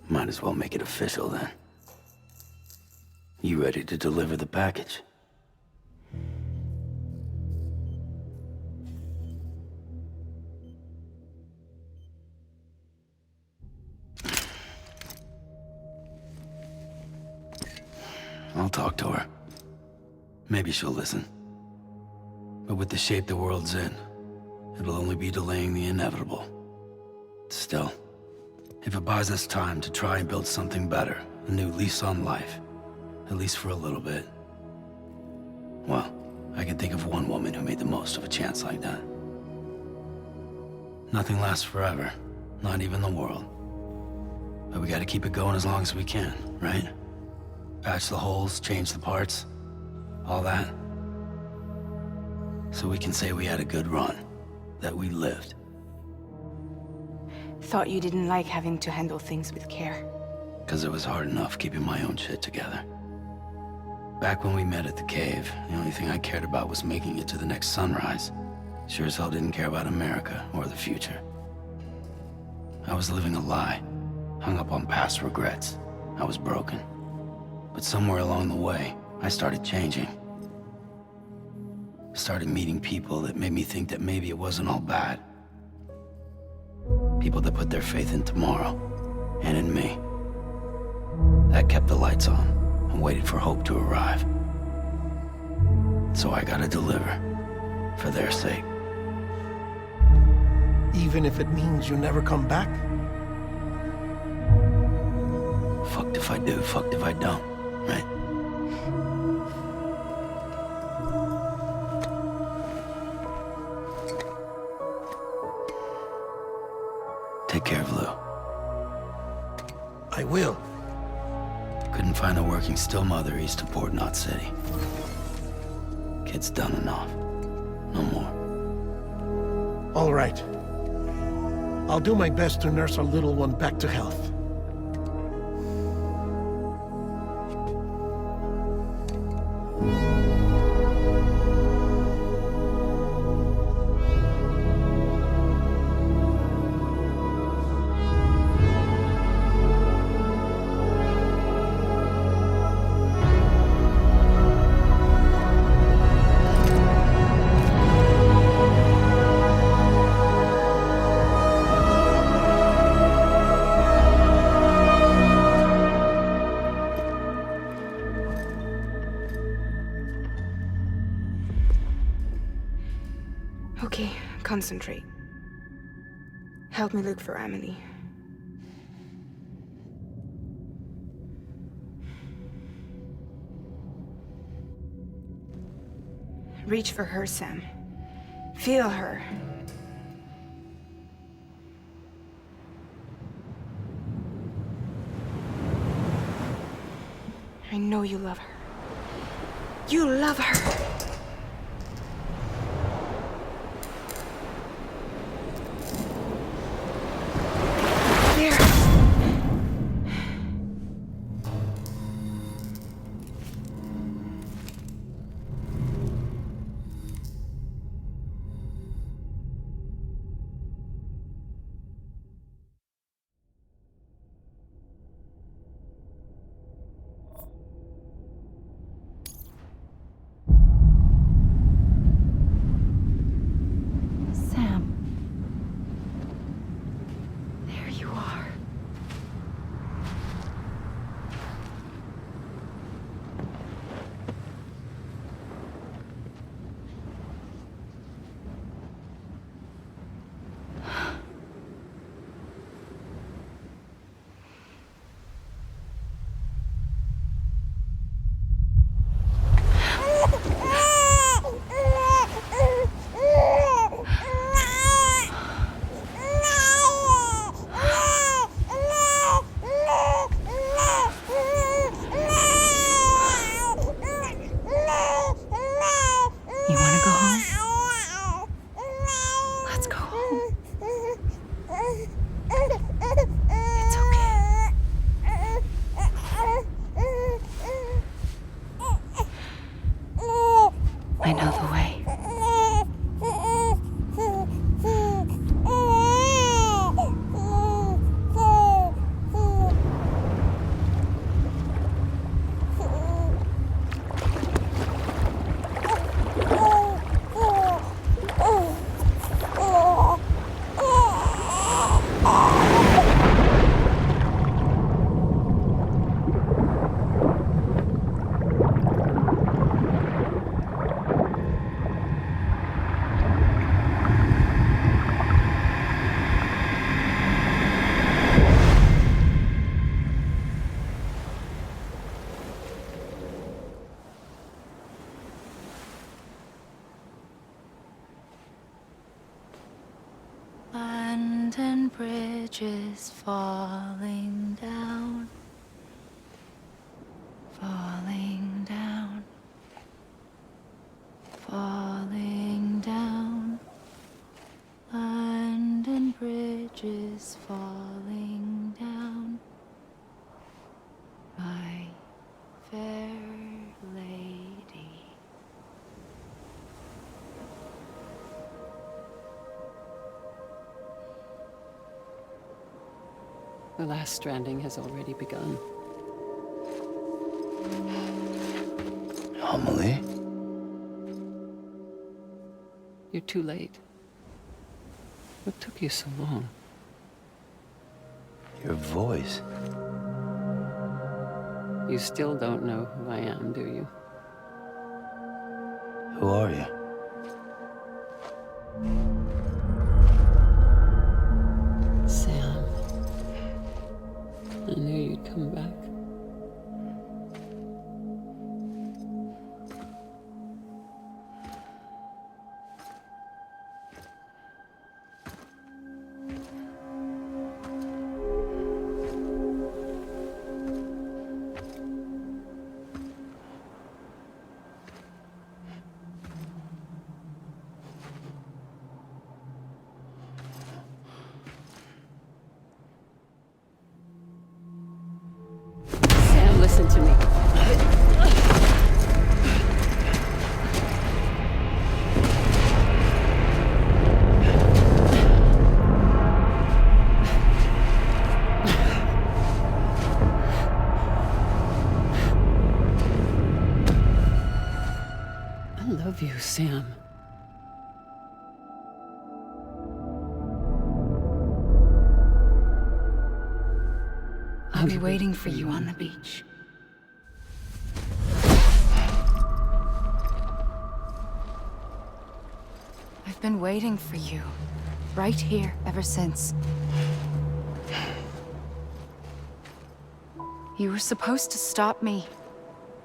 Might as well make it official then. You ready to deliver the package? I'll talk to her. Maybe she'll listen. But with the shape the world's in, it'll only be delaying the inevitable. Still, if it buys us time to try and build something better, a new lease on life, at least for a little bit, well, I can think of one woman who made the most of a chance like that. Nothing lasts forever, not even the world. But we gotta keep it going as long as we can, right? Patch the holes, change the parts, all that. So we can say we had a good run, that we lived. Thought you didn't like having to handle things with care. 'Cause it was hard enough keeping my own shit together. Back when we met at the cave, the only thing I cared about was making it to the next sunrise. Sure as hell didn't care about America or the future. I was living a lie, hung up on past regrets. I was broken. But somewhere along the way, I started changing. Started meeting people that made me think that maybe it wasn't all bad. People that put their faith in tomorrow, and in me. That kept the lights on, and waited for hope to arrive. So I gotta deliver, for their sake. Even if it means you never come back? Fucked if I do, fucked if I don't, right? Take care of Lou. I will. Couldn't find a working still mother east of Port Knot City. Kid's done enough. No more. All right. I'll do my best to nurse our little one back to health. Okay, concentrate. Help me look for Emily. Reach for her, Sam. Feel her. I know you love her. You love her! bridges falling down, falling down, falling down. London Bridge is falling down, my fair lady. The last stranding has already begun. Amelie? You're too late. What took you so long? Your voice. You still don't know who I am, do you? Who are you? Sam. I knew you'd come back. Sam, listen to me. I love you, Sam. I'll be waiting for you on the beach. I've been waiting for you, right here, ever since. You were supposed to stop me.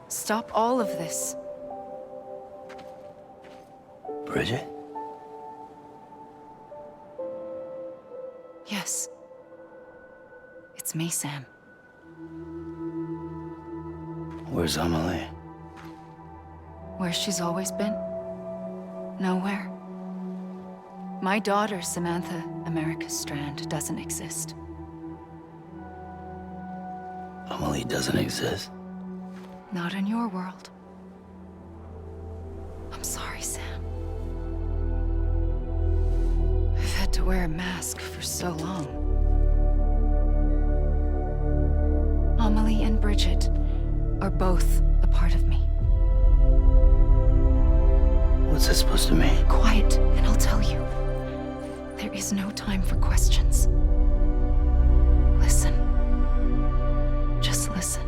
Stop all of this. Bridget? Yes. It's me, Sam. Where's Amelie? Where she's always been. Nowhere. My daughter, Samantha America Strand, doesn't exist. Amelie doesn't exist? Not in your world. I'm sorry, Sam. I've had to wear a mask for so long. Amelie and Bridget are both a part of me. What's that supposed to mean? Quiet, and I'll tell you. There is no time for questions. Listen. Just listen.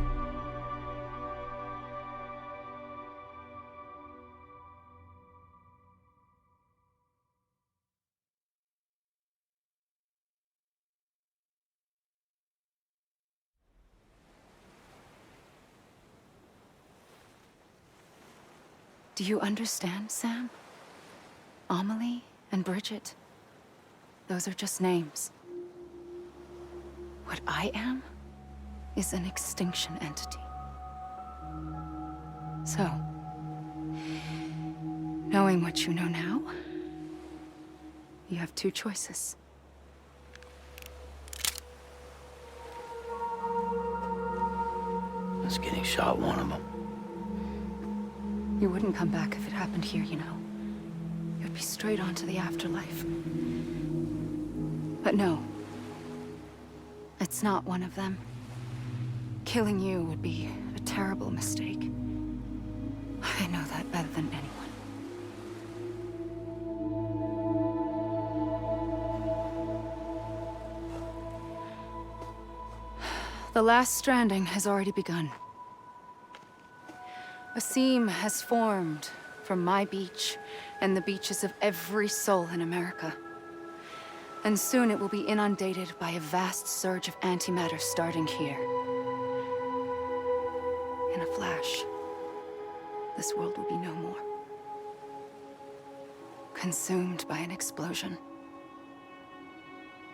Do you understand, Sam? Amelie and Bridget, those are just names. What I am is an extinction entity. So, knowing what you know now, you have two choices. I was getting shot, one of them. You wouldn't come back if it happened here, you know. You'd be straight on to the afterlife. But no. It's not one of them. Killing you would be a terrible mistake. I know that better than anyone. The last stranding has already begun. A seam has formed from my beach and the beaches of every soul in America. And soon it will be inundated by a vast surge of antimatter starting here. In a flash, this world will be no more. Consumed by an explosion.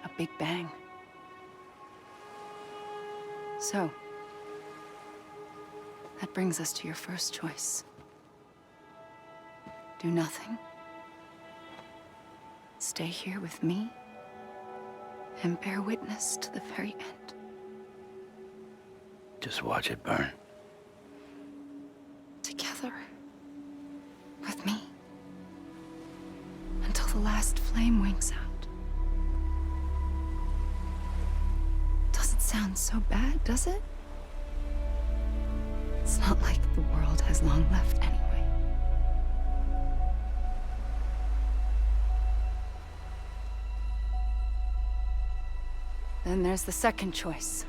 A big bang. So, that brings us to your first choice. Do nothing. Stay here with me and bear witness to the very end. Just watch it burn. Together. With me. Until the last flame winks out. Doesn't sound so bad, does it? It's not like the world has long left anyway. Then there's the second choice.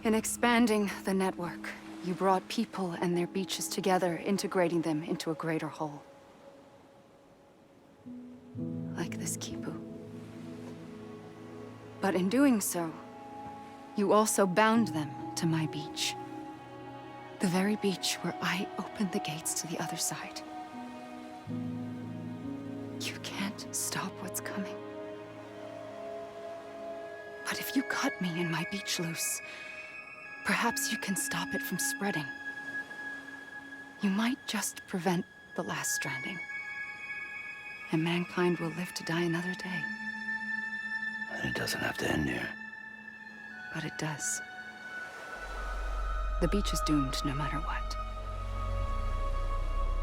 In expanding the network, you brought people and their beaches together, integrating them into a greater whole. Like this Kipu. But in doing so, you also bound them to my beach. The very beach where I opened the gates to the other side. You can't stop what's coming. But if you cut me and my beach loose, perhaps you can stop it from spreading. You might just prevent the last stranding. And mankind will live to die another day. And it doesn't have to end here. But it does. The beach is doomed no matter what.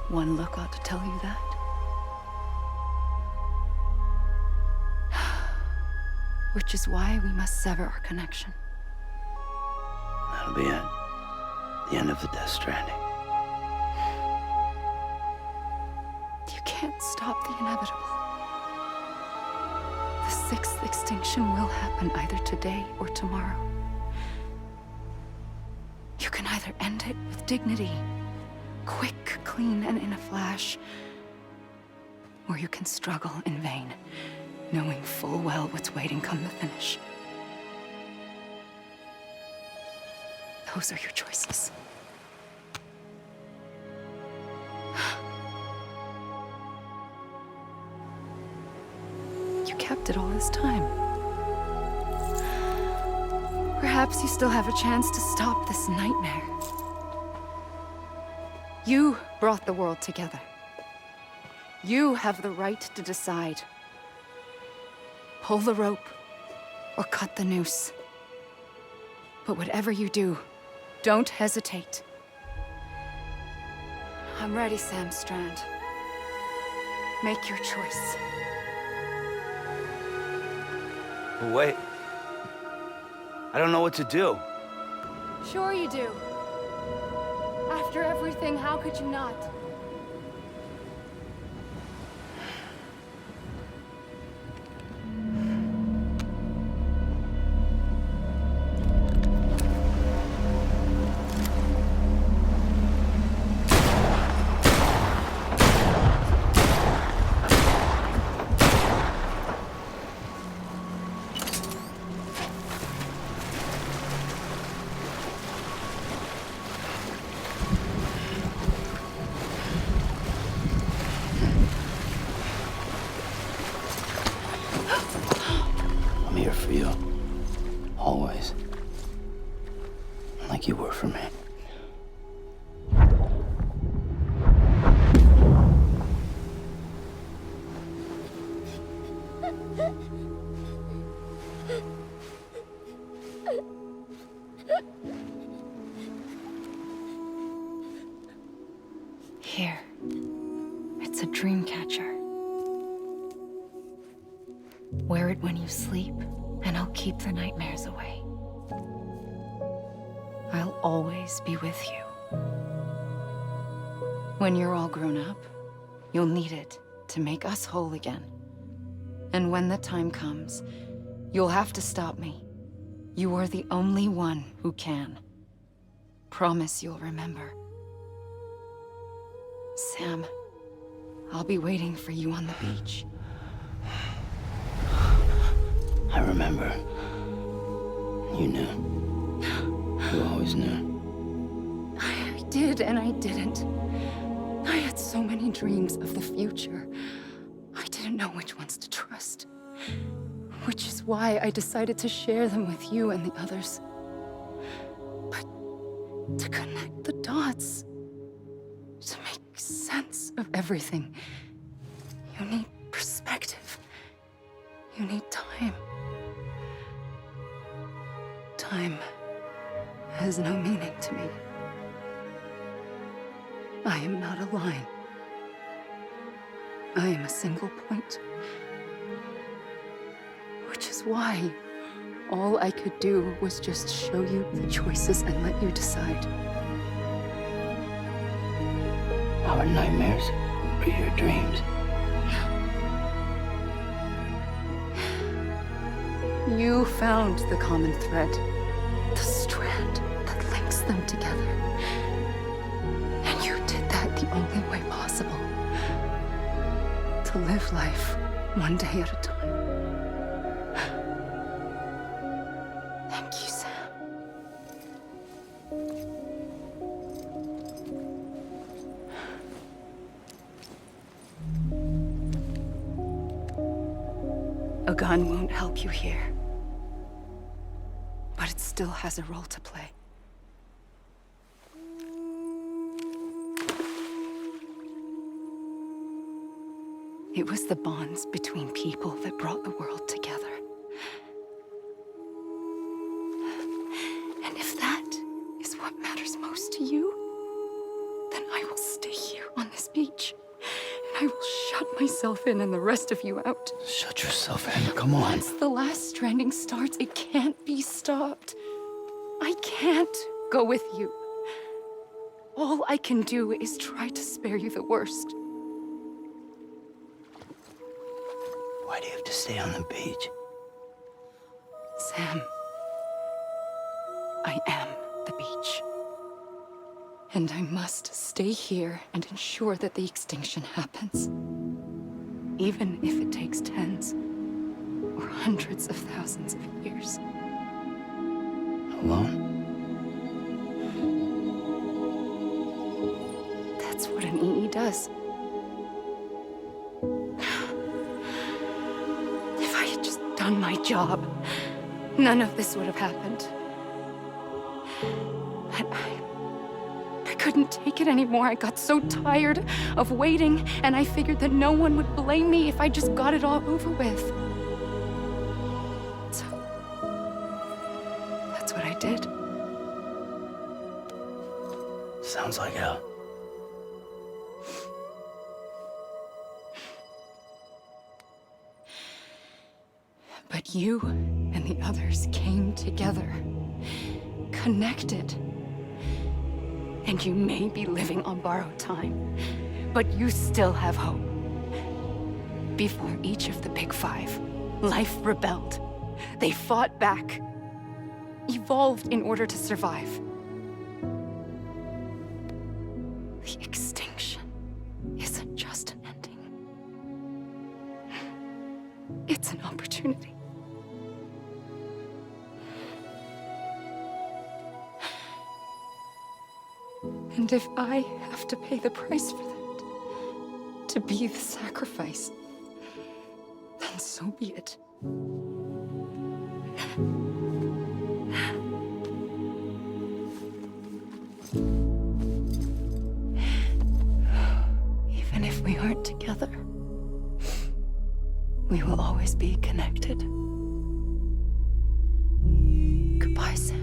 One look ought to tell you that. Which is why we must sever our connection. That'll be it. The end of the Death Stranding. You can't stop the inevitable. The sixth extinction will happen either today or tomorrow. You can either end it with dignity, quick, clean, and in a flash, or you can struggle in vain, knowing full well what's waiting come the finish. Those are your choices. You kept it all this time. Perhaps you still have a chance to stop this nightmare. You brought the world together. You have the right to decide. Pull the rope or cut the noose. But whatever you do, don't hesitate. I'm ready, Sam Strand. Make your choice. But wait. I don't know what to do. Sure you do. After everything, how could you not? I'm here for you. Always. Like you were for me. Here. It's a dream catcher. Wear it when you sleep, and I'll keep the nightmares away. I'll always be with you. When you're all grown up, you'll need it to make us whole again. And when the time comes, you'll have to stop me. You are the only one who can. Promise you'll remember. Sam, I'll be waiting for you on the beach. I remember. You knew. You always knew. I did and I didn't. I had so many dreams of the future. I didn't know which ones to trust. Which is why I decided to share them with you and the others. But to connect the dots, to make sense of everything, you need perspective. You need time. Time has no meaning to me. I am not a line. I am a single point. Which is why all I could do was just show you the choices and let you decide. Our nightmares are your dreams. You found the common thread, the strand that links them together. And you did that the only way possible. To live life one day at a time. Thank you, Sam. A gun won't help you here. But it still has a role to play. It was the bonds between people that brought the world together. And if that is what matters most to you, then I will stay here on this beach. And I will shut myself in and the rest of you out. Shut yourself in, come on. Once the last stranding starts, it can't be stopped. I can't go with you. All I can do is try to spare you the worst. Why do you have to stay on the beach? Sam, I am the beach. And I must stay here and ensure that the extinction happens. Even if it takes tens or hundreds of thousands of years. Alone? That's what an EE does. If I had just done my job, none of this would have happened. But I couldn't take it anymore. I got so tired of waiting, and I figured that no one would blame me if I just got it all over with. So, that's what I did. Sounds like hell. But you and the others came together, connected. And you may be living on borrowed time, but you still have hope. Before each of the Big Five, life rebelled. They fought back, evolved in order to survive. The extinction isn't just an ending. It's an opportunity. And if I have to pay the price for that, to be the sacrifice, then so be it. Even if we aren't together, we will always be connected. Goodbye, Sam.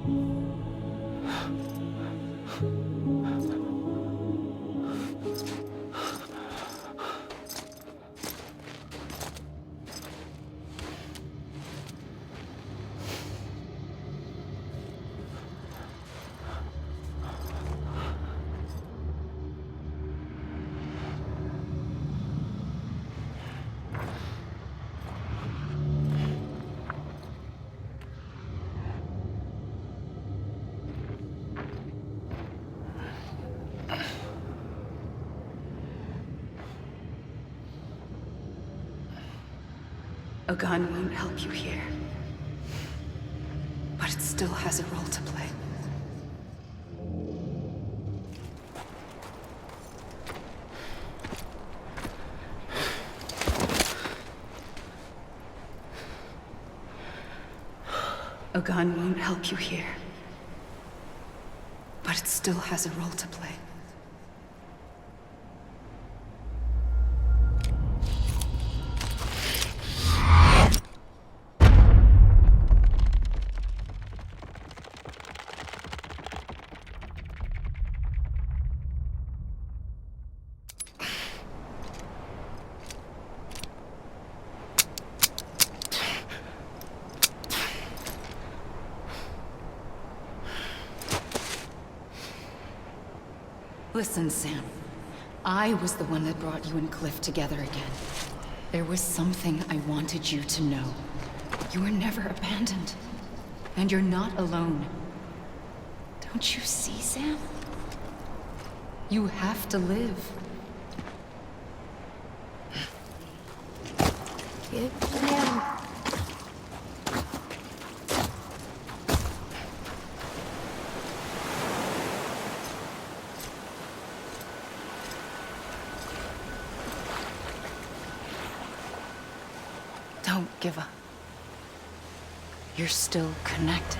you. A gun won't help you here. But it still has a role to play. A gun won't help you here. But it still has a role to play. Listen, Sam. I was the one that brought you and Cliff together again. There was something I wanted you to know. You were never abandoned. And you're not alone. Don't you see, Sam? You have to live. Give him. Don't give up. You're still connected.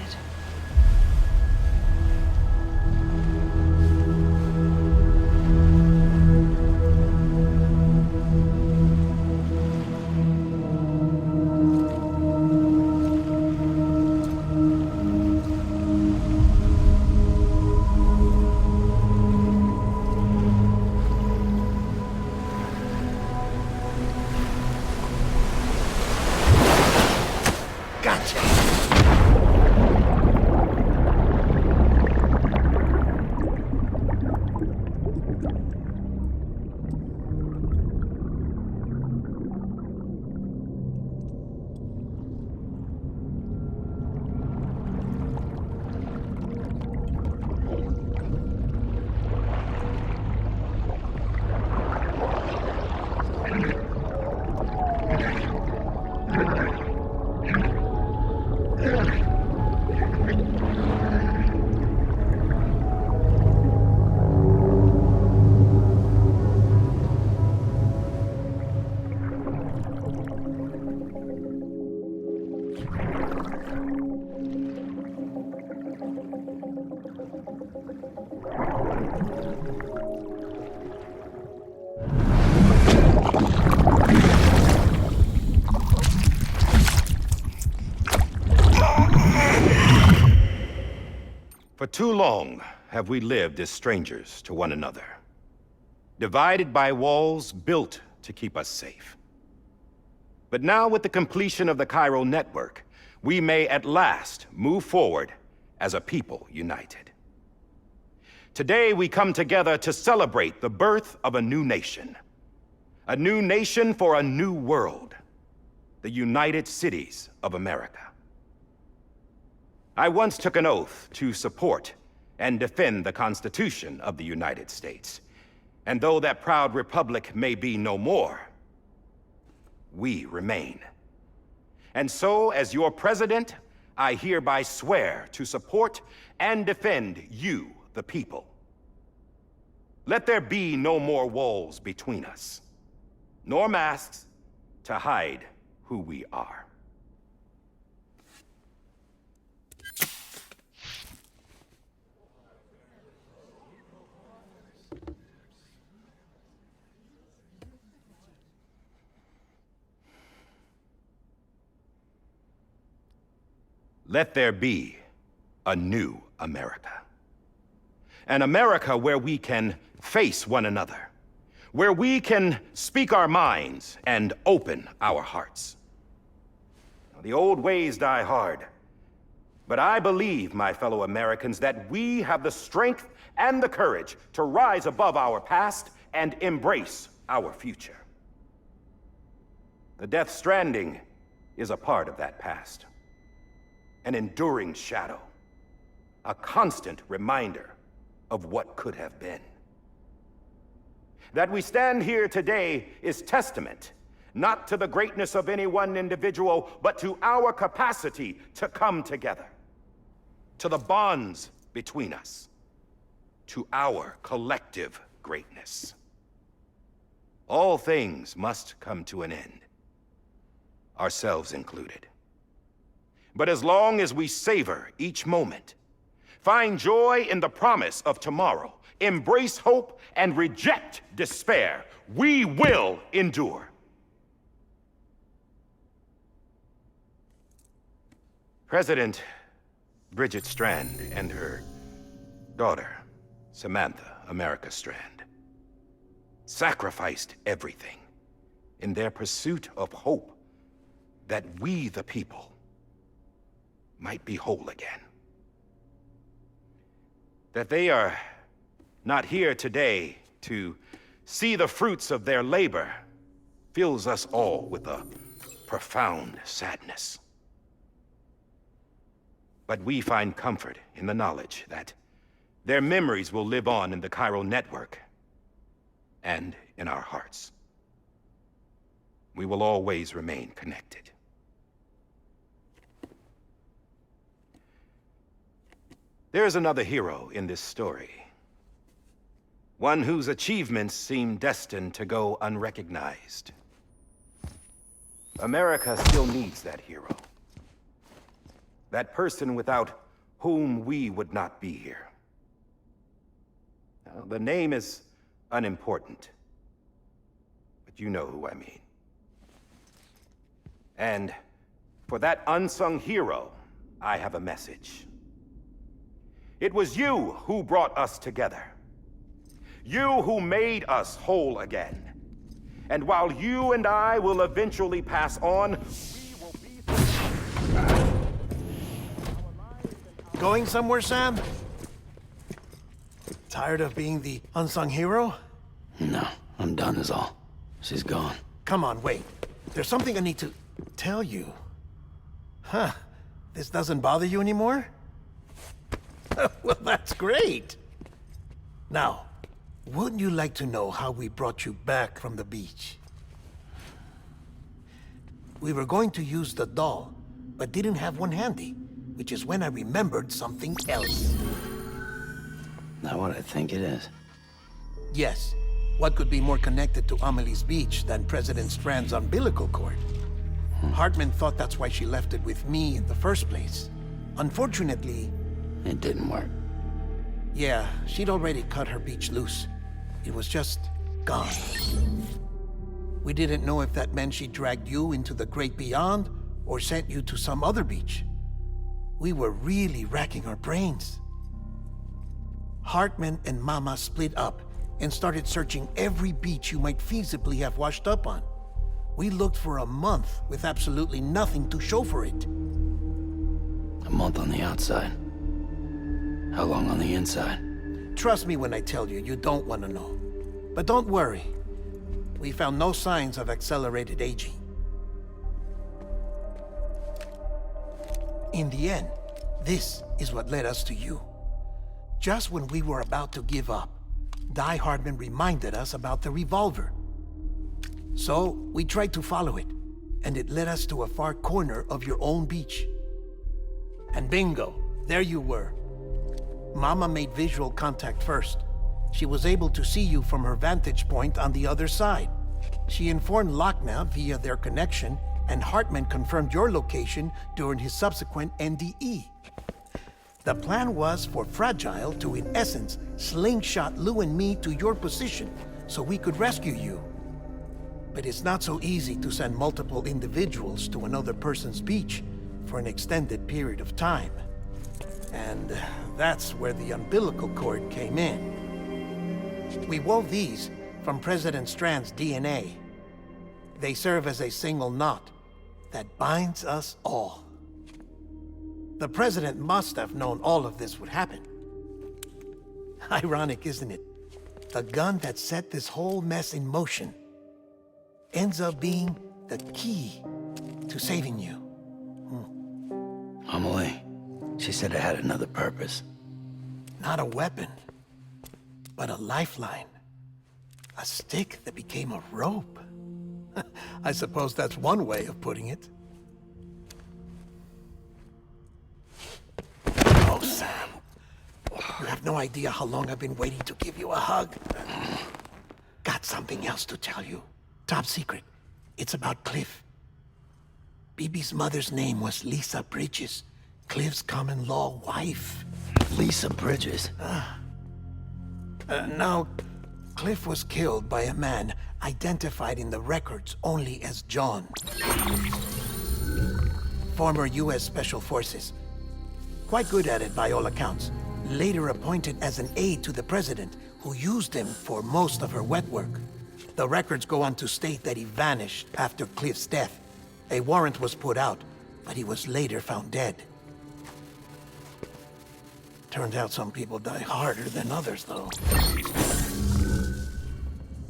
For too long have we lived as strangers to one another, divided by walls built to keep us safe. But now, with the completion of the chiral network, we may at last move forward as a people united. Today, we come together to celebrate the birth of a new nation for a new world, the United Cities of America. I once took an oath to support and defend the Constitution of the United States. And though that proud republic may be no more, we remain. And so, as your president, I hereby swear to support and defend you, the people. Let there be no more walls between us, nor masks to hide who we are. Let there be a new America. An America where we can face one another, where we can speak our minds and open our hearts. The old ways die hard, but I believe, my fellow Americans, that we have the strength and the courage to rise above our past and embrace our future. The Death Stranding is a part of that past. An enduring shadow, a constant reminder of what could have been. That we stand here today is testament not to the greatness of any one individual, but to our capacity to come together, to the bonds between us, to our collective greatness. All things must come to an end, ourselves included. But as long as we savor each moment, find joy in the promise of tomorrow, embrace hope, and reject despair, we will endure. President Bridget Strand and her daughter, Samantha America Strand, sacrificed everything in their pursuit of hope that we, the people, might be whole again. That they are not here today to see the fruits of their labor fills us all with a profound sadness. But we find comfort in the knowledge that their memories will live on in the chiral network and in our hearts. We will always remain connected. There is another hero in this story. One whose achievements seem destined to go unrecognized. America still needs that hero. That person without whom we would not be here. Now, the name is unimportant, but you know who I mean. And for that unsung hero, I have a message. It was you who brought us together. You who made us whole again. And while you and I will eventually pass on, we will be... Going somewhere, Sam? Tired of being the unsung hero? No, I'm done is all. She's gone. Come on, wait. There's something I need to tell you. Huh. This doesn't bother you anymore? Well, that's great. Now, wouldn't you like to know how we brought you back from the beach? We were going to use the doll, but didn't have one handy, which is when I remembered something else. Not what I think it is. Yes. What could be more connected to Amelie's beach than President Strand's umbilical cord? Hartman thought that's why she left it with me in the first place. Unfortunately... It didn't work. Yeah, she'd already cut her beach loose. It was just gone. We didn't know if that meant she dragged you into the great beyond or sent you to some other beach. We were really racking our brains. Hartman and Mama split up and started searching every beach you might feasibly have washed up on. We looked for a month with absolutely nothing to show for it. A month on the outside. How long on the inside? Trust me when I tell you, you don't want to know. But don't worry. We found no signs of accelerated aging. In the end, this is what led us to you. Just when we were about to give up, Die Hardman reminded us about the revolver. So, we tried to follow it, and it led us to a far corner of your own beach. And bingo, there you were. Mama made visual contact first. She was able to see you from her vantage point on the other side. She informed Lochna via their connection, and Hartman confirmed your location during his subsequent NDE. The plan was for Fragile to, in essence, slingshot Lou and me to your position so we could rescue you. But it's not so easy to send multiple individuals to another person's beach for an extended period of time. And that's where the umbilical cord came in. We wove these from President Strand's DNA. They serve as a single knot that binds us all. The President must have known all of this would happen. Ironic, isn't it? The gun that set this whole mess in motion ends up being the key to saving you. Amelie, she said it had another purpose. Not a weapon, but a lifeline. A stick that became a rope. I suppose that's one way of putting it. Oh, Sam. You have no idea how long I've been waiting to give you a hug. Got something else to tell you. Top secret. It's about Cliff. Bibi's mother's name was Lisa Bridges, Cliff's common-law wife. Lisa Bridges? Now, Cliff was killed by a man identified in the records only as John. Former U.S. Special Forces. Quite good at it by all accounts. Later appointed as an aide to the president, who used him for most of her wet work. The records go on to state that he vanished after Cliff's death. A warrant was put out, but he was later found dead. Turns out some people die harder than others, though.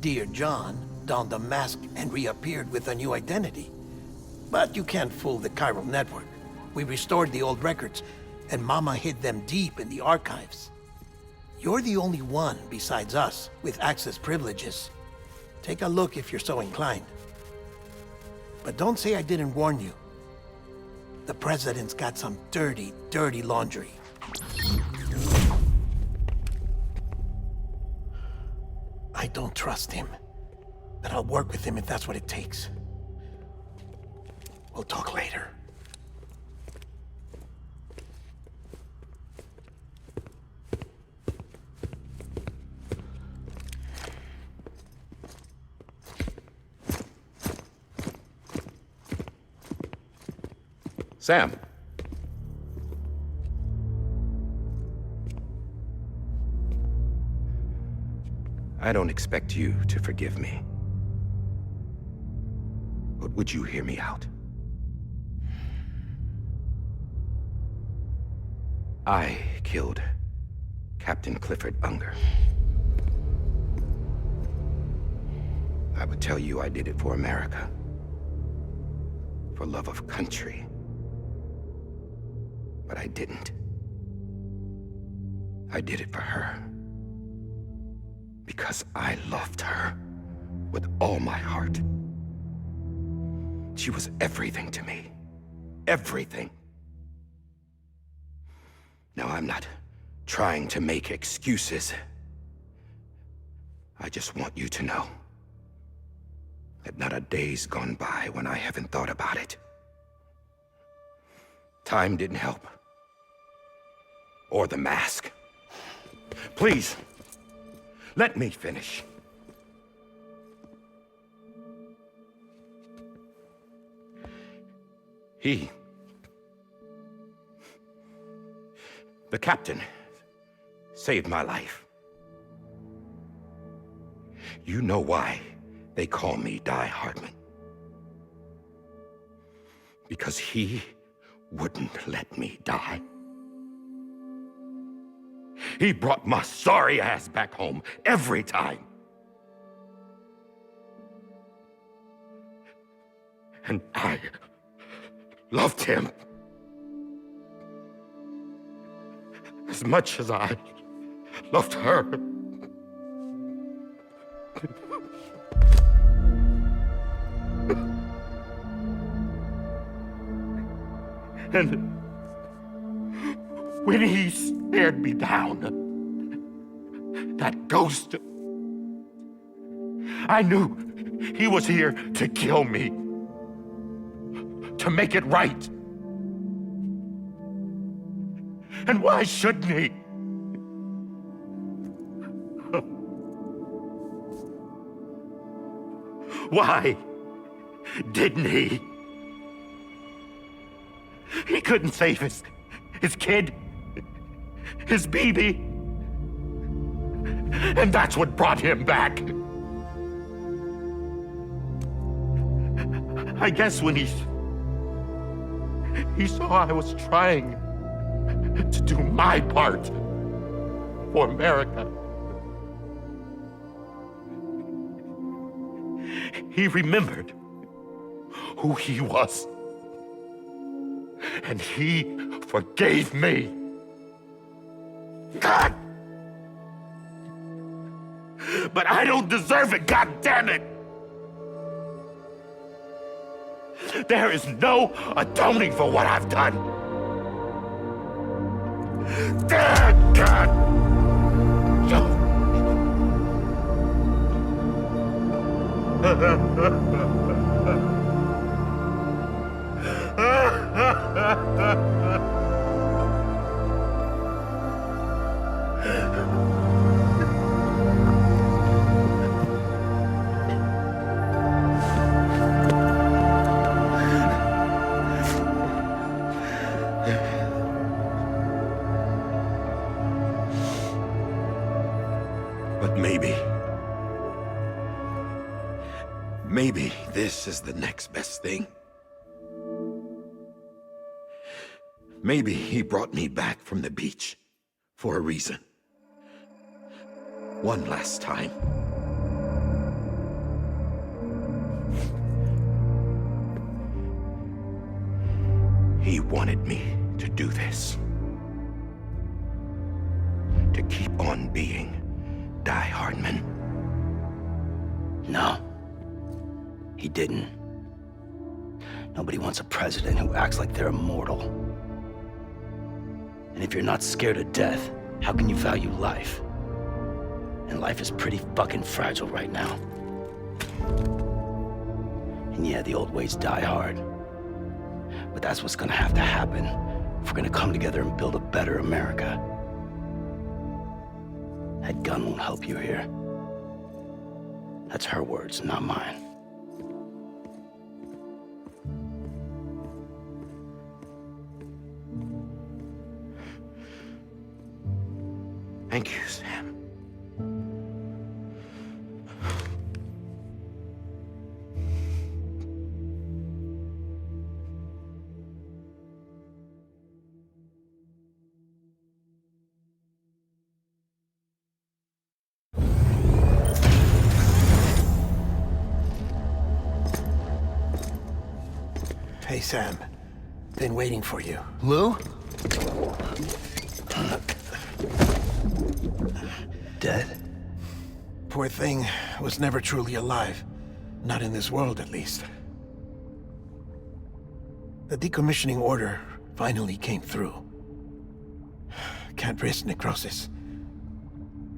Dear John donned a mask and reappeared with a new identity. But you can't fool the chiral network. We restored the old records, and Mama hid them deep in the archives. You're the only one besides us with access privileges. Take a look if you're so inclined. But don't say I didn't warn you. The president's got some dirty, dirty laundry. I don't trust him, but I'll work with him if that's what it takes. We'll talk later. Sam. I don't expect you to forgive me. But would you hear me out? I killed Captain Clifford Unger. I would tell you I did it for America. For love of country. But I didn't. I did it for her. Because I loved her with all my heart. She was everything to me. Everything. Now, I'm not trying to make excuses. I just want you to know that not a day's gone by when I haven't thought about it. Time didn't help. Or the mask. Please, let me finish. The captain, saved my life. You know why they call me Die Hardman. Because he wouldn't let me die. He brought my sorry ass back home every time. And I loved him as much as I loved her. And when he stared me down, that ghost, I knew he was here to kill me, to make it right. And why shouldn't he? Why didn't he? He couldn't save his kid, his baby. And that's what brought him back. I guess when he saw I was trying to do my part for America, he remembered who he was. And he forgave me. God! But I don't deserve it, God damn it! There is no atoning for what I've done. God! But maybe this is the next best thing. Maybe he brought me back from the beach for a reason. One last time. He wanted me to do this. To keep on being Die Hardman. No. He didn't. Nobody wants a president who acts like they're immortal. And if you're not scared of death, how can you value life? And life is pretty fucking fragile right now. And yeah, the old ways die hard. But that's what's gonna have to happen if we're gonna come together and build a better America. That gun won't help you here. That's her words, not mine. Thank you, Sam. Hey, Sam. Been waiting for you. Lou? Dead? Poor thing was never truly alive. Not in this world, at least. The decommissioning order finally came through. Can't risk necrosis.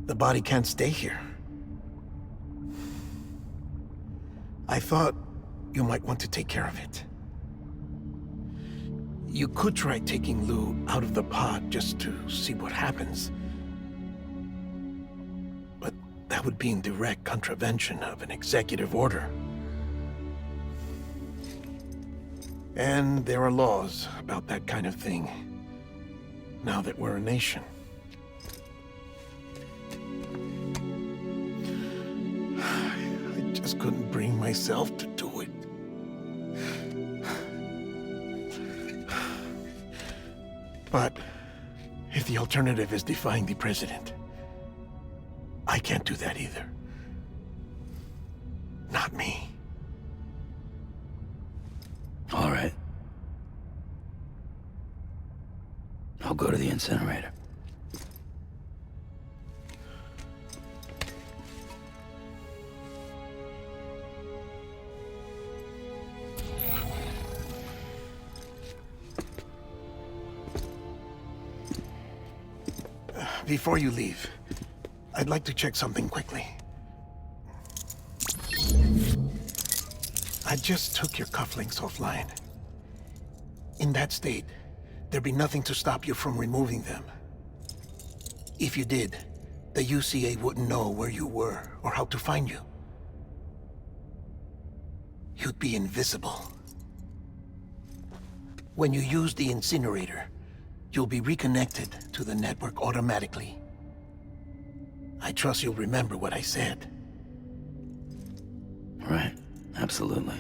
The body can't stay here. I thought you might want to take care of it. You could try taking Lou out of the pod just to see what happens. But that would be in direct contravention of an executive order. And there are laws about that kind of thing, now that we're a nation. I just couldn't bring myself to do it. But if the alternative is defying the president, I can't do that either. Not me. All right. I'll go to the incinerator. Before you leave, I'd like to check something quickly. I just took your cufflinks offline. In that state, there'd be nothing to stop you from removing them. If you did, the UCA wouldn't know where you were or how to find you. You'd be invisible. When you use the incinerator, you'll be reconnected to the network automatically. I trust you'll remember what I said. Right, absolutely.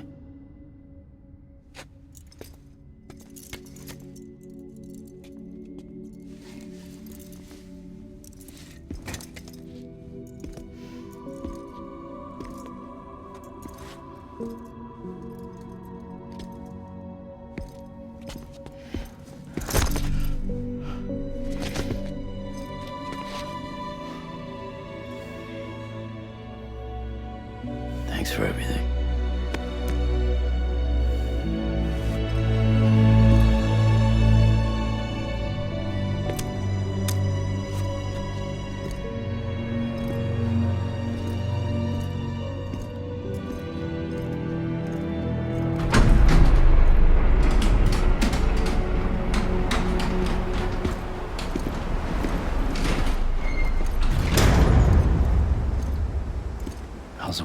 Thanks for everything.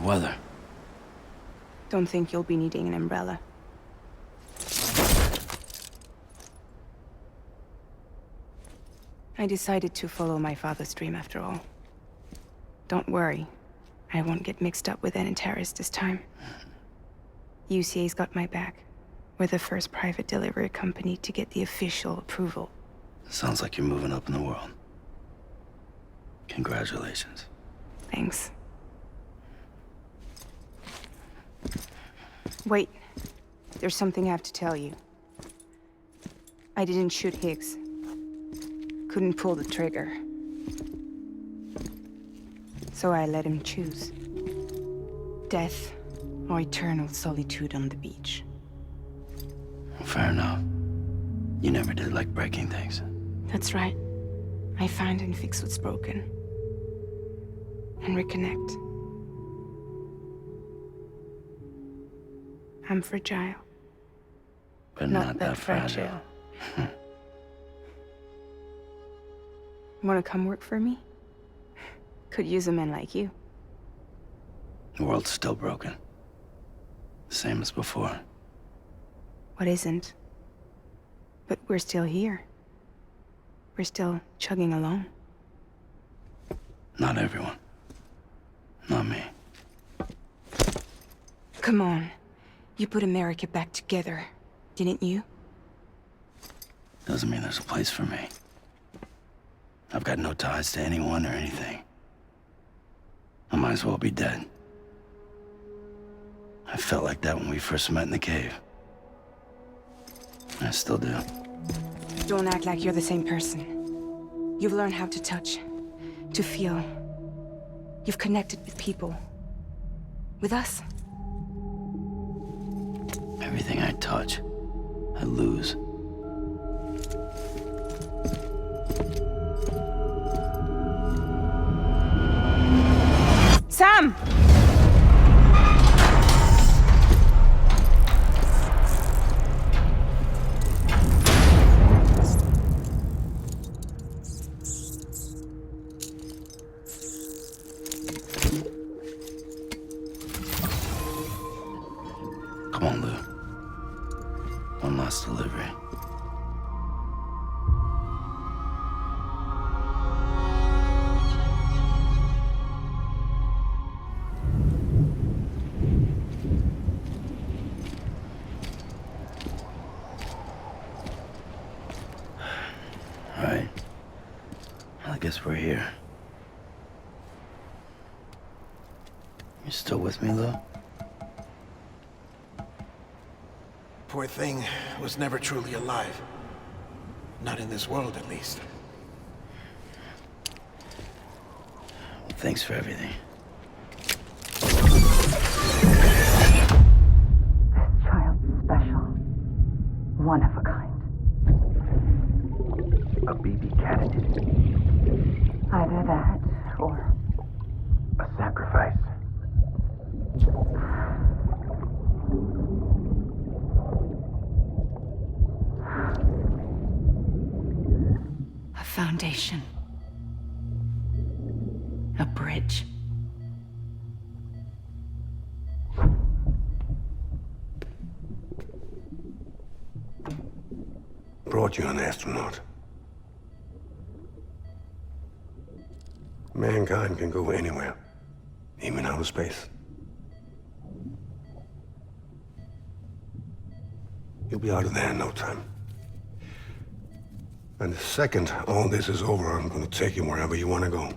weather. Don't think you'll be needing an umbrella. I decided to follow my father's dream after all. Don't worry. I won't get mixed up with any terrorists this time. UCA's got my back. We're the first private delivery company to get the official approval. Sounds like you're moving up in the world. Congratulations. Thanks. Wait. There's something I have to tell you. I didn't shoot Higgs. Couldn't pull the trigger. So I let him choose. Death or eternal solitude on the beach. Fair enough. You never did like breaking things. That's right. I find and fix what's broken. And reconnect. I'm fragile. But not that fragile. Wanna come work for me? Could use a man like you. The world's still broken. Same as before. What isn't? But we're still here. We're still chugging along. Not everyone. Not me. Come on. You put America back together, didn't you? Doesn't mean there's a place for me. I've got no ties to anyone or anything. I might as well be dead. I felt like that when we first met in the cave. I still do. Don't act like you're the same person. You've learned how to touch, to feel. You've connected with people. With us. Everything I touch, I lose. Sam! Come on, Lou. One last delivery. All right. Well, I guess we're here. You still with me, Lou? Poor thing was never truly alive. Not in this world, at least. Thanks for everything. This child's special. One of a kind. A BB candidate. Either that, or A sacrifice. A foundation. A bridge. Brought you an astronaut. Mankind can go anywhere, even outer space. You'll be out of there in no time. And the second all this is over, I'm gonna take you wherever you wanna go.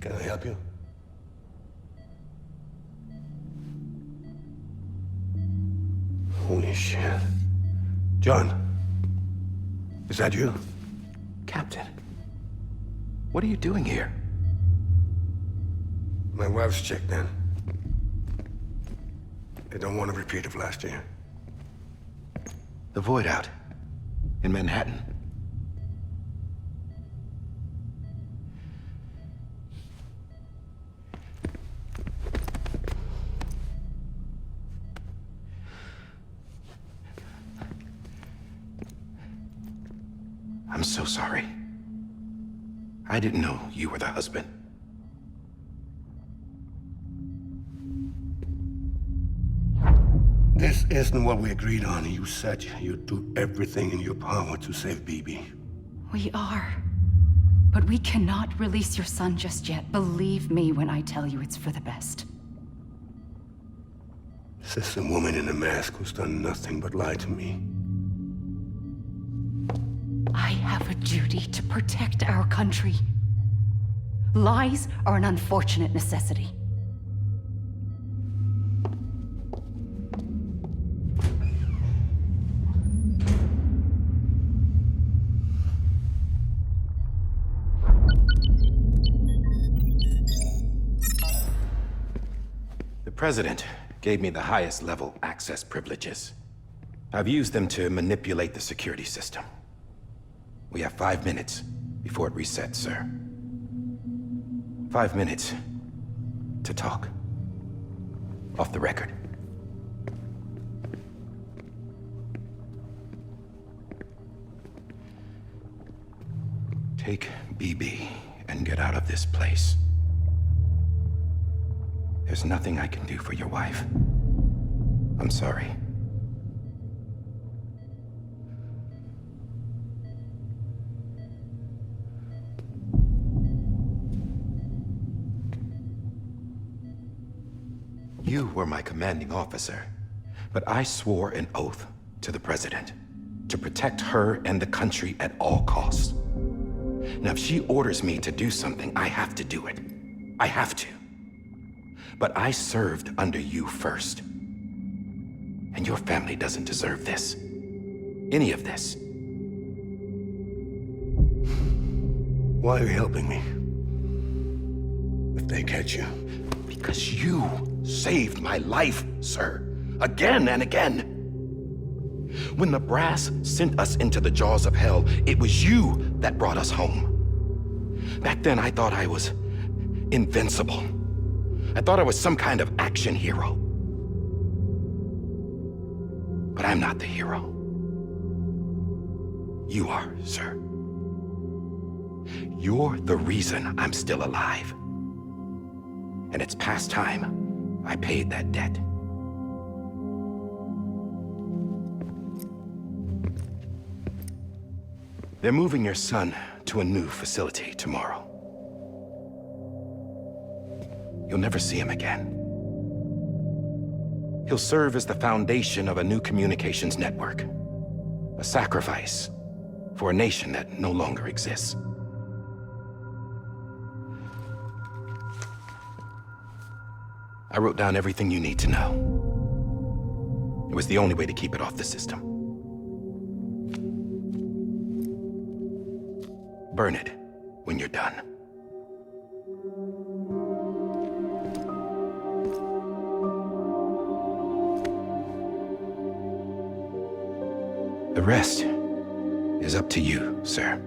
Can I help you? Holy shit. John, is that you? Captain, what are you doing here? My wife's checked in. They don't want a repeat of last year. The Void out. In Manhattan. I'm so sorry. I didn't know you were the husband. This isn't what we agreed on. You said you'd do everything in your power to save Bibi. We are. But we cannot release your son just yet. Believe me when I tell you it's for the best. This is a woman in a mask who's done nothing but lie to me. I have a duty to protect our country. Lies are an unfortunate necessity. The President gave me the highest level access privileges. I've used them to manipulate the security system. We have 5 minutes before it resets, sir. 5 minutes to talk. Off the record. Take BB and get out of this place. There's nothing I can do for your wife. I'm sorry. You were my commanding officer, but I swore an oath to the President to protect her and the country at all costs. Now, if she orders me to do something, I have to do it. I have to. But I served under you first. And your family doesn't deserve this. Any of this. Why are you helping me? If they catch you. Because you saved my life, sir. Again and again. When the brass sent us into the jaws of hell, it was you that brought us home. Back then, I thought I was invincible. I thought I was some kind of action hero. But I'm not the hero. You are, sir. You're the reason I'm still alive. And it's past time I paid that debt. They're moving your son to a new facility tomorrow. You'll never see him again. He'll serve as the foundation of a new communications network. A sacrifice for a nation that no longer exists. I wrote down everything you need to know. It was the only way to keep it off the system. Burn it when you're done. The rest is up to you, sir.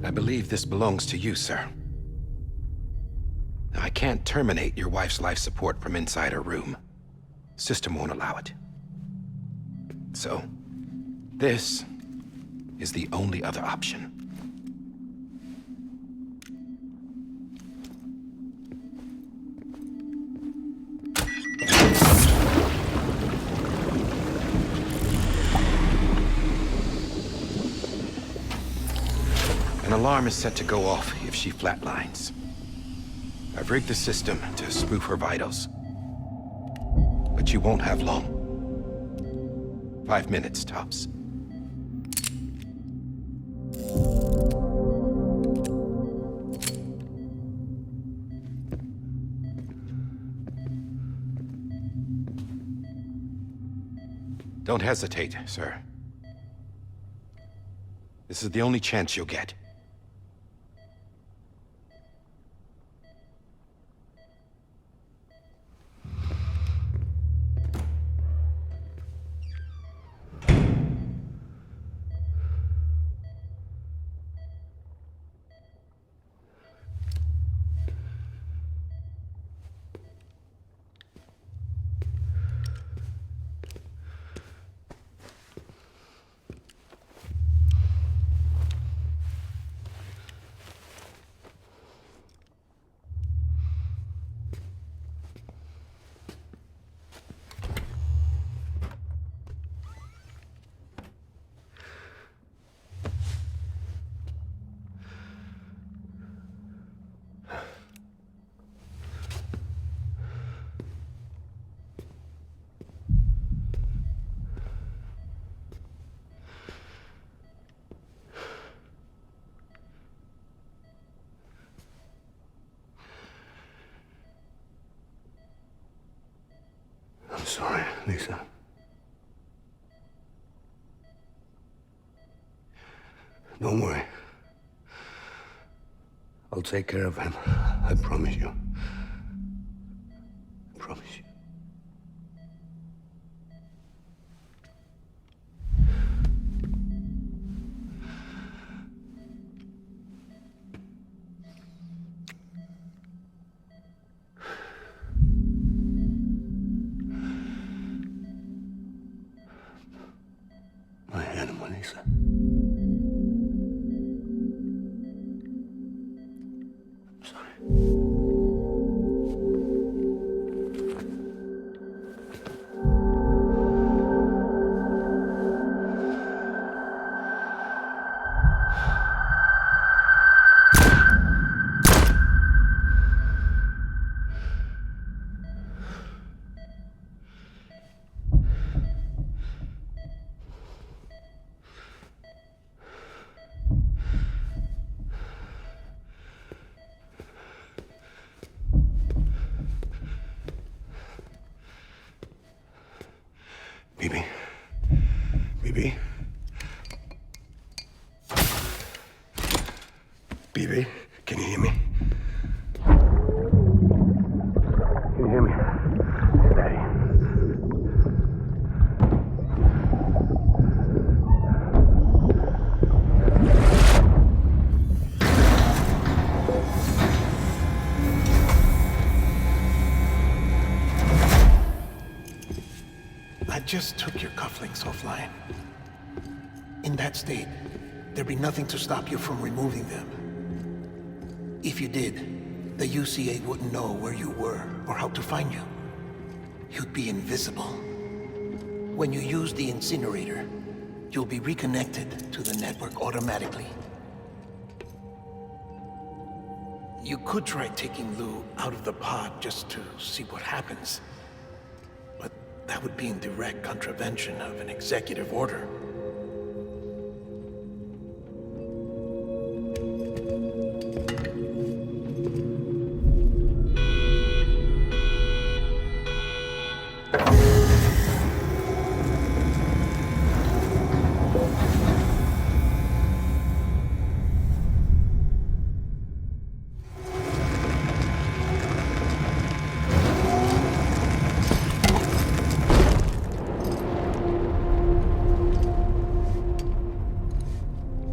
I believe this belongs to you, sir. Now, I can't terminate your wife's life support from inside her room. System won't allow it. So, this is the only other option. An alarm is set to go off if she flatlines. I've rigged the system to spoof her vitals. But you won't have long. 5 minutes, tops. Don't hesitate, sir. This is the only chance you'll get. I'm sorry, Lisa. Don't worry. I'll take care of him. I promise you. I promise you. My animal, Lisa. I'm sorry. BB? BB? BB, can you hear me? Can you hear me? Steady. I just took your cufflinks offline. In that state, there'd be nothing to stop you from removing them. If you did, the UCA wouldn't know where you were or how to find you. You'd be invisible. When you use the incinerator, you'll be reconnected to the network automatically. You could try taking Lou out of the pod just to see what happens. But that would be in direct contravention of an executive order.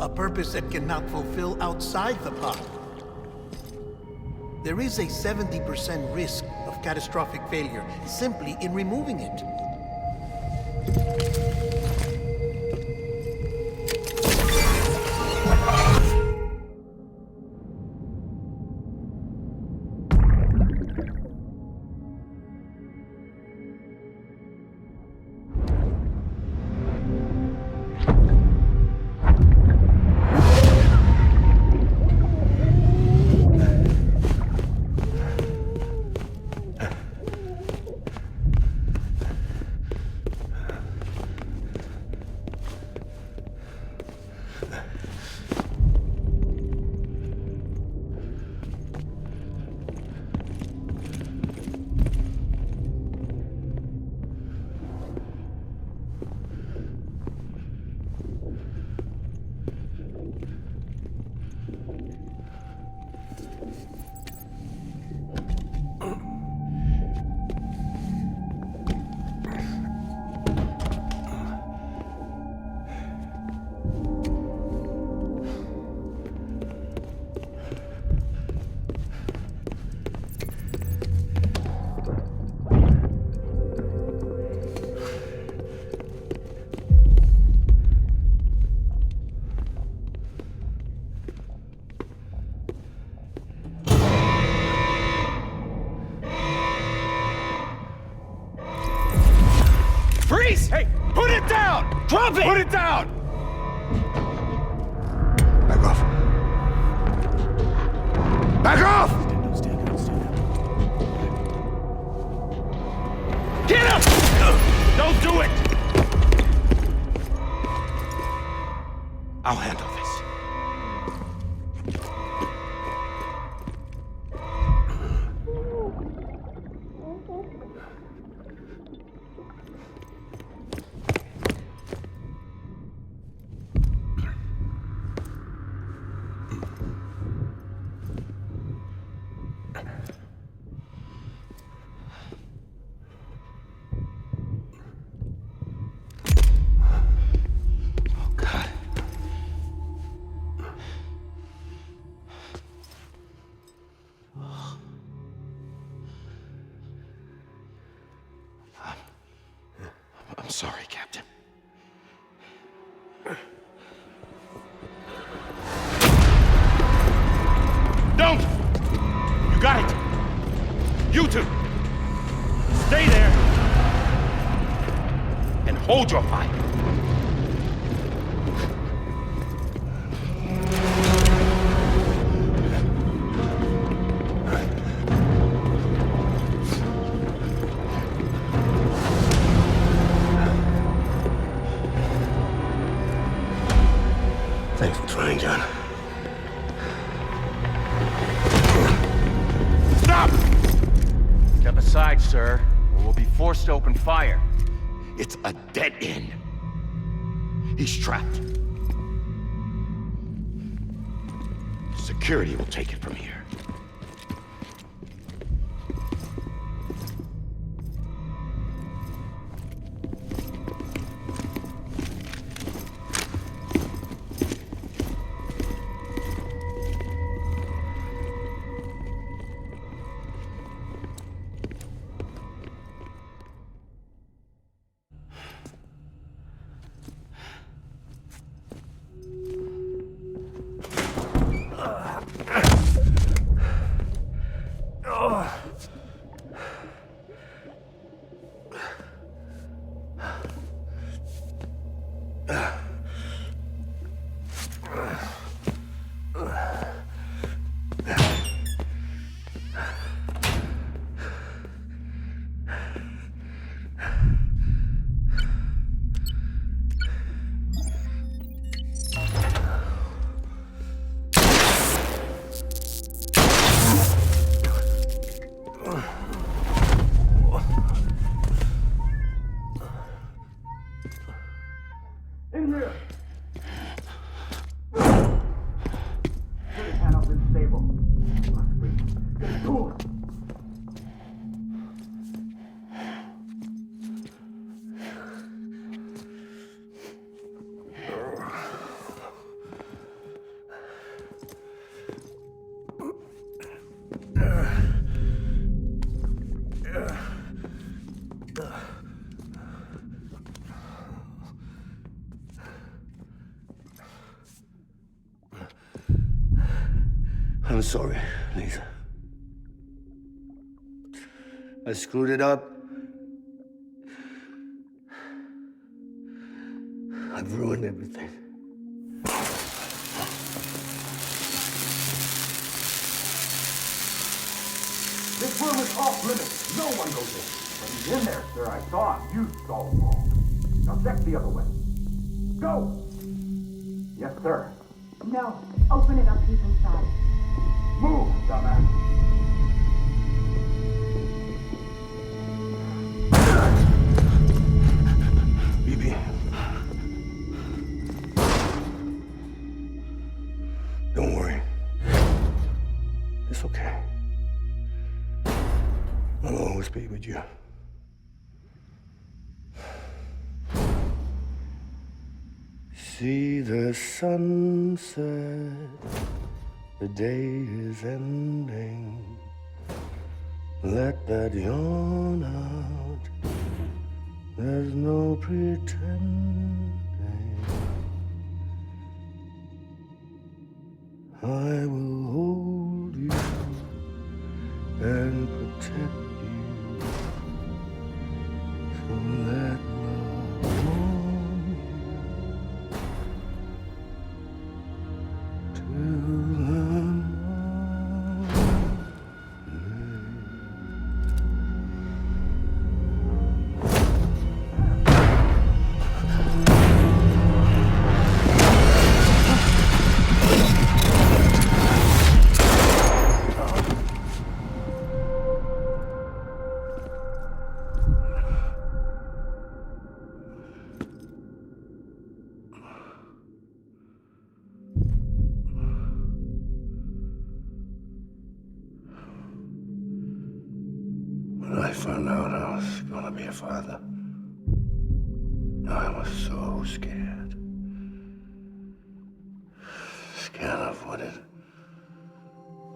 A purpose that cannot fulfill outside the pod. There is a 70% risk of catastrophic failure simply in removing it. Freeze! Hey, put it down! Drop it! Put it down! Back off. Back off! Get him! Don't do it! I'll handle this. I'm sorry, Captain. Don't! You got it! You two! Stay there! And hold your fire! Thanks for trying, John. Stop! Step aside, sir, or we'll be forced to open fire. It's a dead end. He's trapped. Security will take it from here. In here! Get his hand up in stable. Get to him. I'm sorry, Lisa. I screwed it up. I've ruined everything. This room is off limits. No one goes in. But he's in there, sir. I saw him. You saw him all. Now check the other way. Go! Yes, sir. No. Open it up. He's inside. Move, dumbass. BB. Don't worry. It's okay. okay. I'll always be with you. See the sunset, the day is ending. Let that yawn out, there's no pretending. I will hold you and protect you. So let love warm you till the When I found out I was gonna be a father, I was so scared. Scared of what it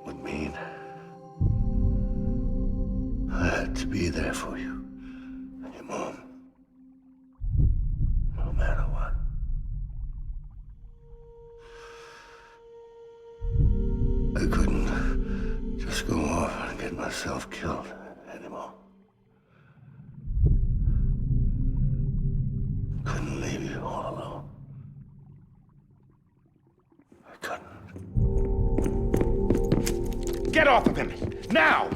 would mean. I had to be there for you and your mom, no matter what. I couldn't just go off and get myself killed anymore. Couldn't leave you all alone. I couldn't. Get off of him! Now!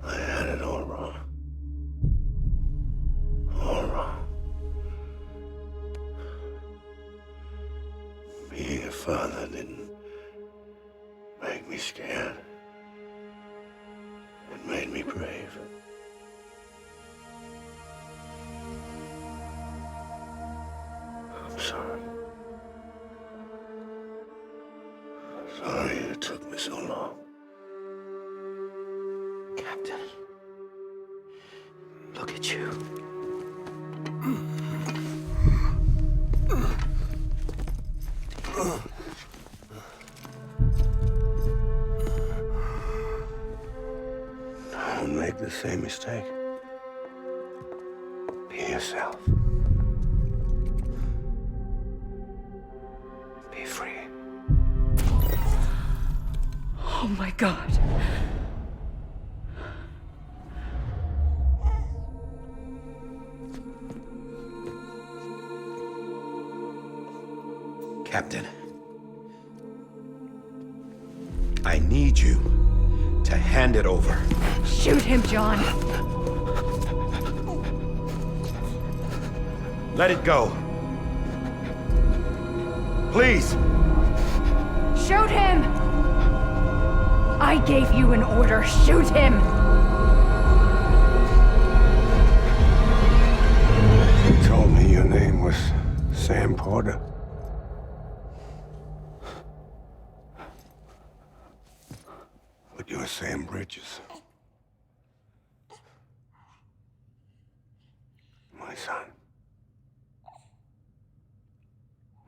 I had it all wrong. All wrong. Being a father didn't make me scared. It made me brave. I'm sorry. Sorry it took me so long. Captain, look at you. Don't make the same mistake. Be yourself. Be free. Oh my God. Captain, I need you to hand it over. Shoot him, John. Let it go. Please. Shoot him! I gave you an order. Shoot him! You told me your name was Sam Porter. But you're Sam Bridges. My son.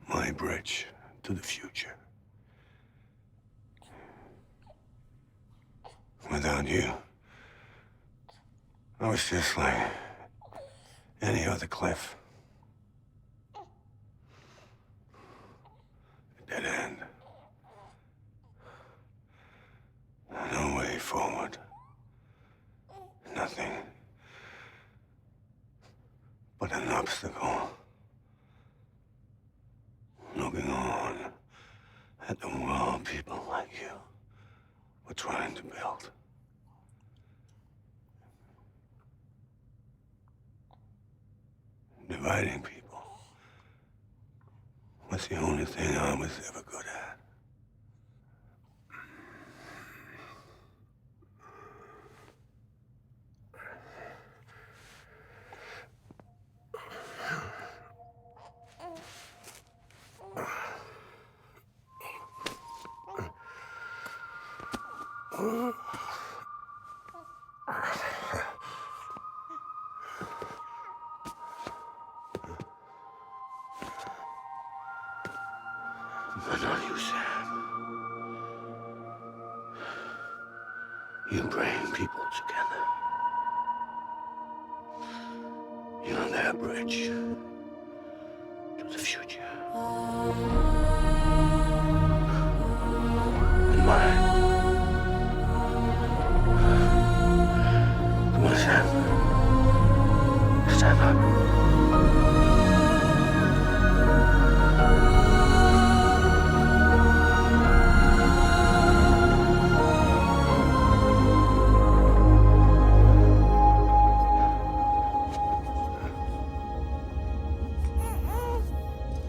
My bridge to the future. Without you, I was just like any other Cliff. A dead end. No way forward. Nothing but an obstacle. Looking on at the world people like you were trying to build. Dividing people was the only thing I was ever good at. But not you, Sam. You bring people together. You're their bridge to the future. And mine. Come on, Sam. Stand up.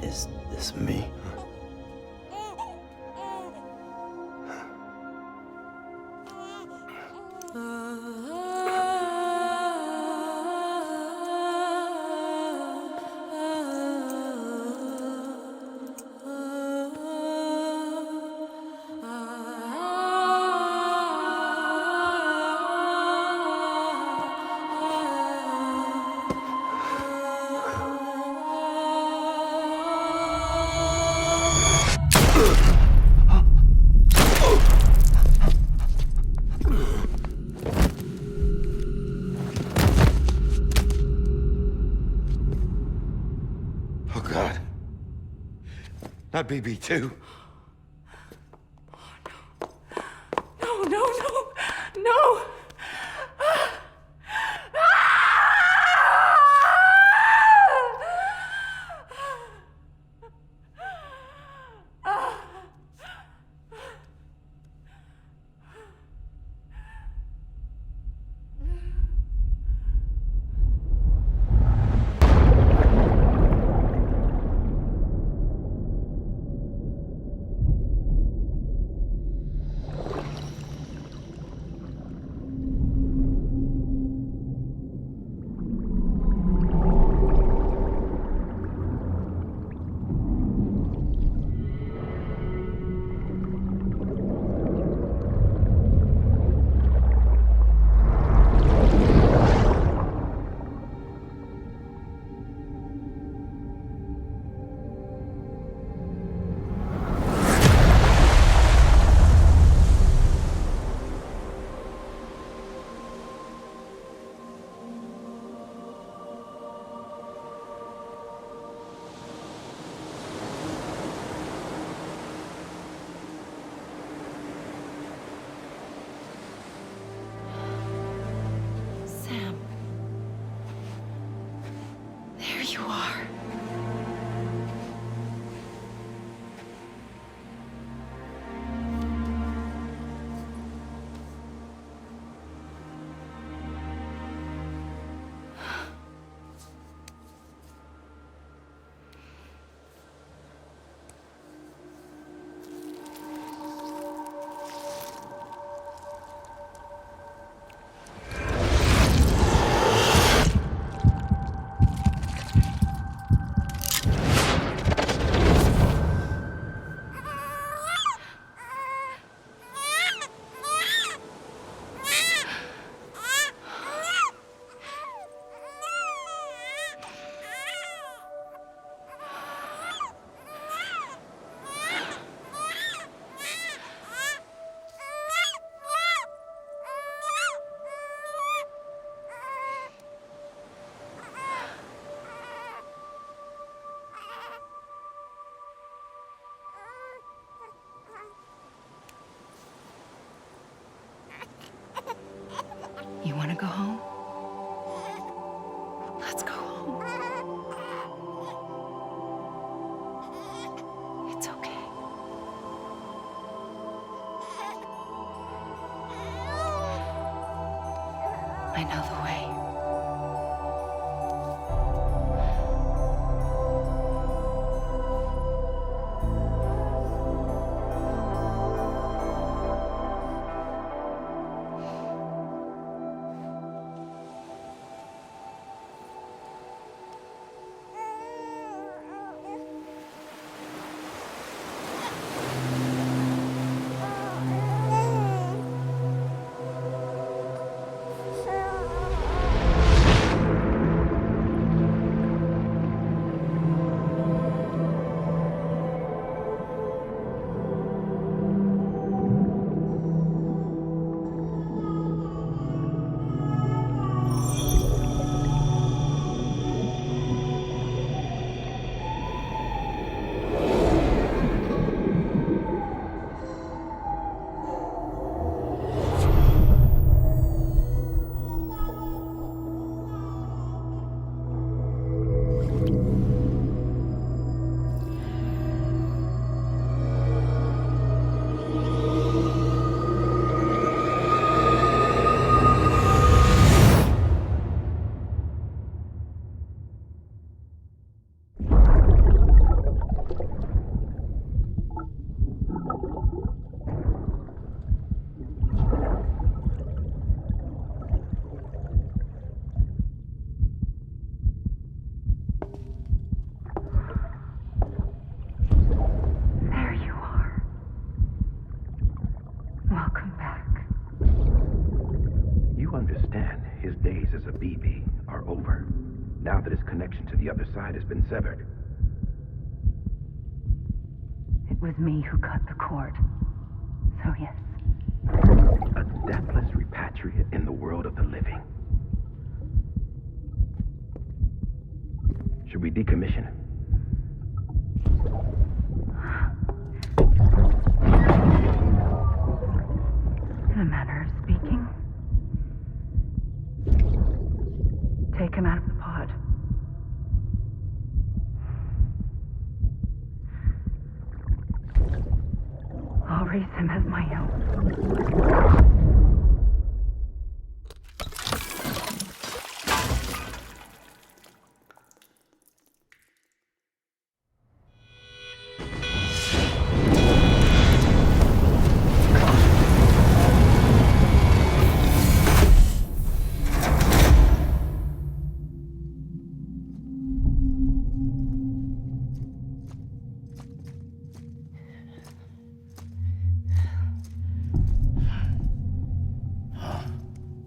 Is this me? Oh, God. Not BB2. No, no, no, no! Sam. There you are. You want to go home? Let's go home. It's okay. I know the way. Welcome back. You understand his days as a BB are over, now that his connection to the other side has been severed. It was me who cut the cord. So yes. A deathless repatriate in the world of the living. Should we decommission him? In a manner of speaking. Take him out of the pod. I'll raise him as my own.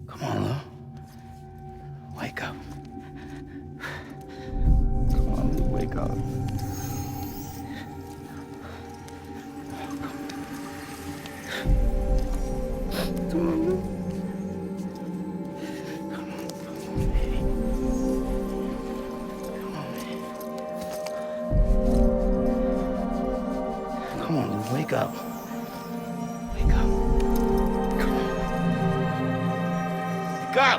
Come on, Lou. Wake up. Come on, Lou, wake up. Come on, Lou. Come on, Lou, wake up. Wake up. Come on. Wake up!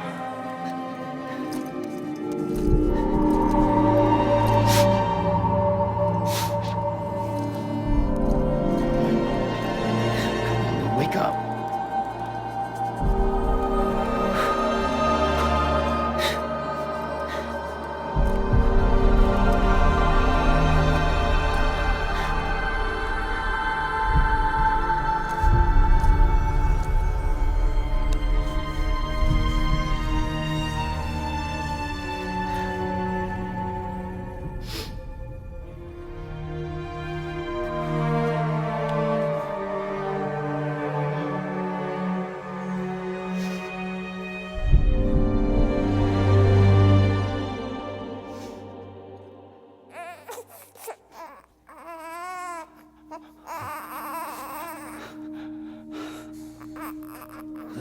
Wake up.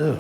Lou.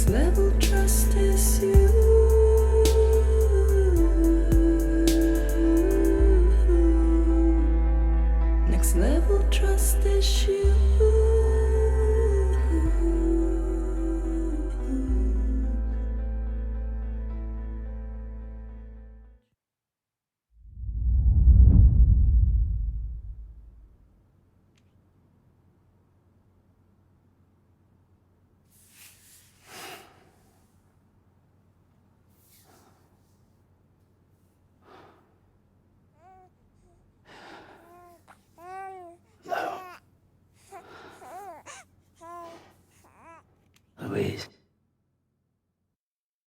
Next level trust is you. Next level trust is you. Louise.